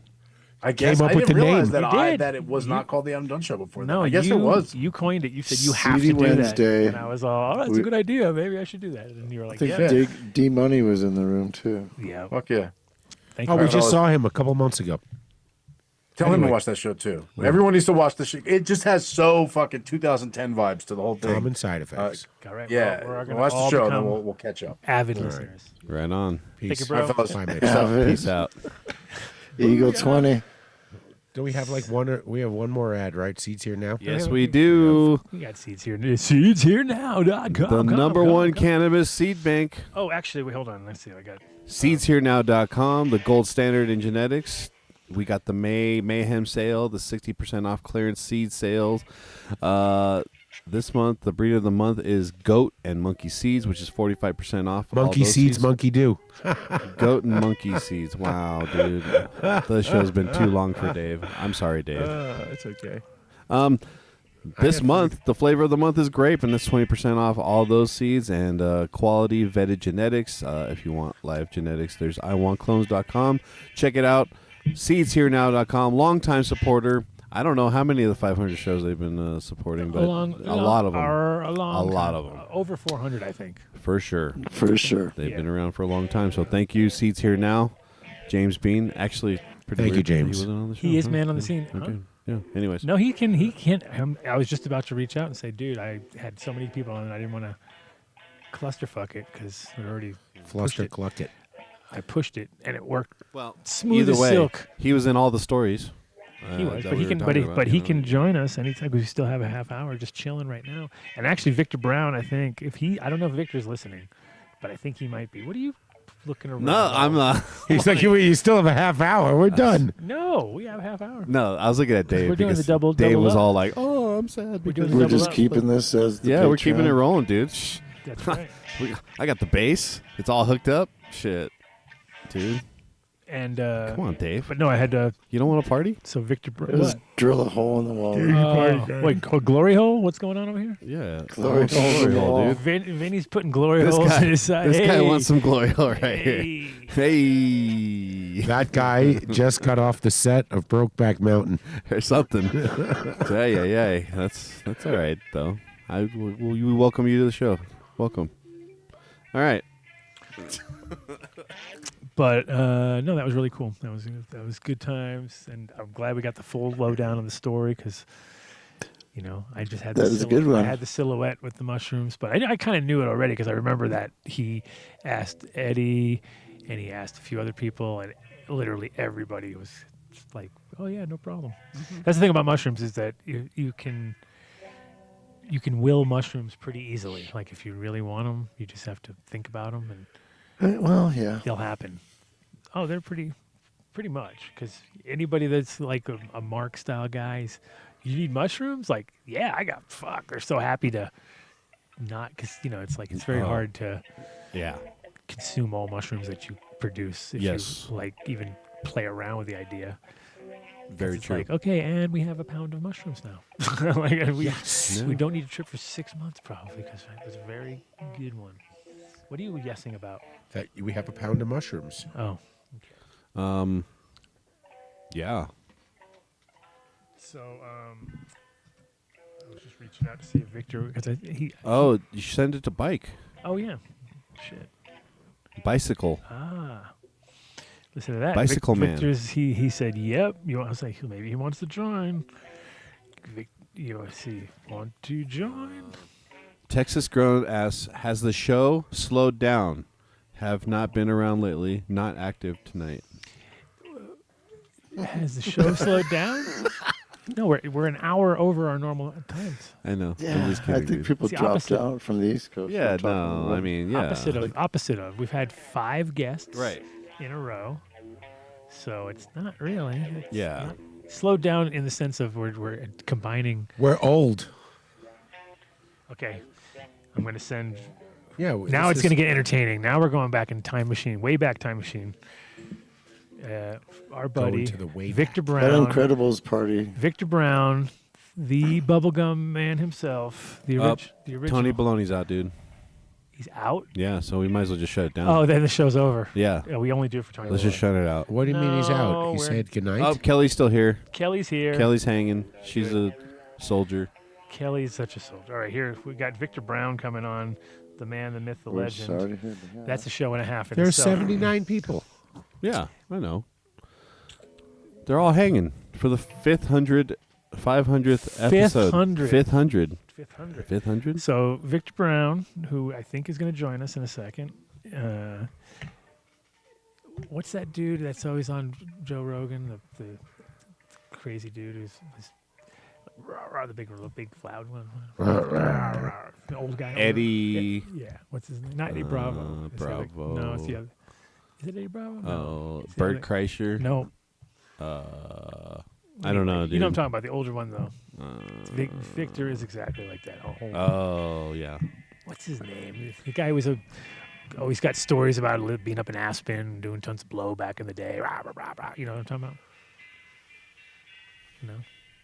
I guess up I with didn't the realize name. that You did. that it was not called the Adam Dunn Show before. No, I guess it was. You coined it. You said you have CD to do Wednesday. that. And I was all, oh, that's a good idea. Maybe I should do that. And you were I like, think yeah. D Money was in the room too. Yeah. Fuck yeah. Thank Oh, you. we just saw him a couple months ago. Tell him Anyway. to watch that show too. Everyone needs to watch the show. It just has so fucking 2010 vibes to the whole thing. Common side effects. All right, Yeah, we're gonna watch the all show and then become we'll catch up. avid listeners. Right on. Thank you, Peace. bro. All right, fellas. Bye, Mitch. Peace out. Eagle 20. Do we have like one? We have one more ad, right? Seeds here now. Yes, we do. We got seeds here. Seeds here now. The number one cannabis seed bank. Oh, actually, wait, hold on. Let's see. I got. Seedsherenow.com, the gold standard in genetics. We got the Mayhem sale, the 60% off clearance seed sales. This month, the breed of the month is goat and monkey seeds, which is 45% off. all Monkey those seeds, monkey do. Goat and monkey seeds. Wow, dude. The show's been too long for Dave. I'm sorry, Dave. It's okay. This month, the flavor of the month is grape, and that's 20% off all those seeds and quality vetted genetics. If you want live genetics, there's iwantclones.com. Check it out. Seedsherenow.com. Longtime supporter. I don't know how many of the 500 shows they've been supporting, but a lot of them. A lot of them. Over 400, I think. For sure. For sure. They've been around for a long time. So thank you, Seeds Here Now. James Bean. Actually, pretty Thank you, weird that James. He wasn't on the show. He is huh? man on the scene. Okay. Huh? Yeah. Anyways. No, he can't. I was just about to reach out and say, dude, I had so many people on and I didn't want to clusterfuck it because we already pushed it. Cluck it. I pushed it and it worked. Well, smooth either as way, silk. he was in all the stories. He was, that but we he were can, talking but about, he you know. can join us anytime because we still have a half hour just chilling right now. And actually, Victor Brown, I think I don't know if Victor's listening, but I think he might be. What are you looking around? No, I'm not. He's like, you still have a half hour. We're done. No, we have a half hour. No, I was looking at Dave We're doing because the double Dave was up. all like, "Oh, I'm sad." We're doing because the We're double just up. keeping this as the yeah, we're keeping it Patreon. rolling, dude. Shh. That's right. I got the bass. It's all hooked up. Shit, dude. And Come on, Dave. But no, I had to. You don't want to party? So Victor, Just drill a hole in the wall. wait, glory hole? What's going on over here? Yeah, Glory hole in the wall. dude. Vinny's putting glory This holes guy, in his side. this guy Hey. wants some glory hole right here. Hey, That guy just got off the set of Brokeback Mountain. or something. Yeah. That's all right though. We welcome you to the show. Welcome. All right. But no, that was really cool. That was good times, and I'm glad we got the full lowdown on the story because, you know, I just had That was a good one. I had the silhouette with the mushrooms, but I kind of knew it already because I remember that he asked Eddie, and he asked a few other people, and literally everybody was like, "Oh yeah, no problem." That's the thing about mushrooms is that you can will mushrooms pretty easily. Like if you really want them, you just have to think about them and. Well, yeah. They'll happen. Oh, they're pretty much because anybody that's like a Mark style guys, you need mushrooms. Like, yeah, I got They're so happy to not because you know it's like it's very hard to consume all mushrooms that you produce if Yes. you like even play around with the idea. Very It's true. like, okay, and we have a pound of mushrooms now. Like, and we Yes. we don't need a trip for 6 months probably because it was a very good one. What are you guessing about? That we have a pound of mushrooms. Oh. Yeah. So I was just reaching out to see if Victor because Oh, you send it to bike. Oh yeah. Shit. Bicycle. Ah. Listen to that. Bicycle man. Victor's he said, "Yep." I was like, maybe he wants to join. See, want to join? Texas Grown asks, has the show slowed down? Have not been around lately. Not active tonight. Has the show slowed down? No, we're an hour over our normal times. I know. Yeah, I'm just kidding, I think dude. people It's the dropped opposite. out from the East Coast. Yeah, We're talking no, about- I mean, yeah. Opposite of. We've had 5 guests Right. in a row, so it's not really. It's Yeah. not slowed down in the sense of we're combining. We're old. Okay, I'm gonna send. Yeah. Now it's going to get entertaining. Now we're going back in time machine, way back time machine. Our buddy, to the way Victor That Brown. Incredibles party. Victor Brown, the bubblegum man himself. The original. Tony Baloney's out, dude. He's out? Yeah, so we might as well just shut it down. Oh, then the show's over. Yeah. We only do it for Tony Let's just shut it out. What do you mean he's No, out? He we're- said goodnight. Oh, Kelly's still here. Kelly's here. Kelly's hanging. She's a soldier. Kelly's such a soldier. All right, here we got Victor Brown coming on. The man, the myth, the We're legend. sorry to hear that. That's a show and a half. in There's itself. 79 people. Yeah, I know. They're all hanging for the 500th episode. 500. 500. 500. 500? So Victor Brown, who I think is going to join us in a second. What's that dude that's always on Joe Rogan? The crazy dude who's the big loud one. The old guy. Eddie. Yeah. What's his name? Not Eddie Bravo. Is the other- Bravo. No, it's the other. Is it Eddie Bravo? No. Oh, It's the Bert other- Kreischer. No. I don't know, dude. You know what I'm talking about, the older one though. Victor is exactly like that. Oh, yeah. What's his name? The guy was always got stories about being up in Aspen, doing tons of blow back in the day. Rah, rah, rah, rah. You know what I'm talking about? No.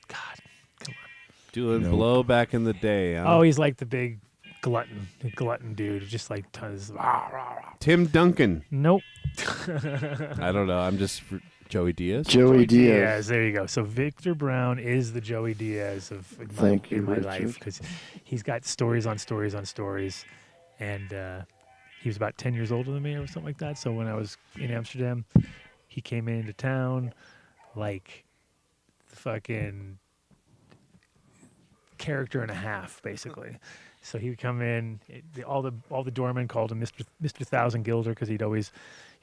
God, come on. Doing blow back in the day. Huh? Oh, he's like the big glutton dude, just like tons. Rah, rah, rah. Tim Duncan. Nope. I don't know. I'm just Joey Diaz. Joey Diaz. There you go. So Victor Brown is the Joey Diaz of Thank you, in my Richard. life because he's got stories on stories on stories, and he was about 10 years older than me or something like that. So when I was in Amsterdam, he came into town like the fucking character and a half, basically. So he would come in. All the doormen called him Mr. Thousand Guilder because he'd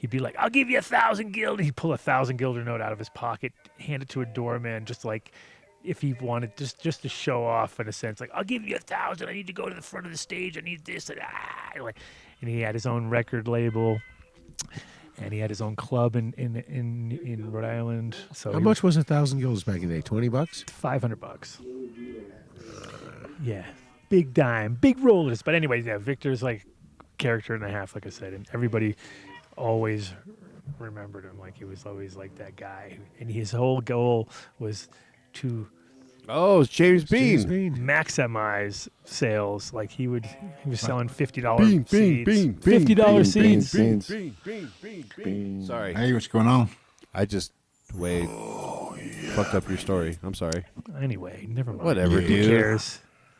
be like, "I'll give you 1,000 guilder." He'd pull a 1,000 guilder note out of his pocket, hand it to a doorman, just like if he wanted just to show off in a sense, like, "I'll give you 1,000. I need to go to the front of the stage. I need this and and he had his own record label, and he had his own club in Rhode Island. So How much was 1,000 guilds back in the day? $20? $500. Yeah. Big dime, big rollers. But anyways, yeah, Victor's like character and a half, like I said, and everybody always remembered him. Like he was always like that guy, and his whole goal was to it's James Bean. maximize sales. Like he was selling $50 Bean, seeds, $50 seeds. Sorry. Hey, what's going on? I just fucked up your story. I'm sorry. Anyway, never mind. Whatever, Who dude. cares?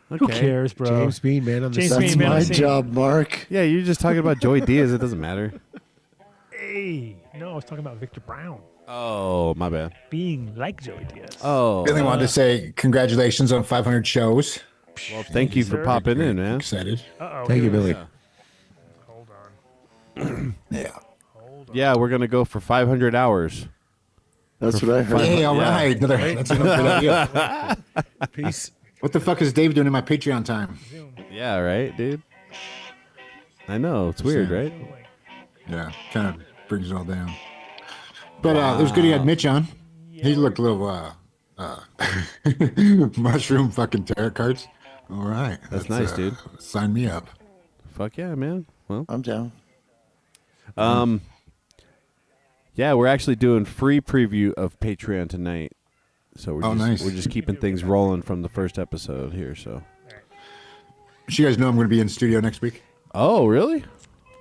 Who cares, bro? James Bean, man on the James scene. Bean, man on My the scene. job, Mark. Yeah, you're just talking about Joey Diaz. It doesn't matter. Hey, no, I was talking about Victor Brown Oh, my bad. being like Joey Diaz. Oh. Really wanted to say congratulations on 500 shows. Well, thank you for sir. popping in, man. Excited. Uh-oh, Thank you, here we Billy. go. Hold on. Yeah. Yeah, we're going to go for 500 hours. That's what I heard. Hey, all Yeah. right. That's another good idea. Peace. What the fuck is Dave doing in my Patreon time? Yeah, right, dude? I know. It's weird, right? Yeah, kind of brings it all down. But it was good he had Mitch on. He looked a little mushroom fucking tarot cards. All right. That's nice, dude. Sign me up. Fuck yeah, man. Well, I'm down. yeah, we're actually doing free preview of Patreon tonight. So we're Oh, just, nice. we're just keeping things rolling from the first episode here. So, you guys know I'm going to be in studio next week. oh really?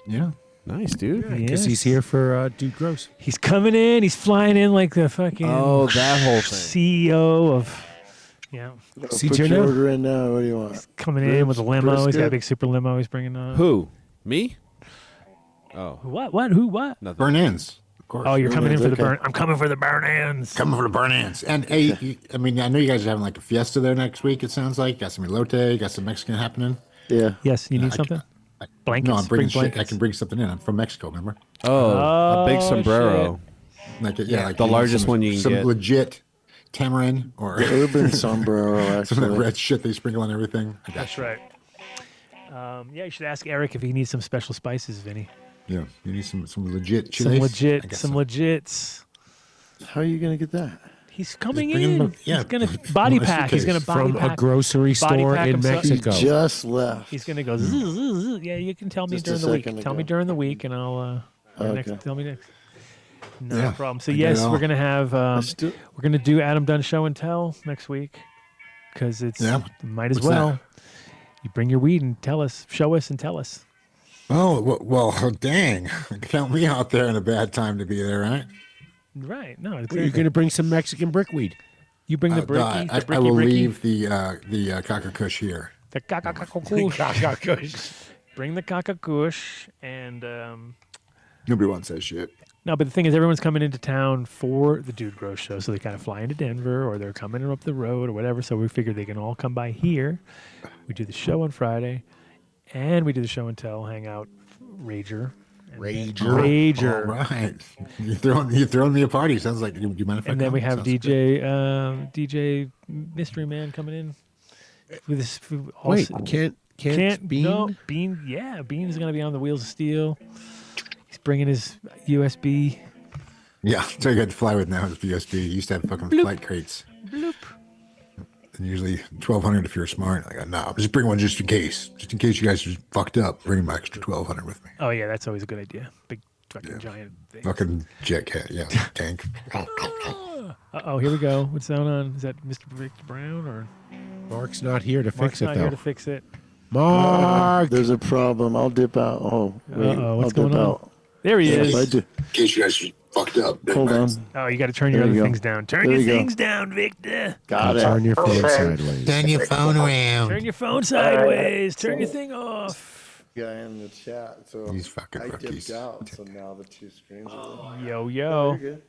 Yeah. Nice, dude. Because he's here for Dude Gross. He's coming in. He's flying in like the fucking that whole thing. CEO of. Yeah. Put your order in now. What do you want? Coming in with a limo. He's got a brisket? big super limo he's bringing on. Who? Me? Oh. What? Who? What? Nothing. Burn ends. Of course. Oh, you're coming in for the okay. burn. I'm coming for the burn ends. Coming for the burn ends. And hey, I mean, I know you guys are having like a fiesta there next week. It sounds like got some elote, got some Mexican happening. Yeah. Yes, you need I- something? No, Blankets. I'm bringing Bring shit. I blankets. can bring something in. I'm from Mexico. Remember? Oh, a big Oh, sombrero. Like Yeah. like The you know, largest some, one you can some get. legit tamarind or The urban sombrero, some of that actually. red shit they sprinkle on everything. I got That's you. right. Yeah, you should ask Eric if he needs some special spices, Vinny. Yeah, you need some legit Some chiles. I legit, got some legits. How are you going to get that? He's coming bring him in. a- yeah, He's gonna body my pack. He's gonna suitcase. body From pack a grocery body store pack in himself. Mexico. Just left. He's gonna go. Zzz, zzz, zzz. Yeah, you can tell me Just a during the week. second Tell me ago. during the week, and I'll. Okay. Tell me next. No Yeah, problem. So I get it yes, all. we're gonna have. Let's do- We're gonna do Adam Dunn Show and Tell next week, because it's Yeah. might as What's well. that? You bring your weed and tell us, show us, and tell us. Oh well, dang! Count me out there in a bad time to be there, right? Right? No, Well, exactly. you're going to bring some Mexican brickweed. You bring the No, bricky, the I bricky, will bricky. leave the kakakush here. The kakakush. Bring the kakakush, and Nobody wants that shit. no, but the thing is, everyone's coming into town for the Dude Gross show, so they kind of fly into Denver, or they're coming up the road, or whatever. So we figured they can all come by here. We do the show on Friday, and we do the show and tell, hang out, Rager. Rager. All right. You throwing me a party. Sounds like. Do you mind if I And then come? we have Sounds DJ Mystery Man coming in with this. Wait, can't Bean? No, Bean. Yeah, Bean's gonna be on the Wheels of Steel. He's bringing his USB. Yeah, so you got to fly with now is USB. You used to have fucking flight crates. Bloop. And usually 1,200 if you're smart. I go, no, just bring one just in case. Just in case you guys are fucked up. Bring my extra 1,200 with me. Oh yeah, that's always a good idea. Big fucking giant thing. Fucking jet cat, yeah, tank. Oh, here we go. What's going on? Is that Mr. Victor Brown or Mark's not here to Mark's fix it, not though. here to fix it. Mark! There's a problem. I'll dip out. Oh, wait. Uh-oh, what's I'll going dip on? out. There he Yes, is. I do. In case you guys are fucked up. Hold on. Oh, you got to turn your There you other go. things down. Turn There your you go. things down, Victor. Got it. Turn your phone sideways. Turn your phone around. Turn your phone sideways. Turn your thing off. Guy in the chat. So These fucking I rookies. dipped out. So now the two screens are there. Yo, Oh, yo. you're good.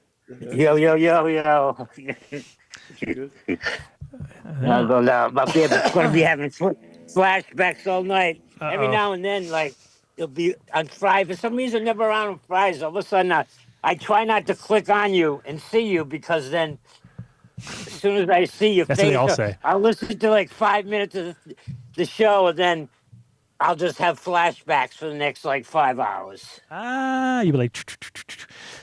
Yo, yo, yo, yo. You're good. I'll go now. I'm going to be having flashbacks all night. Every Uh-oh. now and then, like, it'll be on Friday. For some reason, I'm never around on Fridays. All of a sudden, I try not to click on you and see you because then as soon as I see your That's what face, they all say. I'll listen to like 5 minutes of the show and then I'll just have flashbacks for the next like 5 hours. You'd be like.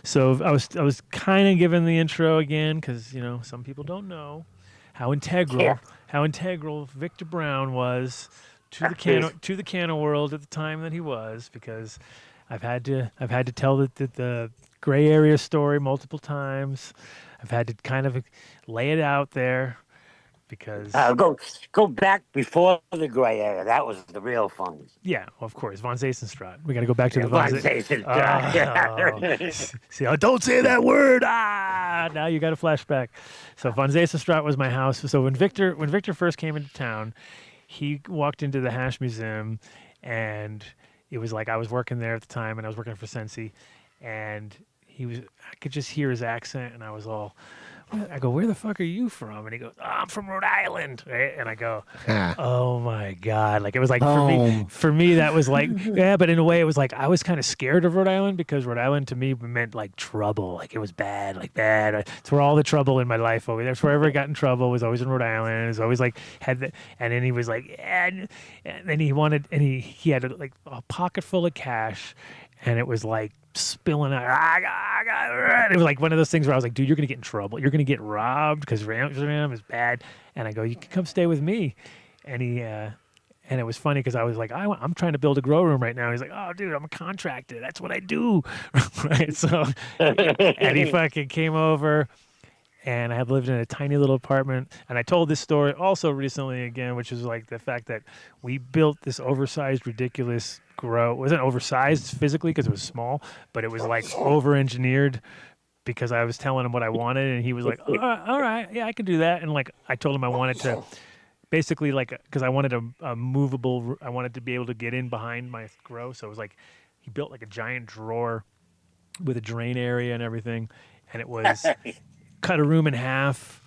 So I was kind of giving the intro again because some people don't know how integral Victor Brown was to the Cano world at the time that he was, because I've had to tell the gray area story multiple times. I've had to kind of lay it out there because Go back before the gray area. That was the real fun. yeah, of course, Von Zasenstraat. We got to go back to the Von Von Zasenstraat. See, don't say that word. Now you got a flashback. So Von Zasenstraat was my house. So when Victor first came into town, he walked into the Hash Museum, and it was like I was working there at the time, and I was working for Sensi, and I could just hear his accent, and I was all. I go, where the fuck are you from? And he goes, I'm from Rhode Island. Right? And I go, oh my God. Like, it was like, for me, that was like, yeah, but in a way it was like, I was kind of scared of Rhode Island because Rhode Island to me meant like trouble. Like it was bad, like bad. It's where all the trouble in my life over there. It's wherever I got in trouble was always in Rhode Island. It was always like, and then he was like, and then he had like a pocket full of cash, and it was like, spilling out. It was like one of those things where I was like, dude, you're going to get in trouble. You're going to get robbed because Ram is bad. And I go, you can come stay with me. And and it was funny because I was like, I'm trying to build a grow room right now. He's like, oh, dude, I'm a contractor. That's what I do. Right. So, and he fucking came over and I had lived in a tiny little apartment. And I told this story also recently again, which is like the fact that we built this oversized, ridiculous grow. It wasn't oversized physically because it was small, but it was like over-engineered because I was telling him what I wanted, and he was like, all right, yeah, I can do that. And like I told him I wanted to basically like, because I wanted a movable, I wanted to be able to get in behind my grow. So it was like, he built like a giant drawer with a drain area and everything. And it was cut a room in half,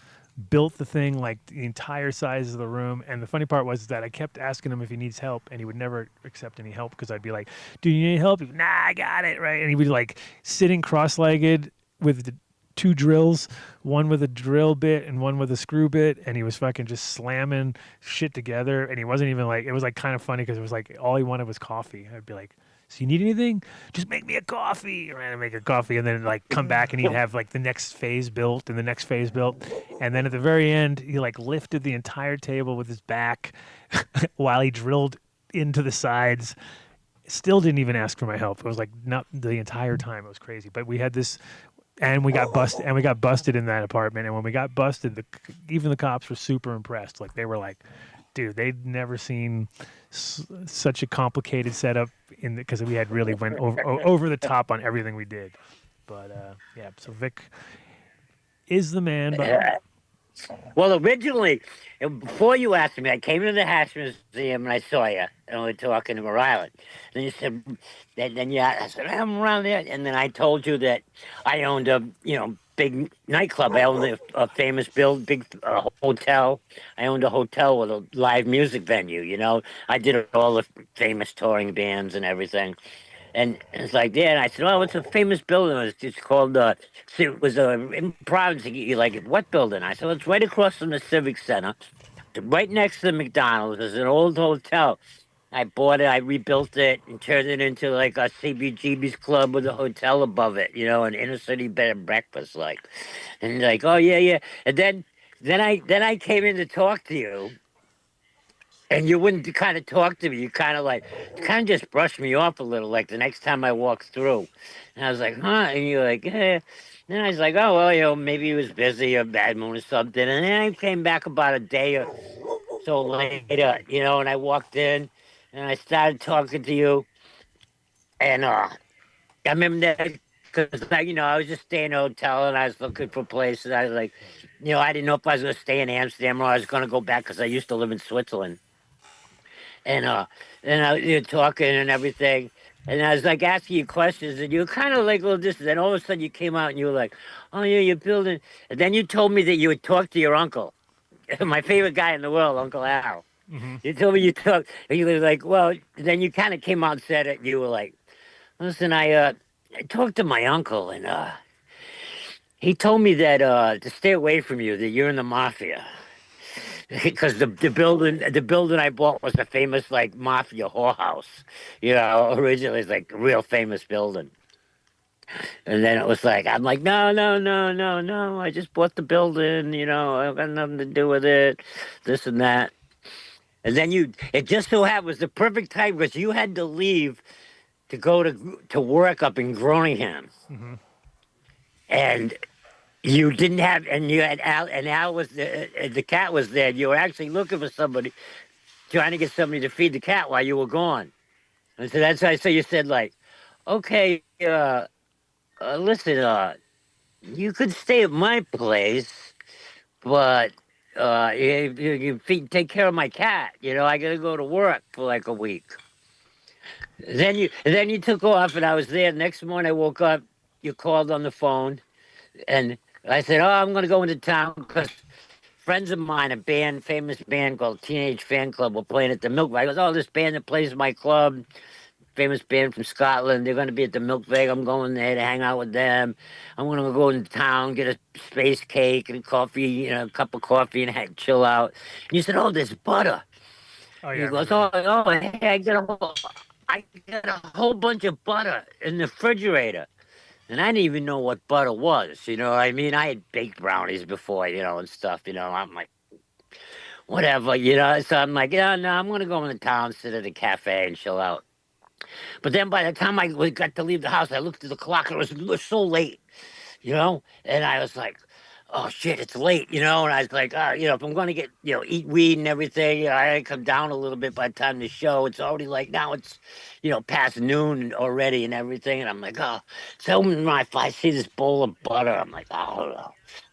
built the thing like the entire size of the room. And the funny part was that I kept asking him if he needs help, and he would never accept any help because I'd be like, do you need help? He'd be, nah, I got it, right? And he would like sitting cross-legged with the 2 drills, one with a drill bit and one with a screw bit, and he was fucking just slamming shit together. And he wasn't even like, it was like kind of funny because it was like all he wanted was coffee. I'd be like, so you need anything? Just make me a coffee. And I'd make a coffee, and then like come back and he'd have like the next phase built and the next phase built. And then at the very end, he like lifted the entire table with his back while he drilled into the sides. Still didn't even ask for my help. It was like not the entire time. It was crazy. But we had this, and we got busted in that apartment. And when we got busted, even the cops were super impressed. Like they were like, dude, they'd never seen such a complicated setup because we had really went over the top on everything we did. But yeah, so Vic is the man. But well, originally, before you asked me, I came to the Hash Museum and I saw you, and we were talking to Rhode Island. Then you said, I said, I'm around there. And then I told you that I owned a, big nightclub. I owned a famous big hotel. I owned a hotel with a live music venue, I did all the famous touring bands and everything. And it's like, yeah, and I said, oh, it's a famous building. It's called, it was in Providence. You're like, what building? I said, well, it's right across from the Civic Center. Right next to the McDonald's. There's an old hotel. I bought it, I rebuilt it, and turned it into like a CBGB's club with a hotel above it, an inner city bed and breakfast, like. And like, oh, yeah. And then I came in to talk to you. And you wouldn't kind of talk to me. You kind of just brushed me off a little, like the next time I walked through. And I was like, huh? And you're like, eh. And I was like, oh, well, maybe he was busy or bad mood or something. And then I came back about a day or so later, and I walked in and I started talking to you. And I remember that because, I was just staying in a hotel and I was looking for places. I was like, I didn't know if I was going to stay in Amsterdam or I was going to go back because I used to live in Switzerland. And you're talking and everything, and I was like asking you questions, and you were kind of like a little distant. Then all of a sudden you came out and you were like, "Oh yeah, you're building." And then you told me that you would talk to your uncle, my favorite guy in the world, Uncle Al. Mm-hmm. You told me you talked, and you were like, "Well." Then you kind of came out and said it. And you were like, "Listen, I talked to my uncle, and he told me that to stay away from you, that you're in the mafia." Because the building I bought was a famous like mafia whorehouse, originally it's like a real famous building. And then it was like, I'm like, no, I just bought the building, I've got nothing to do with it, this and that. And then it just so happened was the perfect time because you had to leave to go to work up in Groningham. Mm-hmm. And you didn't have, and you had Al, and Al was the cat was there. You were actually looking for somebody, trying to get somebody to feed the cat while you were gone. And so that's why. So you said like, okay, listen, you could stay at my place, but you take care of my cat. I gotta go to work for like a week. Then you took off, and I was there. Next morning, I woke up. You called on the phone, and I said, oh, I'm going to go into town because friends of mine, a famous band called Teenage Fan Club, were playing at the Milk Bag. I goes, oh, this band that plays my club, famous band from Scotland, they're going to be at the Milk Bag. I'm going there to hang out with them. I'm going to go into town, get a space cake and coffee, a cup of coffee and chill out. And you said, oh, there's butter. Oh, yeah. He goes, oh, hey, I got a whole bunch of butter in the refrigerator. And I didn't even know what butter was, you know what I mean? I had baked brownies before, and stuff, I'm like, whatever, So I'm like, yeah, no, I'm going to go into town, sit at a cafe and chill out. But then by the time I got to leave the house, I looked at the clock and it was so late, And I was like, oh shit, it's late, you know. And I was like, you know, if I'm going to get, you know, eat weed and everything, you know, I gotta come down a little bit by the time the show. It's already like now it's, you know, past noon already and everything. And I'm like, oh, so when I see this bowl of butter, I'm like, oh,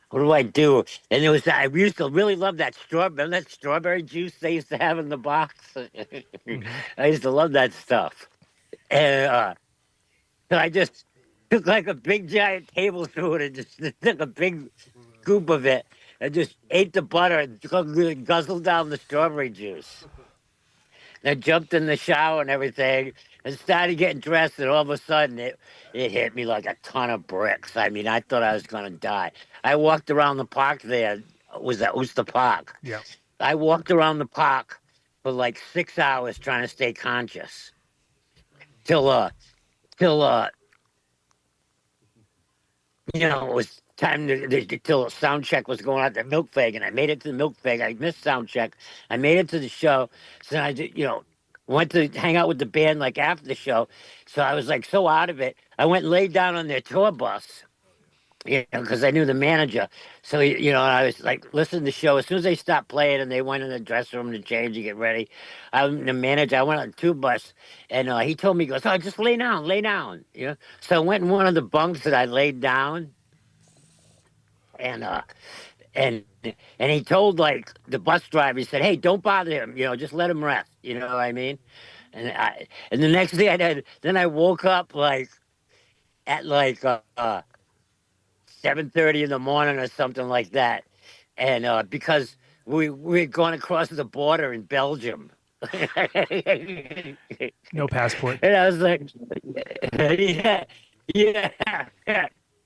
what do I do? And it was I used to really love that strawberry juice they used to have in the box. I used to love that stuff. And so I just took like a big giant tablespoon and just took a big scoop of it and just ate the butter and guzzled down the strawberry juice. And I jumped in the shower and everything and started getting dressed, and all of a sudden it hit me like a ton of bricks. I mean, I thought I was going to die. I walked around the park there. It was at Worcester Park. Yeah. I walked around the park for like 6 hours trying to stay conscious till you know, it was time till sound check was going on at the milk fag, and I made it to the milk fag. I missed sound check. I made it to the show. So then I did, you know, went to hang out with the band like after the show. So I was like so out of it. I went and laid down on their tour bus, you know, because I knew the manager. So, you know, I was like, listen to the show. As soon as they stopped playing and they went in the dressing room to change and get ready, I was the manager. I went on the tour bus, and he told me, he goes, oh, just lay down, you know. So I went in one of the bunks that I laid down, and he told like the bus driver, he said, hey, don't bother him, you know, just let him rest, you know what I mean? And the next day I woke up like at like 7:30 in the morning or something like that, and because we had gone across the border in Belgium. No passport. And I was like, yeah.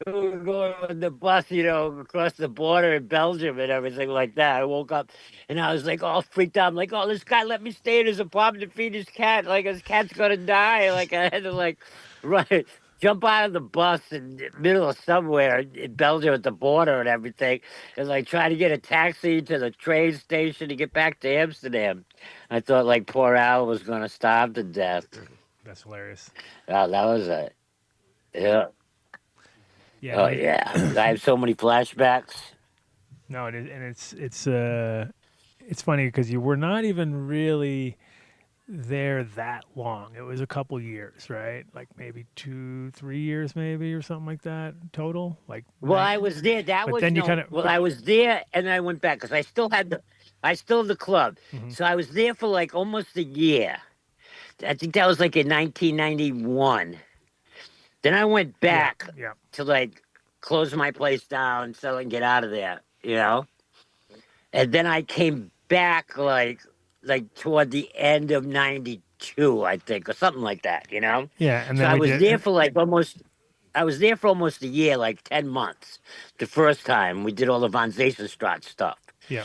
We were going on the bus, you know, across the border in Belgium and everything like that. I woke up and I was like all freaked out. I'm like, oh, this guy let me stay in his apartment to feed his cat. Like his cat's gonna die. Like I had to like run, jump out of the bus in the middle of somewhere in Belgium at the border and everything, and like try to get a taxi to the train station to get back to Amsterdam. I thought like poor Al was gonna starve to death. That's hilarious. That was it. Yeah. Yeah, oh yeah, I have so many flashbacks. No, it is, and it's funny because you were not even really there that long. It was a couple years, right? Like maybe 2-3 years, maybe or something like that total. Like well, I was there. I was there, and I went back because I still had the club. Mm-hmm. So I was there for like almost a year. I think that was like in 1991. Then I went back to like close my place down so I can get out of there, you know? And then I came back like toward the end of 92, I think, or something like that, you know? Yeah, and so then I was there for almost a year, like 10 months. The first time we did all the Von Zasenstraat stuff. Yeah.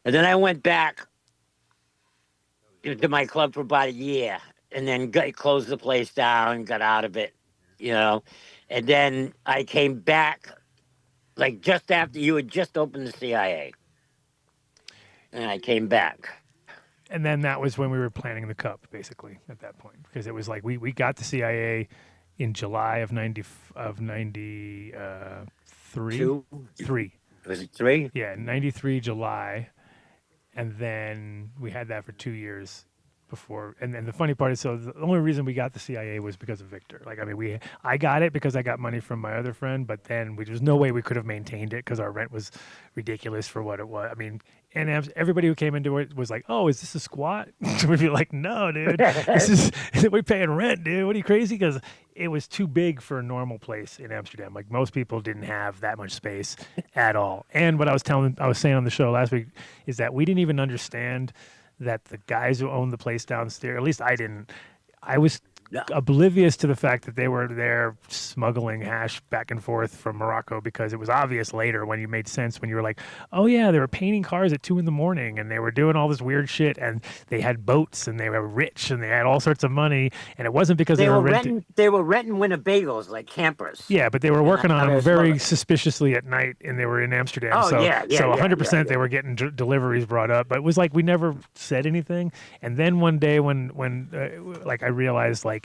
And then I went back to my club for about a year and then closed the place down, got out of it. You know, and then I came back like just after you had just opened the CIA, and I came back. And then that was when we were planning the Cup, basically, at that point, because it was like we got the CIA in July of 93. Three. Was it 3? Yeah, 93 July, and then we had that for 2 years. Before, and then the funny part is, so the only reason we got the CIA was because of Victor. Like, I mean, I got it because I got money from my other friend, but then there's no way we could have maintained it because our rent was ridiculous for what it was. I mean, and everybody who came into it was like, "Oh, is this a squat?" We'd be like, "No, dude, we're paying rent, dude. What are you crazy?" Because it was too big for a normal place in Amsterdam. Like most people didn't have that much space at all. And what I was saying on the show last week is that we didn't even understand that the guys who owned the place downstairs, at least I didn't, I was oblivious to the fact that they were there smuggling hash back and forth from Morocco, because it was obvious later when you made sense when you were like, oh yeah, they were painting cars at 2 a.m. and they were doing all this weird shit and they had boats and they were rich and they had all sorts of money, and it wasn't because they were renting. They were renting Winnebagos like campers. Yeah, but they were working on them very suspiciously at night, and they were in Amsterdam. Oh, so yeah, 100% they were getting deliveries brought up, but it was like we never said anything. And then one day when like I realized like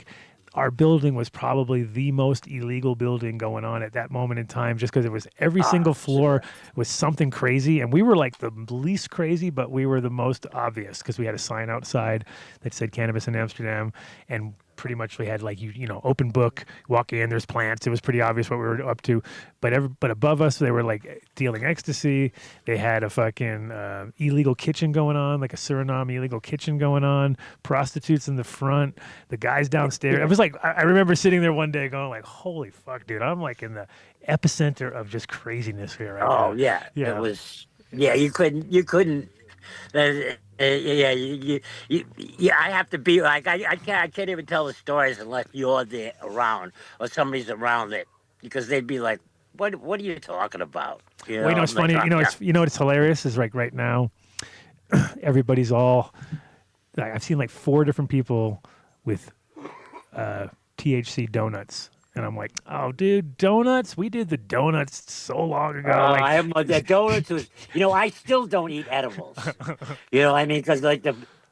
our building was probably the most illegal building going on at that moment in time, just because it was every single floor was something crazy, and we were like the least crazy, but we were the most obvious because we had a sign outside that said cannabis in Amsterdam, and pretty much we had like you know open book, walk in, there's plants. It was pretty obvious what we were up to, but above us they were like dealing ecstasy. They had a fucking illegal kitchen going on, like a Suriname illegal kitchen going on, prostitutes in the front, the guys downstairs. It was like I remember sitting there one day going like, holy fuck, dude, I'm like in the epicenter of just craziness here right now. Yeah, Yeah. it was. Yeah, you couldn't. Yeah, I have to be like I can't even tell the stories unless you're there around or somebody's around it, because they'd be like, what are you talking about? You Well, you know, it's I'm like, funny. You know what's hilarious is like right now, everybody's all. Like, I've seen like 4 different people with THC donuts, and I'm like, oh, dude, donuts. We did the donuts so long ago. Like, I am the donuts was. I still don't eat edibles. You know what I mean? Because like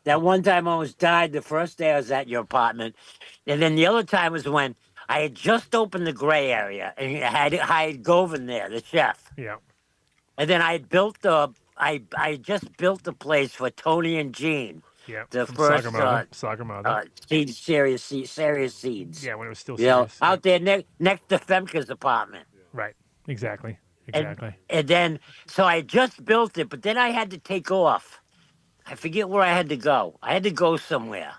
that one time I almost died the first day I was at your apartment, and then the other time was when I had just opened the gray area and I had hired Govin there, the chef. Yeah. And then I just built the place for Tony and Jean. Yeah. The from first Soccer Mother. serious seeds. Yeah, when it was still You know, serious. out there next to Femke's apartment. Right. Exactly. And then, so I just built it, but then I had to take off. I forget where I had to go. I had to go somewhere.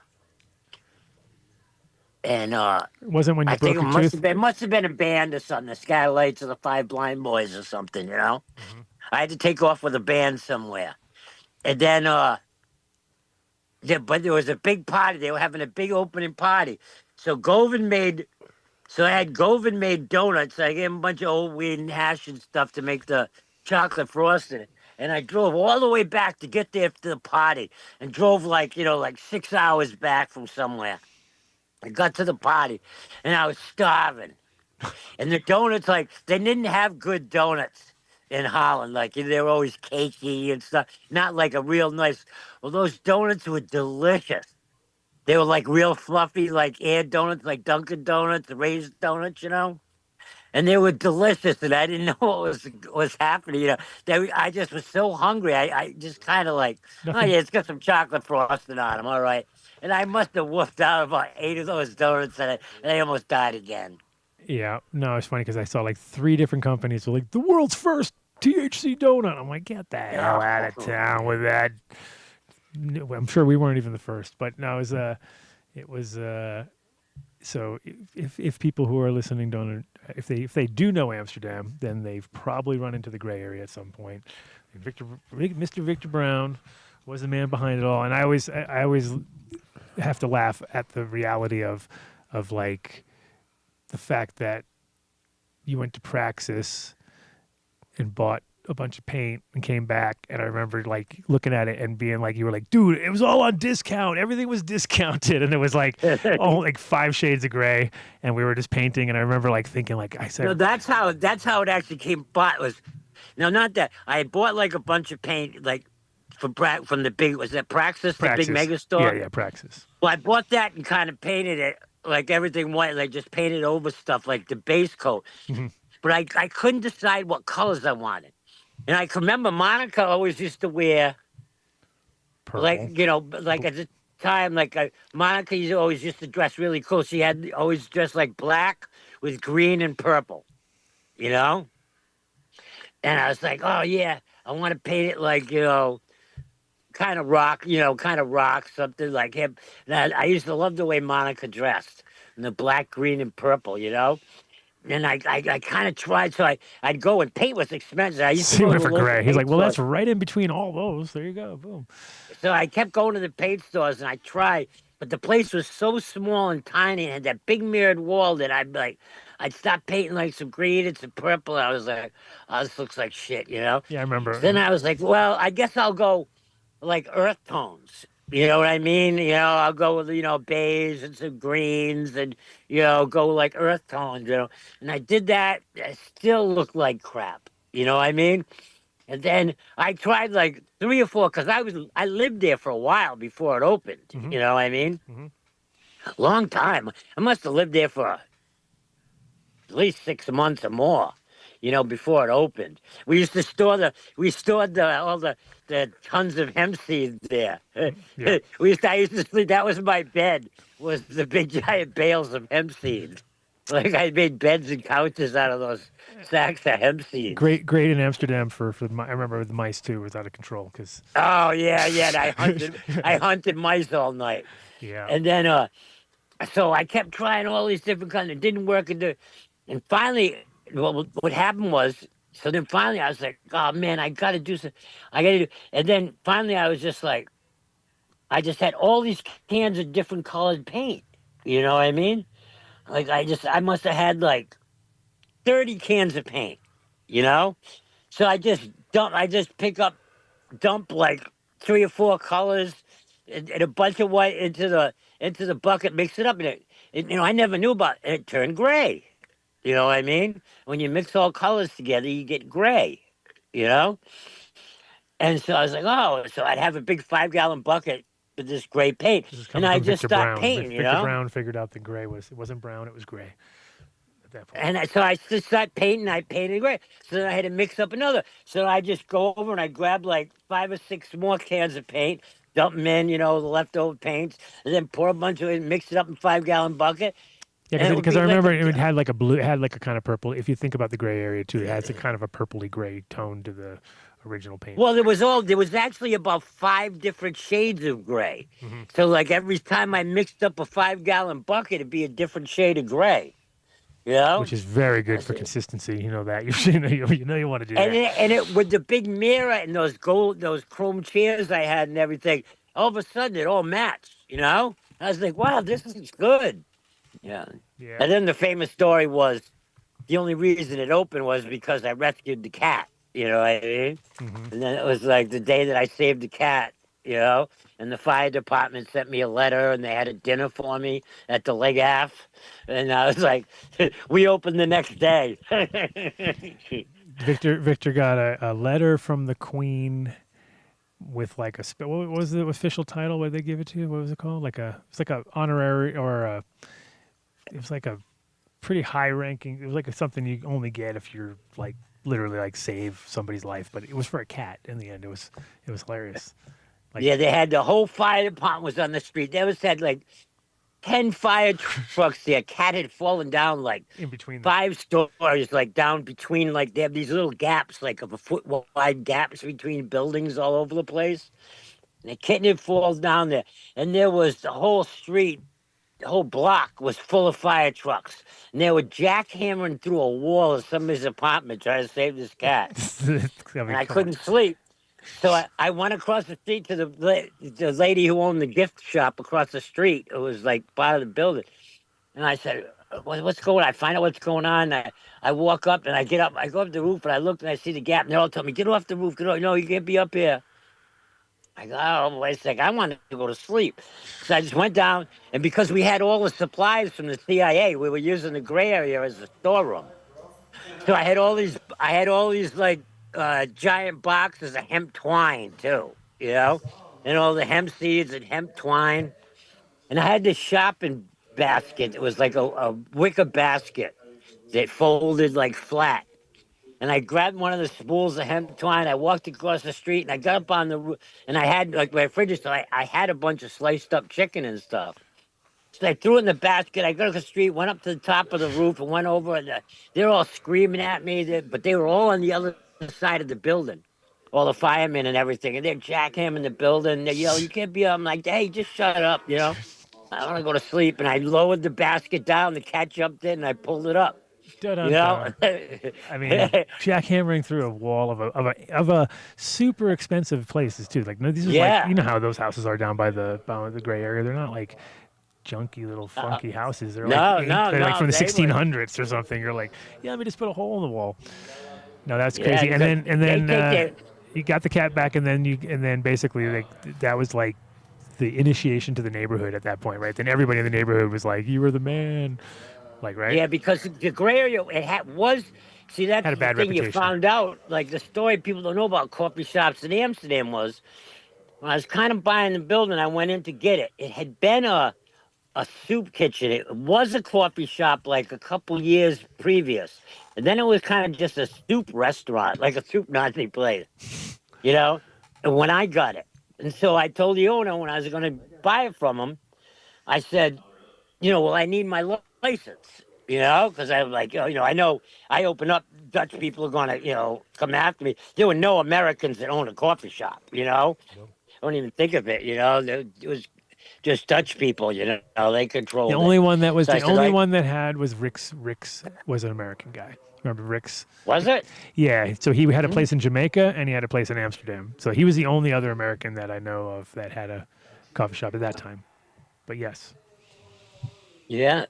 And it wasn't when you I broke think your tooth. it must have been a band or something, the Skylights or the Five Blind Boys or something, you know? Mm-hmm. I had to take off with a band somewhere. And then, but there was a big party. They were having a big opening party. So I had Govin made donuts. I gave him a bunch of old wheat and hash and stuff to make the chocolate frosting. And I drove all the way back to get there to the party, and drove like 6 hours back from somewhere. I got to the party and I was starving. And the donuts, like, they didn't have good donuts in Holland. Like, they were always cakey and stuff. Not like a real nice. Well, those donuts were delicious. They were like real fluffy, like air donuts, like Dunkin' Donuts, raised donuts, you know? And they were delicious, and I didn't know what was happening. You know, I just was so hungry. I just kind of like, oh yeah, it's got some chocolate frosting on them, all right. And I must have woofed out about 8 of those donuts, and I almost died again. Yeah. No, it's funny because I saw like 3 different companies were like the world's first THC donut. I'm like, get the hell out of town with that. I'm sure we weren't even the first, but no, it was. So if people who are listening don't, if they do know Amsterdam, then they've probably run into the gray area at some point. Mr. Victor Brown was the man behind it all, and I always have to laugh at the reality of like the fact that you went to Praxis and bought a bunch of paint and came back, and I remember like looking at it and being like, you were like, dude, it was all on discount, everything was discounted, and it was like like 5 shades of gray, and we were just painting, and I remember like thinking, like I said, no, that's how it actually came. Bought was, no, not that I had bought like a bunch of paint, like from the big, was that Praxis, the big mega store? Yeah, Praxis. Well, I bought that and kind of painted it like everything white, like just painted over stuff like the base coat. Mm-hmm. But I couldn't decide what colors I wanted. And I can remember Monica always used to wear, purple. Like, you know, like at the time, like Monica always used to dress really cool. She had always dressed like black with green and purple, you know? And I was like, oh, yeah, I want to paint it like, you know, kind of rock, something like him. And I used to love the way Monica dressed in the black, green, and purple, you know? And I kind of tried, so I'd go, and paint was expensive. I used to go for gray. He's like, well, that's stores. right in between all those. There you go, boom. So I kept going to the paint stores, and I tried, but the place was so small and tiny, and had that big mirrored wall that I'd stop painting like some green and some purple. And I was like, oh, this looks like shit, you know? Yeah, I remember. So then I was like, well, I guess I'll go like earth tones. You know what I mean? You know, I'll go with, beige and some greens and, go like earth tones, And I did that. I still looked like crap. You know what I mean? And then I tried like 3 or 4, because I lived there for a while before it opened. Mm-hmm. You know what I mean? Mm-hmm. Long time. I must have lived there for at least 6 months or more, before it opened. We used to stored all the tons of hemp seeds there. Yeah. I used to sleep. That was my bed. Was the big giant bales of hemp seeds. Like I made beds and couches out of those sacks of hemp seeds. Great in Amsterdam for I remember the mice too was out of control because. Oh yeah. And I hunted mice all night. Yeah. And then so I kept trying all these different kinds. It didn't work. And finally, what happened was, so then finally I was like, oh man, I got to do something. And then finally I was just like, I just had all these cans of different colored paint. You know what I mean? Like I must have had like 30 cans of paint, So I just dump like 3 or 4 colors and a bunch of white into the bucket, mix it up, and I never knew about it. It turned gray. You know what I mean? When you mix all colors together, you get gray. And so I was like, oh, so I'd have a big 5-gallon bucket with this gray paint, and I just stopped painting. Victor Brown figured out the gray wasn't brown; it was gray. At that point. And so I just started painting. I painted gray. So then I had to mix up another. So I just go over and I grab like 5 or 6 more cans of paint, dump them in, the leftover paints, and then pour a bunch of it, mix it up in 5-gallon bucket. Yeah, because I remember it had like a blue, it had like a kind of purple. If you think about the gray area too, it has a kind of a purpley gray tone to the original paint. Well, there was actually about 5 different shades of gray. Mm-hmm. So like every time I mixed up a 5-gallon bucket, it'd be a different shade of gray. Which is very good for consistency. You know that you want to do that. And it with the big mirror and those chrome chairs I had and everything. All of a sudden, it all matched. I was like, wow, this is good. Yeah. And then the famous story was the only reason it opened was because I rescued the cat. You know what I mean? Mm-hmm. And then it was like the day that I saved the cat, and the fire department sent me a letter and they had a dinner for me at the Leg Half. And I was like, we opened the next day. Victor got a letter from the Queen with like what was the official title? What did they give it to? What was it called? It's like a honorary or it was like a pretty high ranking. It was like something you only get if you're like literally like save somebody's life, but it was for a cat in the end. It was hilarious. They had the whole fire department was on the street. They had like 10 fire trucks there. Cat had fallen down like in between 5 stories, like down between, like they have these little gaps, like of a foot wide gaps between buildings all over the place. And the kitten falls down there, and there was the whole street. The whole block was full of fire trucks, and they were jackhammering through a wall of somebody's apartment trying to save this cat. And I couldn't sleep, so I went across the street to the lady who owned the gift shop across the street. It was like part of the building, and I said, "What's going on?" I find out what's going on. I walk up and I get up. I go up the roof and I look and I see the gap. And they all tell me, "Get off the roof. Get off. No, you can't be up here." I go, oh, wait a second. I wanted to go to sleep. So I just went down, and because we had all the supplies from the CIA, we were using the gray area as a storeroom. So I had all these like giant boxes of hemp twine too, and all the hemp seeds and hemp twine. And I had this shopping basket. It was like a wicker basket that folded like flat. And I grabbed one of the spools of hemp twine. I walked across the street, and I got up on the roof. And I had, like, my fridge, so I had a bunch of sliced up chicken and stuff. So I threw it in the basket. I got up the street, went up to the top of the roof, and went over. And they're all screaming at me, but they were all on the other side of the building, all the firemen and everything. And they're jackhammering the building. They yell, "You can't be up." I'm like, "Hey, just shut up, I want to go to sleep." And I lowered the basket down. The cat jumped in, and I pulled it up. I mean, jackhammering through a wall of a super expensive places too. Like these are like how those houses are down by the gray area. They're not like junky little funky houses. They're like from the 1600s or something. You're like, let me just put a hole in the wall. No, that's crazy. And then you got the cat back, and then basically that was like the initiation to the neighborhood at that point, right? Then everybody in the neighborhood was like, "You were the man." Like, right? Yeah, because the gray area, that's the thing reputation. You found out, like the story people don't know about coffee shops in Amsterdam was, when I was kind of buying the building, I went in to get it. It had been a a soup kitchen. It was a coffee shop like a couple years previous. And then it was kind of just a soup restaurant, like a soup Nazi place, you know? And when I got it. And so I told the owner when I was going to buy it from him, I said, well, I need my license, because I'm like, I know I open up, Dutch people are going to, come after me. There were no Americans that owned a coffee shop, I don't even think of it, it was just Dutch people, they controlled The only it. one that was So I the said, only one that had was Rick's. Rick's was an American guy. Remember Rick's? Was it? Yeah. So he had a place in Jamaica and he had a place in Amsterdam. So he was the only other American that I know of that had a coffee shop at that time. But yes. Yeah.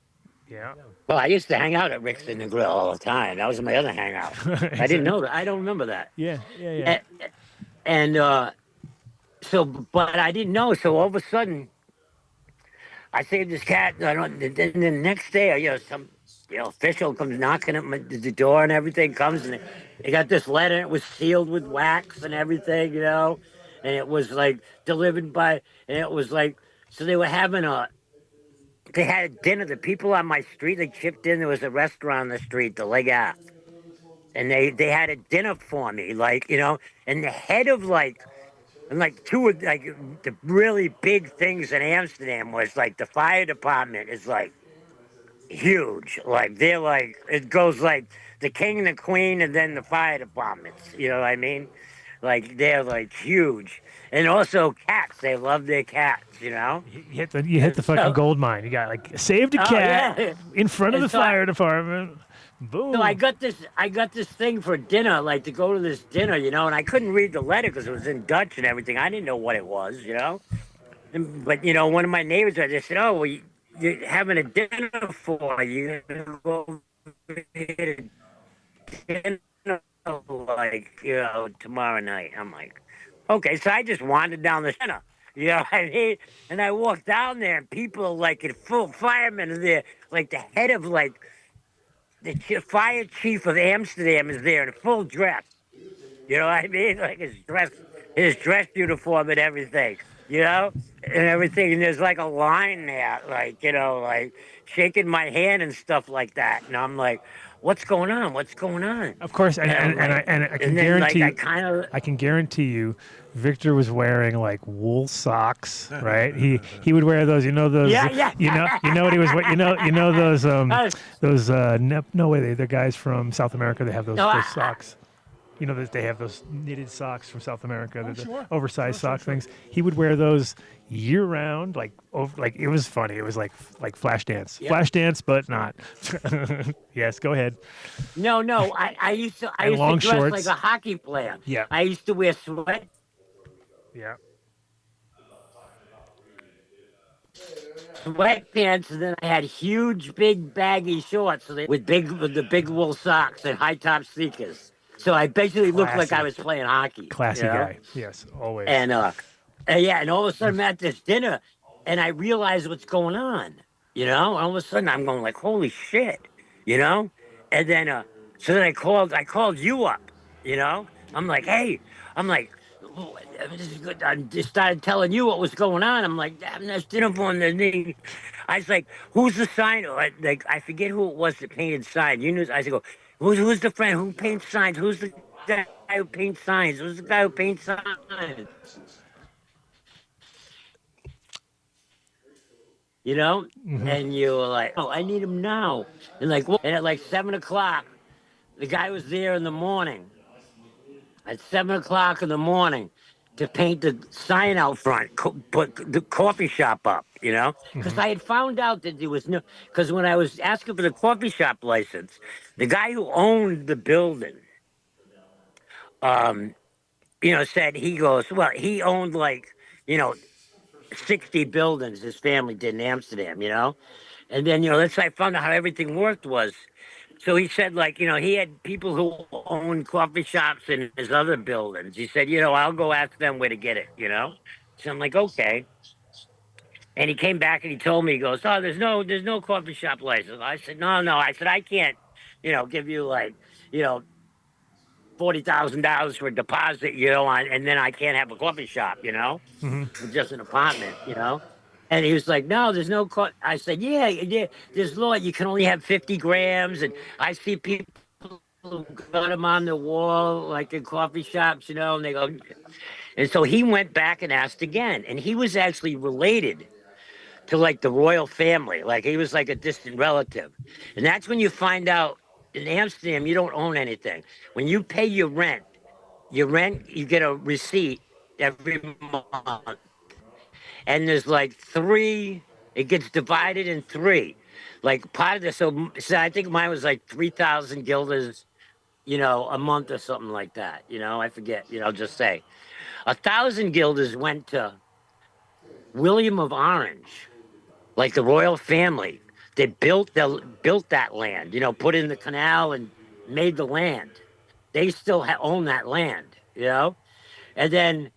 Yeah. Well, I used to hang out at Rick's in the Grill all the time. That was my other hangout. I didn't know that. I don't remember that. Yeah. Yeah. And so, but I didn't know. So all of a sudden, I saved this cat. Then the next day, some official comes knocking at the door and everything comes and they got this letter. It was sealed with wax and everything, and it was like delivered by, and it was like, so they were having they had a dinner. The people on my street, they chipped in. There was a restaurant on the street, the Leg Ave. And they had a dinner for me, and the head of two of the really big things in Amsterdam was like the fire department is like huge. Like they're like, it goes like the king and the queen and then the fire departments. You know what I mean? Like they're like huge. And also cats. They love their cats, You hit the fucking gold mine. You got like saved a cat in front of the fire department. Boom. So I got this thing for dinner, like to go to this dinner, and I couldn't read the letter because it was in Dutch and everything. I didn't know what it was, But one of my neighbors, I just said, "Oh, well, you're having a dinner for you. You're gonna go over here to dinner, tomorrow night." I'm like, okay. So I just wandered down the center. You know what I mean? And I walked down there, and people like in full firemen are there, like the head of the fire chief of Amsterdam is there in full dress. You know what I mean? Like his dress uniform and everything. And everything. And there's like a line there, like shaking my hand and stuff like that. And I'm like, what's going on? What's going on? Of course, and I can guarantee I can guarantee you, Victor was wearing like wool socks, right? He would wear those, those. Yeah. You know what he was. Those no way they're guys from South America. They have those socks. They have those knitted socks from South America, the oversized socks things. He would wear those year round, like it was funny. It was like flash dance, but not. Yes, go ahead. No, I used to dress shorts. like a hockey player. Yeah, I used to wear sweat. Yeah. Sweatpants, and then I had huge, big, baggy shorts with the big wool socks and high top sneakers. So I basically looked like I was playing hockey. Classy guy. Yes, always. And and all of a sudden I'm at this dinner, and I realize what's going on. All of a sudden I'm going like, holy shit, And then so then I called you up. I'm like, hey, I just started telling you what was going on. I'm like, damn, that's dinner for the. I was like, who's the sign? I forget who it was that painted sign. I said, who's the friend who paints signs? Who's the guy who paints signs? Who's the guy who paints signs? And you were like, oh, I need him now. And at 7:00, the guy was there in the morning. At 7:00 in the morning, to paint the sign out front, put the coffee shop up, because I had found out that there was because when I was asking for the coffee shop license, the guy who owned the building, said, he goes, well, he owned 60 buildings his family did in Amsterdam, and then, that's how I found out how everything worked was. So he said, he had people who owned coffee shops in his other buildings. He said, I'll go ask them where to get it, So I'm like, okay. And he came back and he told me, he goes, oh, there's no coffee shop license. I said, no. I said, I can't, give you $40,000 for a deposit, and then I can't have a coffee shop, Mm-hmm. just an apartment, And he was like, no, there's no cost. I said, yeah, there's law. You can only have 50 grams. And I see people who got them on the wall, like in coffee shops, you know, and they go. And so he went back and asked again. And he was actually related to like the royal family. Like he was like a distant relative. And that's when you find out in Amsterdam, you don't own anything. When you pay your rent, you get a receipt every month. And there's like three, it gets divided in three. Like part of this, so I think mine was like 3,000 guilders, you know, a month or something like that. You know, I forget, you know, just say 1,000 guilders went to William of Orange, like the royal family. They built that land, you know, put in the canal and made the land. They still own that land, you know? And then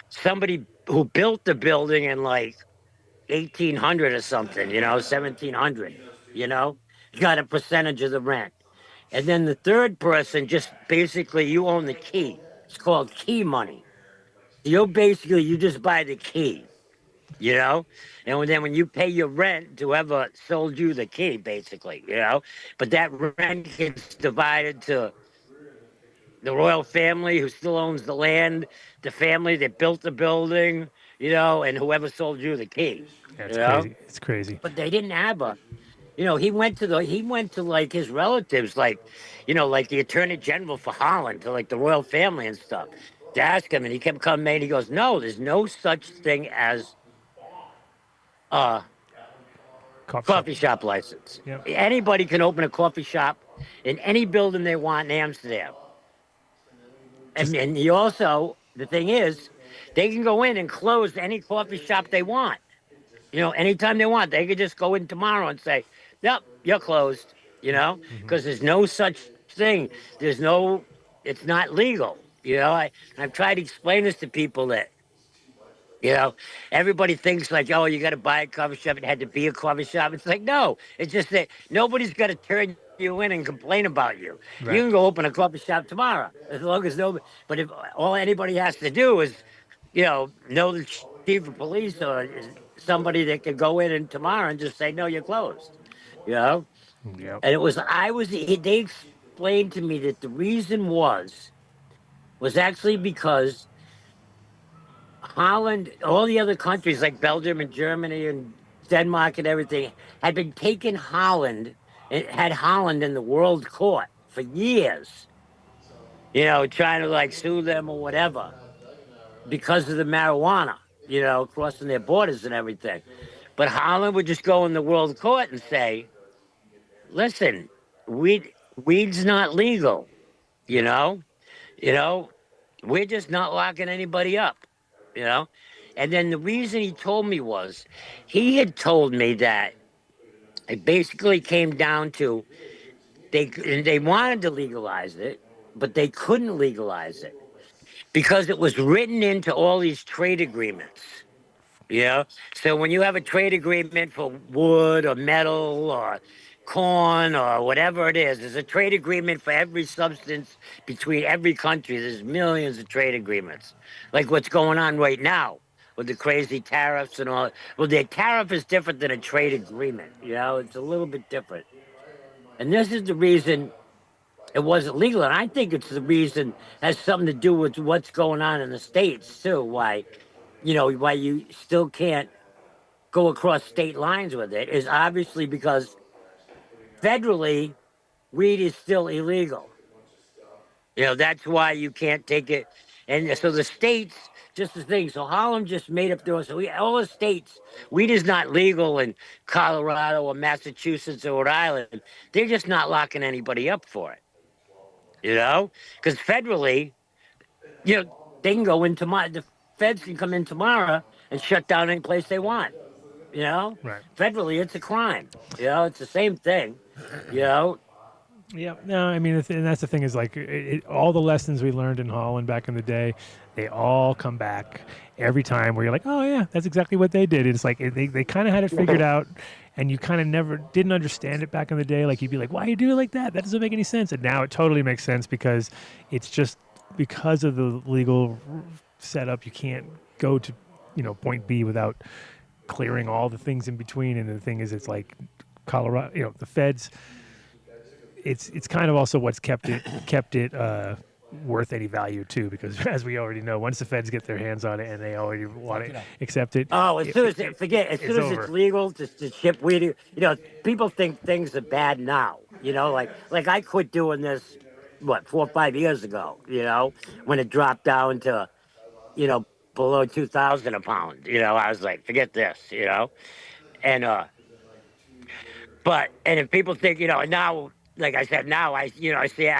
somebody who built the building in like 1800 or something, you know, 1700, you know, got a percentage of the rent. And then the third person, just basically you own the key. It's called key money. You just buy the key, you know? And then when you pay your rent to whoever sold you the key, basically, you know? But that rent gets divided to the royal family who still owns the land, the family that built the building, you know, and whoever sold you the key. Yeah, it's you know? crazy. It's crazy. But they didn't have you know, he went to like his relatives, like, you know, like the Attorney General for Holland, to like the royal family and stuff, to ask him, and he kept coming and he goes, no, there's no such thing as coffee shop license. Yep. Anybody can open a coffee shop in any building they want in Amsterdam. And you also, the thing is, they can go in and close any coffee shop they want. You know, anytime they want, they could just go in tomorrow and say, yep, you're closed, you know, because there's no such thing. It's not legal. You know, I've tried to explain this to people that, you know, everybody thinks like, oh, you got to buy a coffee shop. It had to be a coffee shop. It's like, no, it's just that nobody's got to turn you in and complain about you. Right. You can go open a coffee shop tomorrow as long as nobody. But if all anybody has to do is, you know the chief of police or somebody that could go in and tomorrow and just say, no, you're closed. You know? Yep. And they explained to me that the reason was actually because Holland, all the other countries like Belgium and Germany and Denmark and everything had been taking Holland and had Holland in the world court for years, you know, trying to like sue them or whatever because of the marijuana, you know, crossing their borders and everything. But Holland would just go in the world court and say, listen, weed's not legal, you know, we're just not locking anybody up, you know. And then the reason he told me was, he had told me that it basically came down to they wanted to legalize it, but they couldn't legalize it because it was written into all these trade agreements. You know, so when you have a trade agreement for wood or metal or corn or whatever it is, there's a trade agreement for every substance between every country. There's millions of trade agreements, like what's going on right now with the crazy tariffs and all. Well, the tariff is different than a trade agreement. You know, it's a little bit different. And this is the reason it wasn't legal. And I think it's the reason has something to do with what's going on in the States too. Why you still can't go across state lines with it is obviously because federally, weed is still illegal. You know, that's why you can't take it. And so the states, just the thing. So Holland just made up their own. So all the states, weed is not legal in Colorado or Massachusetts or Rhode Island. They're just not locking anybody up for it. You know? Because federally, you know, they can go in tomorrow. The feds can come in tomorrow and shut down any place they want. You know? Right. Federally, it's a crime. You know, it's the same thing. You know? Yeah, no, I mean, and that's the thing is like all the lessons we learned in Holland back in the day, they all come back every time where you're like, oh yeah, that's exactly what they did. It's like they kind of had it figured out, and you kind of never didn't understand it back in the day. Like you'd be like, why you do it like that? That doesn't make any sense. And now it totally makes sense because it's just because of the legal setup, you can't go to point B without clearing all the things in between. And the thing is, it's like Colorado, the feds. It's kind of also what's kept it worth any value too, because as we already know, once the feds get their hands on it and they already want to accept it. Oh, as soon as it's legal to ship weed, people think things are bad now. Like I quit doing this, 4 or 5 years ago. When it dropped down to, below 2,000 a pound. I was like, forget this. And if people think, now. Like I said, now I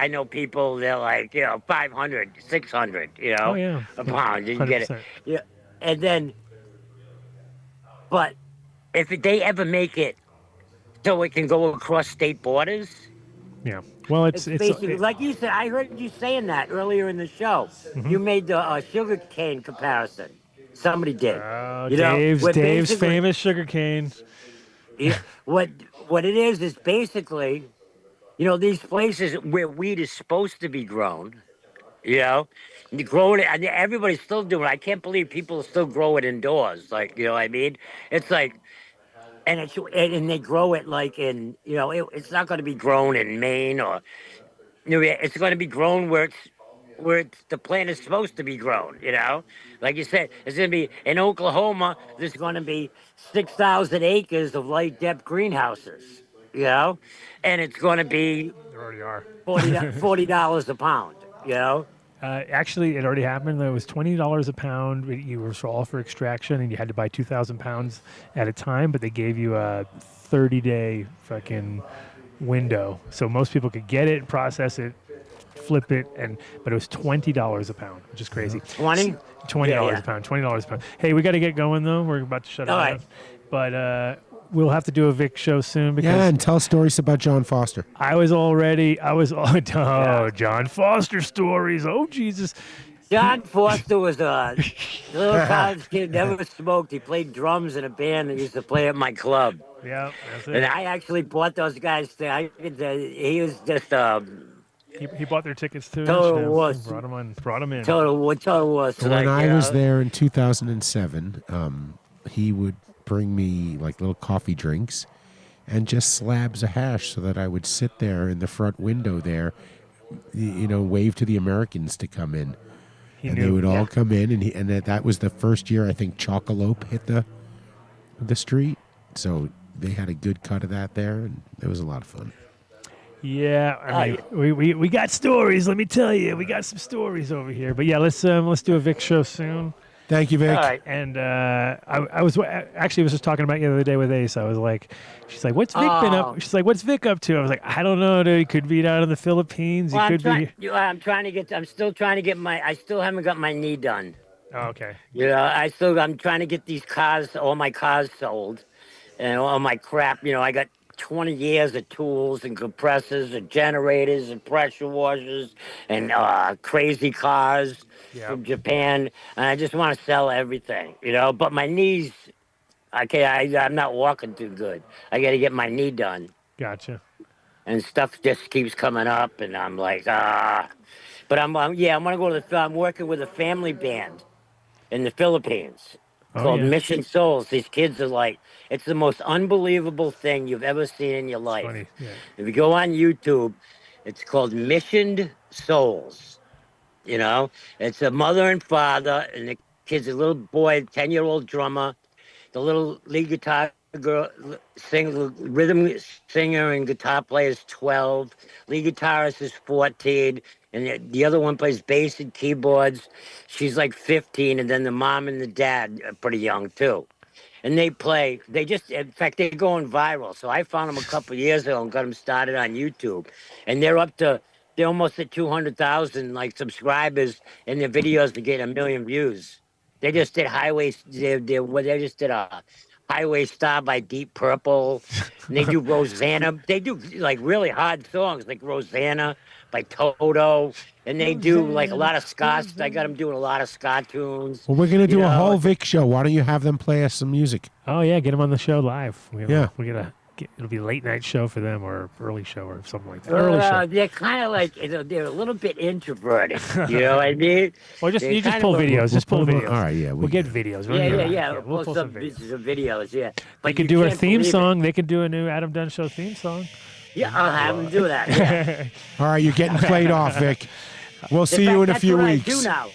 know people, they're like, 500, 600, a pound. You can get it. Yeah. And then, but if they ever make it so it can go across state borders. Yeah. Well, it's basically, like you said, I heard you saying that earlier in the show. Mm-hmm. You made the sugar cane comparison. Somebody did. Dave's famous sugar cane. Yeah. What it is basically, these places where weed is supposed to be grown, and growing it, and everybody's still doing it. I can't believe people still grow it indoors. Like, what I mean? It's like, and they grow it like in, it's not going to be grown in Maine or, it's going to be grown where the plant is supposed to be grown. Like you said, it's going to be in Oklahoma. There's going to be 6,000 acres of light depth greenhouses. And it's going to be there already are $40 a pound. Actually, it already happened. It was $20 a pound. You were all for extraction, and you had to buy 2,000 pounds at a time. But they gave you a 30-day fucking window, so most people could get it, process it, flip it, but it was $20 a pound, which is crazy. $20 a pound. $20 a pound. Hey, we got to get going though. We're about to shut it down. Right. But we'll have to do a Vic show soon because and tell stories about John Foster. John Foster stories. Oh Jesus. John Foster was a little college kid, never smoked. He played drums in a band that used to play at my club. Yeah, that's it. And I actually bought those guys. He was just he bought their tickets too. Total wuss. Brought them in. Total wuss. When I was there in 2007, he would bring me like little coffee drinks and just slabs of hash so that I would sit there in the front window there, wave to the Americans to come in. They would all come in, and that was the first year I think Chocolope hit the street. So they had a good cut of that there, and it was a lot of fun. Yeah, I mean, we got stories. Let me tell you, we got some stories over here. But yeah, let's do a Vic show soon. Thank you, Vic. All right. And I was just talking about you the other day with Ace. I was like, she's like, what's Vic been up? She's like, what's Vic up to? I was like, I don't know, dude. He could be down in the Philippines. Well, I'm still trying to get I still haven't got my knee done. Oh, okay. I'm trying to get these cars, all my cars sold, and all my crap. I got 20 years of tools and compressors and generators and pressure washers and crazy cars from Japan, and I just want to sell everything, but my knees, I'm not walking too good. I got to get my knee done. Gotcha. And stuff just keeps coming up, and I'm like, but I'm going to go to I'm working with a family band in the Philippines called Mission Souls. These kids are like, it's the most unbelievable thing you've ever seen in your life. Funny. Yeah. If you go on YouTube, it's called Mission Souls. It's a mother and father, and the kid's a little boy, 10-year-old drummer. The little lead guitar girl, rhythm singer and guitar player is 12. Lead guitarist is 14. And the other one plays bass and keyboards. She's like 15, and then the mom and the dad are pretty young too. And in fact, they're going viral. So I found them a couple of years ago and got them started on YouTube. And they're almost at 200,000 subscribers, and their videos are getting 1 million views. They just did they just did a Highway Star by Deep Purple. And they do Rosanna. They do really hard songs like Rosanna by Toto. And they do a lot of ska. I got them doing a lot of ska tunes. Well, we're going to do a whole Vic show. Why don't you have them play us some music? Oh, yeah. Get them on the show live. We gotta it'll be a late night show for them or early show or something like that. Early show. They're kind of like they're a little bit introverted. You know what I mean? Or just They're you just kind pull of a- videos. Just pull videos. All right, yeah, We'll get videos. Yeah. We'll pull some some videos. videos. They But could you do a can't theme believe it. song. They could do a new Adam Dunn Show theme song. Yeah, I'll have them do that. Yeah. All right, you're getting played off, Vic. We'll see you in a few that's weeks. What I do now.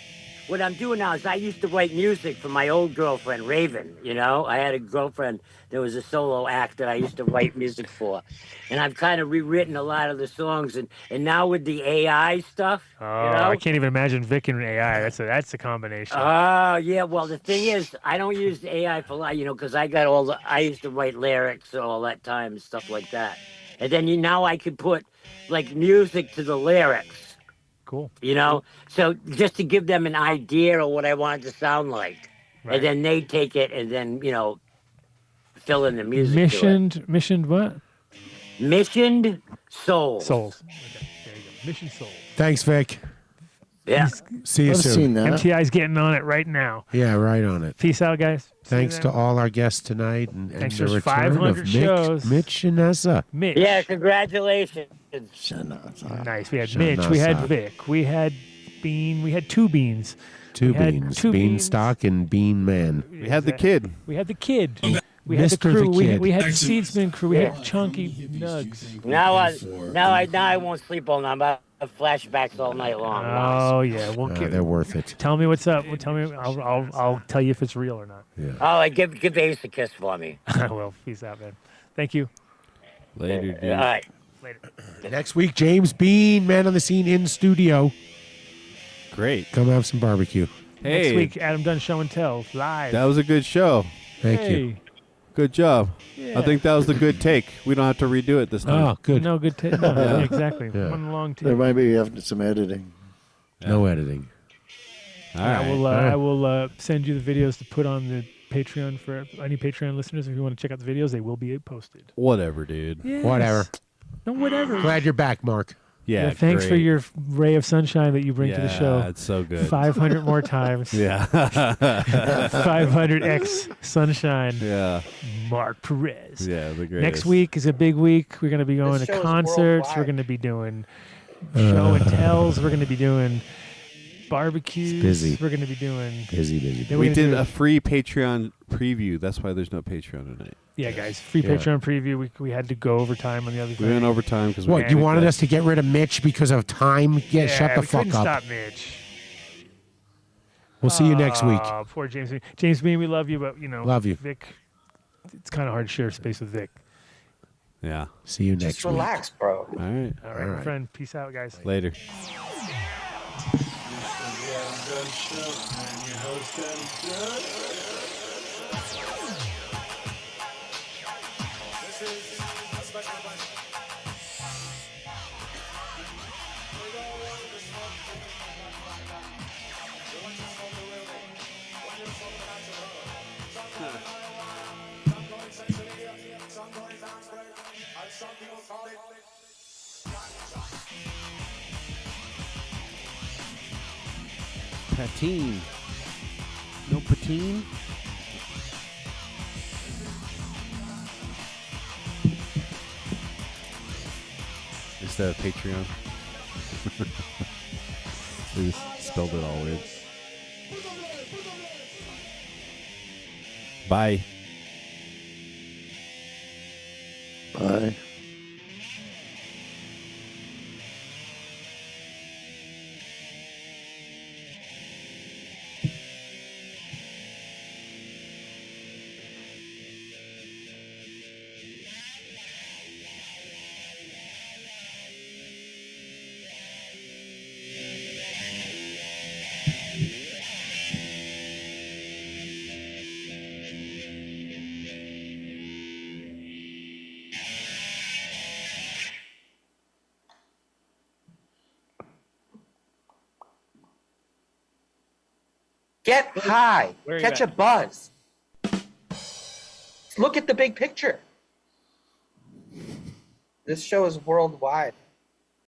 What I'm doing now is I used to write music for my old girlfriend, Raven. You know, I had a girlfriend that was a solo act that I used to write music for. And I've kind of rewritten a lot of the songs. And now with the AI stuff, Oh, you know? I can't even imagine Vic and AI. That's a combination. Oh, yeah. Well, the thing is, I don't use the AI for a lot, because I used to write lyrics all that time and stuff like that. And then now I can put like music to the lyrics. Cool. So just to give them an idea of what I want it to sound like. Right. And then they take it and then, fill in the music. Missioned what? Missioned Souls. Souls. Okay, there you go. Mission Souls. Thanks, Vic. Yeah. See you I've soon. seen that. MTI's getting on it right now. Yeah, right on it. Peace out, guys. See you Thanks then. to all our guests tonight and Thanks the for return 500 of shows. Mitch Shanasa. Mitch. Yeah, congratulations. Nice. We had Mitch. We had Vic. We had Bean. We had two Beans. Two We had beans. two Beanstalk and Bean Man. We had the kid. We had the kid. We had the Mr. the crew. Kid. We had the Seedsman crew. We had Chunky Nugs. Now I won't sleep all night. I have flashbacks all night long. Oh yeah, we'll get. They're worth it. Tell me what's up. Tell me. I'll tell you if it's real or not. Yeah. Oh, give Ace a kiss for me. I will. Peace out, man. Thank you. Later, dude. All right. Later. Next week, James Bean, man on the scene in studio. Great. Come have some barbecue. Hey, Next week, Adam Dunn Show and Tell live. that was a good show. Thank Hey. you. Good job. Yeah. I think that was the good take. We don't have to redo it this time. Oh, good. No good. No, Yeah. exactly. Yeah. One long There take. might be after some editing. No editing. All right. I will send you the videos to put on the Patreon for any Patreon listeners. If you want to check out the videos, they will be posted. Whatever, dude. Yes. Whatever. No, whatever. Glad you're back, Mark. Yeah. Thanks for great. your ray of sunshine that you bring to the show. Yeah, it's so good. 500 more times. Yeah. 500x sunshine. Yeah. Mark Perez. Yeah, the greatest. Next week is a big week. We're going to be going This to show is concerts. We're worldwide. going to be doing show and tells. We're going to be doing barbecues. It's busy. We're going to be doing. Busy. Then We we're gonna did do- a free Patreon preview. That's why there's no Patreon tonight. Yeah, guys. Free Yeah. Patreon preview. We had to go over time on the other We thing. went over time because What, you wanted us to get rid of Mitch because of time? Yeah, Shut the we fuck couldn't up. Stop Mitch. We'll see you next week. Aw, poor James Bean. James Bean, we love you, but Love you. Vic, it's kind of hard to share space with Vic. Yeah. See you next Just relax, bro. All right. All right, my friend. Peace out, guys. Later. Patine. No patine? Is that a Patreon? They just spelled it all weird. Bye. Bye. Get high. Where are you Catch a at? buzz. Look at the big picture. This show is worldwide.